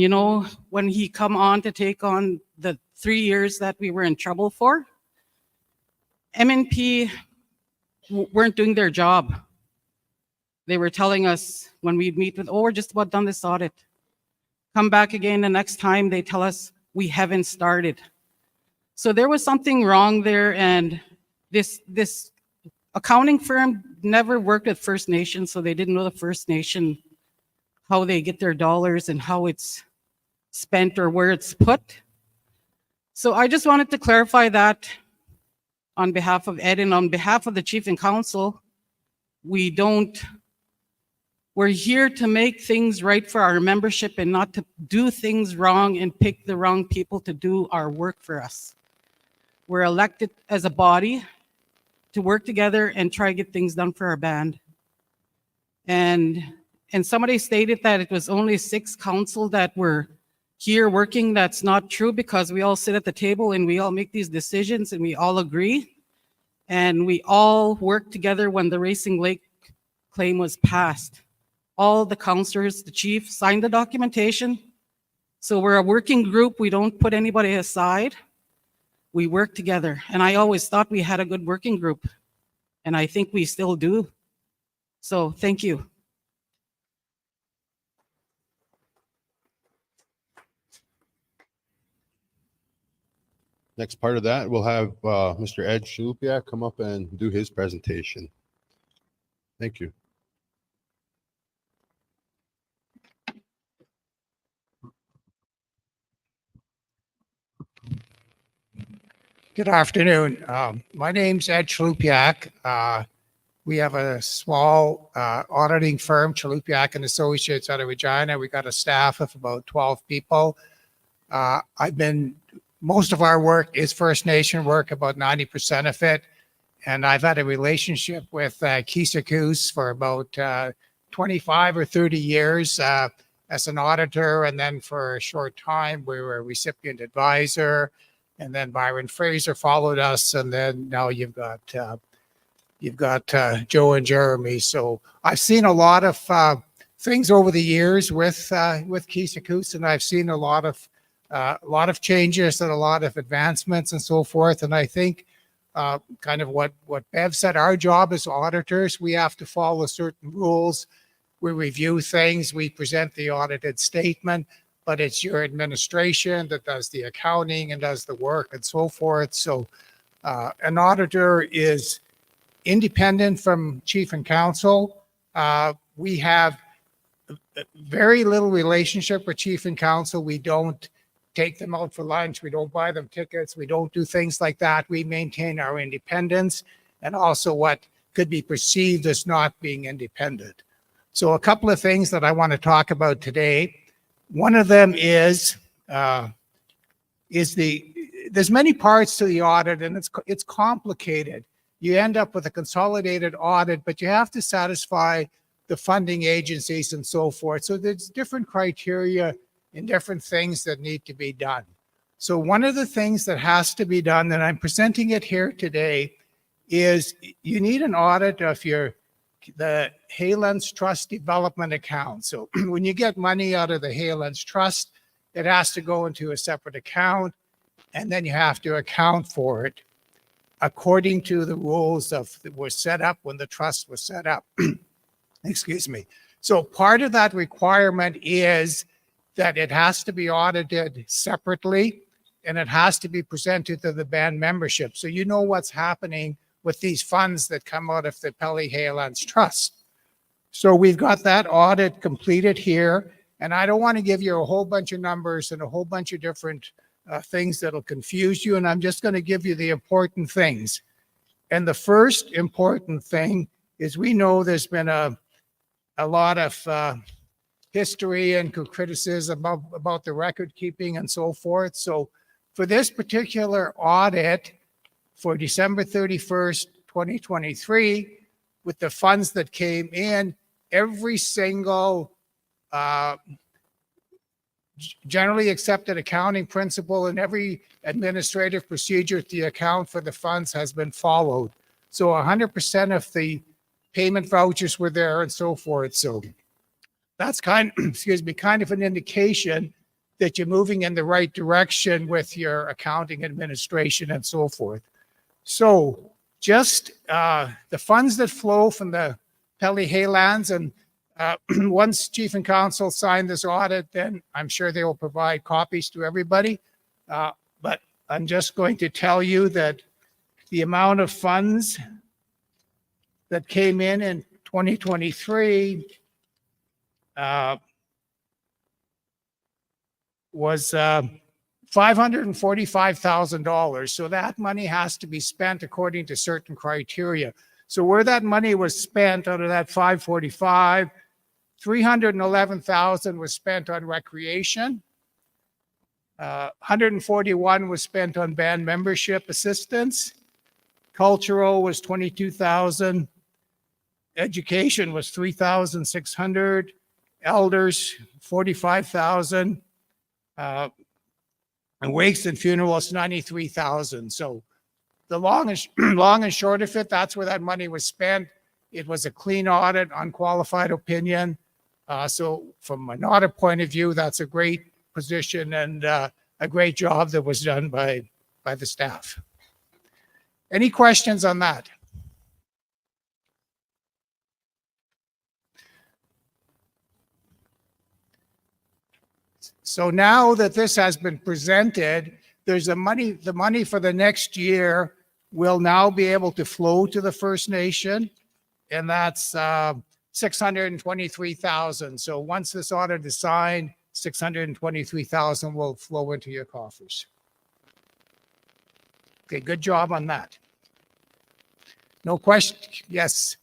when he come on to take on the 3 years that we were in trouble for, MNP weren't doing their job. They were telling us when we'd meet with, we're just about done this audit. Come back again the next time, they tell us we haven't started. So there was something wrong there and this accounting firm never worked with First Nations, so they didn't know the First Nation, how they get their dollars and how it's spent or where it's put. So I just wanted to clarify that on behalf of Ed and on behalf of the Chief and Council. We're here to make things right for our membership and not to do things wrong and pick the wrong people to do our work for us. We're elected as a body to work together and try to get things done for our band. And somebody stated that it was only 6 council that were here working. That's not true because we all sit at the table and we all make these decisions and we all agree. And we all worked together when the Racing Lake claim was passed. All the councillors, the chief signed the documentation. So we're a working group. We don't put anybody aside. We work together. And I always thought we had a good working group. And I think we still do. So thank you. next part of that, we'll have Mr. Ed Shalupiak come up and do his presentation. Thank you. Good afternoon. My name's Ed Chalupiak. We have a small auditing firm, Chalupiak and Associates out of Regina. We got a staff of about 12 people. Most of our work is First Nation work, about 90% of it. And I've had a relationship with Keeseekoose for about 25 or 30 years as an auditor. And then for a short time, we were a recipient advisor. And then Byron Fraser followed us. And then now you've got Joe and Jeremy. So I've seen a lot of things over the years with Keeseekoose, and I've seen a lot of changes and a lot of advancements and so forth. And I think kind of what Bev said, our job as auditors, we have to follow certain rules. We review things, we present the audited statement, but it's your administration that does the accounting and does the work and so forth. So an auditor is independent from chief and council. We have very little relationship with chief and council. We don't take them out for lunch. We don't buy them tickets. We don't do things like that. We maintain our independence and also what could be perceived as not being independent. So a couple of things that I want to talk about today. One of them is there's many parts to the audit, and it's complicated. You end up with a consolidated audit, but you have to satisfy the funding agencies and so forth. So there's different criteria and different things that need to be done. So one of the things that has to be done, and I'm presenting it here today, is you need an audit of the Haylands Trust Development Account. So when you get money out of the Haylands Trust, it has to go into a separate account, and then you have to account for it according to the rules that were set up when the trust was set up. Excuse me. So part of that requirement is that it has to be audited separately, and it has to be presented to the band membership. So you know what's happening with these funds that come out of the Pelly Haylands Trust. So we've got that audit completed here, and I don't want to give you a whole bunch of numbers and a whole bunch of different things that'll confuse you, and I'm just going to give you the important things. And the first important thing is we know there's been a lot of history and criticism about the record keeping and so forth. So for this particular audit for December 31st, 2023, with the funds that came in, every single generally accepted accounting principle and every administrative procedure to account for the funds has been followed. So 100% of the payment vouchers were there and so forth. So that's kind of an indication that you're moving in the right direction with your accounting administration and so forth. So just the funds that flow from the Pelly Haylands, and once Chief and Council sign this audit, then I'm sure they will provide copies to everybody. But I'm just going to tell you that the amount of funds that came in 2023 was $545,000. So that money has to be spent according to certain criteria. So where that money was spent out of that 545, 311,000 was spent on recreation. 141 was spent on band membership assistance. Cultural was 22,000. Education was 3,600. Elders, 45,000. And wakes and funerals, 93,000. So the long and short of it, that's where that money was spent. It was a clean audit, unqualified opinion. So from an audit point of view, that's a great position and a great job that was done by the staff. Any questions on that? So now that this has been presented, there's the money for the next year will now be able to flow to the First Nation, and that's 623,000. So once this audit is signed, 623,000 will flow into your coffers. Okay, good job on that. No question? Yes.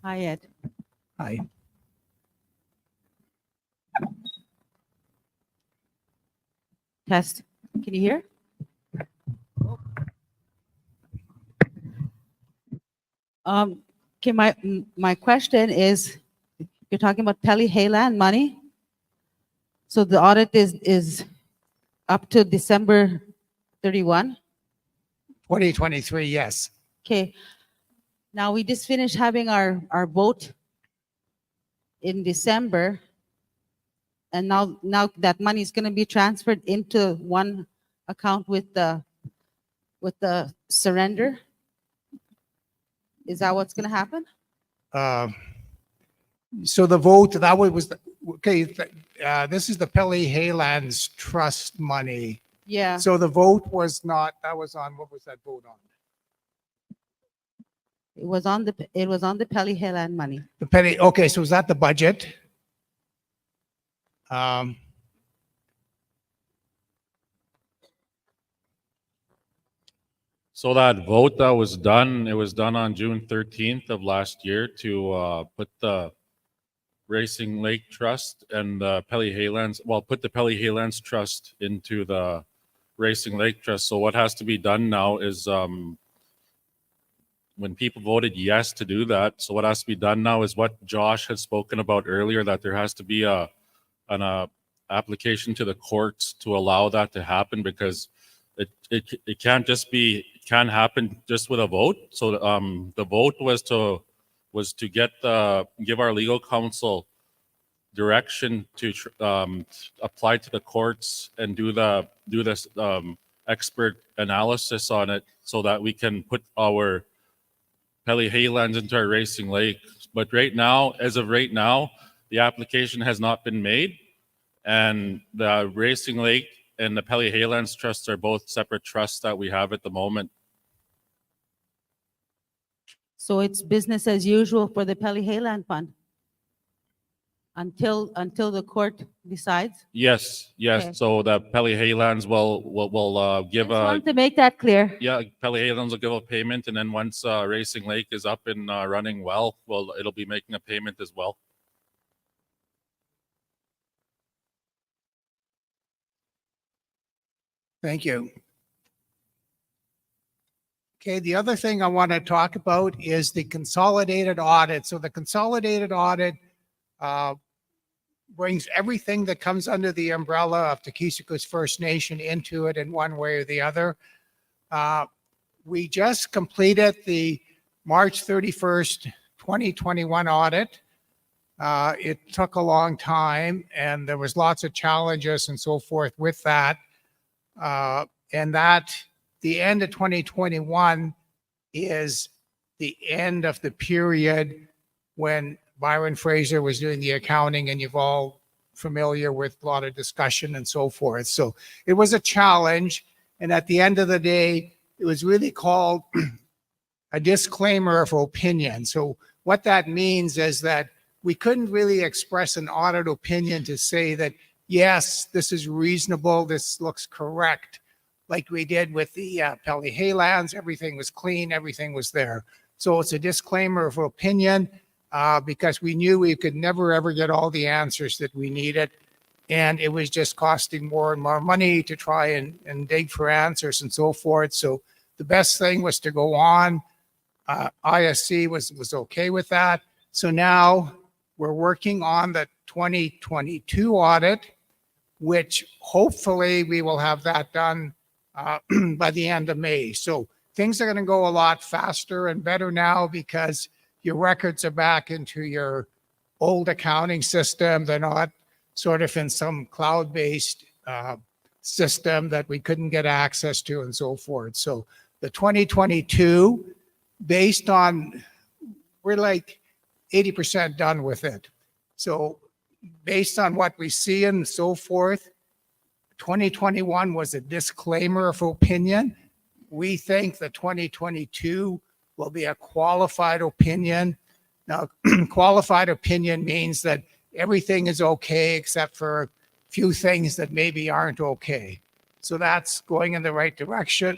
Hi, Ed. Hi. Test. Can you hear? Okay, my question is, you're talking about Peli Hayland money. So the audit is up to December 31. 2023, yes. Okay. Now we just finished having our vote in December, and now that money is going to be transferred into one account with the surrender. Is that what's going to happen? So the vote, that was, okay, this is the Peli Haylands Trust money. Yeah. So the vote was not, that was on, what was that vote on? It was on the Peli Hayland money. The Peli, okay, so was that the budget? So that vote that was done, it was done on June 13th of last year to put the Racing Lake Trust and the Peli Haylands, well, put the Peli Haylands Trust into the Racing Lake Trust. So what has to be done now is when people voted yes to do that, so what has to be done now is what Josh had spoken about earlier, that there has to be an application to the courts to allow that to happen, because it can't just be, it can't happen just with a vote. So the vote was to give our legal counsel direction to apply to the courts and do this expert analysis on it, so that we can put our Peli Haylands into our Racing Lake. But right now, as of right now, the application has not been made, and the Racing Lake and the Peli Haylands Trust are both separate trusts that we have at the moment. So it's business as usual for the Peli Hayland Fund until the court decides? Yes. Okay. So the Peli Haylands will give Just want to make that clear. yeah, Peli Haylands will give a payment, and then once Racing Lake is up and running well, it'll be making a payment as well. Thank you. Okay, the other thing I want to talk about is the consolidated audit. So the consolidated audit brings everything that comes under the umbrella of the Keeseekoose First Nation into it in one way or the other. We just completed the March 31st, 2021 audit. It took a long time, and there was lots of challenges and so forth with that. And that the end of 2021 is the end of the period when Byron Fraser was doing the accounting, and you're all familiar with a lot of discussion and so forth. So it was a challenge. And at the end of the day, it was really called a disclaimer of opinion. So what that means is that we couldn't really express an audit opinion to say that, yes, this is reasonable, this looks correct, like we did with the Peli Haylands. Everything was clean, everything was there. So it's a disclaimer of opinion because we knew we could never, ever get all the answers that we needed. And it was just costing more and more money to try and dig for answers and so forth. So the best thing was to go on. ISC was okay with that. So now we're working on the 2022 audit, which hopefully we will have that done by the end of May. So things are going to go a lot faster and better now because your records are back into your old accounting system. They're not sort of in some cloud-based system that we couldn't get access to and so forth. So the 2022, based on, we're like 80% done with it. So based on what we see and so forth, 2021 was a disclaimer of opinion. We think that 2022 will be a qualified opinion. Now, qualified opinion means that everything is okay except for a few things that maybe aren't okay. So that's going in the right direction.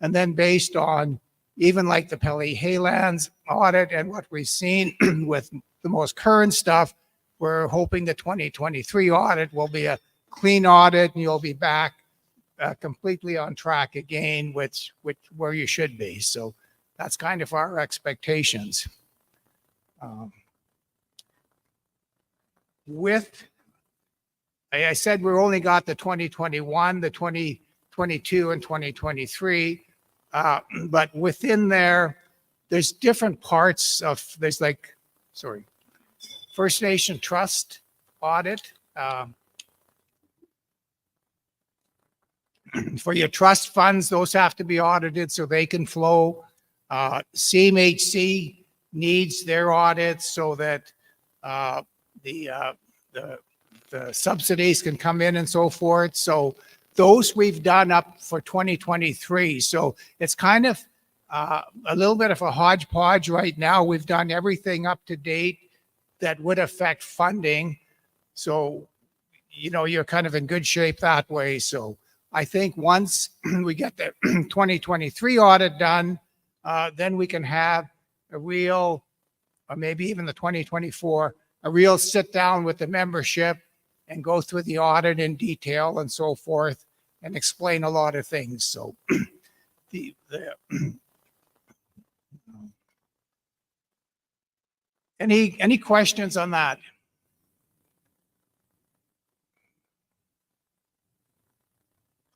And then based on even like the Pelly Haylands audit and what we've seen with the most current stuff, we're hoping the 2023 audit will be a clean audit and you'll be back completely on track again, which where you should be. So that's kind of our expectations. With, I said, we only got the 2021, the 2022, and 2023. But within there, there's different parts of, there's like, sorry, First Nation Trust audit. For your trust funds, those have to be audited so they can flow. CMHC needs their audits so that the subsidies can come in and so forth. So those we've done up for 2023. So it's kind of a little bit of a hodgepodge right now. We've done everything up to date that would affect funding. So, you know, you're kind of in good shape that way. So I think once we get the 2023 audit done, then we can have a real, or maybe even the 2024, a real sit down with the membership and go through the audit in detail and so forth and explain a lot of things. So any questions on that?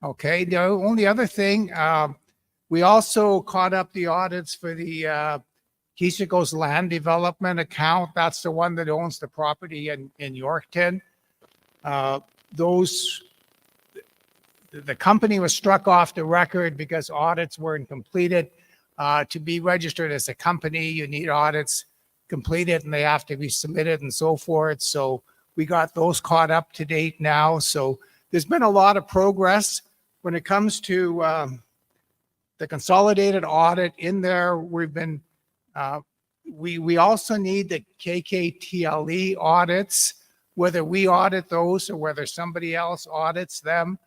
Okay, the only other thing, we also caught up the audits for the Keeseekoose land development account. That's the one that owns the property in Yorkton. The company was struck off the record because audits weren't completed. To be registered as a company, you need audits completed and they have to be submitted and so forth. So we got those caught up to date now. So there's been a lot of progress when it comes to the consolidated audit in there. We've been, we also need the KKTLE audits, whether we audit those or whether somebody else audits them.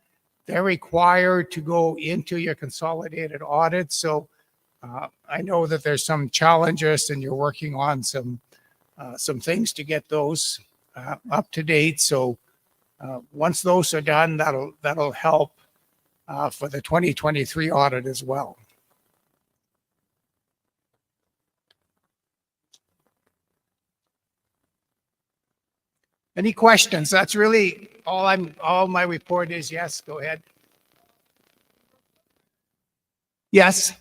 They're required to go into your consolidated audit. So I know that there's some challenges and you're working on some things to get those up to date. So once those are done, that'll help for the 2023 audit as well. Any questions? That's really all my report is. Yes, go ahead. Yes.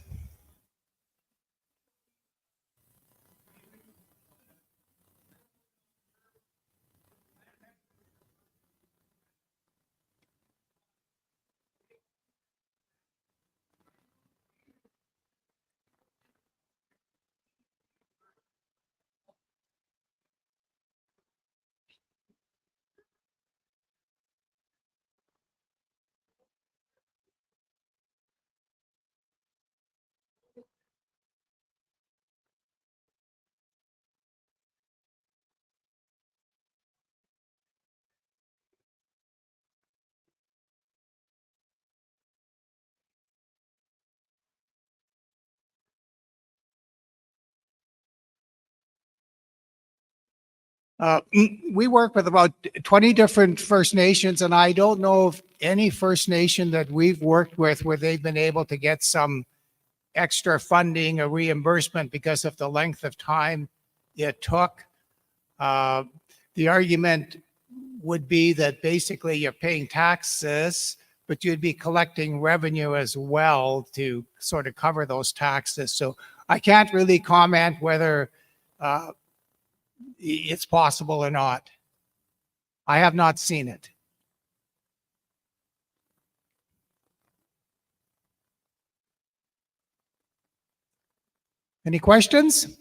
We work with about 20 different First Nations, and I don't know of any First Nation that we've worked with where they've been able to get some extra funding or reimbursement because of the length of time it took. The argument would be that basically you're paying taxes, but you'd be collecting revenue as well to sort of cover those taxes. So I can't really comment whether it's possible or not. I have not seen it. Any questions?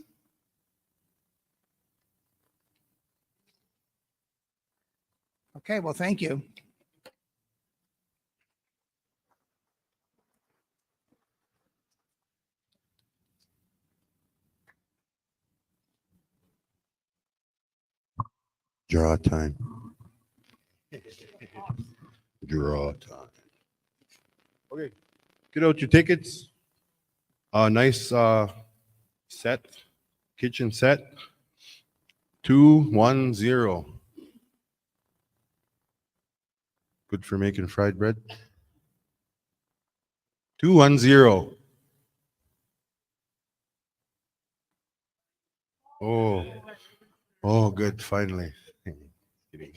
Okay, well, thank you. Draw time. Draw time. Okay, get out your tickets. Nice set, kitchen set. 210. Good for making fried bread. 210. Oh, oh, good. Finally. Kidding.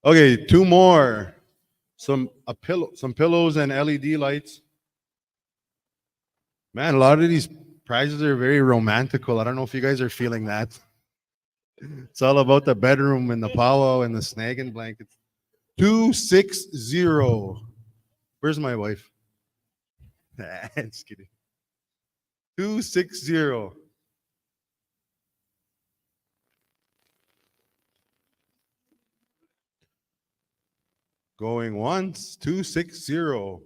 Okay, two more. Some pillows and LED lights. Man, a lot of these prizes are very romantical. I don't know if you guys are feeling that. It's all about the bedroom and the powwow and the snagging blankets. 260. Where's my wife? Just kidding. 260. Going once, 260.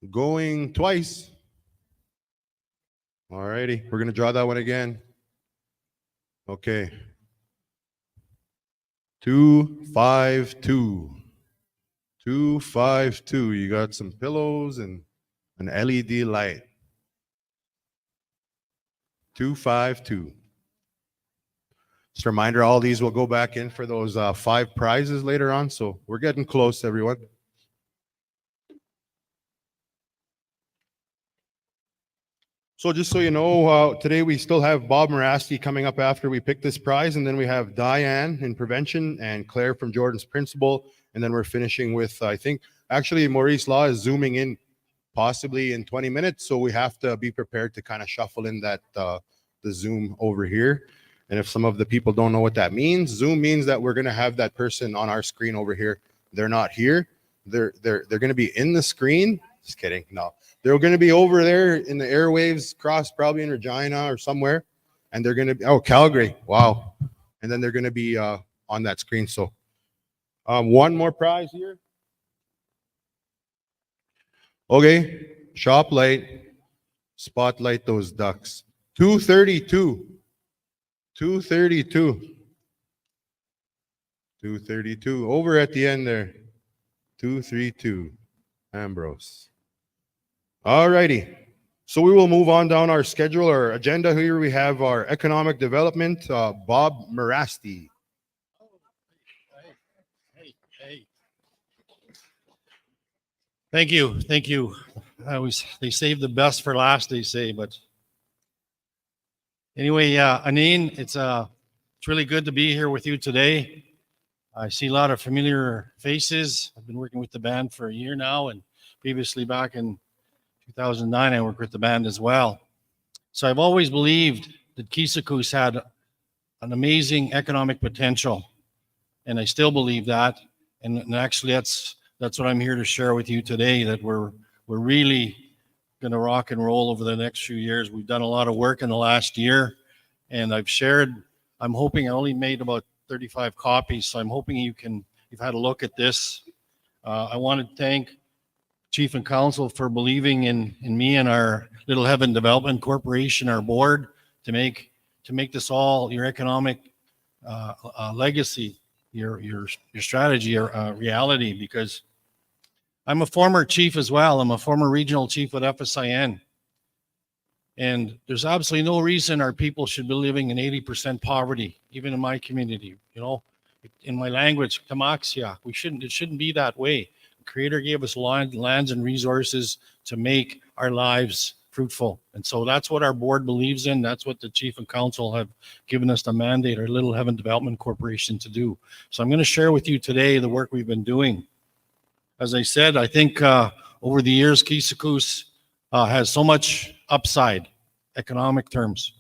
Going twice. All righty, we're gonna draw that one again. Okay. 252. 252. You got some pillows and an LED light. 252. Just a reminder, all these will go back in for those 5 prizes later on. So we're getting close, everyone. So just so you know, today we still have Bob Morasti coming up after we pick this prize, and then we have Diane in prevention and Claire from Jordan's principal, and then we're finishing with, I think, actually Maurice Law is zooming in possibly in 20 minutes, so we have to be prepared to kind of shuffle in that the Zoom over here. And if some of the people don't know what that means, Zoom means that we're going to have that person on our screen over here. They're not here. They're going to be in the screen. Just kidding. No. They're going to be over there in the airwaves, cross probably in Regina or somewhere. And they're going to be, oh, Calgary. Wow. And then they're going to be on that screen. So one more prize here. Okay. Shop light. Spotlight those ducks. 232. 232. 232. Over at the end there. 232. Ambrose. All righty. So we will move on down our schedule, our agenda. Here we have our economic development, Bob Morasti. Thank you. Thank you. They save the best for last, they say, but anyway, Aneen, it's really good to be here with you today. I see a lot of familiar faces. I've been working with the band for a year now, and previously back in 2009, I worked with the band as well. So I've always believed that Keeseekoose had an amazing economic potential, and I still believe that. And actually, that's what I'm here to share with you today, that we're really going to rock and roll over the next few years. We've done a lot of work in the last year, and I'm hoping I only made about 35 copies, so I'm hoping you've had a look at this. I want to thank Chief and Council for believing in me and our Little Heaven Development Corporation, our board, to make this all your economic legacy, your strategy, your reality. Because I'm a former chief as well. I'm a former regional chief with FSIN, and there's absolutely no reason our people should be living in 80% poverty, even in my community. You know, in my language, tamaxia. It shouldn't be that way. Creator gave us lands and resources to make our lives fruitful. And so that's what our board believes in. That's what the chief and council have given us the mandate, our Little Heaven Development Corporation, to do. So I'm going to share with you today the work we've been doing. As I said, I think over the years, Keeseekoose has so much upside, economic terms.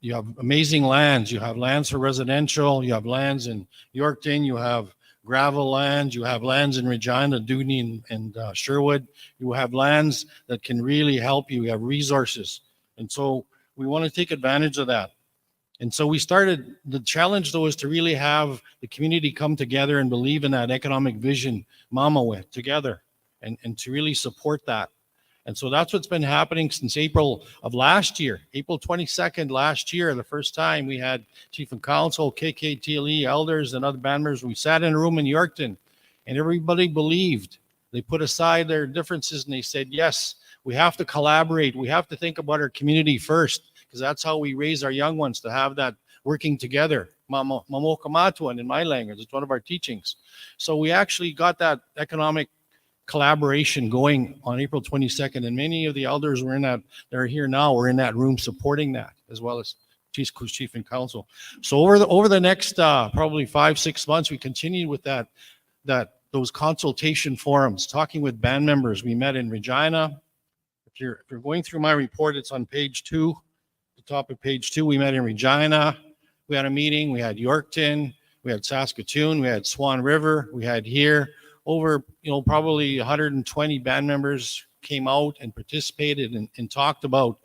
You have amazing lands. You have lands for residential. You have lands in Yorkton. You have gravel lands, you have lands in Regina, Dooney, and Sherwood. You have lands that can really help you. You have resources. And so we want to take advantage of that. And so we started, the challenge though is to really have the community come together and believe in that economic vision Mama with together and to really support that. And so that's what's been happening since April of last year, April 22nd last year, the first time we had Chief and Council, KKTLE, elders and other band members. We sat in a room in Yorkton and everybody believed. They put aside their differences and they said, yes, we have to collaborate. We have to think about our community first, because that's how we raise our young ones, to have that working together. Mamokamatuan in my language, it's one of our teachings. So we actually got that economic collaboration going on April 22nd, and many of the elders were in that, they're here now, we're in that room supporting that, as well as Keeseekoose Chief and Council. So over the next probably 5-6 months, we continued with those consultation forums, talking with band members. We met in Regina. If you're going through my report, it's on page 2, the top of page 2. We met in Regina. We had a meeting. We had Yorkton. We had Saskatoon. We had Swan River. We had here over, probably 120 band members came out and participated and talked about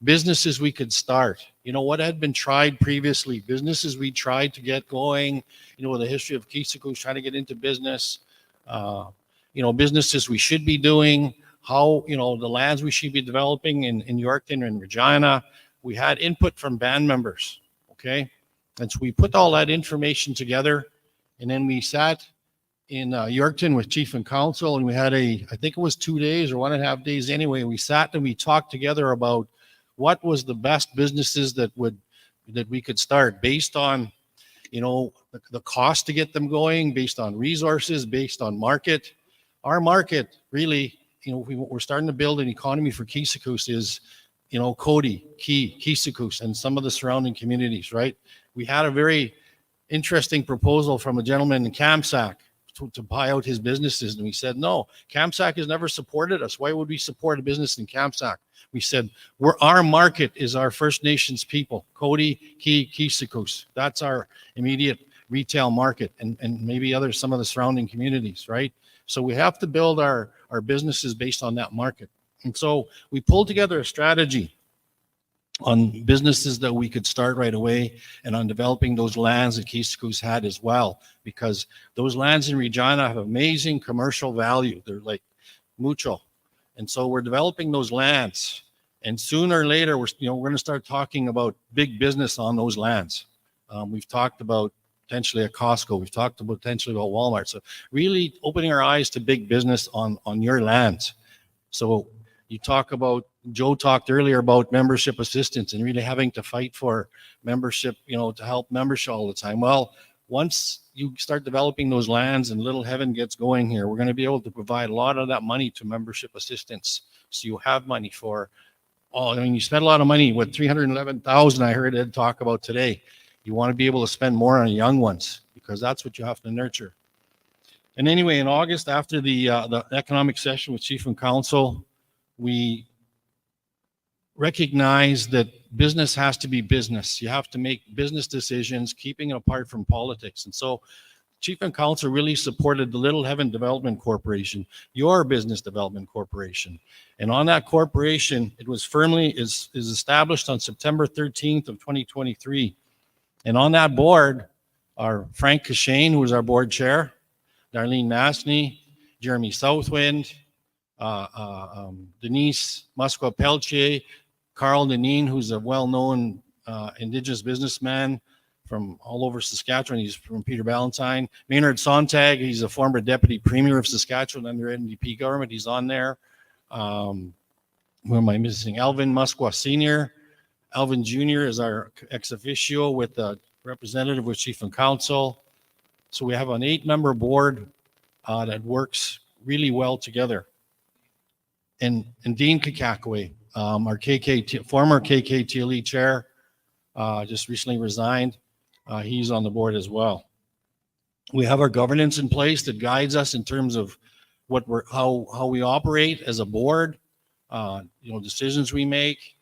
businesses we could start. What had been tried previously, businesses we tried to get going, with the history of Keeseekoose, trying to get into business, businesses we should be doing, how, the lands we should be developing in Yorkton and Regina. We had input from band members, okay? And so we put all that information together, and then we sat in Yorkton with Chief and Council, and we had I think it was 2 days or 1.5 days anyway. We sat and we talked together about what was the best businesses that we could start based on, the cost to get them going, based on resources, based on market. Our market really, we're starting to build an economy for Keeseekoose is, Cody, Keeseekoose, and some of the surrounding communities, right? We had a very interesting proposal from a gentleman in Kamsack to buy out his businesses. And we said, no, Kamsack has never supported us. Why would we support a business in Kamsack? We said, our market is our First Nations people, Cody, Keeseekoose. That's our immediate retail market, and maybe some of the surrounding communities, right? So we have to build our businesses based on that market. And so we pulled together a strategy on businesses that we could start right away, and on developing those lands that Keeseekoose had as well, because those lands in Regina have amazing commercial value. They're like mucho. And so we're developing those lands, and sooner or later, we're going to start talking about big business on those lands. We've talked about potentially a Costco. We've talked about potentially about Walmart. So really opening our eyes to big business on your lands. So you talk about, Joe talked earlier about membership assistance and really having to fight for membership, to help membership all the time. Well, once you start developing those lands and Little Heaven gets going here, we're going to be able to provide a lot of that money to membership assistance. So you have money for, you spend a lot of money with 311,000 I heard Ed talk about today. You want to be able to spend more on young ones, because that's what you have to nurture. And anyway, in August, after the economic session with Chief and Council, we recognize that business has to be business. You have to make business decisions, keeping it apart from politics. And so Chief and Council really supported the Little Heaven Development Corporation, your business development corporation. And on that corporation, it was is established on September 13th of 2023. And on that board are Frank Cashane, who is our board chair, Darlene Masney, Jeremy Southwind, Denise Musqua-Peltier, Carl Deneen, who's a well-known Indigenous businessman from all over Saskatchewan. He's from Peter Ballantyne. Maynard Sontag, he's a former deputy premier of Saskatchewan under NDP government. He's on there. Who am I missing? Alvin Musqua Sr. Alvin Jr. is our ex officio with the representative with Chief and Council. So we have an 8-member board that works really well together. And Dean Kakakwe, our former KKTLE chair, just recently resigned. He's on the board as well. We have our governance in place that guides us in terms of how we operate as a board, decisions we make,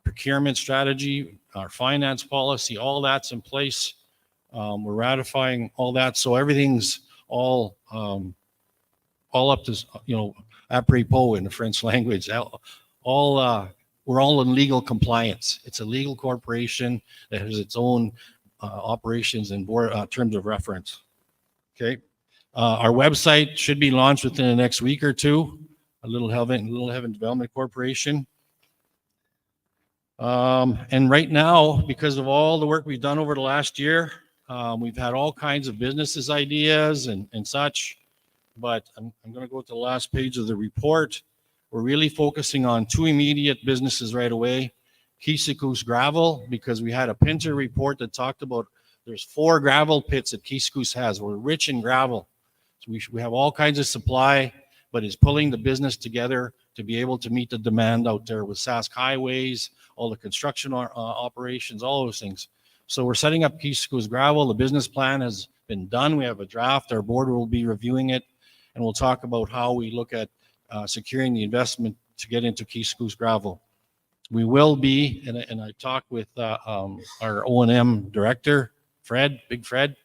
procurement strategy, our finance policy, all that's in place. We're ratifying all that, so everything's all up to, apropos in the French language, all we're all in legal compliance. It's a legal corporation that has its own operations and board terms of reference. Okay. Our website should be launched within the next week or two. Little Heaven Development Corporation. And right now, because of all the work we've done over the last year, we've had all kinds of businesses ideas and such. But I'm going to go to the last page of the report. We're really focusing on two immediate businesses right away. Keeseekoose Gravel, because we had a Pinter report that talked about there's 4 gravel pits that Keeseekoose has. We're rich in gravel. So we have all kinds of supply, but it's pulling the business together to be able to meet the demand out there with Sask highways, all the construction operations, all those things. So we're setting up Keeseekoose Gravel. The business plan has been done. We have a draft. Our board will be reviewing it, and we'll talk about how we look at securing the investment to get into Keeseekoose Gravel. We will be, and I talked with our O&M director, Big Fred,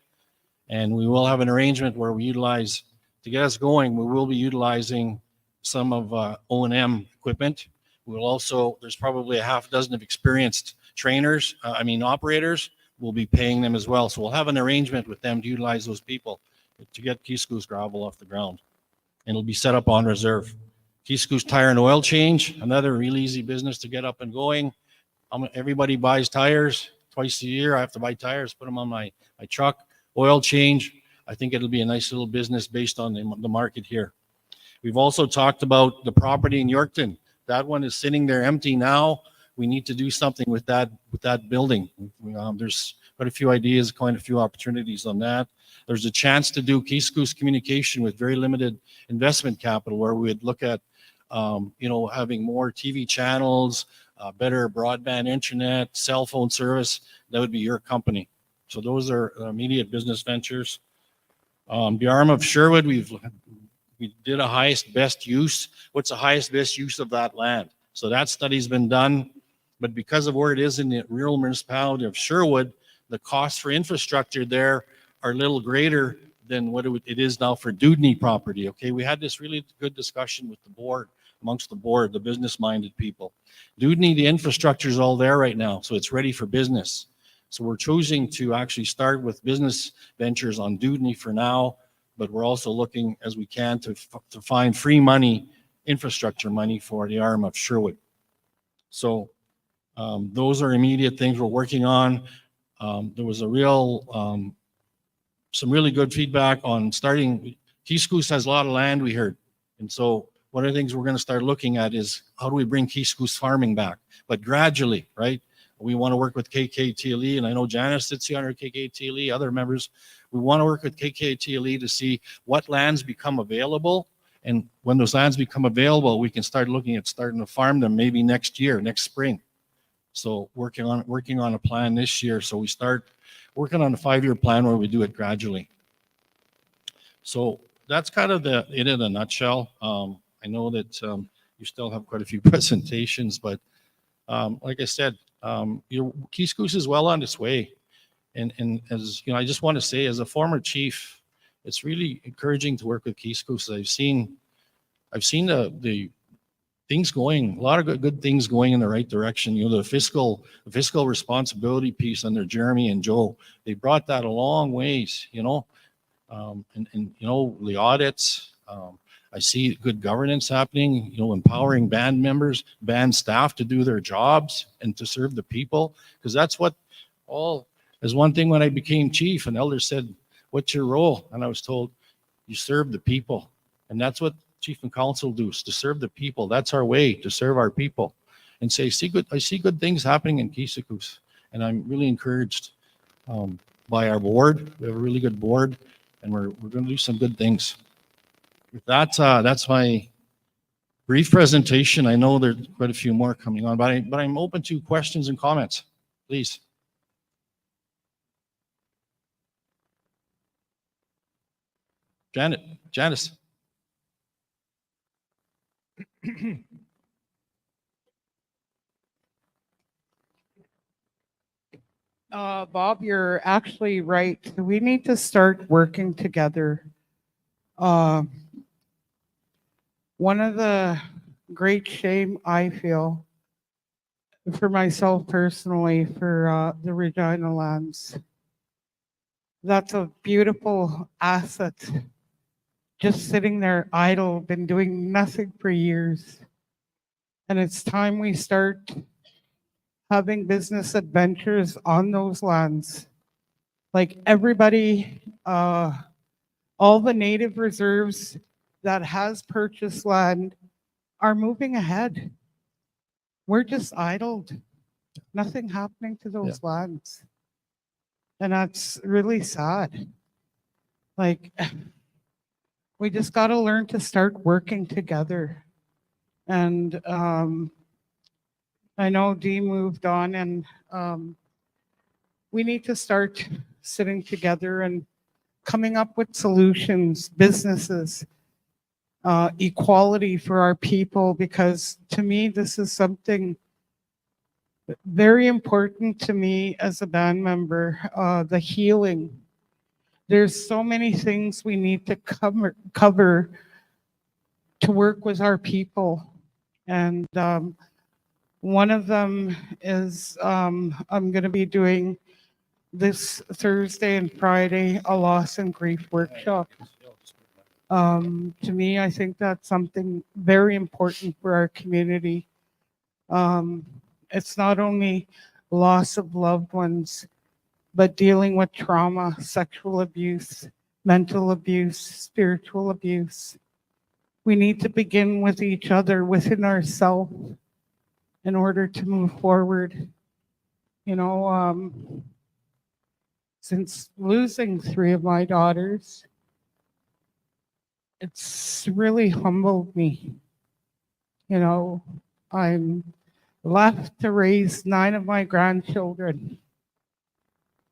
and we will have an arrangement where we utilize, to get us going, we will be utilizing some of O&M equipment. We'll also, there's probably a half dozen of experienced trainers, operators. We'll be paying them as well. So we'll have an arrangement with them to utilize those people to get Keeseekoose Gravel off the ground. And it'll be set up on reserve. Keeseekoose Tire and Oil Change, another really easy business to get up and going. Everybody buys tires twice a year. I have to buy tires, put them on my truck. Oil change, I think it'll be a nice little business based on the market here. We've also talked about the property in Yorkton. That one is sitting there empty now. We need to do something with that building. There's quite a few ideas, quite a few opportunities on that. There's a chance to do Keeseekoose communication with very limited investment capital, where we would look at, having more TV channels, better broadband internet, cell phone service. That would be your company. So those are immediate business ventures. The arm of Sherwood, we did a highest best use. What's the highest best use of that land? So that study's been done, but because of where it is in the rural municipality of Sherwood, the costs for infrastructure there are a little greater than what it is now for Dudney property. Okay, we had this really good discussion with the board, amongst the board, the business-minded people. Dudney, the infrastructure is all there right now, so it's ready for business. So we're choosing to actually start with business ventures on Dudney for now, but we're also looking as we can to find free money, infrastructure money for the arm of Sherwood. So those are immediate things we're working on. There was some really good feedback on starting. Keeseekoose has a lot of land, we heard. And so one of the things we're going to start looking at is how do we bring Keeseekoose farming back, but gradually, right? We want to work with KKTLE, and I know Janice sits here under KKTLE, other members. We want to work with KKTLE to see what lands become available. And when those lands become available, we can start looking at starting to farm them maybe next year, next spring. So working on a plan this year. So we start working on a 5-year plan where we do it gradually. So that's kind of it in a nutshell. I know that you still have quite a few presentations, but like I said, Keeseekoose is well on its way. And as you know, I just want to say, as a former chief, it's really encouraging to work with Keeseekoose. I've seen the things going, a lot of good things going in the right direction. You know, the fiscal responsibility piece under Jeremy and Joe, they brought that a long ways, you know, and you know, the audits, I see good governance happening, you know, empowering band members, band staff to do their jobs and to serve the people. Because that's what as one thing when I became chief, an elder said, what's your role? And I was told, you serve the people. And that's what chief and council do, is to serve the people. That's our way to serve our people. And say, I see good things happening in Keeseekoose. And I'm really encouraged by our board. We have a really good board, and we're going to do some good things. With that, that's my brief presentation. I know there's quite a few more coming on, but I'm open to questions and comments, please. Janice. Bob, you're actually right. We need to start working together. One of the great shame I feel for myself personally, for the Regina lands. That's a beautiful asset. Just sitting there idle, been doing nothing for years. And it's time we start having business adventures on those lands. Like everybody, all the native reserves that has purchased land are moving ahead. We're just idled. Nothing happening to those lands. And that's really sad. Like, we just got to learn to start working together. And I know Dee moved on, and we need to start sitting together and coming up with solutions, businesses, equality for our people, because to me, this is something very important to me as a band member, the healing. There's so many things we need to cover to work with our people. And one of them is I'm going to be doing this Thursday and Friday a loss and grief workshop. To me, I think that's something very important for our community. It's not only loss of loved ones, but dealing with trauma, sexual abuse, mental abuse, spiritual abuse. We need to begin with each other, within ourselves, in order to move forward. You know, since losing 3 of my daughters, it's really humbled me. You know, I'm left to raise 9 of my grandchildren,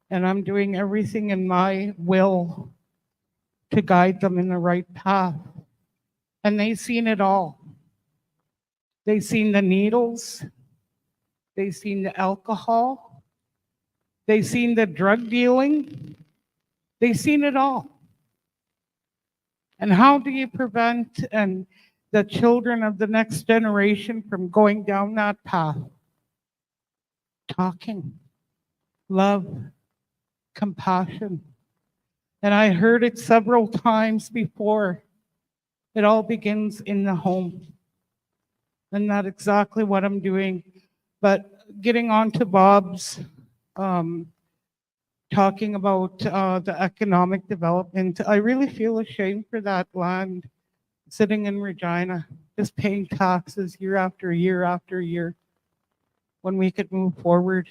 and I'm doing everything in my will to guide them in the right path. And they've seen it all. They've seen the needles, they've seen the alcohol, they've seen the drug dealing, they've seen it all. And how do you prevent the children of the next generation from going down that path? Talking, love, compassion. And I heard it several times before. It all begins in the home. And that's exactly what I'm doing. But getting on to Bob's, talking about the economic development, I really feel ashamed for that land sitting in Regina, just paying taxes year after year after year, when we could move forward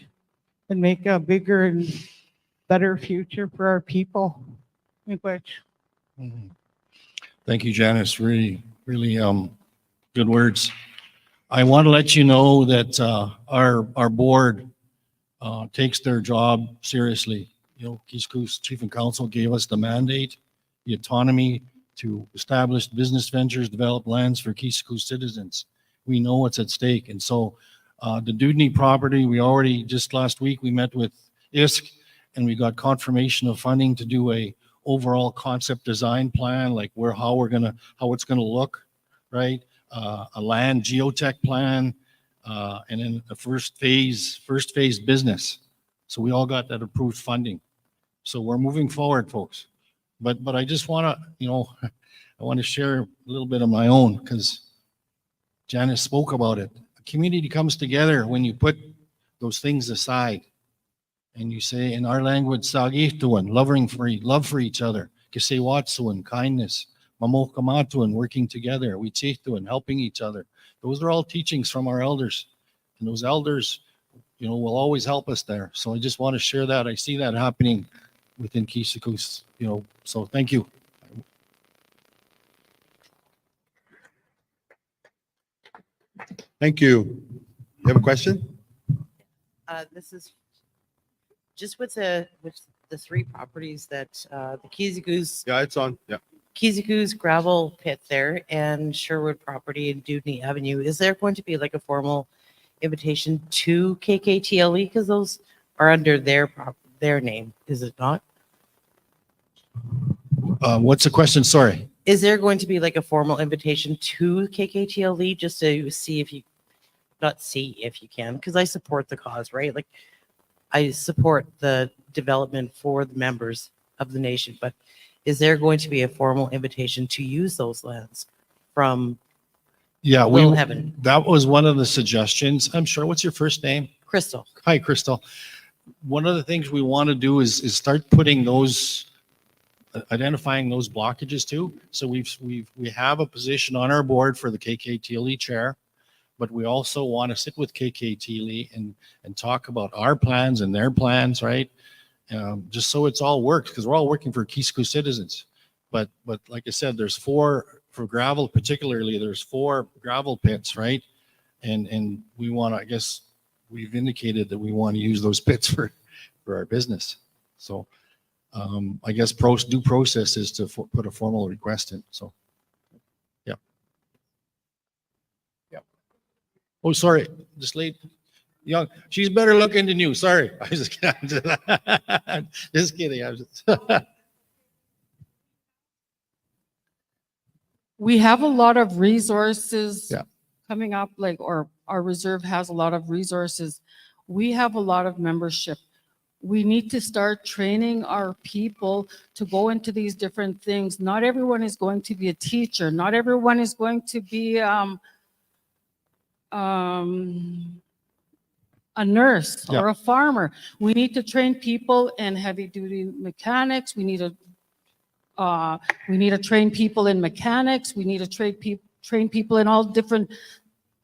and make a bigger and better future for our people. Which, Thank you, Janice. Really, really good words. I want to let you know that our board takes their job seriously. You know, Keeseekoose Chief and Council gave us the mandate, the autonomy to establish business ventures, develop lands for Keeseekoose citizens. We know what's at stake. And so the Dudney property, we already, just last week, we met with ISK and we got confirmation of funding to do a overall concept design plan, like how it's gonna look, right? A land geotech plan, and then the first phase business. So we all got that approved funding. So we're moving forward, folks. But I just wanna, you know, I want to share a little bit of my own, because Janice spoke about it. A community comes together when you put those things aside and you say, in our language, sagihtuan, love for each other, kisewatsuan, kindness, mamokamatuan, working together, wichihtuan, helping each other. Those are all teachings from our elders, and those elders, you know, will always help us there. So I just want to share that. I see that happening within Keeseekoose, you know, so thank you. Thank you. You have a question? This is just with the 3 properties that the Keeseekoose. Yeah, it's on. Yeah. Keeseekoose gravel pit there and Sherwood property in Dudney Avenue. Is there going to be like a formal invitation to KKTLE, because those are under their name, is it not? What's the question? Sorry. Is there going to be like a formal invitation to KKTLE just to see if you not see if you can, because I support the cause, right? Like I support the development for the members of the nation, but is there going to be a formal invitation to use those lands from Yeah, Little Heaven? that was one of the suggestions. I'm sure. What's your first name? Crystal. Hi, Crystal. One of the things we want to do is start putting those, identifying those blockages too. So we have a position on our board for the KKTLE chair, but we also want to sit with KKTLE and talk about our plans and their plans, right? Just so it's all works, because we're all working for Keeseekoose citizens. But like I said, there's four, for gravel particularly, there's 4 gravel pits, right? And we want to, I guess, we've indicated that we want to use those pits for our business. So I guess due process is to put a formal request in. So, yeah. Yeah. Oh, sorry, just late. Young, she's better looking than you. Sorry, I was just kidding. Just kidding. I was just We have a lot of resources Yeah. coming up, like, or our reserve has a lot of resources. We have a lot of membership. We need to start training our people to go into these different things. Not everyone is going to be a teacher. Not everyone is going to be a nurse Yeah. or a farmer. We need to train people in heavy duty mechanics. We need to train people in mechanics. We need to train people in all different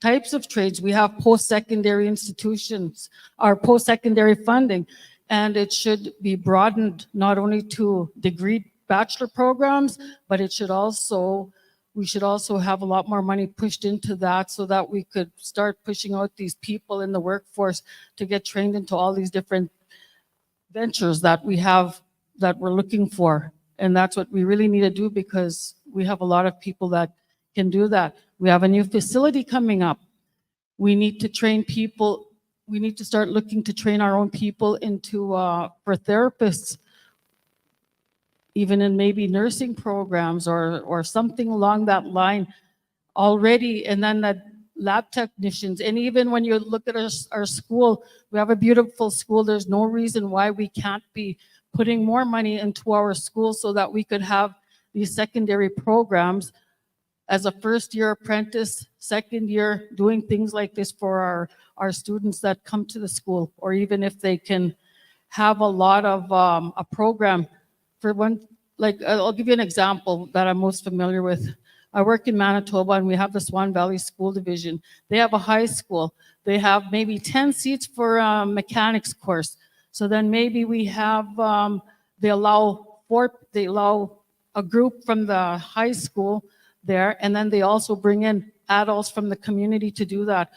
types of trades. We have post-secondary institutions, our post-secondary funding, and it should be broadened not only to degree bachelor programs, but we should also have a lot more money pushed into that so that we could start pushing out these people in the workforce to get trained into all these different ventures that we have, that we're looking for. And that's what we really need to do, because we have a lot of people that can do that. We have a new facility coming up. We need to train people. We need to start looking to train our own people into, for therapists, even in maybe nursing programs or something along that line already. And then that lab technicians. And even when you look at our school, we have a beautiful school. There's no reason why we can't be putting more money into our school so that we could have these secondary programs as a first-year apprentice, second year, doing things like this for our students that come to the school, or even if they can have a lot of a program for one. Like, I'll give you an example that I'm most familiar with. I work in Manitoba, and we have the Swan Valley School Division. They have a high school. They have maybe 10 seats for a mechanics course. So then maybe we have, they allow a group from the high school there, and then they also bring in adults from the community to do that.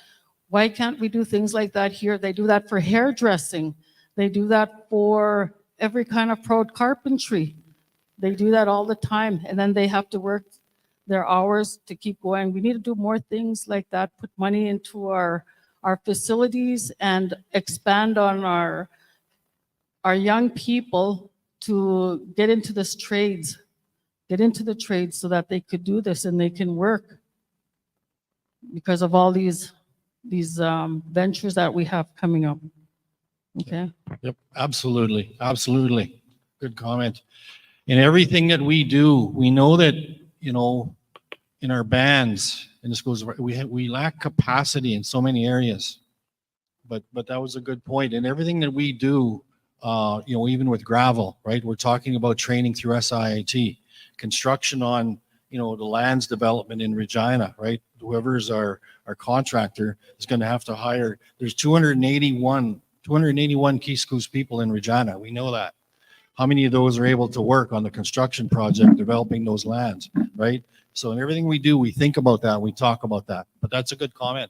Why can't we do things like that here? They do that for hairdressing. They do that for every kind of pro carpentry. They do that all the time, and then they have to work their hours to keep going. We need to do more things like that, put money into our facilities and expand on our young people to get into this trades, get into the trades so that they could do this and they can work because of all these ventures that we have coming up. Okay. Yep, absolutely, absolutely. Good comment. In everything that we do, we know that, in our bands, and this goes, we lack capacity in so many areas. But that was a good point. In everything that we do, even with gravel, right? We're talking about training through SIIT, construction on, the lands development in Regina, right? Whoever's our contractor is going to have to hire. There's 281 Keeseekoose people in Regina. We know that. How many of those are able to work on the construction project, developing those lands, right? So in everything we do, we think about that, we talk about that. But that's a good comment.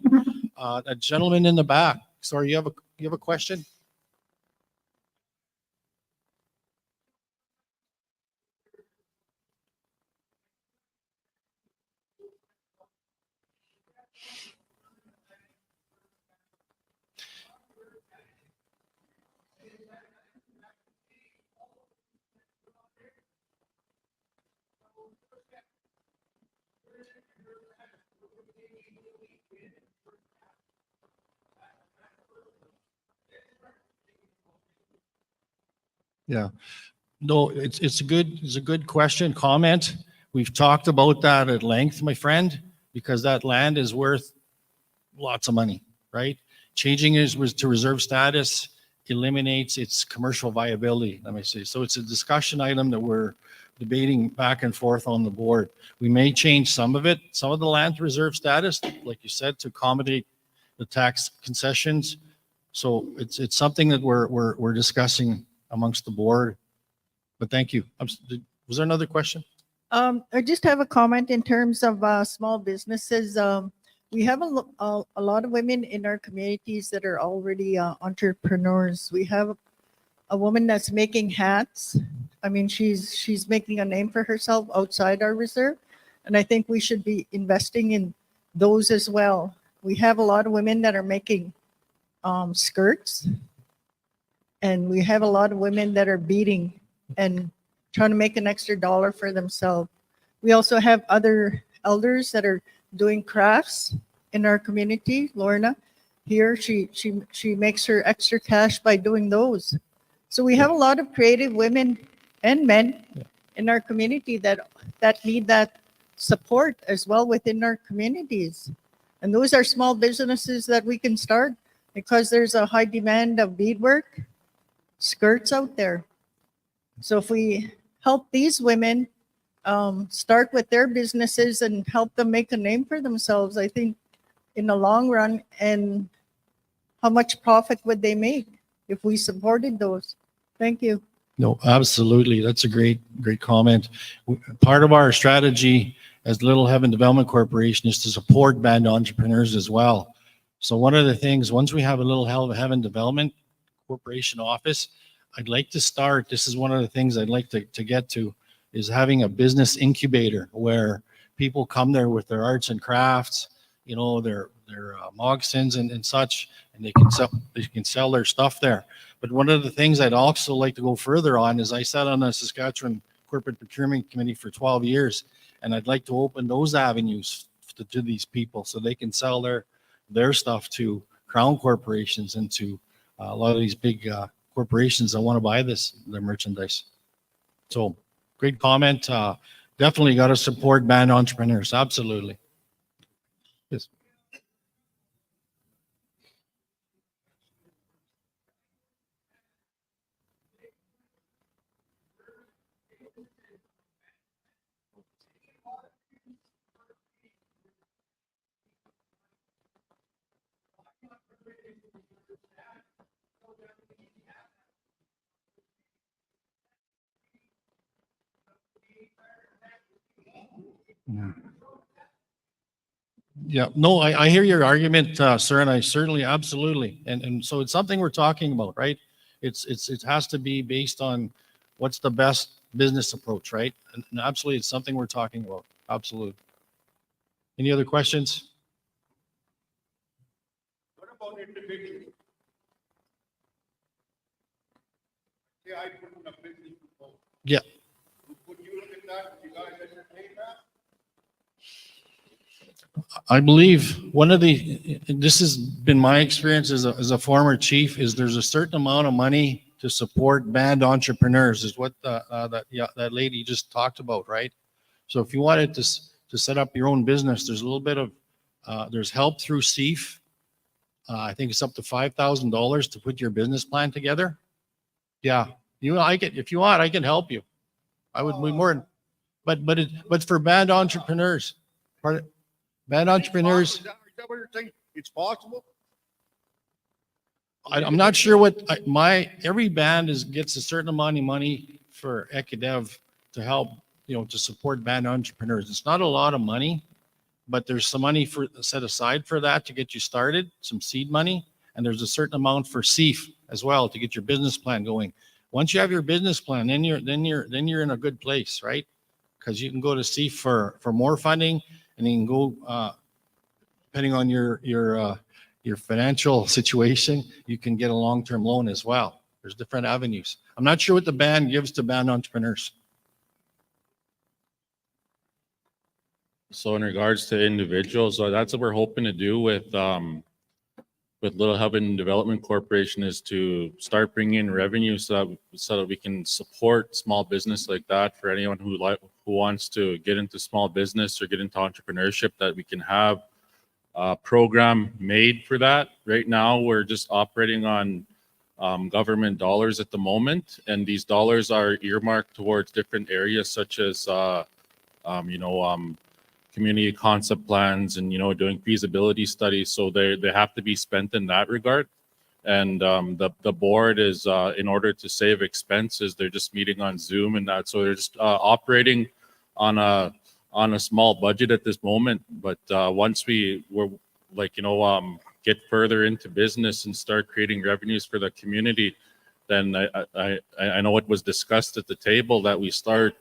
A gentleman in the back. Sorry, you have a question? Yeah. No, it's a good question, comment. We've talked about that at length, my friend, because that land is worth lots of money, right? Changing it to reserve status eliminates its commercial viability, let me say. So it's a discussion item that we're debating back and forth on the board. We may change some of it, some of the land to reserve status, like you said, to accommodate the tax concessions. So it's something that we're discussing amongst the board. But thank you. Was there another question? I just have a comment in terms of small businesses. We have a lot of women in our communities that are already entrepreneurs. We have a woman that's making hats. I mean, she's making a name for herself outside our reserve, and I think we should be investing in those as well. We have a lot of women that are making skirts, and we have a lot of women that are beading and trying to make an extra dollar for themselves. We also have other elders that are doing crafts in our community. Lorna here, she makes her extra cash by doing those. So we have a lot of creative women and men in our community that need that support as well within our communities. And those are small businesses that we can start because there's a high demand of beadwork, skirts out there. So if we help these women start with their businesses and help them make a name for themselves, I think in the long run, and how much profit would they make if we supported those? Thank you. No, absolutely. That's a great comment. Part of our strategy as Little Heaven Development Corporation is to support band entrepreneurs as well. So one of the things, once we have a Little Heaven Development Corporation office, I'd like to start, this is one of the things I'd like to get to, is having a business incubator where people come there with their arts and crafts, you know, their moccasins and such, and they can sell their stuff there. But one of the things I'd also like to go further on is I sat on the Saskatchewan Corporate Procurement Committee for 12 years, and I'd like to open those avenues to these people so they can sell their stuff to crown corporations and to a lot of these big corporations that want to buy their merchandise. So great comment. Definitely got to support band entrepreneurs. Absolutely. Yes. Yeah, no, I hear your argument, sir, and I certainly, absolutely. And so it's something we're talking about, right? It has to be based on what's the best business approach, right? And absolutely, it's something we're talking about. Absolutely. Any other questions? What about individually? Yeah, I put in a business proposal. Yeah. Would you look at that? You guys entertain that? I believe this has been my experience as a former chief, is there's a certain amount of money to support band entrepreneurs, is what that lady just talked about, right? So if you wanted to set up your own business, there's a little bit of, there's help through CEF. I think it's up to $5,000 to put your business plan together. Yeah, if you want, I can help you. I would be more than, but for band entrepreneurs, band entrepreneurs. Is that what you're saying? It's possible? I'm not sure what every band gets a certain amount of money for ECADEV to help, to support band entrepreneurs. It's not a lot of money, but there's some money set aside for that to get you started, some seed money, and there's a certain amount for CEF as well to get your business plan going. Once you have your business plan, then you're in a good place, right? Because you can go to CEF for more funding, and you can go depending on your financial situation, you can get a long-term loan as well. There's different avenues. I'm not sure what the band gives to band entrepreneurs. So in regards to individuals, so that's what we're hoping to do with with Little Heaven Development Corporation is to start bringing in revenue so that we can support small business like that for anyone who wants to get into small business or get into entrepreneurship, that we can have a program made for that. Right now, we're just operating on government dollars at the moment, and these dollars are earmarked towards different areas such as community concept plans and doing feasibility studies. So they have to be spent in that regard. And the board is in order to save expenses, they're just meeting on Zoom and that. So they're just operating on a small budget at this moment. But once we're get further into business and start creating revenues for the community, then I know it was discussed at the table that we start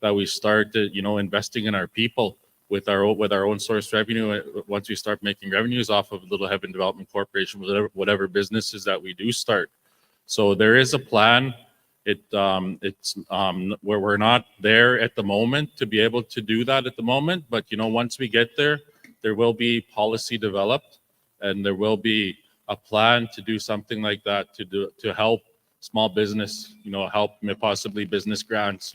investing in our people with our own source revenue. Once we start making revenues off of Little Heaven Development Corporation, whatever businesses that we do start. So there is a plan. It's where we're not there at the moment to be able to do that at the moment. But once we get there, there will be policy developed, and there will be a plan to do something like that to help small business. Help possibly business grants.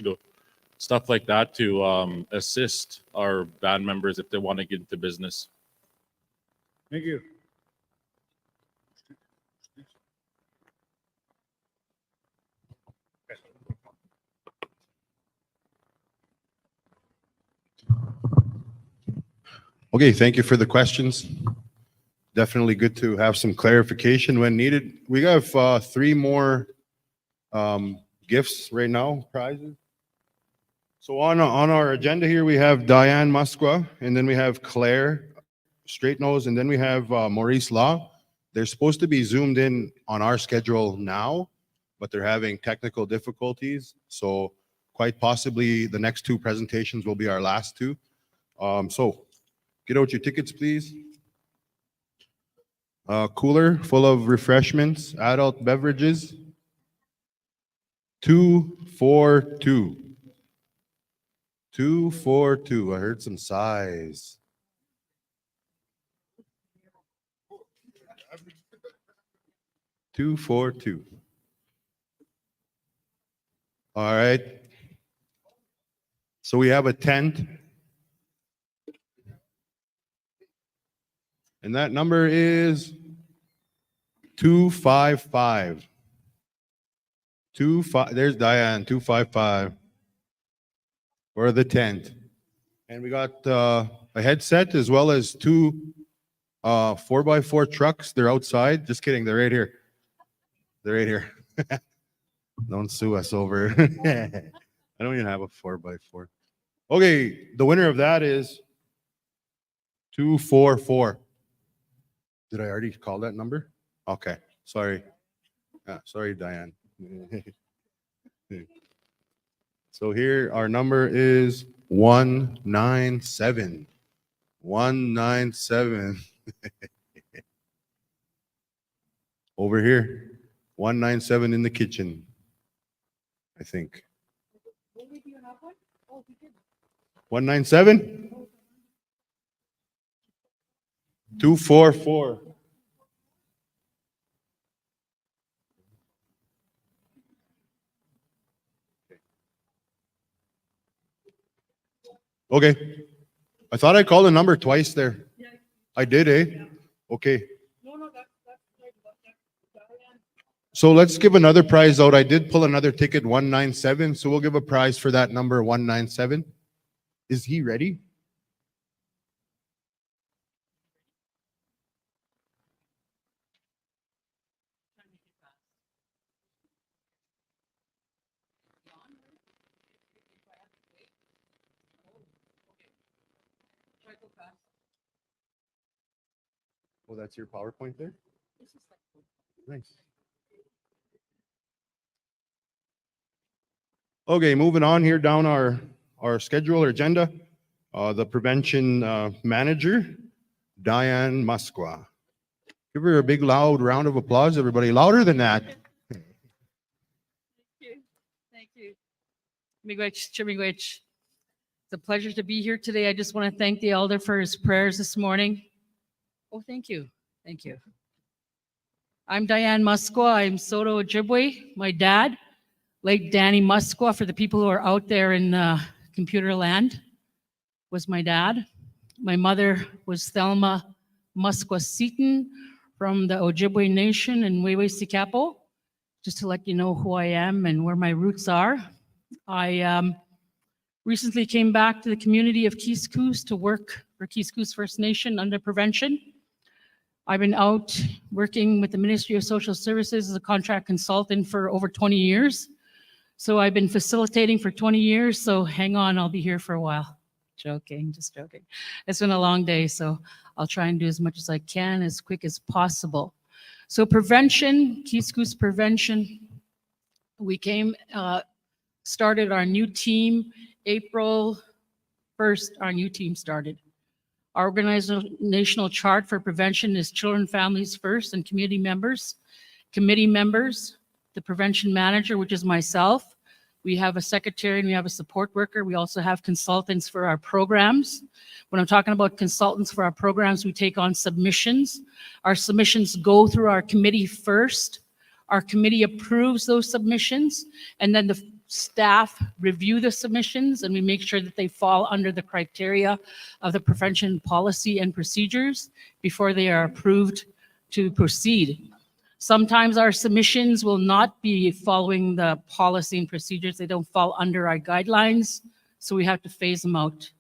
Stuff like that to assist our band members if they want to get into business. Thank you. Okay, thank you for the questions. Definitely good to have some clarification when needed. We have 3 more gifts right now, prizes. So on our agenda here, we have Diane Musqua, and then we have Claire Straight Nose, and then we have Maurice Law. They're supposed to be zoomed in on our schedule now, but they're having technical difficulties. So quite possibly the next 2 presentations will be our last 2. So get out your tickets, please. Cooler full of refreshments, adult beverages. 242. 242. I heard some sighs. Two, 4, 2. All right. So we have a tent. And that number is 255. 25. There's Diane, 255. For the tent. And we got a headset as well as 2 4x4 trucks. They're outside. Just kidding. They're right here. They're right here. Don't sue us over. I don't even have a 4x4. Okay, the winner of that is 244. Did I already call that number? Okay, sorry. Sorry, Diane. So here our number is 197. 197. Over here. 197 in the kitchen, I think. 197? 244. Okay. I thought I called the number twice there. I did, eh? Okay. So let's give another prize out. I did pull another ticket, 197. So we'll give a prize for that number, 197. Is he ready? Oh, that's your PowerPoint there? Nice. Okay, moving on here down our schedule or agenda. The prevention manager, Diane Musqua. Give her a big loud round of applause, everybody. Louder than that. Thank you. Miigwech. It's a pleasure to be here today. I just want to thank the elder for his prayers this morning. Oh, thank you. Thank you. I'm Diane Musqua. I'm Soto Ojibwe. My dad, late Danny Musqua, for the people who are out there in computer land, was my dad. My mother was Thelma Musqua Seaton from the Ojibwe Nation in Wewe-Sikapo. Just to let you know who I am and where my roots are. I recently came back to the community of Keeseekoose to work for Keeseekoose First Nation under prevention. I've been out working with the Ministry of Social Services as a contract consultant for over 20 years. So I've been facilitating for 20 years, so hang on, I'll be here for a while. Joking, just joking. It's been a long day, so I'll try and do as much as I can, as quick as possible. So prevention, Keeseekoose prevention, we started our new team, April 1st, our new team started. Our organizational chart for prevention is children, families first, and community members. Committee members, the prevention manager, which is myself. We have a secretary and we have a support worker. We also have consultants for our programs. When I'm talking about consultants for our programs, we take on submissions. Our submissions go through our committee first. Our committee approves those submissions, and then the staff review the submissions, and we make sure that they fall under the criteria of the prevention policy and procedures before they are approved to proceed. Sometimes our submissions will not be following the policy and procedures. They don't fall under our guidelines, so we have to phase them out.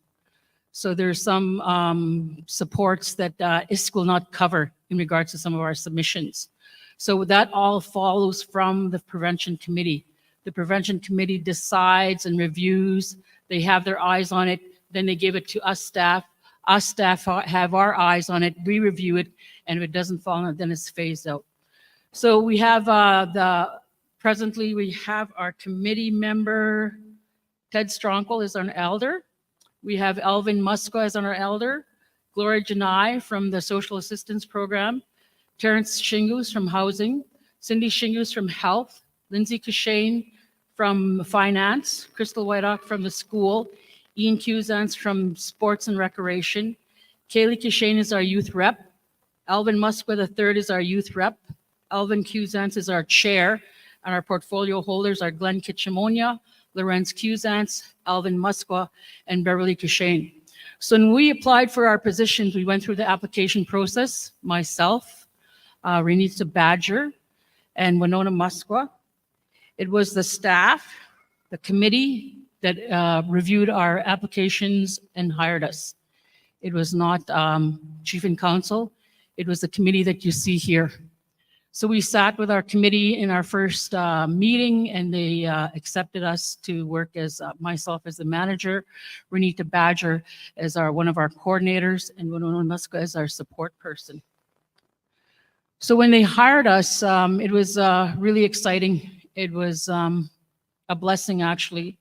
So there's some supports that ISC will not cover in regards to some of our submissions. So that all follows from the prevention committee. The prevention committee decides and reviews. They have their eyes on it. Then they give it to us staff. Us staff have our eyes on it. We review it. And if it doesn't fall, then it's phased out. So we have presently we have our committee member, Ted Stronkel is our elder. We have Elvin Musqua as our elder. Gloria Janai from the Social Assistance Program. Terrence Shingus from Housing. Cindy Shingus from Health. Lindsay Kashane from Finance. Crystal Whiteock from the school. Ian Cusance from Sports and Recreation. Kaylee Kashane is our youth rep. Alvin Musqua III is our youth rep. Alvin Cusance is our chair. And our portfolio holders are Glenn Kitchemonia, Lorenz Cusance, Alvin Musqua, and Beverly Kashane. So when we applied for our positions, we went through the application process, myself, Renita Badger, and Winona Musqua. It was the staff, the committee that reviewed our applications and hired us. It was not chief and council. It was the committee that you see here. So we sat with our committee in our first meeting, and they accepted us to work as myself as the manager, Renita Badger as one of our coordinators, and Winona Musqua as our support person. So when they hired us, it was really exciting. It was a blessing, actually.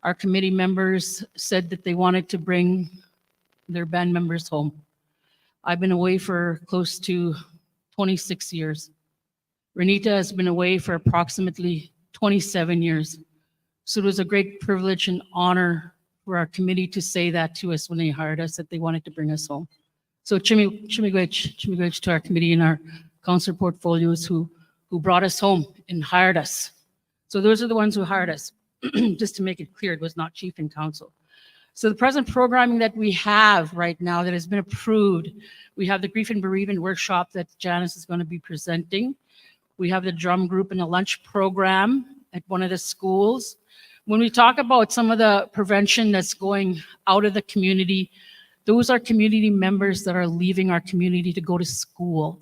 Our committee members said that they wanted to bring their band members home. I've been away for close to 26 years. Renita has been away for approximately 27 years. So it was a great privilege and honor for our committee to say that to us when they hired us, that they wanted to bring us home. So chimigwech to our committee and our council portfolios who brought us home and hired us. So those are the ones who hired us. Just to make it clear, it was not chief and council. So the present programming that we have right now that has been approved, we have the grief and bereavement workshop that Janice is going to be presenting. We have the drum group and the lunch program at one of the schools. When we talk about some of the prevention that's going out of the community, those are community members that are leaving our community to go to school,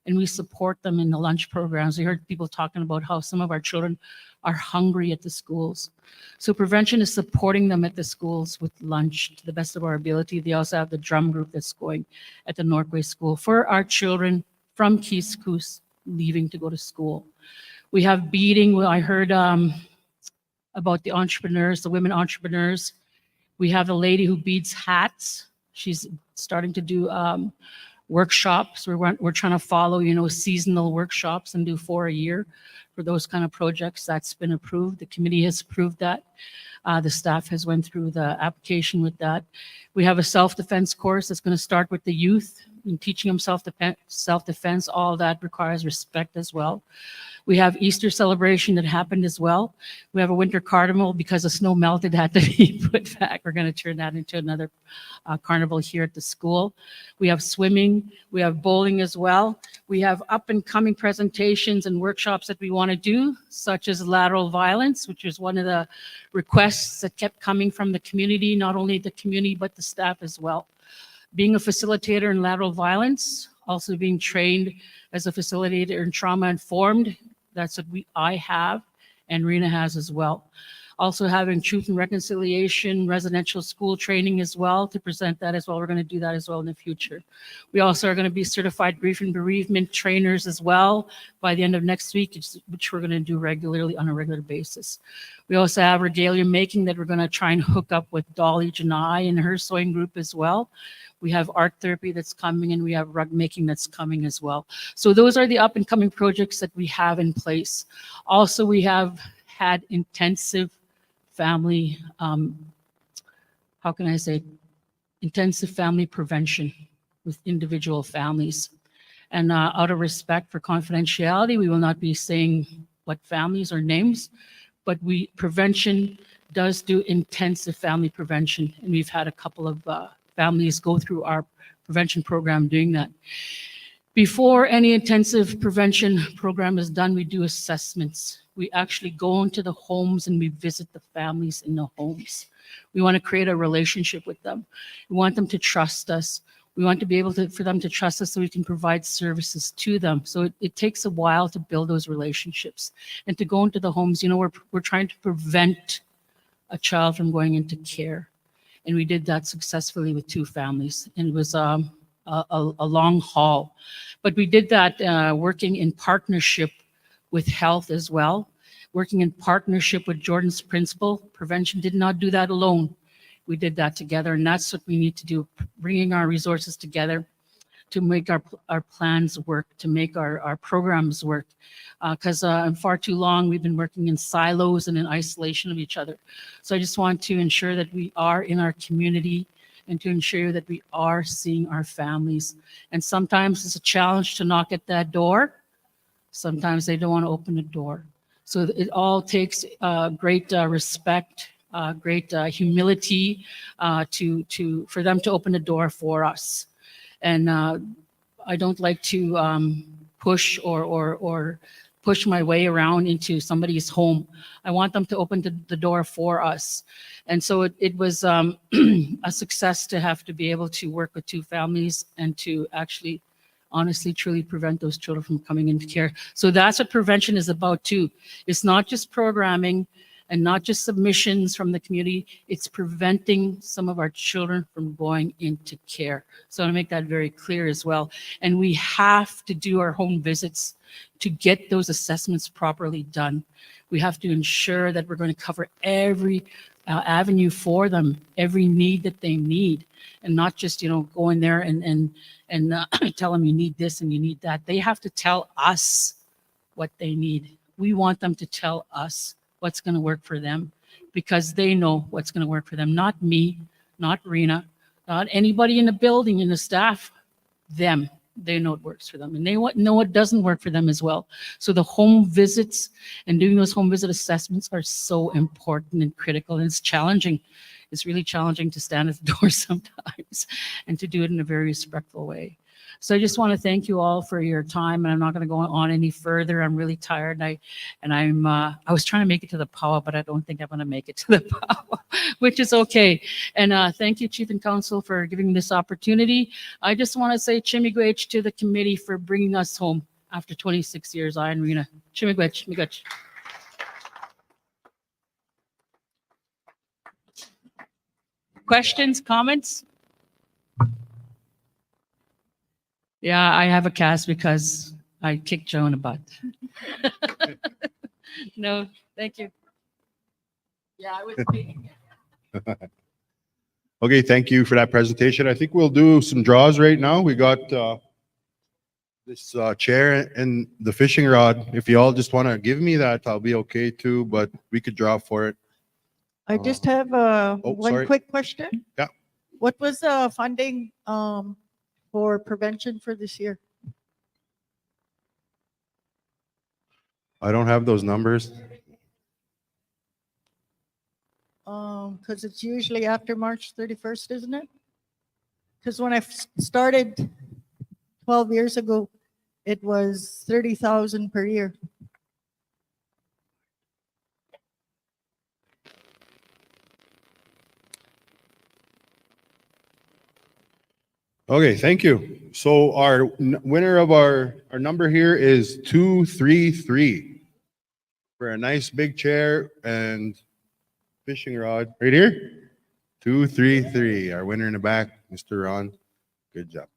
and we support them in the lunch programs. We heard people talking about how some of our children are hungry at the schools. So prevention is supporting them at the schools with lunch to the best of our ability. They also have the drum group that's going at the Norquay School for our children from Keeseekoose leaving to go to school. We have beading. I heard about the entrepreneurs, the women entrepreneurs. We have a lady who beads hats. She's starting to do workshops. We're trying to follow, seasonal workshops and do 4 a year for those kind of projects. That's been approved. The committee has approved that. The staff has went through the application with that. We have a self-defense course that's going to start with the youth. in teaching them self-defense, all that requires respect as well. We have Easter celebration that happened as well. We have a winter carnival because the snow melted, had to be put back. We're going to turn that into another carnival here at the school. We have swimming. We have bowling as well. We have up and coming presentations and workshops that we want to do, such as lateral violence, which is one of the requests that kept coming from the community, not only the community, but the staff as well. Being a facilitator in lateral violence, also being trained as a facilitator in trauma informed. That's what I have, and Rena has as well. Also having truth and reconciliation, residential school training as well, to present that as well. We're going to do that as well in the future. We also are going to be certified grief and bereavement trainers as well by the end of next week, which we're going to do regularly on a regular basis. We also have regalia making that we're going to try and hook up with Dolly Janai and her sewing group as well. We have art therapy that's coming, and we have rug making that's coming as well. So those are the up and coming projects that we have in place. Also, we have had intensive family, how can I say, intensive family prevention with individual families. And out of respect for confidentiality, we will not be saying what families or names, but prevention does do intensive family prevention. And we've had a couple of families go through our prevention program doing that. Before any intensive prevention program is done, we do assessments. We actually go into the homes and we visit the families in the homes. We want to create a relationship with them. We want them to trust us. We want to be able for them to trust us so we can provide services to them. So it takes a while to build those relationships and to go into the homes. You know, we're trying to prevent a child from going into care. And we did that successfully with 2 families. And it was a long haul. But we did that working in partnership with health as well, working in partnership with Jordan's principal. Prevention did not do that alone. We did that together, and that's what we need to do, bringing our resources together to make our plans work, to make our programs work. Because far too long, we've been working in silos and in isolation of each other. So I just want to ensure that we are in our community and to ensure that we are seeing our families. And sometimes it's a challenge to knock at that door. Sometimes they don't want to open the door. So it all takes great respect, great humility for them to open the door for us. And I don't like to push or push my way around into somebody's home. I want them to open the door for us. And so it was a success to have to be able to work with 2 families and to actually honestly, truly prevent those children from coming into care. So that's what prevention is about too. It's not just programming and not just submissions from the community. It's preventing some of our children from going into care. So I want to make that very clear as well. And we have to do our home visits to get those assessments properly done. We have to ensure that we're going to cover every avenue for them, every need that they need, and not just, you know, go in there and tell them you need this and you need that. They have to tell us what they need. We want them to tell us what's going to work for them because they know what's going to work for them, not me, not Rena, not anybody in the building, in the staff, them. They know what works for them, and they know what doesn't work for them as well. So the home visits and doing those home visit assessments are so important and critical, and it's challenging. It's really challenging to stand at the door sometimes and to do it in a very respectful way. So I just want to thank you all for your time, and I'm not going to go on any further. I'm really tired, I was trying to make it to the power, but I don't think I'm going to make it to the power, which is okay. And thank you, Chief and Council, for giving me this opportunity. I just want to say chimigwech to the committee for bringing us home after 26 years. I and Rena. Chimigwech, miigwech. Questions, comments? Yeah, I have a cast because I kicked Joe in the butt. No, thank you. Yeah, I was kidding. Okay, thank you for that presentation. I think we'll do some draws right now. We got this chair and the fishing rod. If you all just want to give me that, I'll be okay too, but we could draw for it. I just have one sorry. quick question. Yeah. What was the funding for prevention for this year? I don't have those numbers. Because it's usually after March 31st, isn't it? Because when I started 12 years ago, it was 30,000 per year. Okay, thank you. So our winner of our number here is 233 for a nice big chair and fishing rod right here. 233. Our winner in the back, Mr. Ron. Good job.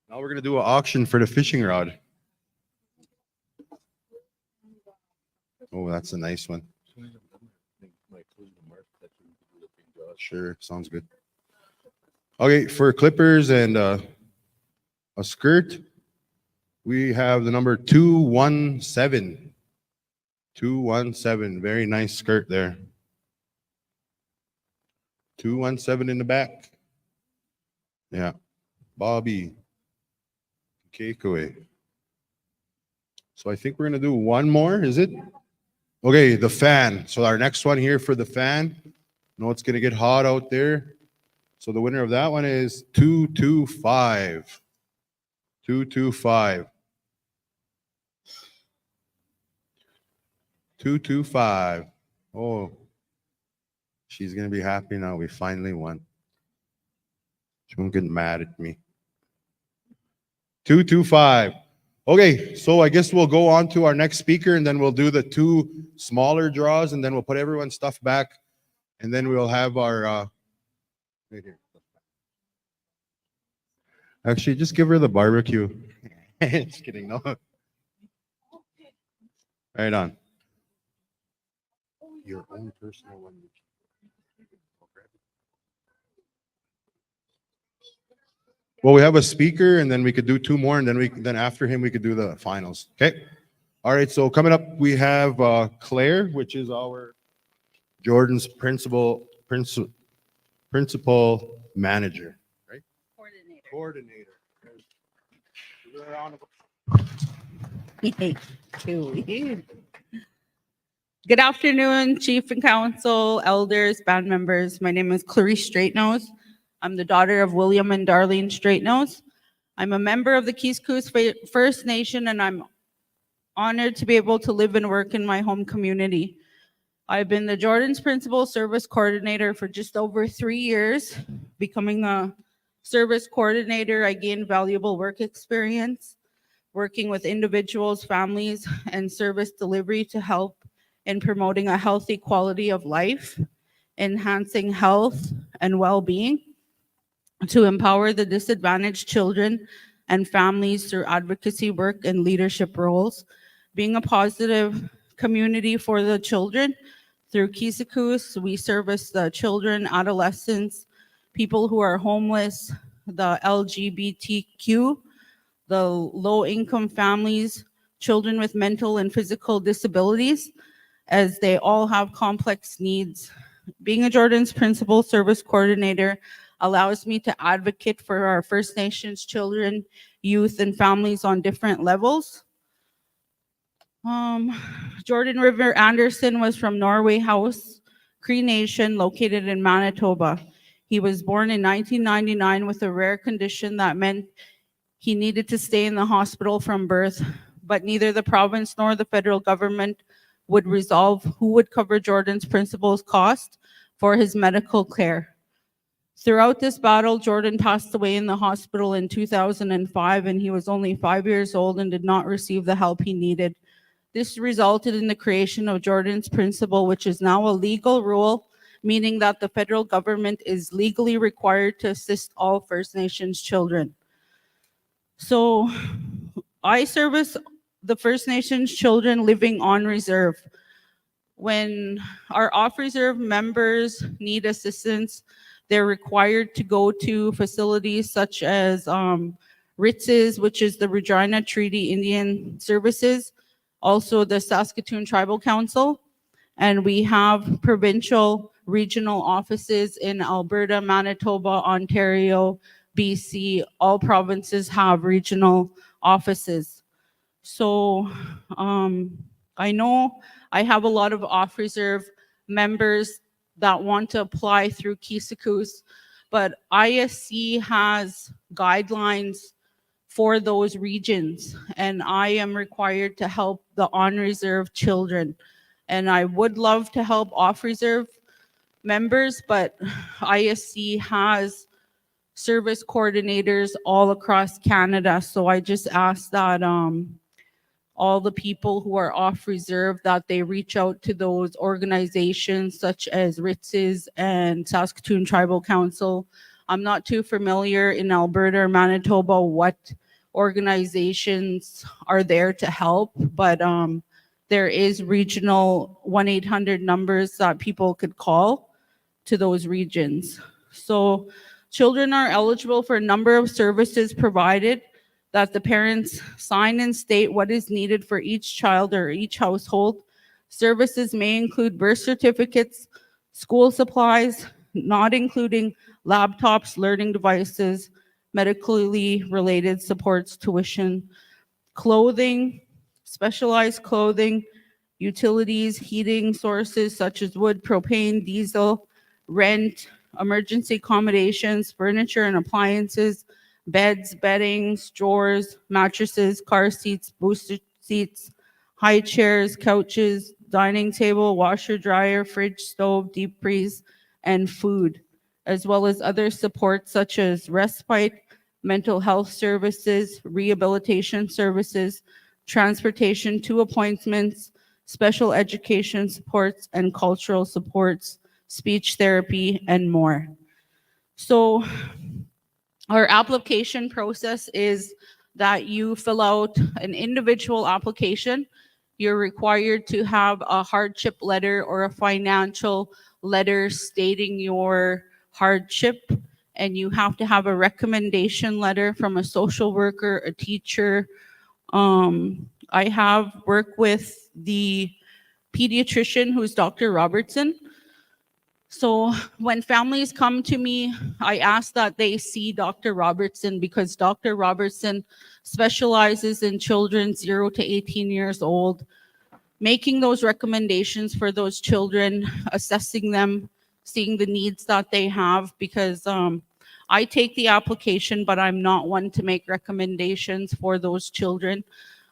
Now we're gonna do an auction for the fishing rod. Oh, that's a nice one. Sure, sounds good. Okay, for clippers and a skirt, we have the number 217. 217. Very nice skirt there. 217 in the back. Yeah. Bobby. Keeseekoose. So I think we're going to do one more, is it? Okay, the fan. So our next one here for the fan. No, it's going to get hot out there. So the winner of that one is 225. 225. 225. Oh, she's going to be happy now. We finally won. She won't get mad at me. 225. Okay, so I guess we'll go on to our next speaker and then we'll do the two smaller draws and then we'll put everyone's stuff back and then we'll have our right here. Actually, just give her the barbecue. Just kidding, no. Right on. Your own personal one. Well, we have a speaker and then we could do two more and then after him we could do the finals. Okay. All right. So coming up we have Claire, which is our Jordan's principal manager, right? Coordinator. Good afternoon, Chief and Council, elders, band members. My name is Clarice Straightnose. I'm the daughter of William and Darlene Straightnose. I'm a member of the Keeseekoose First Nation, and I'm honored to be able to live and work in my home community. I've been the Jordan's Principal Service Coordinator for just over 3 years. Becoming a service coordinator, I gained valuable work experience, working with individuals, families, and service delivery to help in promoting a healthy quality of life, enhancing health and well-being, to empower the disadvantaged children and families through advocacy work and leadership roles, being a positive community for the children. Through Keeseekoose, we service the children, adolescents, people who are homeless, the LGBTQ, the low-income families, children with mental and physical disabilities, as they all have complex needs. Being a Jordan's Principal Service Coordinator allows me to advocate for our First Nations children, youth, and families on different levels. Jordan River Anderson was from Norway House Cree Nation, located in Manitoba. He was born in 1999 with a rare condition that meant he needed to stay in the hospital from birth, but neither the province nor the federal government would resolve who would cover Jordan's Principal's cost for his medical care. Throughout this battle, Jordan passed away in the hospital in 2005, and he was only 5 years old and did not receive the help he needed. This resulted in the creation of Jordan's Principal, which is now a legal rule, meaning that the federal government is legally required to assist all First Nations children. So I service the First Nations children living on reserve. When our off-reserve members need assistance, they're required to go to facilities such as RITS's, which is the Regina Treaty Indian Services, also the Saskatoon Tribal Council, and we have provincial regional offices in Alberta, Manitoba, Ontario, BC. All provinces have regional offices. So I know I have a lot of off-reserve members that want to apply through Keeseekoose, but ISC has guidelines for those regions, and I am required to help the on-reserve children. And I would love to help off-reserve members, but ISC has service coordinators all across Canada. So I just ask that all the people who are off reserve, that they reach out to those organizations such as RITS's and Saskatoon Tribal Council. I'm not too familiar in Alberta or Manitoba what organizations are there to help, but there is regional 1-800 numbers that people could call to those regions. So children are eligible for a number of services provided that the parents sign and state what is needed for each child or each household. Services may include birth certificates, school supplies, not including laptops, learning devices, medically related supports, tuition, clothing, specialized clothing, utilities, heating sources such as wood, propane, diesel, rent, emergency accommodations, furniture and appliances, beds, beddings, drawers, mattresses, car seats, booster seats, high chairs, couches, dining table, washer, dryer, fridge, stove, deep freeze, and food, as well as other supports such as respite, mental health services, rehabilitation services, transportation to appointments, special education supports and cultural supports, speech therapy, and more. So our application process is that you fill out an individual application. You're required to have a hardship letter or a financial letter stating your hardship, and you have to have a recommendation letter from a social worker, a teacher. I have worked with the pediatrician who's Dr. Robertson. So when families come to me, I ask that they see Dr. Robertson because Dr. Robertson specializes in children 0 to 18 years old, making those recommendations for those children, assessing them, seeing the needs that they have, because I take the application, but I'm not one to make recommendations for those children.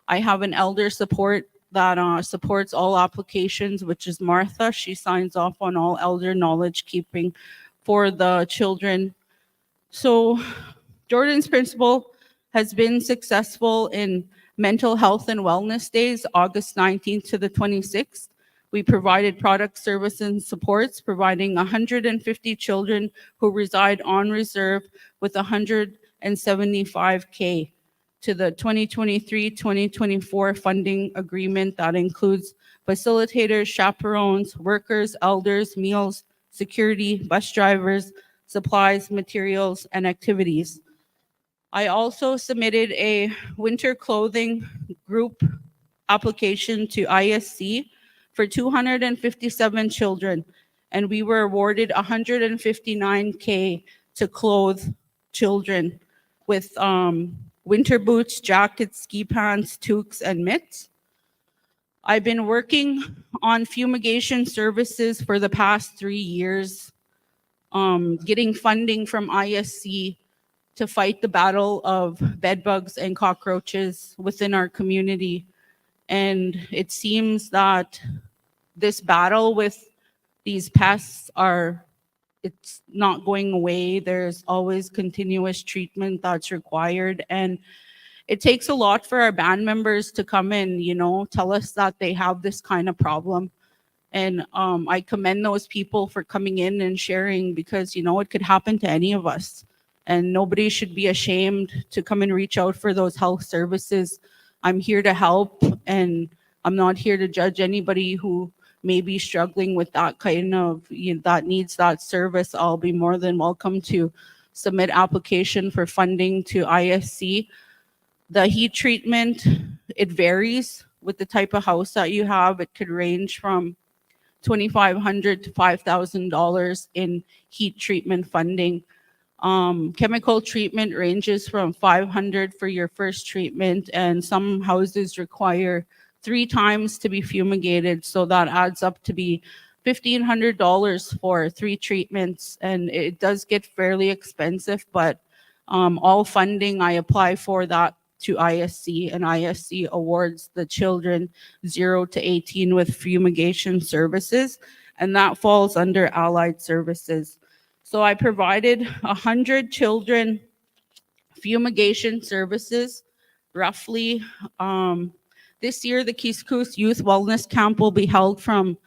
I have an elder support that supports all applications, which is Martha. She signs off on all elder knowledge keeping for the children. So Jordan's Principal has been successful in mental health and wellness days, August 19th to the 26th. We provided product, service, and supports, providing 150 children who reside on reserve with 175K to the 2023-2024 funding agreement that includes facilitators, chaperones, workers, elders, meals, security, bus drivers, supplies, materials, and activities. I also submitted a winter clothing group application to ISC for 257 children, and we were awarded 159K to clothe children with winter boots, jackets, ski pants, toques, and mitts. I've been working on fumigation services for the past 3 years, getting funding from ISC to fight the battle of bed bugs and cockroaches within our community. And it seems that this battle with these pests it's not going away. There's always continuous treatment that's required. And it takes a lot for our band members to come and, tell us that they have this kind of problem. And I commend those people for coming in and sharing because, it could happen to any of us. And nobody should be ashamed to come and reach out for those health services. I'm here to help, and I'm not here to judge anybody who may be struggling with that kind of, that needs that service. I'll be more than welcome to submit application for funding to ISC. The heat treatment, it varies with the type of house that you have. It could range from $2,500 to $5,000 in heat treatment funding. Chemical treatment ranges from $500 for your first treatment, and some houses require 3 times to be fumigated. So that adds up to be $1,500 for 3 treatments, and it does get fairly expensive, but all funding I apply for that to ISC, and ISC awards the children 0 to 18 with fumigation services, and that falls under allied services. So I provided 100 children fumigation services, roughly. This year, the Keeseekoose Youth Wellness Camp will be held from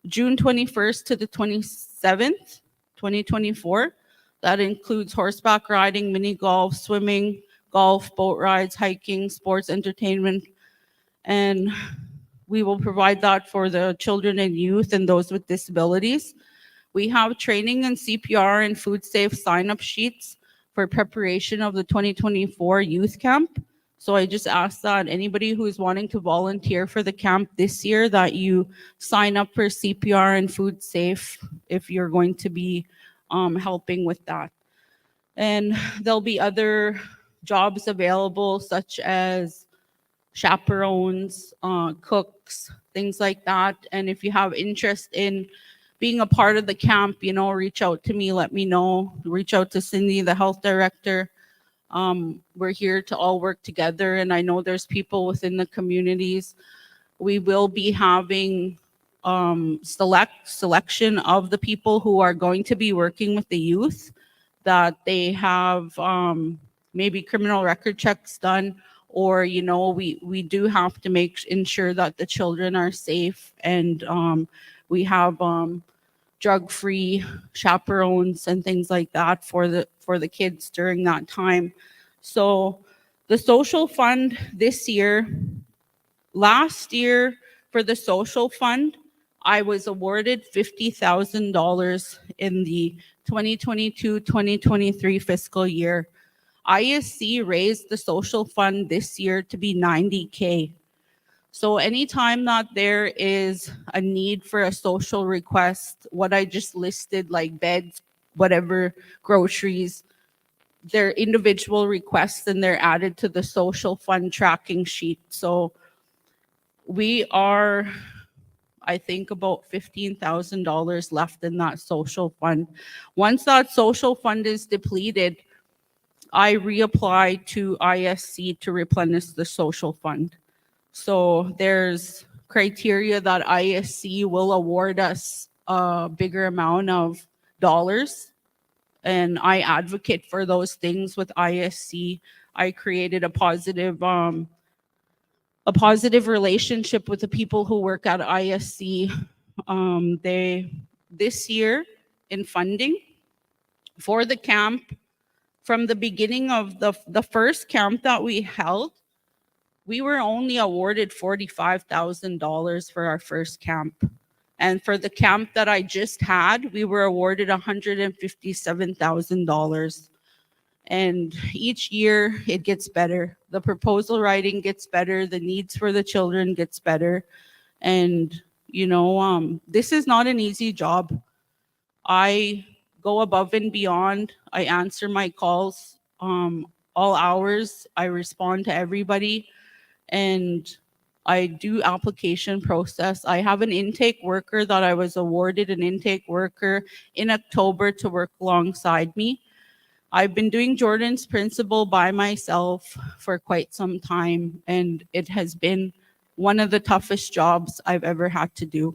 June 21st to the 27th, 2024. That includes horseback riding, mini golf, swimming, golf, boat rides, hiking, sports, entertainment, and we will provide that for the children and youth and those with disabilities. We have training in CPR and food safe sign-up sheets for preparation of the 2024 youth camp. So I just ask that anybody who is wanting to volunteer for the camp this year, that you sign up for CPR and food safe if you're going to be helping with that. And there'll be other jobs available, such as chaperones, cooks, things like that. And if you have interest in being a part of the camp, reach out to me, let me know. Reach out to Cindy, the health director. We're here to all work together, and I know there's people within the communities. We will be having selection of the people who are going to be working with the youth, that they have maybe criminal record checks done, or we do have to ensure that the children are safe, and we have drug-free chaperones and things like that for the kids during that time. So the social fund this year, last year for the social fund, I was awarded $50,000 in the 2022-2023 fiscal year. ISC raised the social fund this year to be $90K. So anytime that there is a need for a social request, what I just listed, like beds, whatever, groceries, they're individual requests and they're added to the social fund tracking sheet. So we are, I think, about $15,000 left in that social fund. Once that social fund is depleted, I reapply to ISC to replenish the social fund. So there's criteria that ISC will award us a bigger amount of dollars, and I advocate for those things with ISC. I created a positive relationship with the people who work at ISC. This year in funding for the camp, from the beginning of the first camp that we held, we were only awarded $45,000 for our first camp. And for the camp that I just had, we were awarded $157,000. And each year it gets better. The proposal writing gets better. The needs for the children gets better. And, this is not an easy job. I go above and beyond. I answer my calls all hours. I respond to everybody. And I do application process. I have an intake worker that I was awarded an intake worker in October to work alongside me. I've been doing Jordan's Principle by myself for quite some time, and it has been one of the toughest jobs I've ever had to do,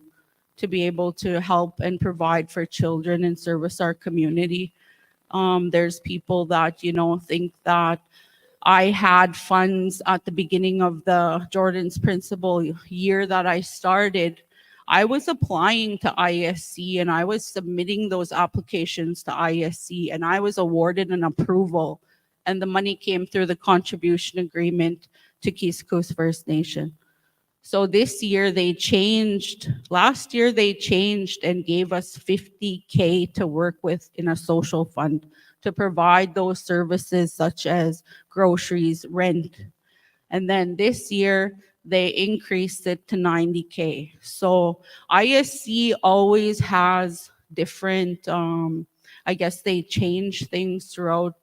to be able to help and provide for children and service our community. There's people that, think that I had funds at the beginning of the Jordan's Principle year that I started. I was applying to ISC and I was submitting those applications to ISC, and I was awarded an approval, and the money came through the contribution agreement to Keeseekoose First Nation. So this year they changed. Last year they changed and gave us $50K to work with in a social fund to provide those services such as groceries, rent. And then this year they increased it to 90K. So ISC always has different, I guess they change things throughout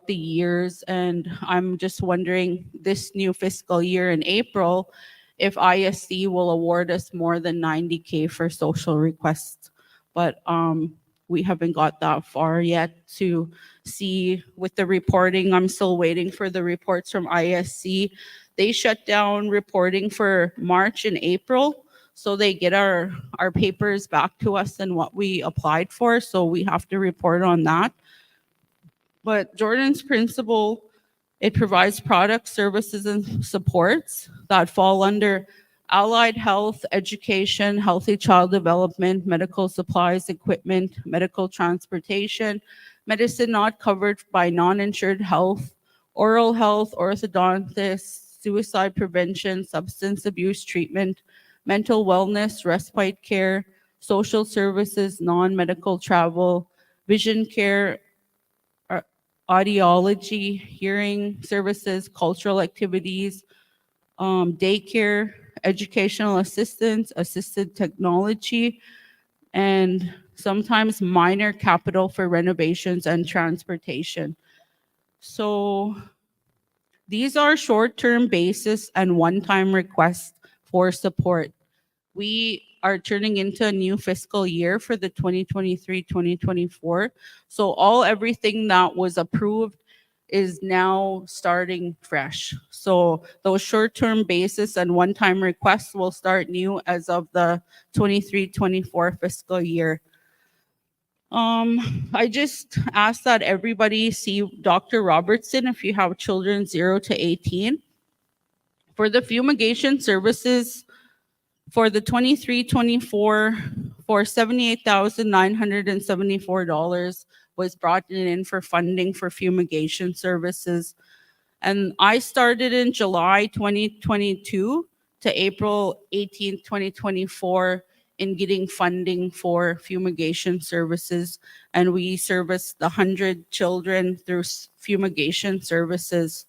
the years. And I'm just wondering this new fiscal year in April, if ISC will award us more than 90K for social requests. But we haven't got that far yet to see with the reporting. I'm still waiting for the reports from ISC. They shut down reporting for March and April. So they get our papers back to us and what we applied for. So we have to report on that. But Jordan's principle, it provides products, services, and supports that fall under allied health, education, healthy child development, medical supplies, equipment, medical transportation, medicine not covered by non-insured health, oral health, orthodontists, suicide prevention, substance abuse treatment, mental wellness, respite care, social services, non-medical travel, vision care, audiology, hearing services, cultural activities, daycare, educational assistance, assisted technology, and sometimes minor capital for renovations and transportation. So these are short-term basis and one-time requests for support. We are turning into a new fiscal year for the 2023-2024. So everything that was approved is now starting fresh. So those short-term basis and one-time requests will start new as of the 23-24 fiscal year. I just ask that everybody see Dr. Robertson if you have children 0 to 18. For the fumigation services, for the 23-24, for $78,974 was brought in for funding for fumigation services. And I started in July 2022 to April 18, 2024 in getting funding for fumigation services. And we serviced 100 children through fumigation services.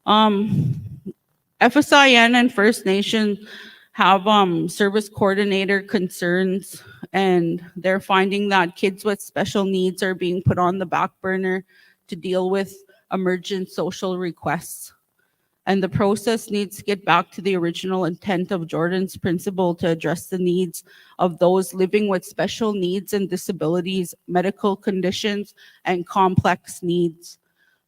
FSIN and First Nation have service coordinator concerns, and they're finding that kids with special needs are being put on the back burner to deal with emergent social requests. And the process needs to get back to the original intent of Jordan's principle to address the needs of those living with special needs and disabilities, medical conditions, and complex needs.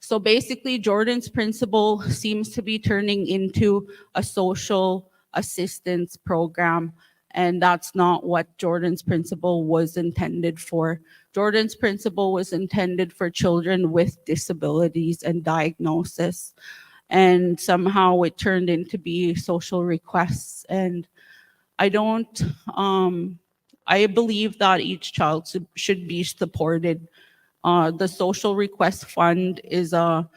So basically, Jordan's principle seems to be turning into a social assistance program, and that's not what Jordan's principle was intended for. Jordan's principle was intended for children with disabilities and diagnosis, and somehow it turned into be social requests. And I don't, I believe that each child should be supported. The social request fund is a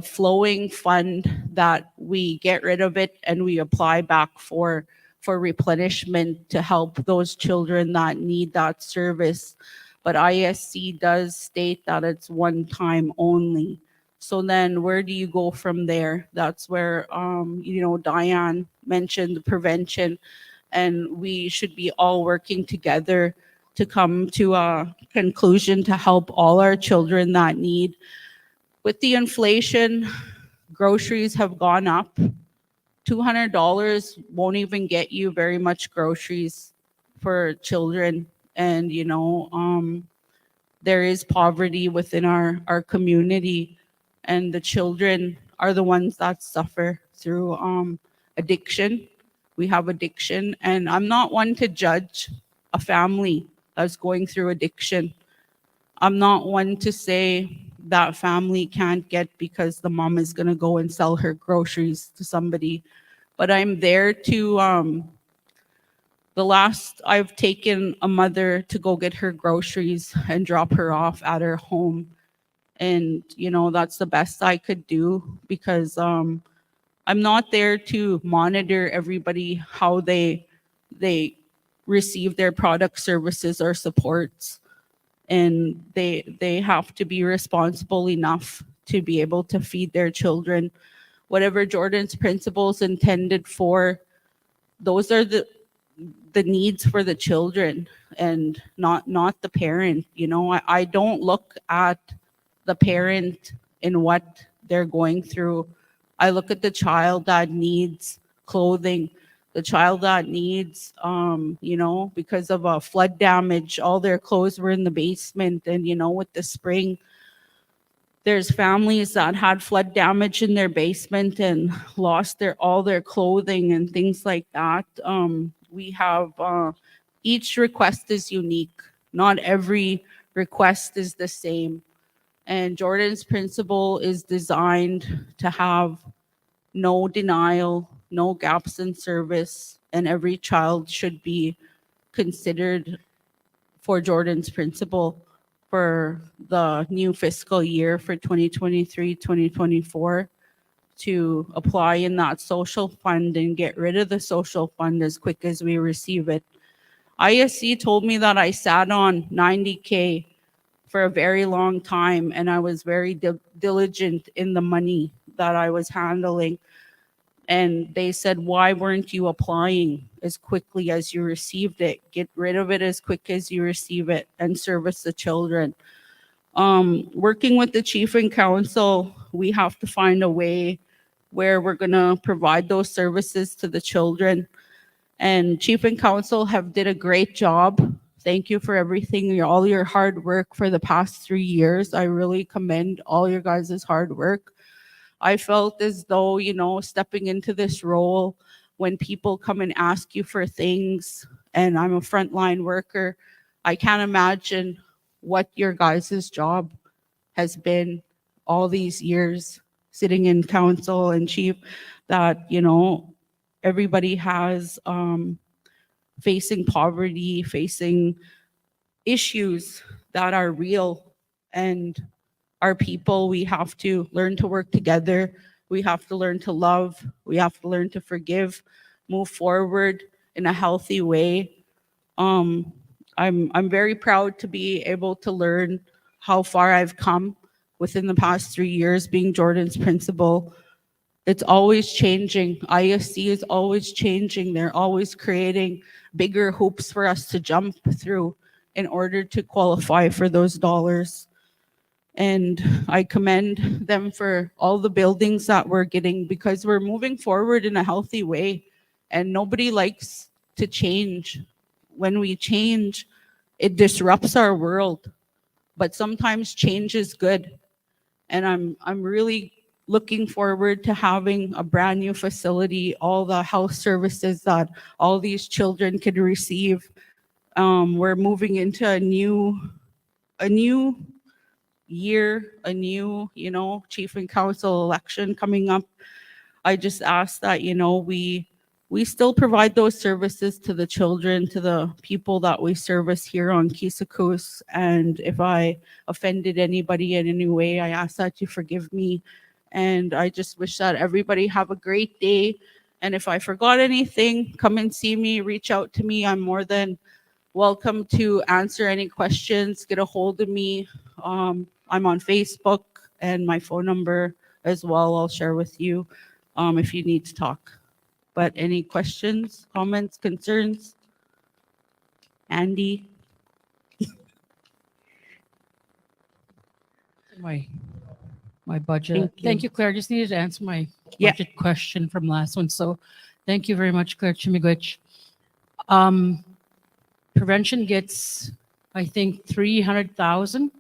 flowing fund that we get rid of it and we apply back for replenishment to help those children that need that service. But ISC does state that it's one time only. So then where do you go from there? That's where, Diane mentioned the prevention, and we should be all working together to come to a conclusion to help all our children that need. With the inflation, groceries have gone up. $200 won't even get you very much groceries for children. And, there is poverty within our community, and the children are the ones that suffer through addiction. We have addiction, and I'm not one to judge a family that's going through addiction. I'm not one to say that family can't get because the mom is going to go and sell her groceries to somebody. But I'm there to, I've taken a mother to go get her groceries and drop her off at her home. And, that's the best I could do, because I'm not there to monitor everybody, how they receive their product, services, or supports. And they have to be responsible enough to be able to feed their children. whatever Jordan's principles intended for, those are the needs for the children and not the parent. I don't look at the parent and what they're going through. I look at the child that needs clothing, the child that needs, because of a flood damage, all their clothes were in the basement. And, with the spring, there's families that had flood damage in their basement and lost all their clothing and things like that. We have, each request is unique. Not every request is the same. And Jordan's principle is designed to have no denial, no gaps in service, and every child should be considered for Jordan's principle for the new fiscal year for 2023-2024 to apply in that social fund and get rid of the social fund as quick as we receive it. ISC told me that I sat on 90K for a very long time, and I was very diligent in the money that I was handling. And they said, why weren't you applying as quickly as you received it? Get rid of it as quick as you receive it and service the children. Working with the chief and council, we have to find a way where we're going to provide those services to the children. And chief and council have did a great job. Thank you for everything, all your hard work for the past 3 years. I really commend all your guys' hard work. I felt as though, stepping into this role, when people come and ask you for things, and I'm a frontline worker, I can't imagine what your guys' job has been all these years sitting in council and chief, that, everybody has facing poverty, facing issues that are real. And our people, we have to learn to work together. We have to learn to love. We have to learn to forgive, move forward in a healthy way. I'm very proud to be able to learn how far I've come within the past 3 years being Jordan's principal. It's always changing. ISC is always changing. They're always creating bigger hoops for us to jump through in order to qualify for those dollars. And I commend them for all the buildings that we're getting, because we're moving forward in a healthy way. And nobody likes to change. When we change, it disrupts our world. But sometimes change is good. And I'm really looking forward to having a brand new facility, all the health services that all these children could receive. We're moving into a new year, a new, chief and council election coming up. I just ask that, we still provide those services to the children, to the people that we service here on Keeseekoose. And if I offended anybody in any way, I ask that you forgive me. And I just wish that everybody have a great day. And if I forgot anything, come and see me, reach out to me. I'm more than welcome to answer any questions, get a hold of me. I'm on Facebook, and my phone number as well, I'll share with you if you need to talk. But any questions, comments, concerns? Andy? My budget. Thank you, Claire. Just needed to answer my Yeah. budget question from last one. So thank you very much, Claire Chimigwich. Prevention gets, I think, 300,000.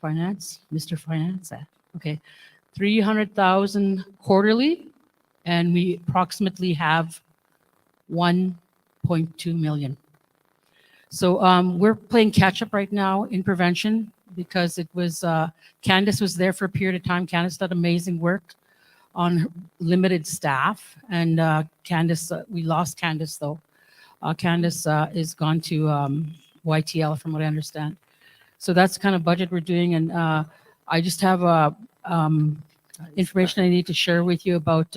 Finance, Mr. Finance. Okay, 300,000 quarterly, and we approximately have 1.2 million. So we're playing catch up right now in prevention, because it was Candace was there for a period of time. Candace did amazing work on limited staff, and Candace, we lost Candace though. Candace is gone to YTL from what I understand. So that's the kind of budget we're doing, and I just have information I need to share with you about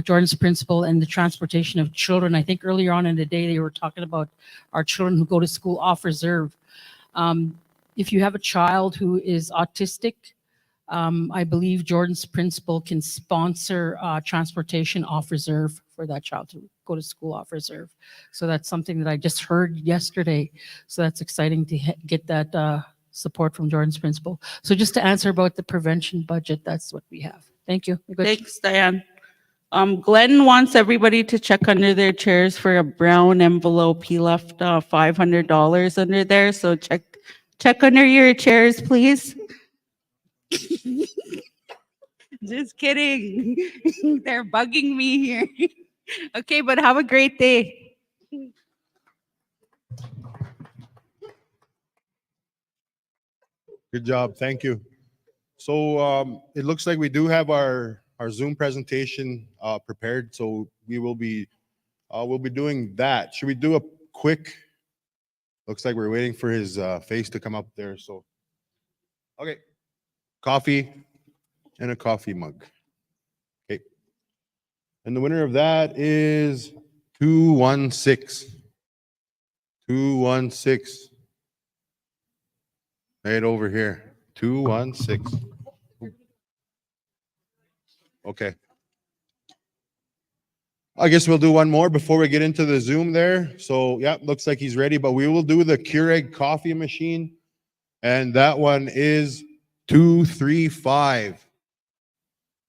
Jordan's principle and the transportation of children. I think earlier on in the day they were talking about our children who go to school off reserve. If you have a child who is autistic, I believe Jordan's principal can sponsor transportation off reserve for that child to go to school off reserve. So that's something that I just heard yesterday. So that's exciting to get that support from Jordan's principal. So just to answer about the prevention budget, that's what we have. Thank you. You're good. Thanks, Diane. Glenn wants everybody to check under their chairs for a brown envelope. He left $500 under there, so check under your chairs, please. Just kidding. They're bugging me here. Okay, but have a great day. Good job. Thank you. So it looks like we do have our Zoom presentation prepared. So we'll be doing that. Should we do a quick? Looks like we're waiting for his face to come up there. So, okay, coffee and a coffee mug. Okay, and the winner of that is 216. 216. Right over here. 216. Okay. I guess we'll do one more before we get into the Zoom there. So, yeah, looks like he's ready, but we will do the Keurig coffee machine. And that one is 235.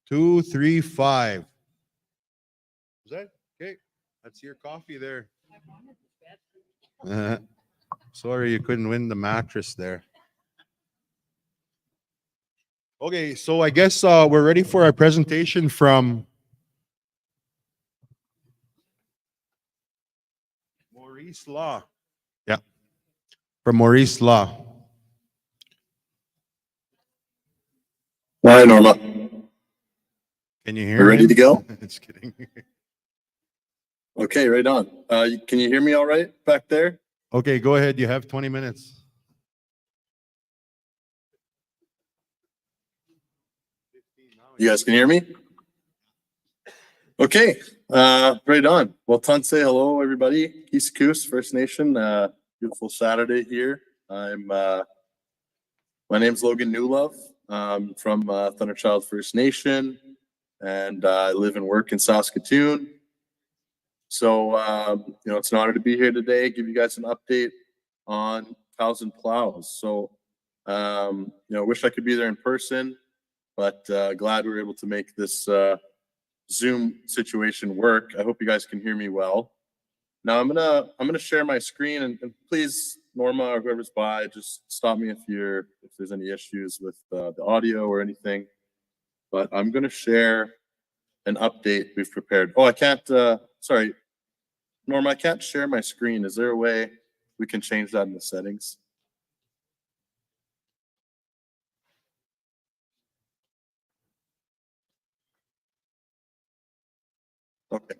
235. Is that okay? That's your coffee there. Sorry, you couldn't win the mattress there. Okay, so I guess we're ready for our presentation from Maurice Law. Yeah, from Maurice Law. Hi, Norma. Can you hear We're ready him? to go? Just kidding. Okay, right on. Can you hear me all right back there? Okay, go ahead. You have 20 minutes. You guys can hear me? Okay, right on. Well, Tanse, hello, everybody. Keeseekoose, First Nation. Beautiful Saturday here. My name's Logan Newlove. I'm from Thunderchild First Nation, and I live and work in Saskatoon. So, it's an honor to be here today, give you guys an update on cows and plows. So, wish I could be there in person, but glad we were able to make this Zoom situation work. I hope you guys can hear me well. Now I'm gonna share my screen, and please, Norma or whoever's by, just stop me if there's any issues with the audio or anything. But I'm gonna share an update we've prepared. Oh, I can't. Sorry, Norma, I can't share my screen. Is there a way we can change that in the settings? Okay.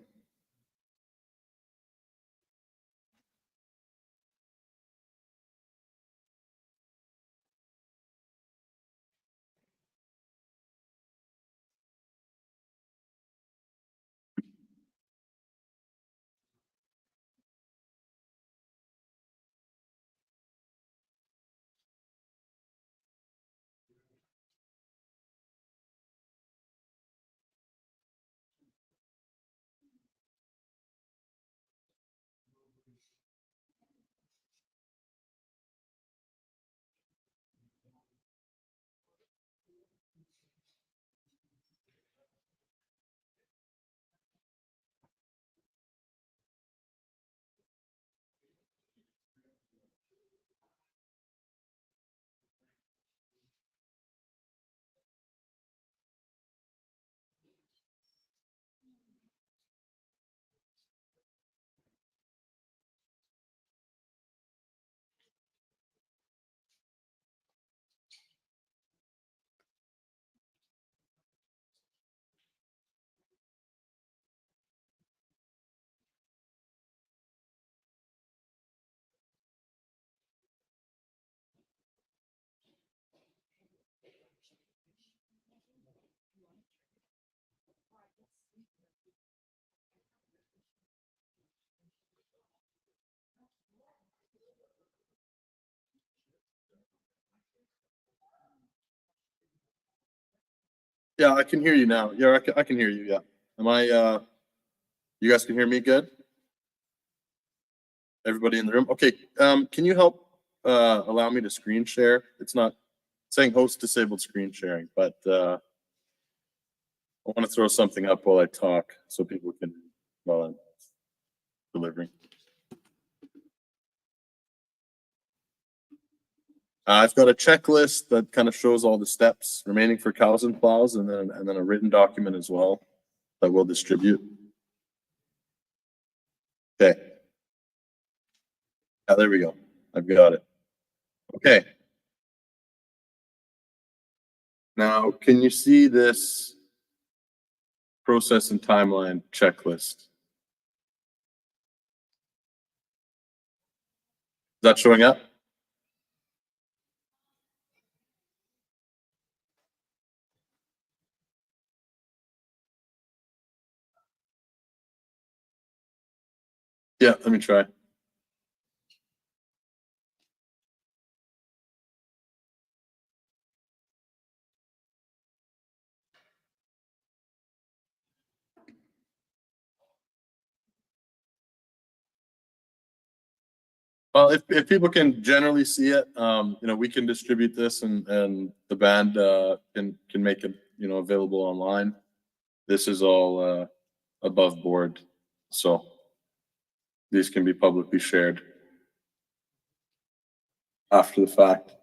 Yeah, I can hear you now. Yeah, I can hear you. Yeah. Am I, you guys can hear me good? Everybody in the room? Okay. Can you help, allow me to screen share? It's not saying host disabled screen sharing, but, I want to throw something up while I talk so people can, while I'm delivering. I've got a checklist that kind of shows all the steps remaining for cows and plows, and then a written document as well that we'll distribute. Okay. There we go. I've got it. Okay. Now, can you see this process and timeline checklist? Is that showing up? Yeah, let me try. Well, if people can generally see it, we can distribute this and the band can make it, available online. This is all above board, so these can be publicly shared after the fact.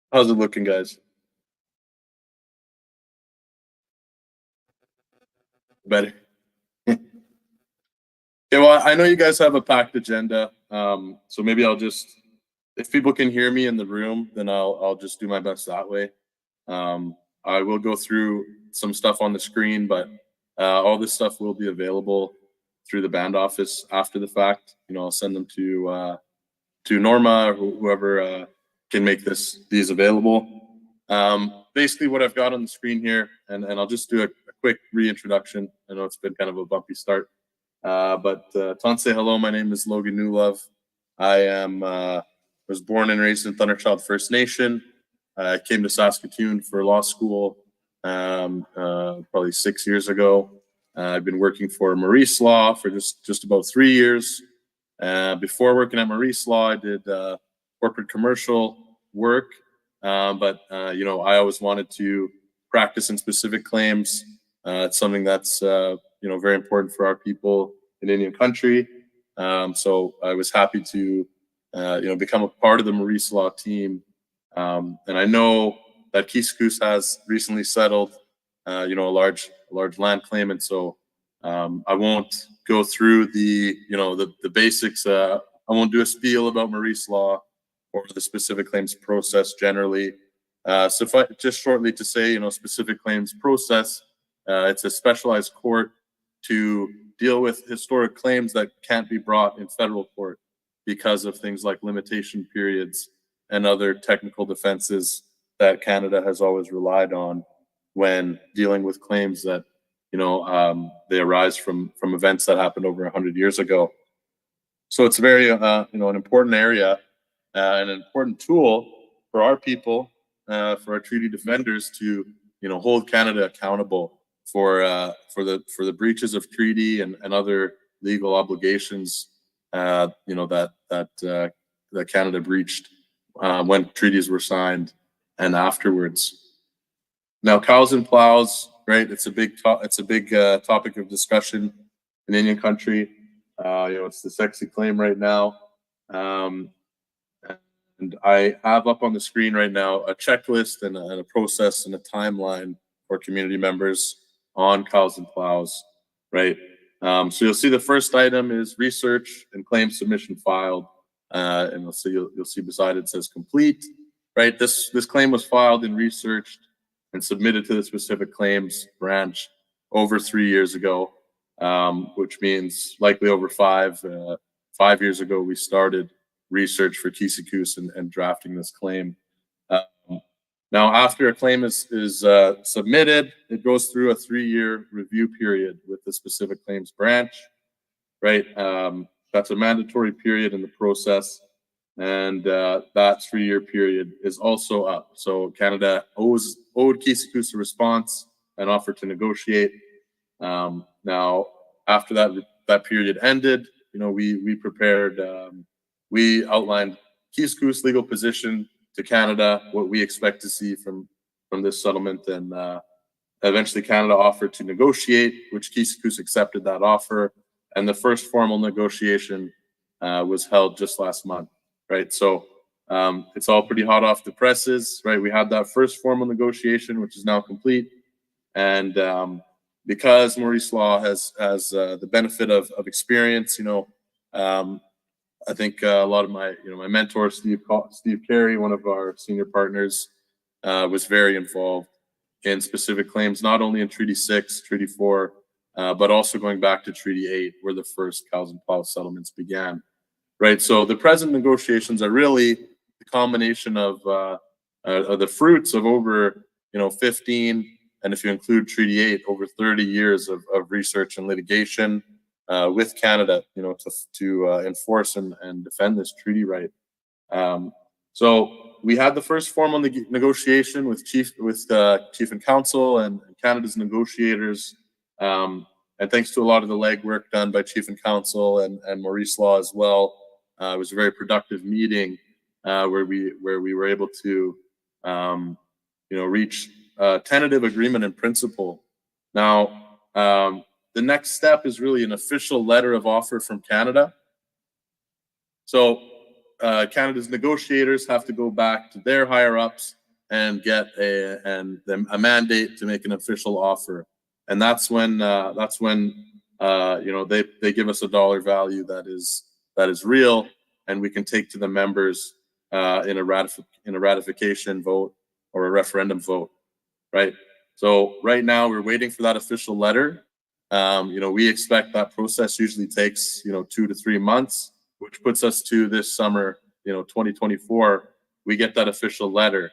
How's it looking, guys? Better. Yeah, well, I know you guys have a packed agenda, so maybe I'll just, if people can hear me in the room, then I'll just do my best that way. I will go through some stuff on the screen, but all this stuff will be available through the band office after the fact. I'll send them to Norma or whoever can make these available. Basically, what I've got on the screen here, and I'll just do a quick reintroduction. I know it's been kind of a bumpy start. But Tanse, hello, my name is Logan Newlove. I was born and raised in Thunderchild First Nation. I came to Saskatoon for law school probably 6 years ago. I've been working for Maurice Law for just about 3 years. Before working at Maurice Law, I did corporate commercial work, but I always wanted to practice in specific claims. It's something that's very important for our people in Indian country. So I was happy to become a part of the Maurice Law team. And I know that Keeseekoose has recently settled a large land claim, and so I won't go through the basics. I won't do a spiel about Maurice Law or the specific claims process generally. Just shortly to say, specific claims process, it's a specialized court to deal with historic claims that can't be brought in federal court because of things like limitation periods and other technical defenses that Canada has always relied on when dealing with claims that they arise from events that happened over 100 years ago. So it's very an important area and an important tool for our people, for our treaty defenders to hold Canada accountable for the breaches of treaty and other legal obligations that Canada breached when treaties were signed and afterwards. Now, cows and plows, right? It's a big topic of discussion in Indian country. It's the sexy claim right now. And I have up on the screen right now a checklist and a process and a timeline for community members on cows and plows, right? So you'll see the first item is research and claim submission filed. and you'll see beside it says complete. Right, this claim was filed and researched and submitted to the specific claims branch over 3 years ago, which means likely over 5 years ago we started research for Keeseekoose and drafting this claim. Now, after a claim is submitted, it goes through a 3-year review period with the specific claims branch, right? That's a mandatory period in the process, and that 3-year period is also up. So Canada owed Keeseekoose a response and offered to negotiate. Now, after that period ended, we prepared, we outlined Keeseekoose legal position to Canada, what we expect to see from this settlement, and eventually Canada offered to negotiate, which Keeseekoose accepted that offer, and the first formal negotiation was held just last month, right? So it's all pretty hot off the presses, right? We had that first formal negotiation, which is now complete, and because Maurice Law has the benefit of experience, I think a lot of my mentor Steve Carey, one of our senior partners, was very involved in specific claims, not only in Treaty 6, Treaty 4, but also going back to Treaty 8, where the first cows and plow settlements began. Right. So the present negotiations are really the combination of the fruits of over 15, and if you include Treaty 8, over 30 years of research and litigation with Canada, to enforce and defend this treaty right. So we had the first formal negotiation with Chief and Council and Canada's negotiators, and thanks to a lot of the legwork done by Chief and Council and Maurice Law as well. It was a very productive meeting where we were able to reach a tentative agreement in principle. Now, the next step is really an official letter of offer from Canada. So Canada's negotiators have to go back to their higher ups and get a mandate to make an official offer, and that's when they give us a dollar value that is real, and we can take to the members in a ratification vote or a referendum vote, right? So right now we're waiting for that official letter. We expect that process usually takes 2 to 3 months, which puts us to this summer, 2024. We get that official letter.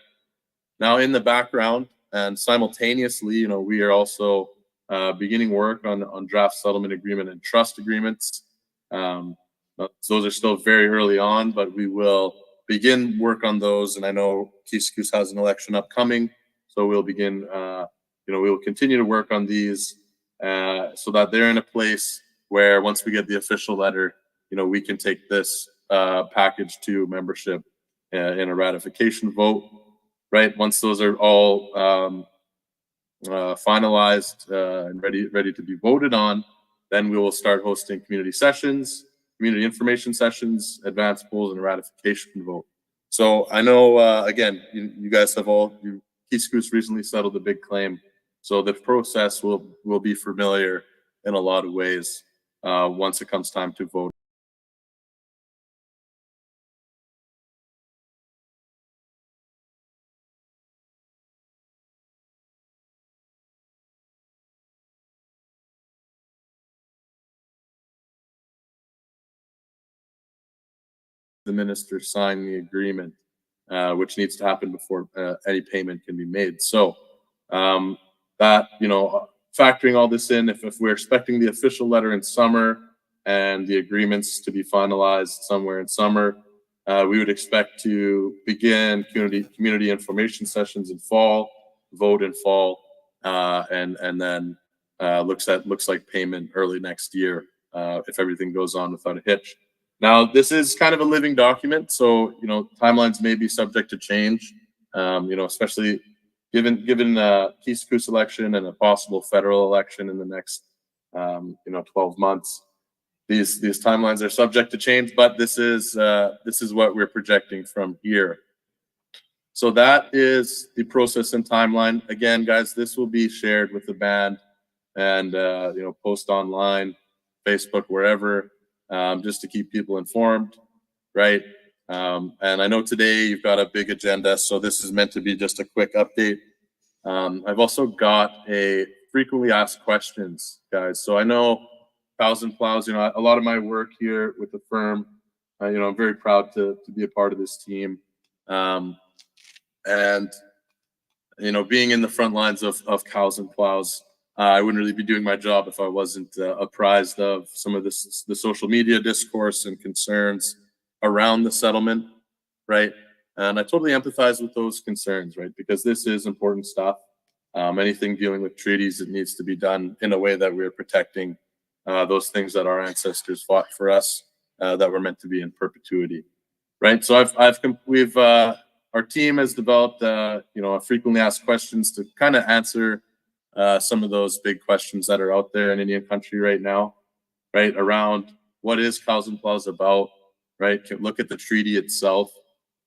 Now, in the background and simultaneously, we are also beginning work on draft settlement agreement and trust agreements. Those are still very early on, but we will begin work on those. And I know Keeseekoose has an election upcoming, so we'll begin. We will continue to work on these so that they're in a place where once we get the official letter, we can take this package to membership in a ratification vote. Right. Once those are all finalized and ready to be voted on, then we will start hosting community sessions, community information sessions, advanced polls, and a ratification vote. So I know, again, you guys have Keeseekoose recently settled a big claim. So the process will be familiar in a lot of ways once it comes time to vote. The minister sign the agreement, which needs to happen before any payment can be made. So that, factoring all this in, if we're expecting the official letter in summer and the agreements to be finalized somewhere in summer, we would expect to begin community information sessions in fall, vote in fall, and then looks like payment early next year if everything goes on without a hitch. Now, this is kind of a living document, so timelines may be subject to change. Especially given Keeseekoose election and a possible federal election in the next 12 months. These timelines are subject to change, but this is what we're projecting from here. So that is the process and timeline. Again, guys, this will be shared with the band and post online, Facebook, wherever. Just to keep people informed. right? And I know today you've got a big agenda, so this is meant to be just a quick update. I've also got a frequently asked questions, guys. So I know Plows and Plows, you know, a lot of my work here with the firm, you know, I'm very proud to be a part of this team. And, you know, being in the front lines of Cows and Plows, I wouldn't really be doing my job if I wasn't apprised of some of the social media discourse and concerns around the settlement, right? And I totally empathize with those concerns, right? Because this is important stuff. Anything dealing with treaties, it needs to be done in a way that we're protecting those things that our ancestors fought for us, that were meant to be in perpetuity, right? So our team has developed, you know, a frequently asked questions to kind of answer some of those big questions that are out there in Indian country right now, right? Around what is Cows and Plows about, right? Look at the treaty itself,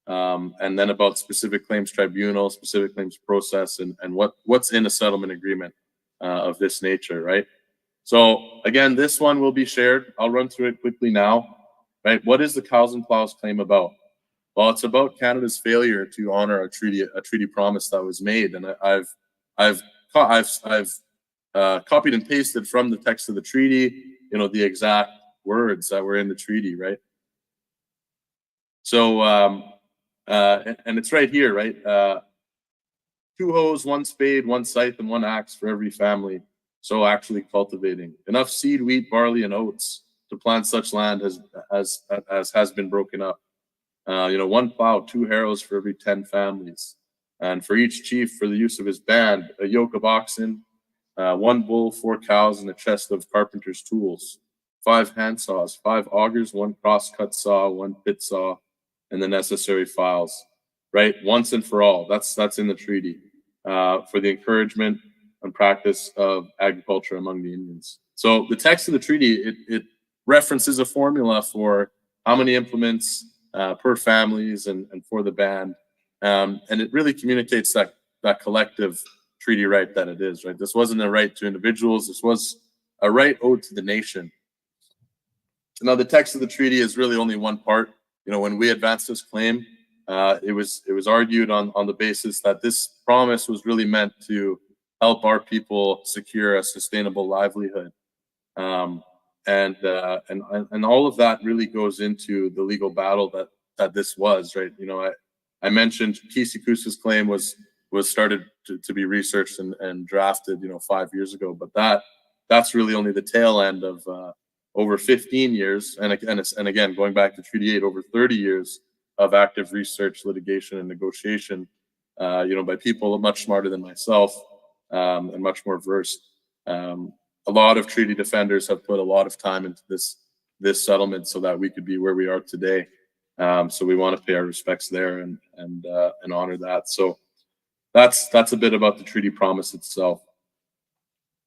and then about specific claims tribunal, specific claims process, and what's in a settlement agreement of this nature, right? So again, this one will be shared. I'll run through it quickly now, right? What is the Cows and Plows claim about? Well, it's about Canada's failure to honor a treaty promise that was made, and I've copied and pasted from the text of the treaty, you know, the exact words that were in the treaty, right? So, and it's right here, right? 2 hoes, 1 spade, 1 scythe, and 1 axe for every family. So actually cultivating enough seed, wheat, barley, and oats to plant such land as has been broken up. You know, 1 plow, 2 harrows for every 10 families. And for each chief, for the use of his band, a yoke of oxen, 1 bull, 4 cows, and a chest of carpenter's tools, 5 hand saws, 5 augers, 1 crosscut saw, 1 pit saw, and the necessary files, right? Once and for all. That's in the treaty, for the encouragement and practice of agriculture among the Indians. So the text of the treaty, it references a formula for how many implements per families and for the band. And it really communicates that collective treaty right that it is, right? This wasn't a right to individuals. This was a right owed to the nation. Now, the text of the treaty is really only one part. You know, when we advanced this claim, it was argued on the basis that this promise was really meant to help our people secure a sustainable livelihood. And all of that really goes into the legal battle that this was, right? You know, I mentioned Keeseekoose's claim was started to be researched and drafted, you know, 5 years ago, but that's really only the tail end of over 15 years, and again, going back to Treaty 8, over 30 years of active research, litigation, and negotiation, you know, by people much smarter than myself, and much more versed. A lot of treaty defenders have put a lot of time into this settlement so that we could be where we are today. So we want to pay our respects there and honor that. So that's a bit about the treaty promise itself.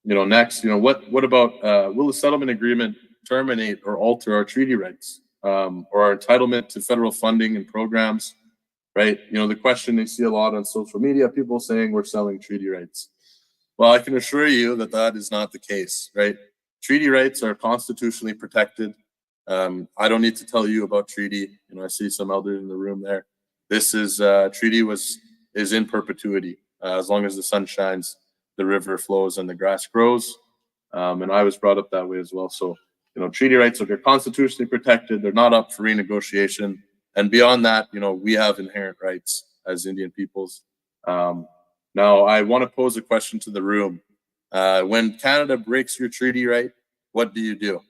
You know, next, you know, what about will the settlement agreement terminate or alter our treaty rights, or our entitlement to federal funding and programs, right? You know, the question they see a lot on social media, people saying we're selling treaty rights. Well, I can assure you that that is not the case, right? Treaty rights are constitutionally protected. I don't need to tell you about treaty. You know, I see some elders in the room there. This is treaty is in perpetuity. As long as the sun shines, the river flows and the grass grows. And I was brought up that way as well. So, you know, treaty rights are constitutionally protected. They're not up for renegotiation. And beyond that, you know, we have inherent rights as Indian peoples. Now, I want to pose a question to the room. When Canada breaks your treaty right, what do you do?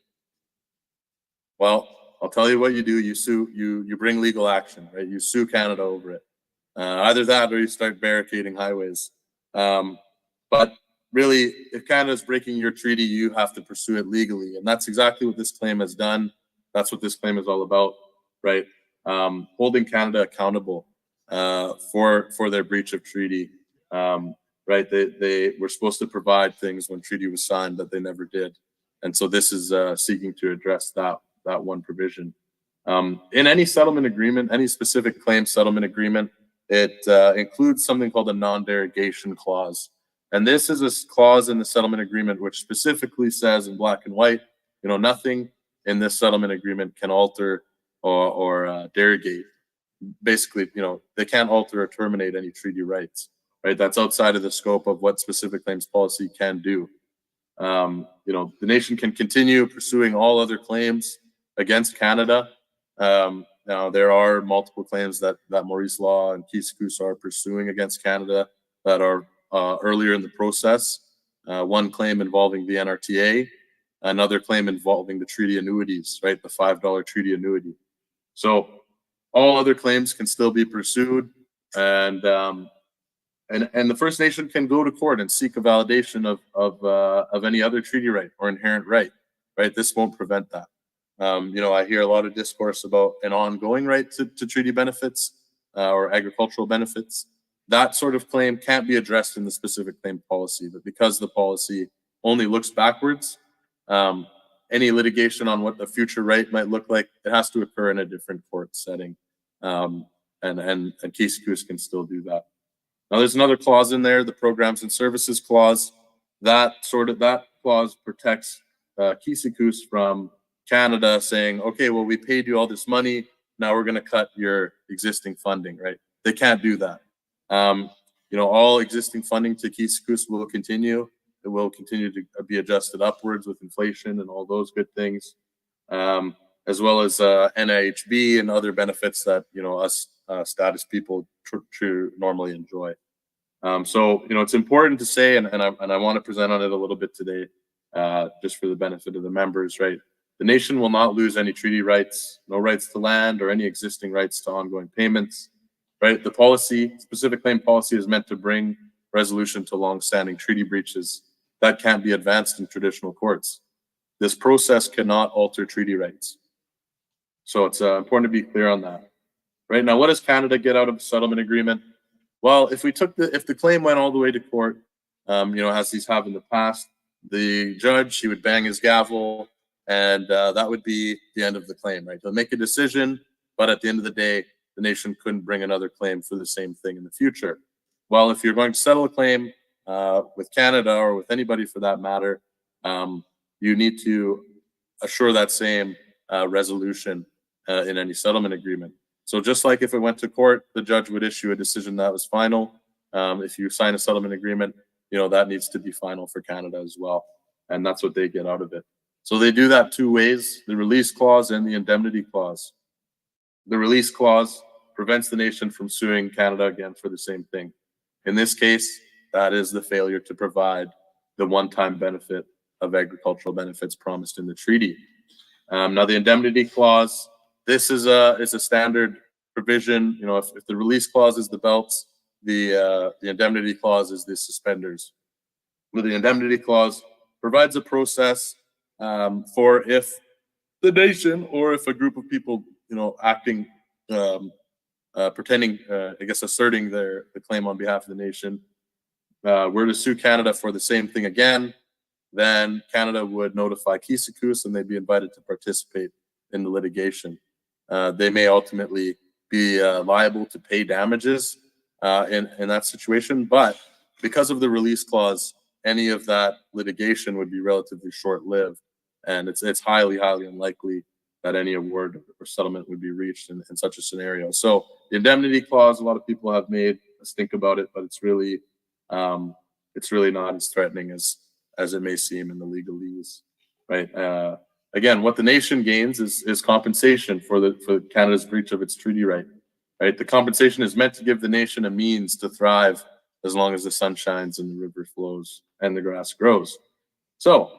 Well, I'll tell you what you do. You sue. You bring legal action, right? You sue Canada over it. Either that, or you start barricading highways. But really, if Canada's breaking your treaty, you have to pursue it legally, and that's exactly what this claim has done. That's what this claim is all about, right? Holding Canada accountable for their breach of treaty. Right? They were supposed to provide things when treaty was signed that they never did, and so this is seeking to address that one provision. In any settlement agreement, any specific claim settlement agreement, it includes something called a non-derogation clause, and this is a clause in the settlement agreement which specifically says in black and white, you know, nothing in this settlement agreement can alter or derogate. Basically, they can't alter or terminate any treaty rights, right? That's outside of the scope of what specific claims policy can do. The nation can continue pursuing all other claims against Canada. Now, there are multiple claims that Maurice Law and Keeseekoose are pursuing against Canada that are earlier in the process. One claim involving the NRTA, another claim involving the treaty annuities, right? The $5 treaty annuity. So all other claims can still be pursued, and the First Nation can go to court and seek a validation of any other treaty right or inherent right. Right, this won't prevent that. I hear a lot of discourse about an ongoing right to treaty benefits or agricultural benefits. That sort of claim can't be addressed in the specific claim policy, but because the policy only looks backwards, any litigation on what the future right might look like, it has to occur in a different court setting. And Keeseekoose can still do that. Now, there's another clause in there, the programs and services clause. That clause protects Keeseekoose from Canada saying, okay, well, we paid you all this money, now we're going to cut your existing funding, right? They can't do that. All existing funding to Keeseekoose will continue. It will continue to be adjusted upwards with inflation and all those good things, as well as NIHB and other benefits that us status people normally enjoy. So it's important to say, and I want to present on it a little bit today, just for the benefit of the members, right? The nation will not lose any treaty rights, no rights to land or any existing rights to ongoing payments, right? The policy, specific claim policy, is meant to bring resolution to long-standing treaty breaches that can't be advanced in traditional courts. This process cannot alter treaty rights. So it's important to be clear on that. Right now, what does Canada get out of the settlement agreement? Well, if the claim went all the way to court, as these have in the past, the judge, he would bang his gavel, and that would be the end of the claim, right? He'll make a decision, but at the end of the day, the nation couldn't bring another claim for the same thing in the future. Well, if you're going to settle a claim with Canada or with anybody for that matter, you need to assure that same resolution in any settlement agreement. So just like if it went to court, the judge would issue a decision that was final. If you sign a settlement agreement, that needs to be final for Canada as well. And that's what they get out of it. So they do that two ways, the release clause and the indemnity clause. The release clause prevents the nation from suing Canada again for the same thing. In this case, that is the failure to provide the one-time benefit of agricultural benefits promised in the treaty. Now, the indemnity clause, this is a standard provision. If the release clause is the belts, the indemnity clause is the suspenders. But the indemnity clause provides a process for if the nation or if a group of people, acting, pretending, asserting the claim on behalf of the nation, were to sue Canada for the same thing again, then Canada would notify Keeseekoose and they'd be invited to participate in the litigation. They may ultimately be liable to pay damages in that situation, but because of the release clause, any of that litigation would be relatively short-lived, and it's highly, highly unlikely that any award or settlement would be reached in such a scenario. So the indemnity clause, a lot of people have made us think about it, but it's really not as threatening as it may seem in the legalese, right? Again, what the nation gains is compensation for Canada's breach of its treaty right. Right, the compensation is meant to give the nation a means to thrive as long as the sun shines and the river flows and the grass grows. So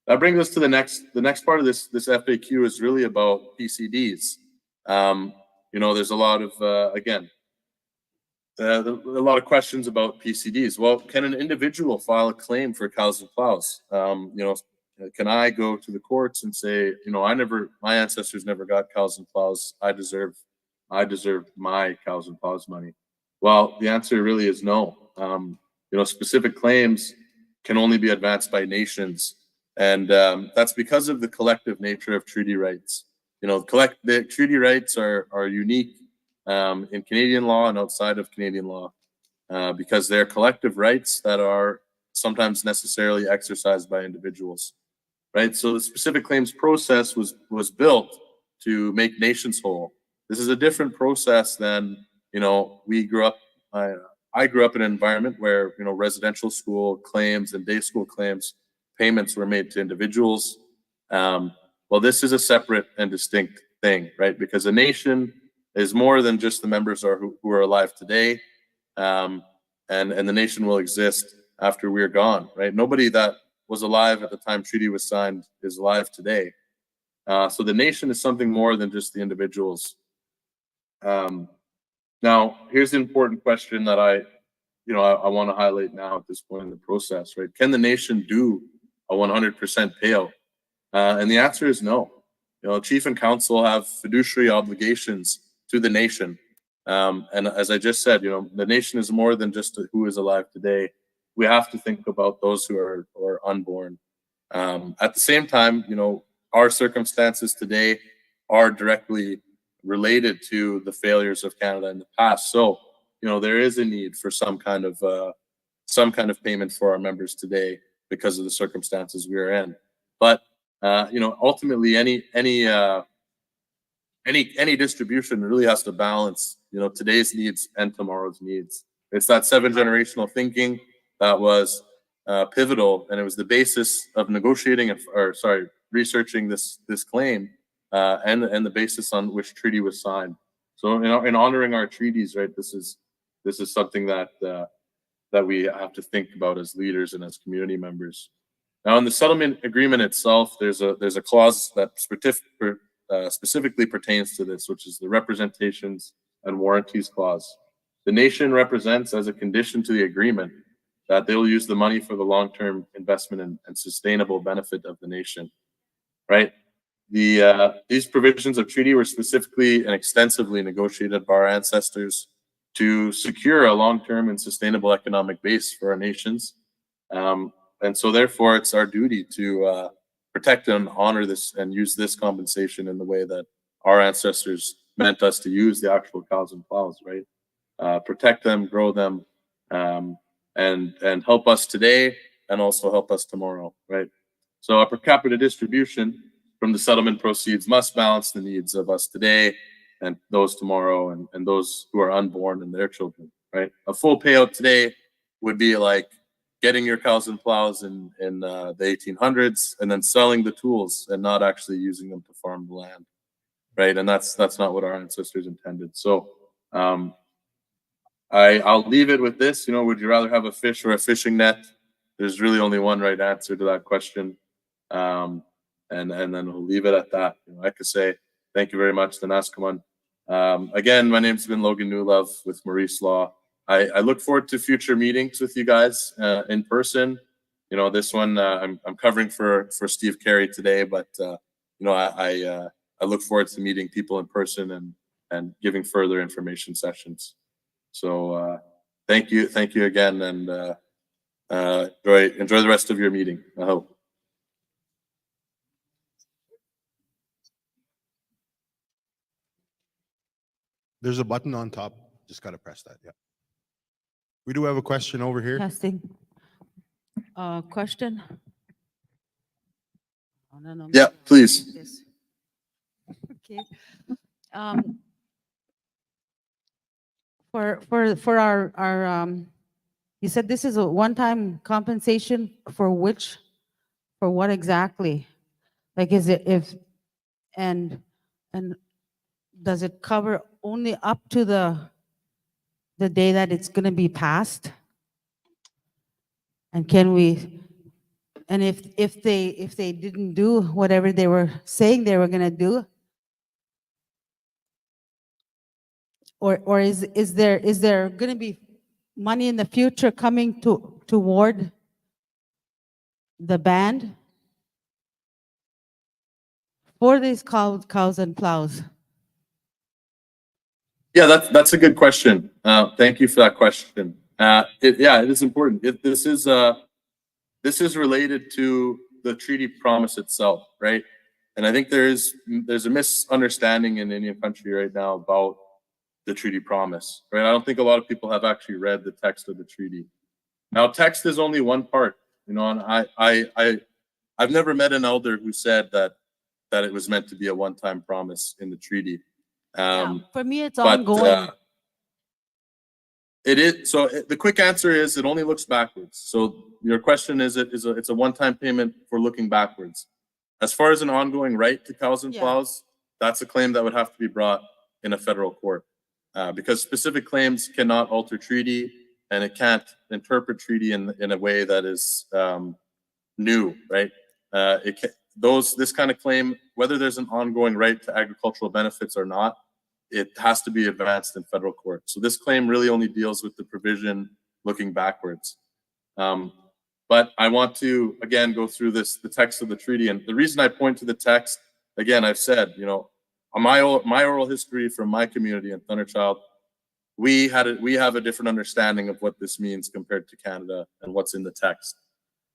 that brings us to the next part of this FAQ is really about PCDs. There's a lot of a lot of questions about PCDs. Well, can an individual file a claim for cows and plows? Can I go to the courts and say, my ancestors never got cows and plows. I deserve my cows and plows money? Well, the answer really is no. Specific claims can only be advanced by nations, and that's because of the collective nature of treaty rights. The treaty rights are unique in Canadian law and outside of Canadian law because they're collective rights that are sometimes necessarily exercised by individuals. Right, so the specific claims process was built to make nations whole. This is a different process than, we grew up, I grew up in an environment where, residential school claims and day school claims payments were made to individuals. Well, this is a separate and distinct thing, right? Because a nation is more than just the members who are alive today. And the nation will exist after we're gone, right? Nobody that was alive at the time treaty was signed is alive today. So the nation is something more than just the individuals. Now, here's the important question that I want to highlight now at this point in the process, right? Can the nation do a 100% payout? And the answer is no. Chief and council have fiduciary obligations to the nation. And as I just said, the nation is more than just who is alive today. We have to think about those who are unborn. At the same time, our circumstances today are directly related to the failures of Canada in the past. So, there is a need for some kind of payment for our members today because of the circumstances we are in. But ultimately, any distribution really has to balance, today's needs and tomorrow's needs. It's that 7-generational thinking that was pivotal, and it was the basis of negotiating researching this claim, and the basis on which treaty was signed. So, in honoring our treaties, right, this is something that we have to think about as leaders and as community members. Now, in the settlement agreement itself, there's a clause that specifically pertains to this, which is the representations and warranties clause. The nation represents as a condition to the agreement that they'll use the money for the long-term investment and sustainable benefit of the nation, right? These provisions of treaty were specifically and extensively negotiated by our ancestors to secure a long-term and sustainable economic base for our nations. And so therefore, it's our duty to protect and honor this and use this compensation in the way that our ancestors meant us to use the actual cows and plows, right? Protect them, grow them, and help us today and also help us tomorrow, right? So our per capita distribution from the settlement proceeds must balance the needs of us today and those tomorrow and those who are unborn and their children, right? A full payout today would be like getting your cows and plows in the 1800s and then selling the tools and not actually using them to farm the land, right? And that's not what our ancestors intended. So I'll leave it with this. Would you rather have a fish or a fishing net? There's really only one right answer to that question. And then we'll leave it at that. I could say thank you very much, Danaskaman. Again, my name's been Logan Newlove with Maurice Law. I look forward to future meetings with you guys in person. This one I'm covering for Steve Carey today, but I look forward to meeting people in person and giving further information sessions. So thank you again, and enjoy the rest of your meeting. I hope. There's a button on top. Just got to press that. Yeah. We do have a question over here. Testing. Question? No. Yeah, please. Yes. Okay. For our you said this is a one-time compensation for what exactly? Like, is it and does it cover only up to the day that it's going to be passed? And if they didn't do whatever they were saying they were going to do, or is there going to be money in the future coming toward the band for these cows and plows? Yeah, that's a good question. Thank you for that question. It is important. This is related to the treaty promise itself, right? And I think there's a misunderstanding in Indian country right now about the treaty promise, right? I don't think a lot of people have actually read the text of the treaty. Now, text is only one part, and I've never met an elder who said that that it was meant to be a one-time promise in the treaty. For me, it's But ongoing. it is, so the quick answer is it only looks backwards. So your question is it's a one-time payment for looking backwards. As far as an ongoing right to cows and plows, that's a claim that would have to be brought in a federal court, because specific claims cannot alter treaty, and it can't interpret treaty in a way that is new, right? This kind of claim, whether there's an ongoing right to agricultural benefits or not, it has to be advanced in federal court. So this claim really only deals with the provision looking backwards. But I want to, again, go through the text of the treaty. And the reason I point to the text, again, I've said, on my oral history from my community in Thunderchild, we have a different understanding of what this means compared to Canada and what's in the text.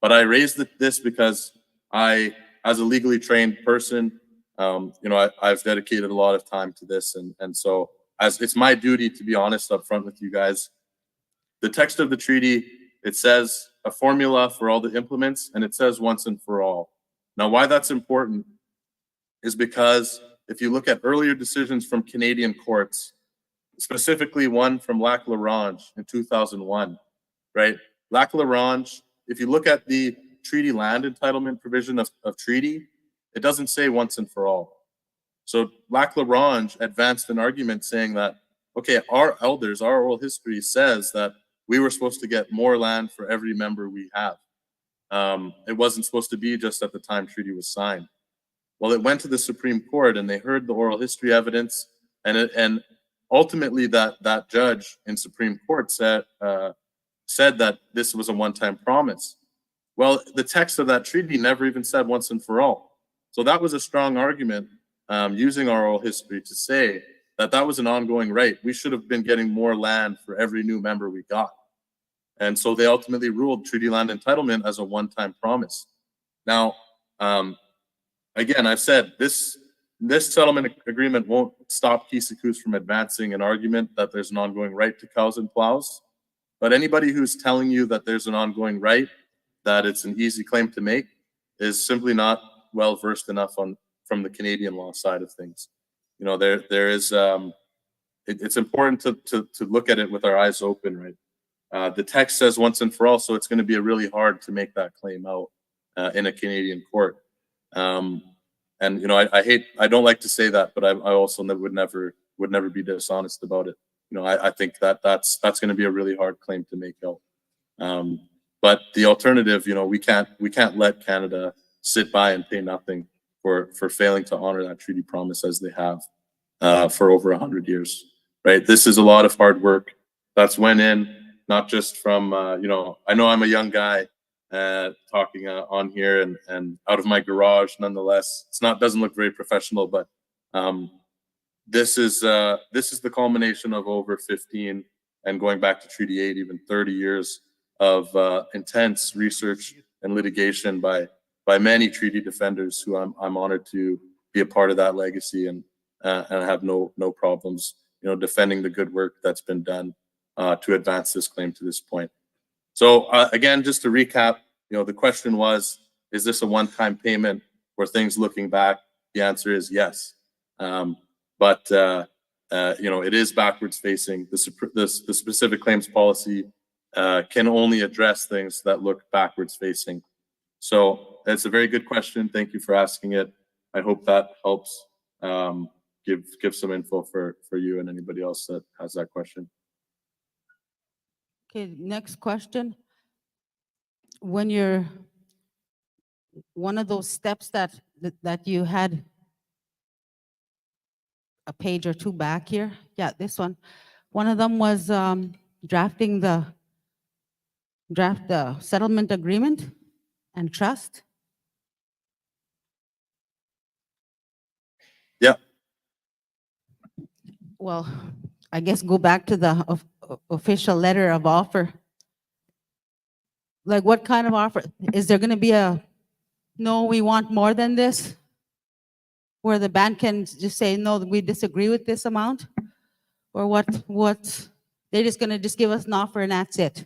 But I raised this because as a legally trained person, I've dedicated a lot of time to this, and so as it's my duty to be honest up front with you guys. The text of the treaty, it says a formula for all the implements, and it says once and for all. Now, why that's important is because if you look at earlier decisions from Canadian courts, specifically one from Lac La Ronge in 2001, right? Lac La Ronge, if you look at the treaty land entitlement provision of treaty, it doesn't say once and for all. So Lac La Ronge advanced an argument saying that, okay, our elders, our oral history says that we were supposed to get more land for every member we have. It wasn't supposed to be just at the time treaty was signed. Well, it went to the Supreme Court and they heard the oral history evidence, and ultimately that judge in Supreme Court said that this was a one-time promise. Well, the text of that treaty never even said once and for all. So that was a strong argument using our oral history to say that was an ongoing right. We should have been getting more land for every new member we got. And so they ultimately ruled treaty land entitlement as a one-time promise. Now, again, I've said this settlement agreement won't stop Keeseekoose from advancing an argument that there's an ongoing right to cows and plows. But anybody who's telling you that there's an ongoing right, that it's an easy claim to make, is simply not well versed enough from the Canadian law side of things. There is it's important to look at it with our eyes open, right? The text says once and for all, so it's going to be really hard to make that claim out in a Canadian court. And I don't like to say that, but I also would never be dishonest about it. I think that's going to be a really hard claim to make out. But the alternative, we can't let Canada sit by and pay nothing for failing to honor that treaty promise as they have for over 100 years, right? This is a lot of hard work that's went in, not just from, I know I'm a young guy talking on here and out of my garage, nonetheless. Doesn't look very professional, but this is the culmination of over 15 and going back to Treaty 8, even 30 years of intense research and litigation by many treaty defenders who I'm honored to be a part of that legacy, and have no problems, defending the good work that's been done to advance this claim to this point. So again, just to recap, the question was, is this a one-time payment for things looking back? The answer is yes. But it is backwards facing. The specific claims policy can only address things that look backwards facing. So it's a very good question. Thank you for asking it. I hope that helps give some info for you and anybody else that has that question. Okay, next question. When you're one of those steps that you had a page or two back here, yeah, this one. One of them was draft the settlement agreement and trust. Yeah. Well, I guess go back to the official letter of offer. Like, what kind of offer? Is there going to be no, we want more than this? Where the band can just say, no, we disagree with this amount? Or what they're just going to give us an offer and that's it?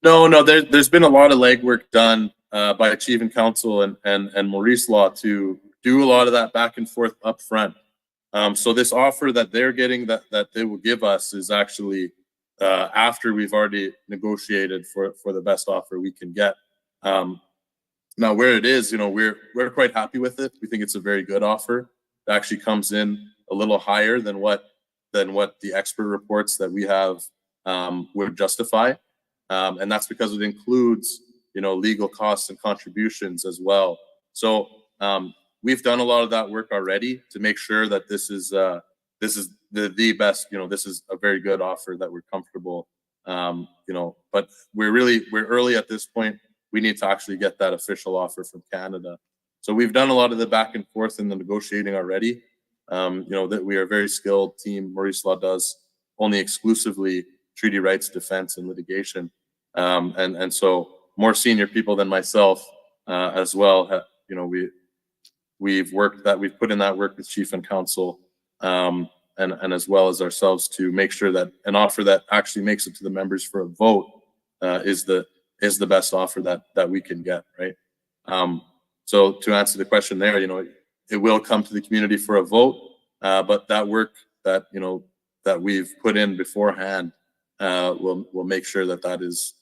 No, there's been a lot of legwork done by Chief and Council and Maurice Law to do a lot of that back and forth up front. So this offer that they're getting that they will give us is actually after we've already negotiated for the best offer we can get. Now where it is, we're quite happy with it. We think it's a very good offer. It actually comes in a little higher than what the expert reports that we have would justify. And that's because it includes, legal costs and contributions as well. So we've done a lot of that work already to make sure that this is the best, this is a very good offer that we're comfortable, but we're early at this point. We need to actually get that official offer from Canada. So we've done a lot of the back and forth in the negotiating already. That we are a very skilled team. Maurice Law does only exclusively treaty rights defense and litigation. And so more senior people than myself as well, we've put in that work with Chief and Council, and as well as ourselves to make sure that an offer that actually makes it to the members for a vote is the best offer that we can get, right? So to answer the question there, it will come to the community for a vote, but that work that we've put in beforehand will make sure that is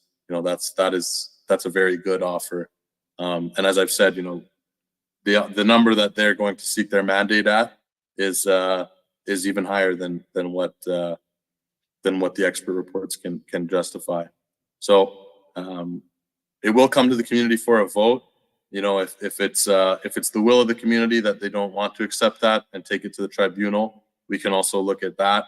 that's a very good offer. And as I've said, the number that they're going to seek their mandate at is even higher than what the expert reports can justify. So it will come to the community for a vote. If it's the will of the community that they don't want to accept that and take it to the tribunal, we can also look at that.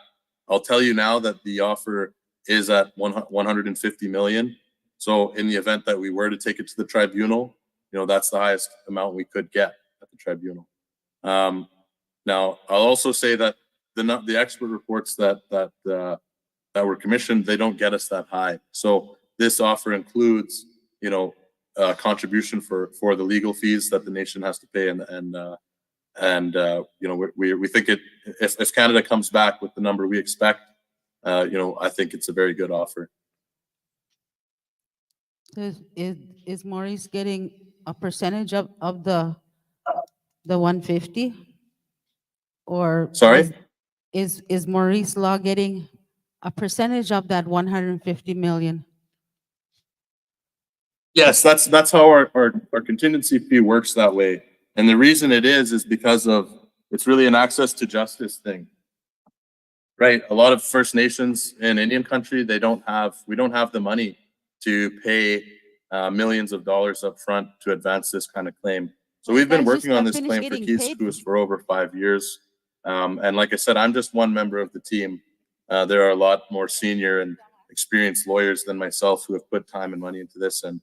I'll tell you now that the offer is at 150 million. So in the event that we were to take it to the tribunal, that's the highest amount we could get at the tribunal. Now, I'll also say that the expert reports that were commissioned, they don't get us that high. So this offer includes, contribution for the legal fees that the nation has to pay, we think if Canada comes back with the number we expect, I think it's a very good offer. Is Maurice getting a percentage of the 150? Or sorry, is Maurice Law getting a percentage of that 150 million? Yes, that's how our contingency fee works that way. And the reason it is because of it's really an access to justice thing. Right. A lot of First Nations in Indian country, we don't have the money to pay millions of dollars up front to advance this kind of claim. So we've been working on this claim for Keeseekoose for over 5 years. And like I said, I'm just one member of the team. There are a lot more senior and experienced lawyers than myself who have put time and money into this. And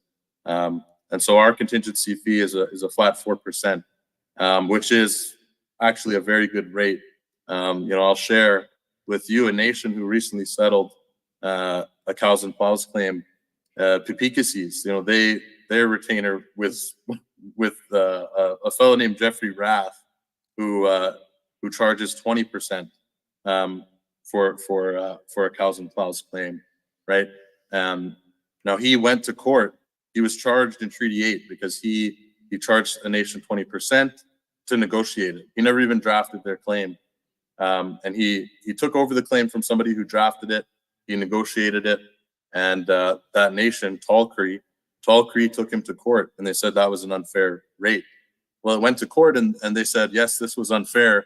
so our contingency fee is a flat 4%, which is actually a very good rate. I'll share with you a nation who recently settled a cows and plows claim, Keeseekoose. Their retainer with a fellow named Jeffrey Rath, who charges 20% for a cows and plows claim, right? Now he went to court. He was charged in Treaty 8 because he charged a nation 20% to negotiate it. He never even drafted their claim. And he took over the claim from somebody who drafted it. He negotiated it. And that nation, Tall Cree took him to court, and they said that was an unfair rate. Well, it went to court, and they said, yes, this was unfair.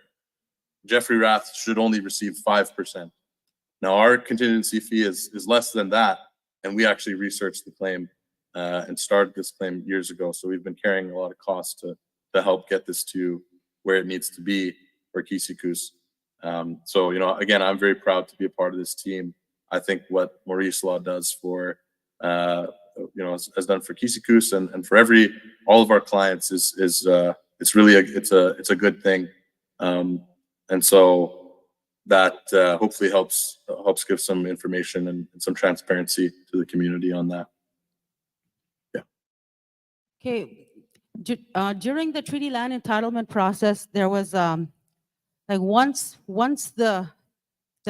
Jeffrey Rath should only receive 5%. Now, our contingency fee is less than that, and we actually researched the claim and started this claim years ago. So we've been carrying a lot of costs to help get this to where it needs to be for Keeseekoose. So, again, I'm very proud to be a part of this team. I think what Maurice Law does for, has done for Keeseekoose and for all of our clients is it's really it's a good thing. And so that hopefully helps give some information and some transparency to the community on that. Yeah. Okay. During the treaty land entitlement process, there was once the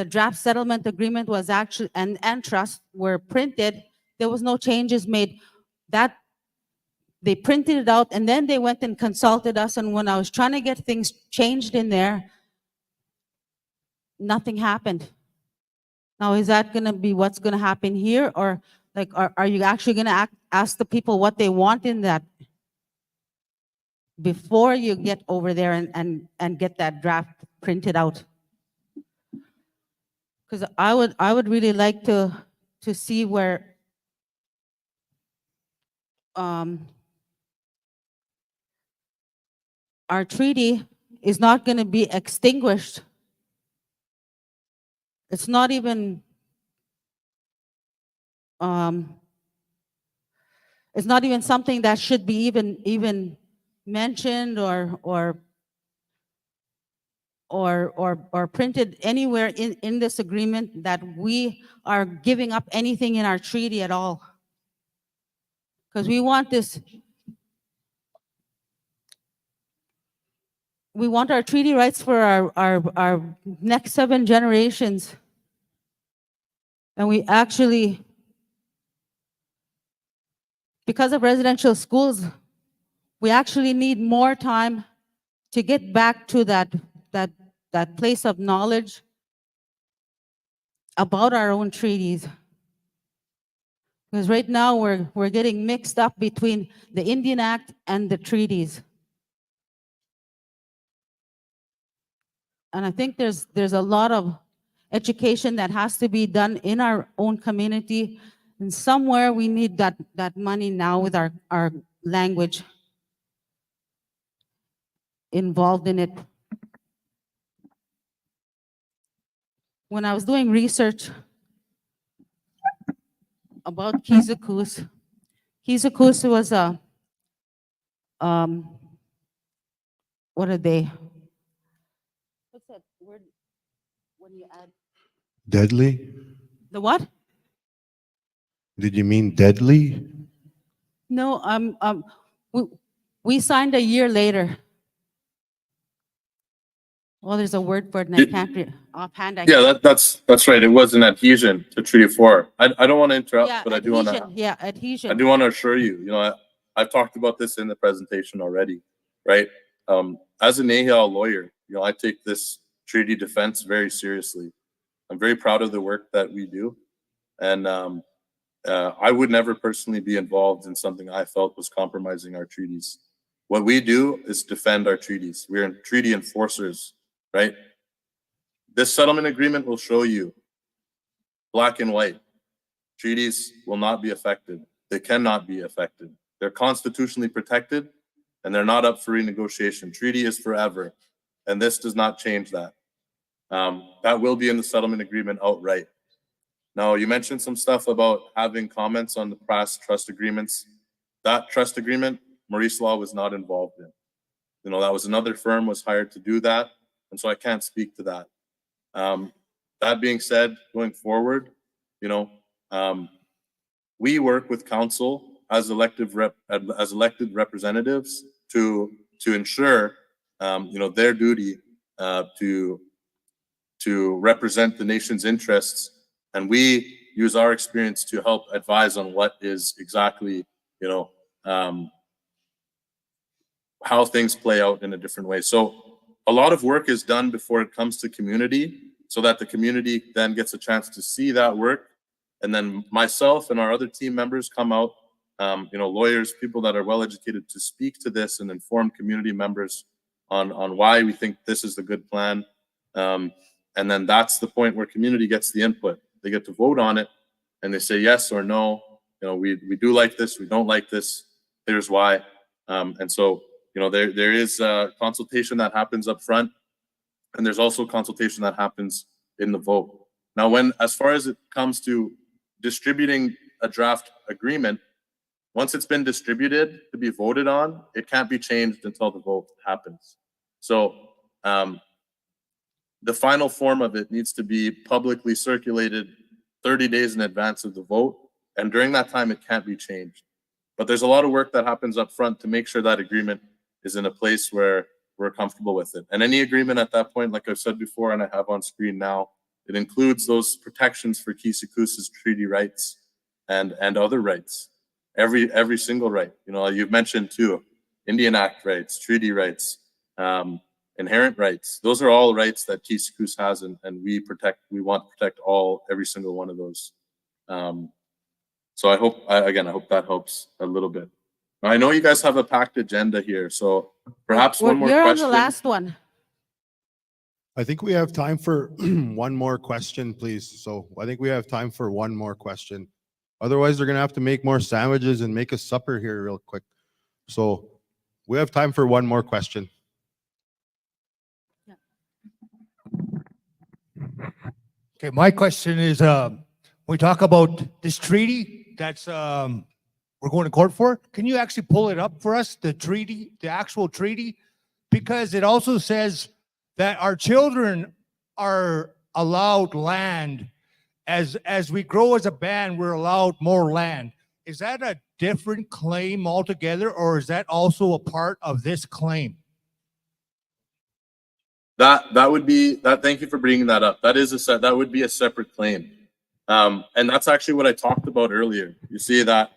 draft settlement agreement was actually and trust were printed, there was no changes made. That They printed it out and then they went and consulted us. And when I was trying to get things changed in there, nothing happened. Now, is that going to be what's going to happen here? Or like, are you actually going to ask the people what they want in that before you get over there and get that draft printed out? Because I would really like to see where our treaty is not going to be extinguished. It's not even it's not even something that should be even mentioned or printed anywhere in this agreement that we are giving up anything in our treaty at all. Because we want this, we want our treaty rights for our next 7 generations. And we actually, because of residential schools, we actually need more time to get back to that place of knowledge about our own treaties. Because right now we're getting mixed up between the Indian Act and the treaties. And I think there's a lot of education that has to be done in our own community. And somewhere we need that money now with our language involved in it. When I was doing research about Keeseekoose, Keeseekoose was a, what are they? What's that word when you add? Deadly? The what? Did you mean deadly? No, we signed a year later. Well, there's a word for it and I can't offhand. Yeah, that's right. It was an adhesion to Treaty 4. I don't want to interrupt, Yeah, but I do want to. adhesion. Yeah, adhesion. I do want to assure you. You know, I've talked about this in the presentation already, right? As an AHL lawyer, you know, I take this treaty defense very seriously. I'm very proud of the work that we do, and I would never personally be involved in something I felt was compromising our treaties. What we do is defend our treaties. We're treaty enforcers, right? This settlement agreement will show you black and white. Treaties will not be affected. They cannot be affected. They're constitutionally protected and they're not up for renegotiation. Treaty is forever. And this does not change that. That will be in the settlement agreement outright. Now, you mentioned some stuff about having comments on the past trust agreements. That trust agreement, Maurice Law was not involved in. You know, that was another firm was hired to do that. And so I can't speak to that. That being said, going forward, you know, we work with council as elected representatives to ensure, you know, their duty to represent the nation's interests, and we use our experience to help advise on what is exactly, you know, how things play out in a different way. So a lot of work is done before it comes to community, so that the community then gets a chance to see that work. And then myself and our other team members come out, you know, lawyers, people that are well educated, to speak to this and inform community members on why we think this is the good plan. And then that's the point where community gets the input. They get to vote on it and they say yes or no. You know, we do like this, we don't like this, here's why. And so, you know, there is a consultation that happens up front, and there's also consultation that happens in the vote. Now, as far as it comes to distributing a draft agreement, once it's been distributed to be voted on, it can't be changed until the vote happens. So the final form of it needs to be publicly circulated 30 days in advance of the vote, and during that time, it can't be changed. But there's a lot of work that happens up front to make sure that agreement is in a place where we're comfortable with it. And any agreement at that point, like I've said before, and I have on screen now, it includes those protections for Keeseekoose's treaty rights and other rights. every single right. You know, you've mentioned too, Indian Act rights, treaty rights, inherent rights. Those are all rights that Keeseekoose has, and we want to protect every single one of those. So I hope that helps a little bit. I know you guys have a packed agenda here, so perhaps one more You're on question. the last one. I think we have time for one more question, please. So I think we have time for one more question. Otherwise, they're gonna have to make more sandwiches and make a supper here real quick. So we have time for one more question. Okay, my question is, we talk about this treaty that's we're going to court for. Can you actually pull it up for us, the treaty, the actual treaty? Because it also says that our children are allowed land. As we grow as a band, we're allowed more land. Is that a different claim altogether, or is that also a part of this claim? That would be that. Thank you for bringing that up. That would be a separate claim, and that's actually what I talked about earlier. You see that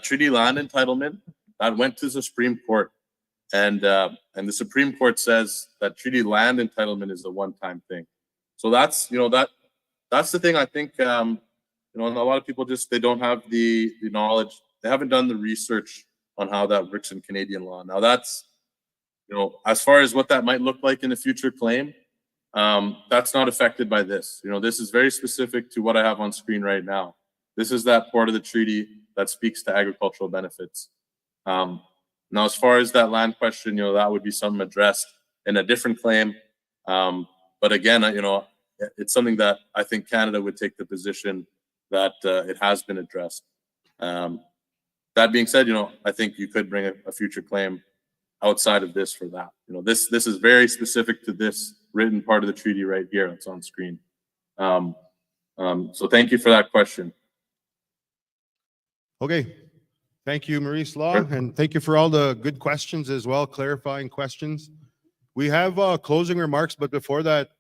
treaty land entitlement that went to the Supreme Court, and the Supreme Court says that treaty land entitlement is a one-time thing. So that's that's the thing. I think and a lot of people they don't have the knowledge. They haven't done the research on how that works in Canadian law. Now that's as far as what that might look like in a future claim, that's not affected by this. This is very specific to what I have on screen right now. This is that part of the treaty that speaks to agricultural benefits. Now, as far as that land question, that would be something addressed in a different claim. But again, it's something that I think Canada would take the position that it has been addressed. That being said, I think you could bring a future claim outside of this for that. This is very specific to this written part of the treaty right here that's on screen. So thank you for that question. Okay. Thank you, Maurice Law, and thank you for all the good questions as well, clarifying questions. We have closing remarks, but before that,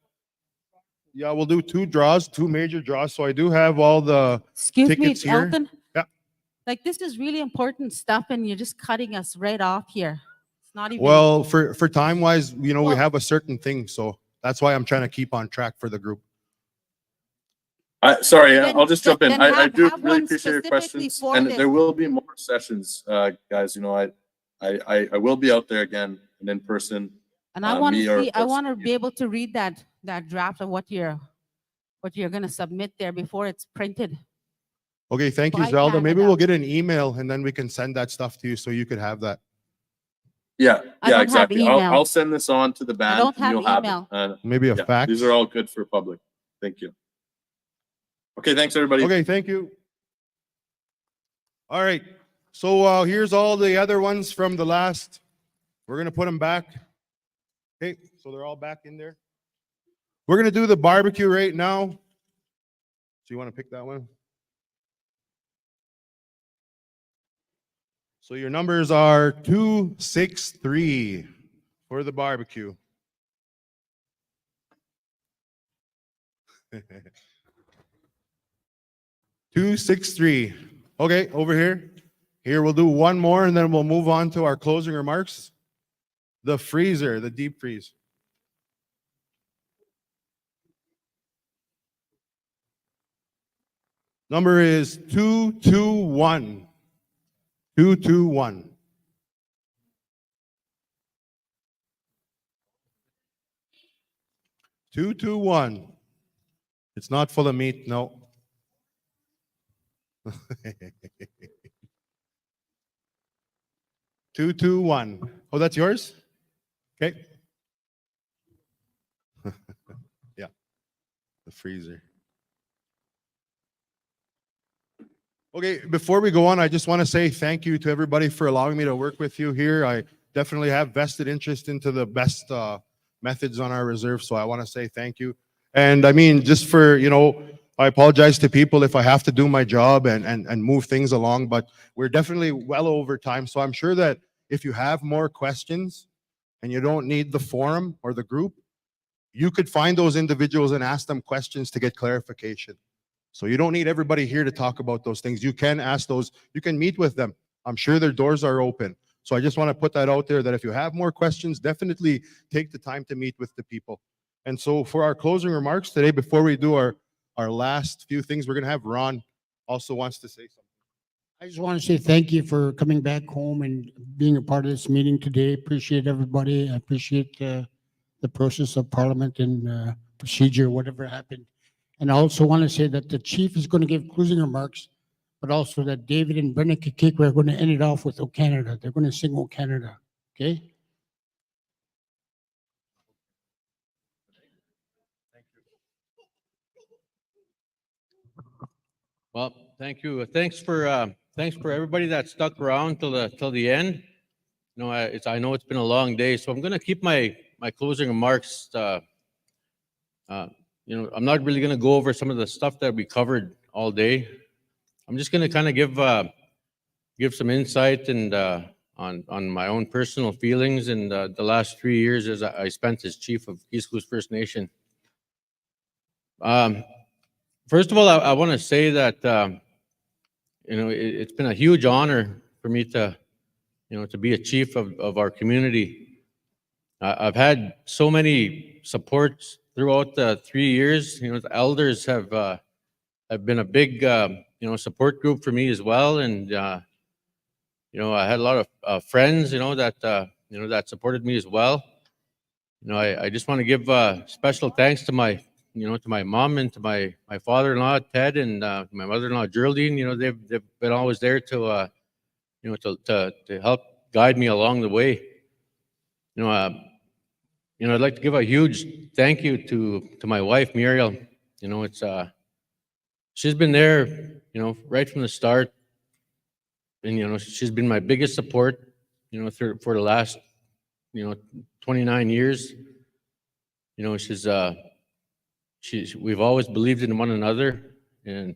yeah, we'll do two major draws. So I do have all the Excuse me, tickets here. Elton. Yeah. Like, this is really important stuff, and you're just cutting us right off here. It's not even. Well, for time wise, we have a certain thing, so that's why I'm trying to keep on track for the group. Sorry, Then- I'll just jump in. then I do have really one appreciate your specifically questions, for and this. there will be more sessions, guys. I will be out there again and in person. And I want to me or- see. I or want to be able to read that draft of what you're going to submit there before it's printed. Okay, thank you, By Zelda. Maybe we'll Canada. get an email and then we can send that stuff to you so you could have that. Yeah, I don't have exactly. email. I'll send this on to the band. don't and have you'll have email. it. Maybe a fax. These are all good for public. Thank you. Okay, thanks everybody. Okay, thank you. All right. So here's all the other ones from the last. We're going to put them back. Okay, so they're all back in there. We're going to do the barbecue right now. So you want to pick that one? So your numbers are 263 for the barbecue. 263. Okay, over here. Here we'll do one more and then we'll move on to our closing remarks. The freezer, the deep freeze. Number is 221. 221. It's not full of meat, no. 221. Oh, that's yours? Okay. Yeah, the freezer. Okay, before we go on, I just want to say thank you to everybody for allowing me to work with you here. I definitely have vested interest into the best methods on our reserve, so I want to say thank you. And I mean, just for, I apologize to people if I have to do my job and move things along, but we're definitely well over time. So I'm sure that if you have more questions and you don't need the forum or the group, you could find those individuals and ask them questions to get clarification. So you don't need everybody here to talk about those things. You can ask those, you can meet with them. I'm sure their doors are open. So I just want to put that out there that if you have more questions, definitely take the time to meet with the people. And so for our closing remarks today, before we do our last few things, we're going to have Ron also wants to say something. I just want to say thank you for coming back home and being a part of this meeting today. Appreciate everybody. I appreciate the process of Parliament and procedure, whatever happened. And I also want to say that the chief is going to give closing remarks, but also that David and Brendan Keeseekoose are going to end it off with O Canada. They're going to sing O Canada. Okay? Well, thank you. Thanks for everybody that stuck around till the end. You know, I know it's been a long day, so I'm going to keep my closing remarks. You know, I'm not really going to go over some of the stuff that we covered all day. I'm just going to kind of give some insight and on my own personal feelings and the last 3 years as I spent as chief of Keeseekoose First Nation. First of all, I want to say that you know, it's been a huge honor for me to, you know, to be a chief of our community. I've had so many supports throughout the 3 years. You know, the elders have been a big you know, support group for me as well, and you know, I had a lot of friends, you know, that you know, that supported me as well. You know, I just want to give special thanks to my, you know, to my mom and to my father-in-law Ted and my mother-in-law Geraldine. You know, they've been always there to you know, to help guide me along the way. You know, I'd like to give a huge thank you to my wife Muriel. You know, it's she's been there, you know, right from the start, and you know, she's been my biggest support, you know, for the last, you know, 29 years. You know, we've always believed in one another, and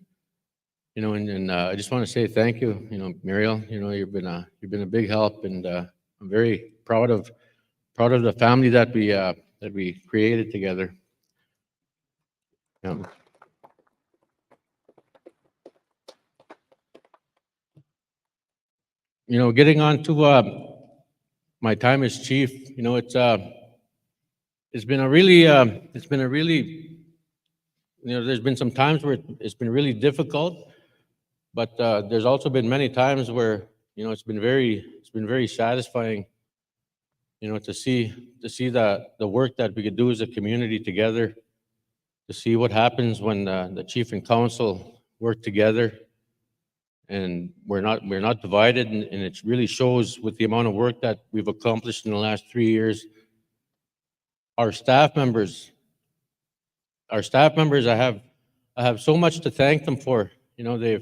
you know, and I just want to say thank you, you know, Muriel. You know, you've been a big help, and I'm very proud of the family that we created together. Yeah. You know, getting on to my time as chief, you know, it's been a really you know, there's been some times where it's been really difficult, but there's also been many times where, you know, it's been very satisfying, you know, to see the work that we could do as a community together, to see what happens when the chief and council work together, and we're not divided, and it really shows with the amount of work that we've accomplished in the last 3 years. Our staff members, I have so much to thank them for. You know, they're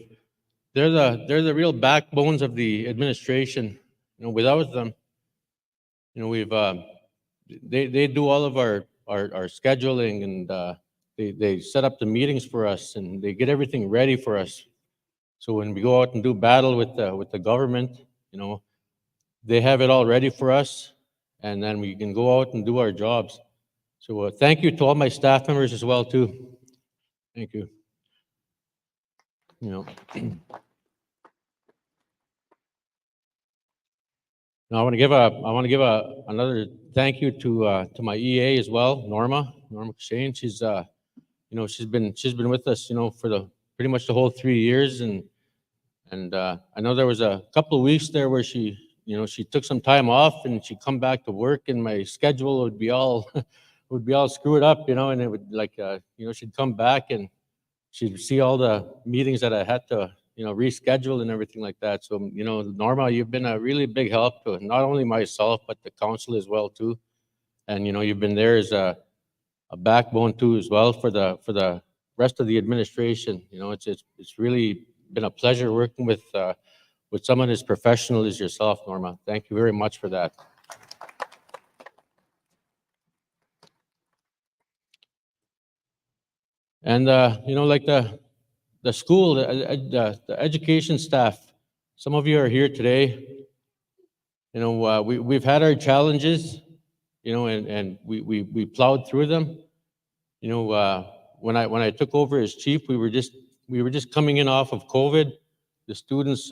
the real backbones of the administration. You know, without them, you know, they do all of our scheduling, and they set up the meetings for us, and they get everything ready for us. So when we go out and do battle with the government, you know, they have it all ready for us, and then we can go out and do our jobs. So thank you to all my staff members as well too. Thank you. You know, now I want to give another thank you to my EA as well, Norma Shane. She's you know, she's been with us, you know, for pretty much the whole 3 years, and I know there was a couple of weeks there where she, you know, she took some time off and she'd come back to work, and my schedule would be all screwed up, you know, and it would like you know, she'd come back and she'd see all the meetings that I had to, you know, reschedule and everything like that. So, you know, Norma, you've been a really big help to not only myself but the council as well too, and you know, you've been there as a backbone too as well for the rest of the administration. You know, it's really been a pleasure working with someone as professional as yourself, Norma. Thank you very much for that. And you know, like the school, the education staff, some of you are here today. You know, we've had our challenges, you know, and we plowed through them. You know, when I took over as chief, we were just, we were just coming in off of COVID. The students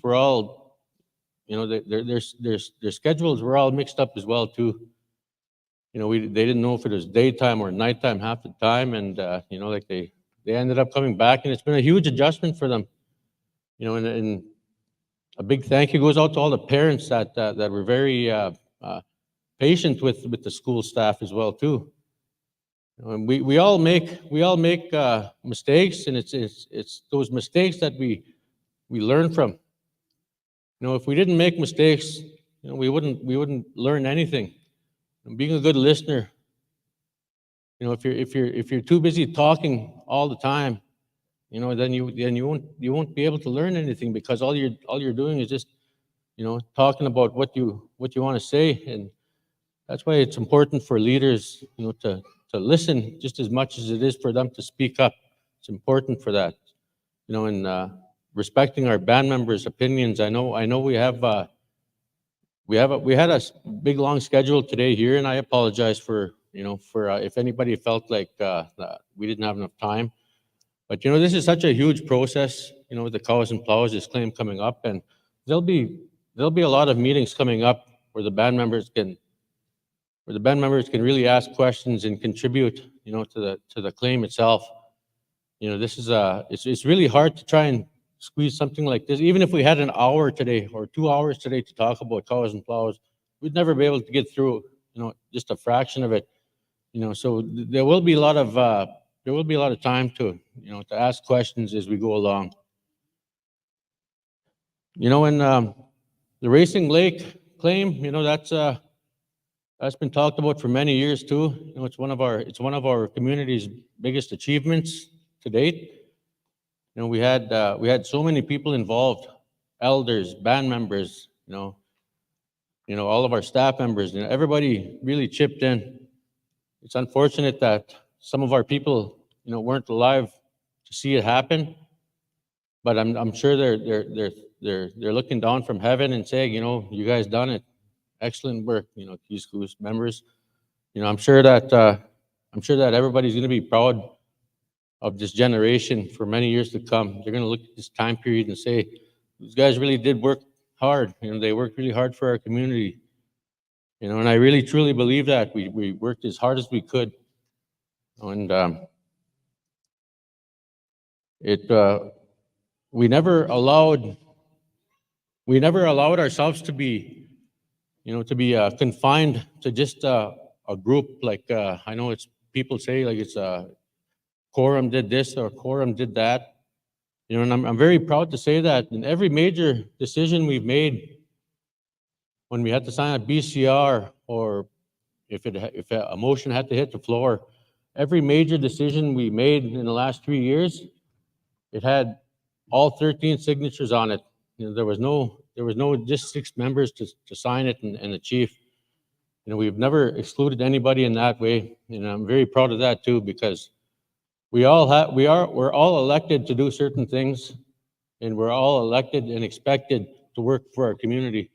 were all, you know, their schedules were all mixed up as well too. You know, they didn't know if it was daytime or nighttime half the time, and you know, like they ended up coming back, and it's been a huge adjustment for them. You know, and a big thank you goes out to all the parents that were very patient with the school staff as well too. You know, and we all make mistakes, and it's those mistakes that we learn from. You know, if we didn't make mistakes, you know, we wouldn't learn anything. And being a good listener, you know, if you're too busy talking all the time, you know, then you won't be able to learn anything, because all you're doing is just, you know, talking about what you want to say. And that's why it's important for leaders, you know, to listen just as much as it is for them to speak up. It's important for that, you know, and respecting our band members' opinions. I know we had a big long schedule today here, and I apologize for, you know, for if anybody felt like we didn't have enough time. But you know, this is such a huge process, you know, with the cows and plows, this claim coming up, and there'll be a lot of meetings coming up where the band members can really ask questions and contribute, you know, to the claim itself. You know, this is it's really hard to try and squeeze something like this. Even if we had an hour today or 2 hours today to talk about cows and plows, we'd never be able to get through, you know, just a fraction of it. You know, so there will be a lot of time to, you know, to ask questions as we go along. You know, and the Racing Lake claim, you know, that's been talked about for many years too. You know, it's one of our community's biggest achievements to date. You know, we had so many people involved, elders, band members, you know, all of our staff members, you know, everybody really chipped in. It's unfortunate that some of our people, you know, weren't alive to see it happen, but I'm sure they're looking down from heaven and saying, you know, you guys done it, excellent work, you know, Keeseekoose members. You know, I'm sure that everybody's going to be proud of this generation for many years to come. They're going to look at this time period and say, these guys really did work hard. You know, they worked really hard for our community. You know, and I really truly believe that we worked as hard as we could. And we never allowed ourselves to be, you know, to be confined to just a group. Like I know it's people say like it's quorum did this or quorum did that. You know, and I'm very proud to say that in every major decision we've made, when we had to sign a BCR or if a motion had to hit the floor, every major decision we made in the last 3 years, it had all 13 signatures on it. You know, there was no just 6 members to sign it and the chief. You know, we've never excluded anybody in that way, and I'm very proud of that too, because we're all elected to do certain things, and we're all elected and expected to work for our community.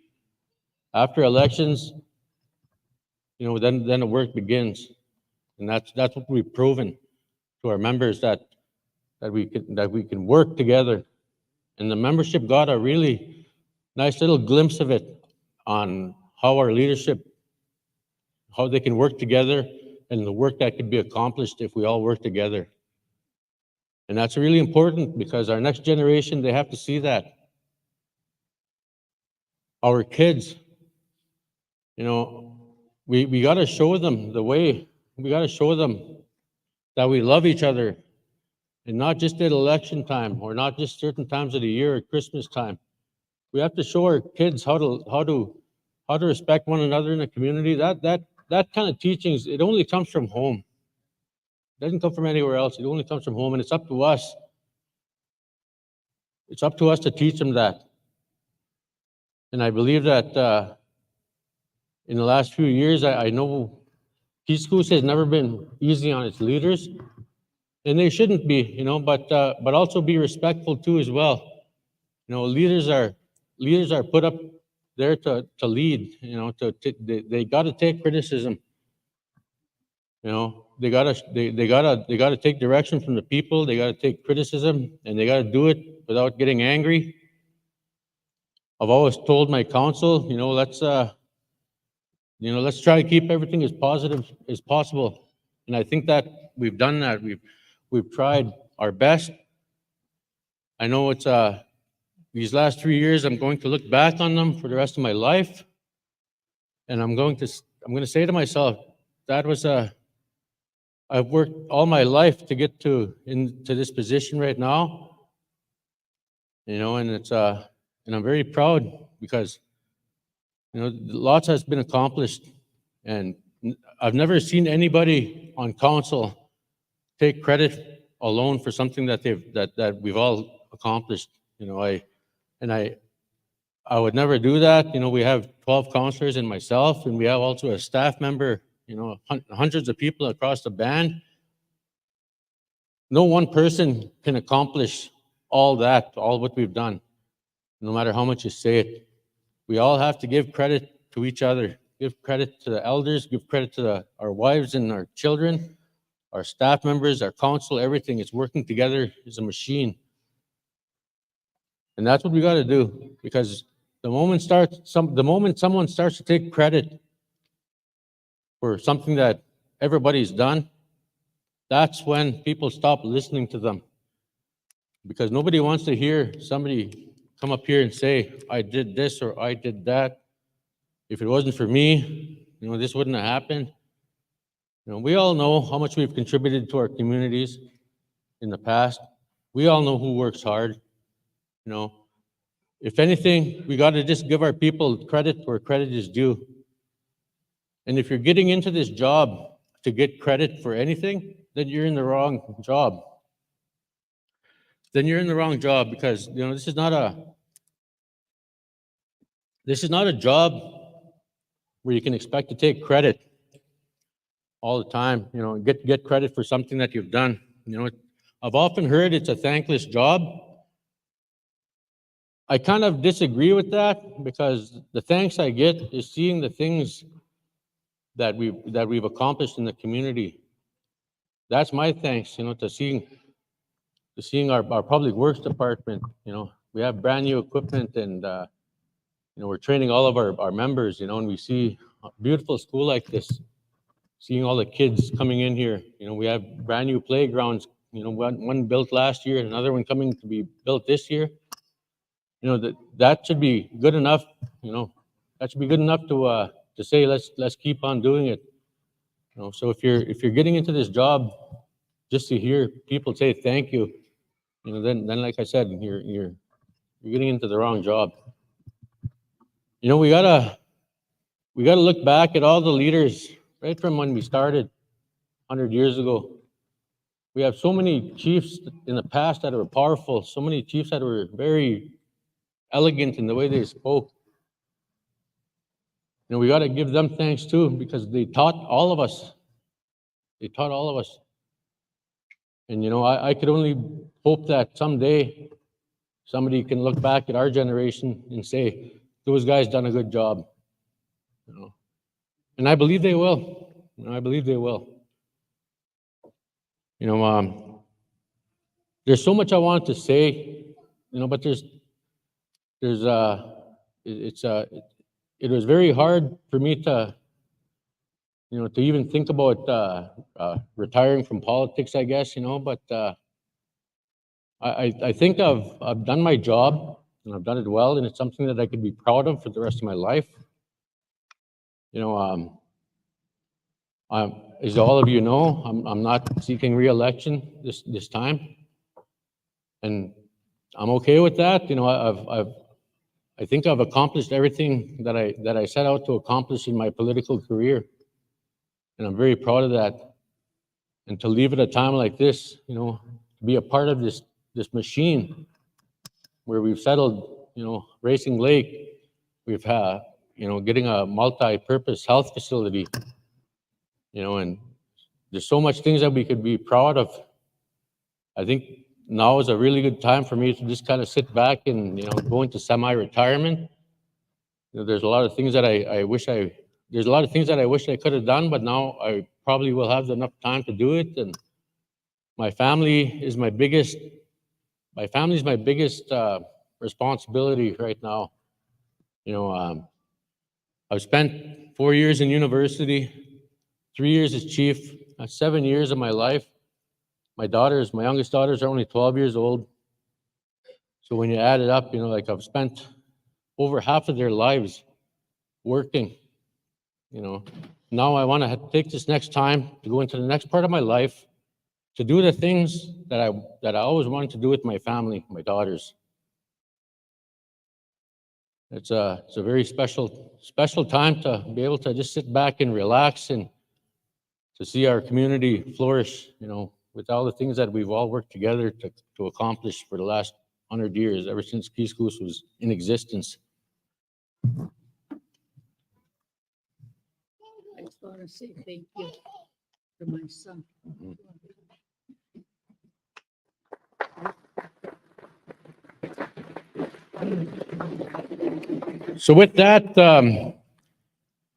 After elections, you know, then the work begins, and that's what we've proven to our members, that we can work together. And the membership got a really nice little glimpse of it on how our leadership, how they can work together, and the work that could be accomplished if we all work together. And that's really important, because our next generation, they have to see that. Our kids, you know, we got to show them the way. We got to show them that we love each other, and not just at election time or not just certain times of the year at Christmas time. We have to show our kids how to respect one another in the community. That kind of teachings, it only comes from home. It doesn't come from anywhere else. It only comes from home, and it's up to us. It's up to us to teach them that. And I believe that in the last few years, I know Keeseekoose has never been easy on its leaders, and they shouldn't be, you know, but also be respectful too as well. You know, leaders are put up there to lead. You know, they got to take criticism. You know, they gotta take direction from the people. They gotta take criticism, and they gotta do it without getting angry. I've always told my council, let's try to keep everything as positive as possible. And I think that we've done that. We've tried our best. I know it's these last 3 years, I'm going to look back on them for the rest of my life, and I'm going to say to myself, that was I've worked all my life to get into this position right now, and it's and I'm very proud because lots has been accomplished, and I've never seen anybody on council take credit alone for something that that we've all accomplished. I would never do that. We have 12 councillors and myself, and we have also a staff member, hundreds of people across the band. No one person can accomplish all what we've done, no matter how much you say it. We all have to give credit to each other, give credit to the elders, give credit to our wives and our children, our staff members, our council, everything. It's working together as a machine. And that's what we got to do, because the moment someone starts to take credit for something that everybody's done, that's when people stop listening to them. Because nobody wants to hear somebody come up here and say, I did this or I did that. If it wasn't for me, this wouldn't have happened. We all know how much we've contributed to our communities in the past. We all know who works hard. If anything, we got to just give our people credit where credit is due. And if you're getting into this job to get credit for anything, then you're in the wrong job. Then you're in the wrong job, because this is not a job where you can expect to take credit all the time. Get credit for something that you've done. I've often heard it's a thankless job. I kind of disagree with that, because the thanks I get is seeing the things that we've accomplished in the community. That's my thanks, to seeing our public works department. We have brand new equipment, and we're training all of our members. And we see a beautiful school like this, seeing all the kids coming in here. We have brand new playgrounds. One built last year, and another one coming to be built this year. That should be good enough. That should be good enough to say let's keep on doing it. So if you're getting into this job just to hear people say thank you, then like I said, you're getting into the wrong job. We gotta look back at all the leaders right from when we started 100 years ago. We have so many chiefs in the past that were powerful, so many chiefs that were very elegant in the way they spoke. We got to give them thanks too, because they taught all of us. They taught all of us. And I could only hope that someday somebody can look back at our generation and say, those guys done a good job. And I believe they will. I believe they will. There's so much I want to say, but it was very hard for me to even think about retiring from politics, I guess, but I think I've done my job, and I've done it well, and it's something that I could be proud of for the rest of my life. As all of you know, I'm not seeking re-election this time, and I'm okay with that. I think I've accomplished everything that I set out to accomplish in my political career, and I'm very proud of that. And to leave at a time like this, to be a part of this machine where we've settled, Racing Lake, we've had, getting a multi-purpose health facility, and there's so much things that we could be proud of. I think now is a really good time for me to just kind of sit back and, go into semi-retirement. There's a lot of things that I wish I there's a lot of things that I wish I could have done, but now I probably will have enough time to do it. And my family is my biggest responsibility right now. I've spent 4 years in university, 3 years as chief, 7 years of my life. My youngest daughters are only 12 years old. So when you add it up, like I've spent over half of their lives working. Now I want to take this next time to go into the next part of my life to do the things that I always wanted to do with my family, my daughters. It's a very special time to be able to just sit back and relax and to see our community flourish, with all the things that we've all worked together to accomplish for the last 100 years, ever since Keeseekoose was in existence. I just want to say thank you to my son. So with that,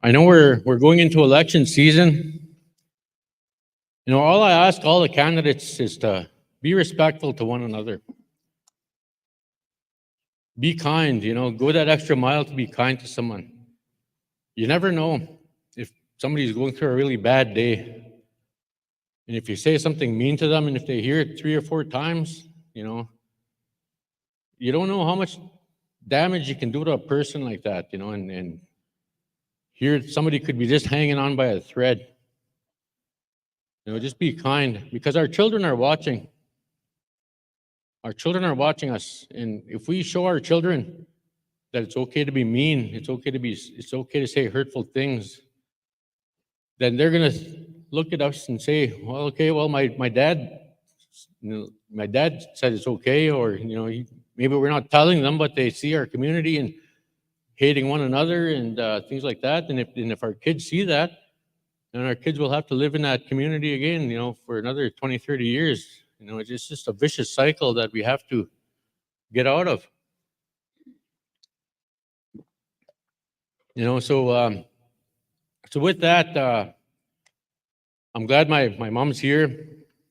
I know we're going into election season. All I ask all the candidates is to be respectful to one another. Be kind, go that extra mile to be kind to someone. You never know if somebody's going through a really bad day. And if you say something mean to them and if they hear it 3 or 4 times, you don't know how much damage you can do to a person like that, and here somebody could be just hanging on by a thread. Just be kind, because our children are watching. Our children are watching us, and if we show our children that it's okay to be mean, it's okay to say hurtful things, then they're gonna look at us and say, well, okay, well, my dad said it's okay, or maybe we're not telling them, but they see our community and hating one another and things like that. And if our kids see that, then our kids will have to live in that community again, for another 20, 30 years. It's just a vicious cycle that we have to get out of. So with that, I'm glad my mom's here.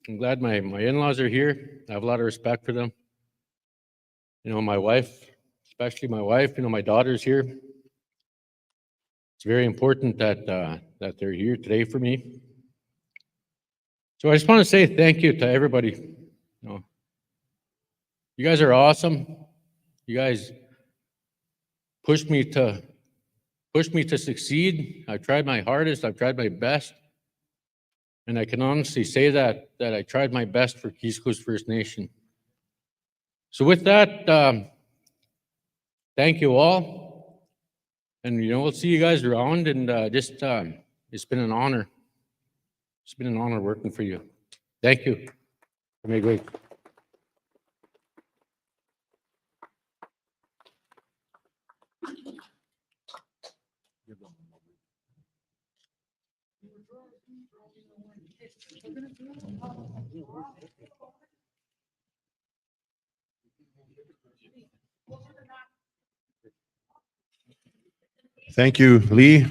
I'm glad my in-laws are here. I have a lot of respect for them. My wife, especially my wife, my daughter's here. It's very important that they're here today for me. So I just want to say thank you to everybody. You guys are awesome. You guys pushed me to succeed. I've tried my hardest. I've tried my best. And I can honestly say that I tried my best for Keeseekoose First Nation. So with that, thank you all. And, we'll see you guys around. And it's been an honor. It's been an honor working for you. Thank you. Have a great. Thank you, Lee.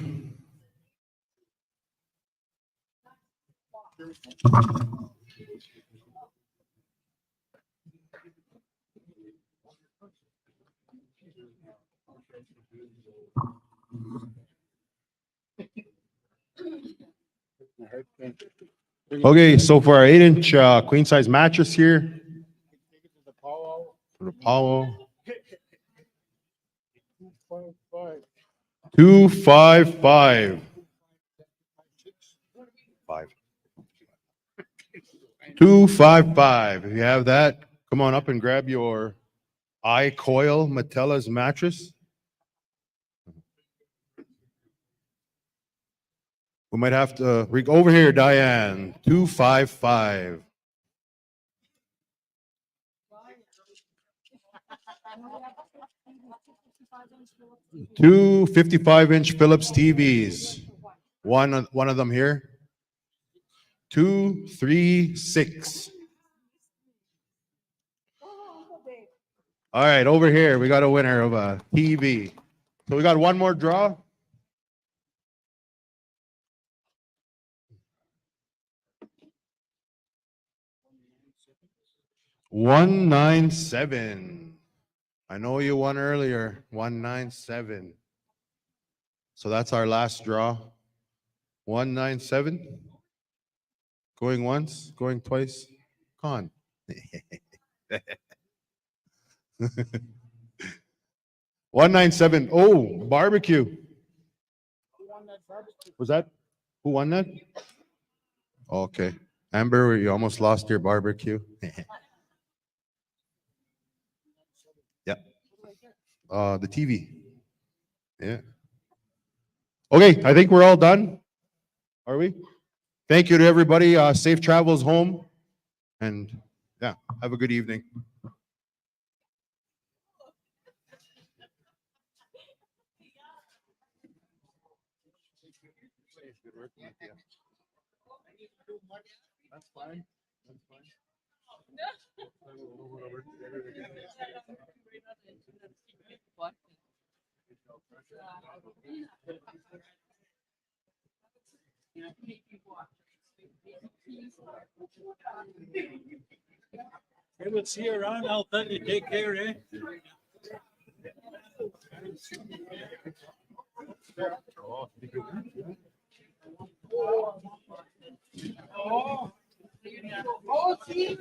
Okay, so for our 8-inch queen size mattress here, for the Powell, 255. 255. If you have that, come on up and grab your iCoil Matella's mattress. We might have to over here, Diane. 255. Two 55-inch Philips TVs. One of them here. 236. All right, over here we got a winner of a TV. So we got one more draw. 197. I know you won earlier. 197. So that's our last draw. 197. Going once, going twice. Con. 197. Oh, barbecue. Was that? Who won that? Okay. Amber, you almost lost your barbecue. Yeah. The TV. Yeah. Okay, I think we're all done. Are we? Thank you to everybody. Safe travels home. And yeah, have a good evening. That's fine. That's fine. Hey, we'll see you around. I'll tell you, take care, eh? Oh, see?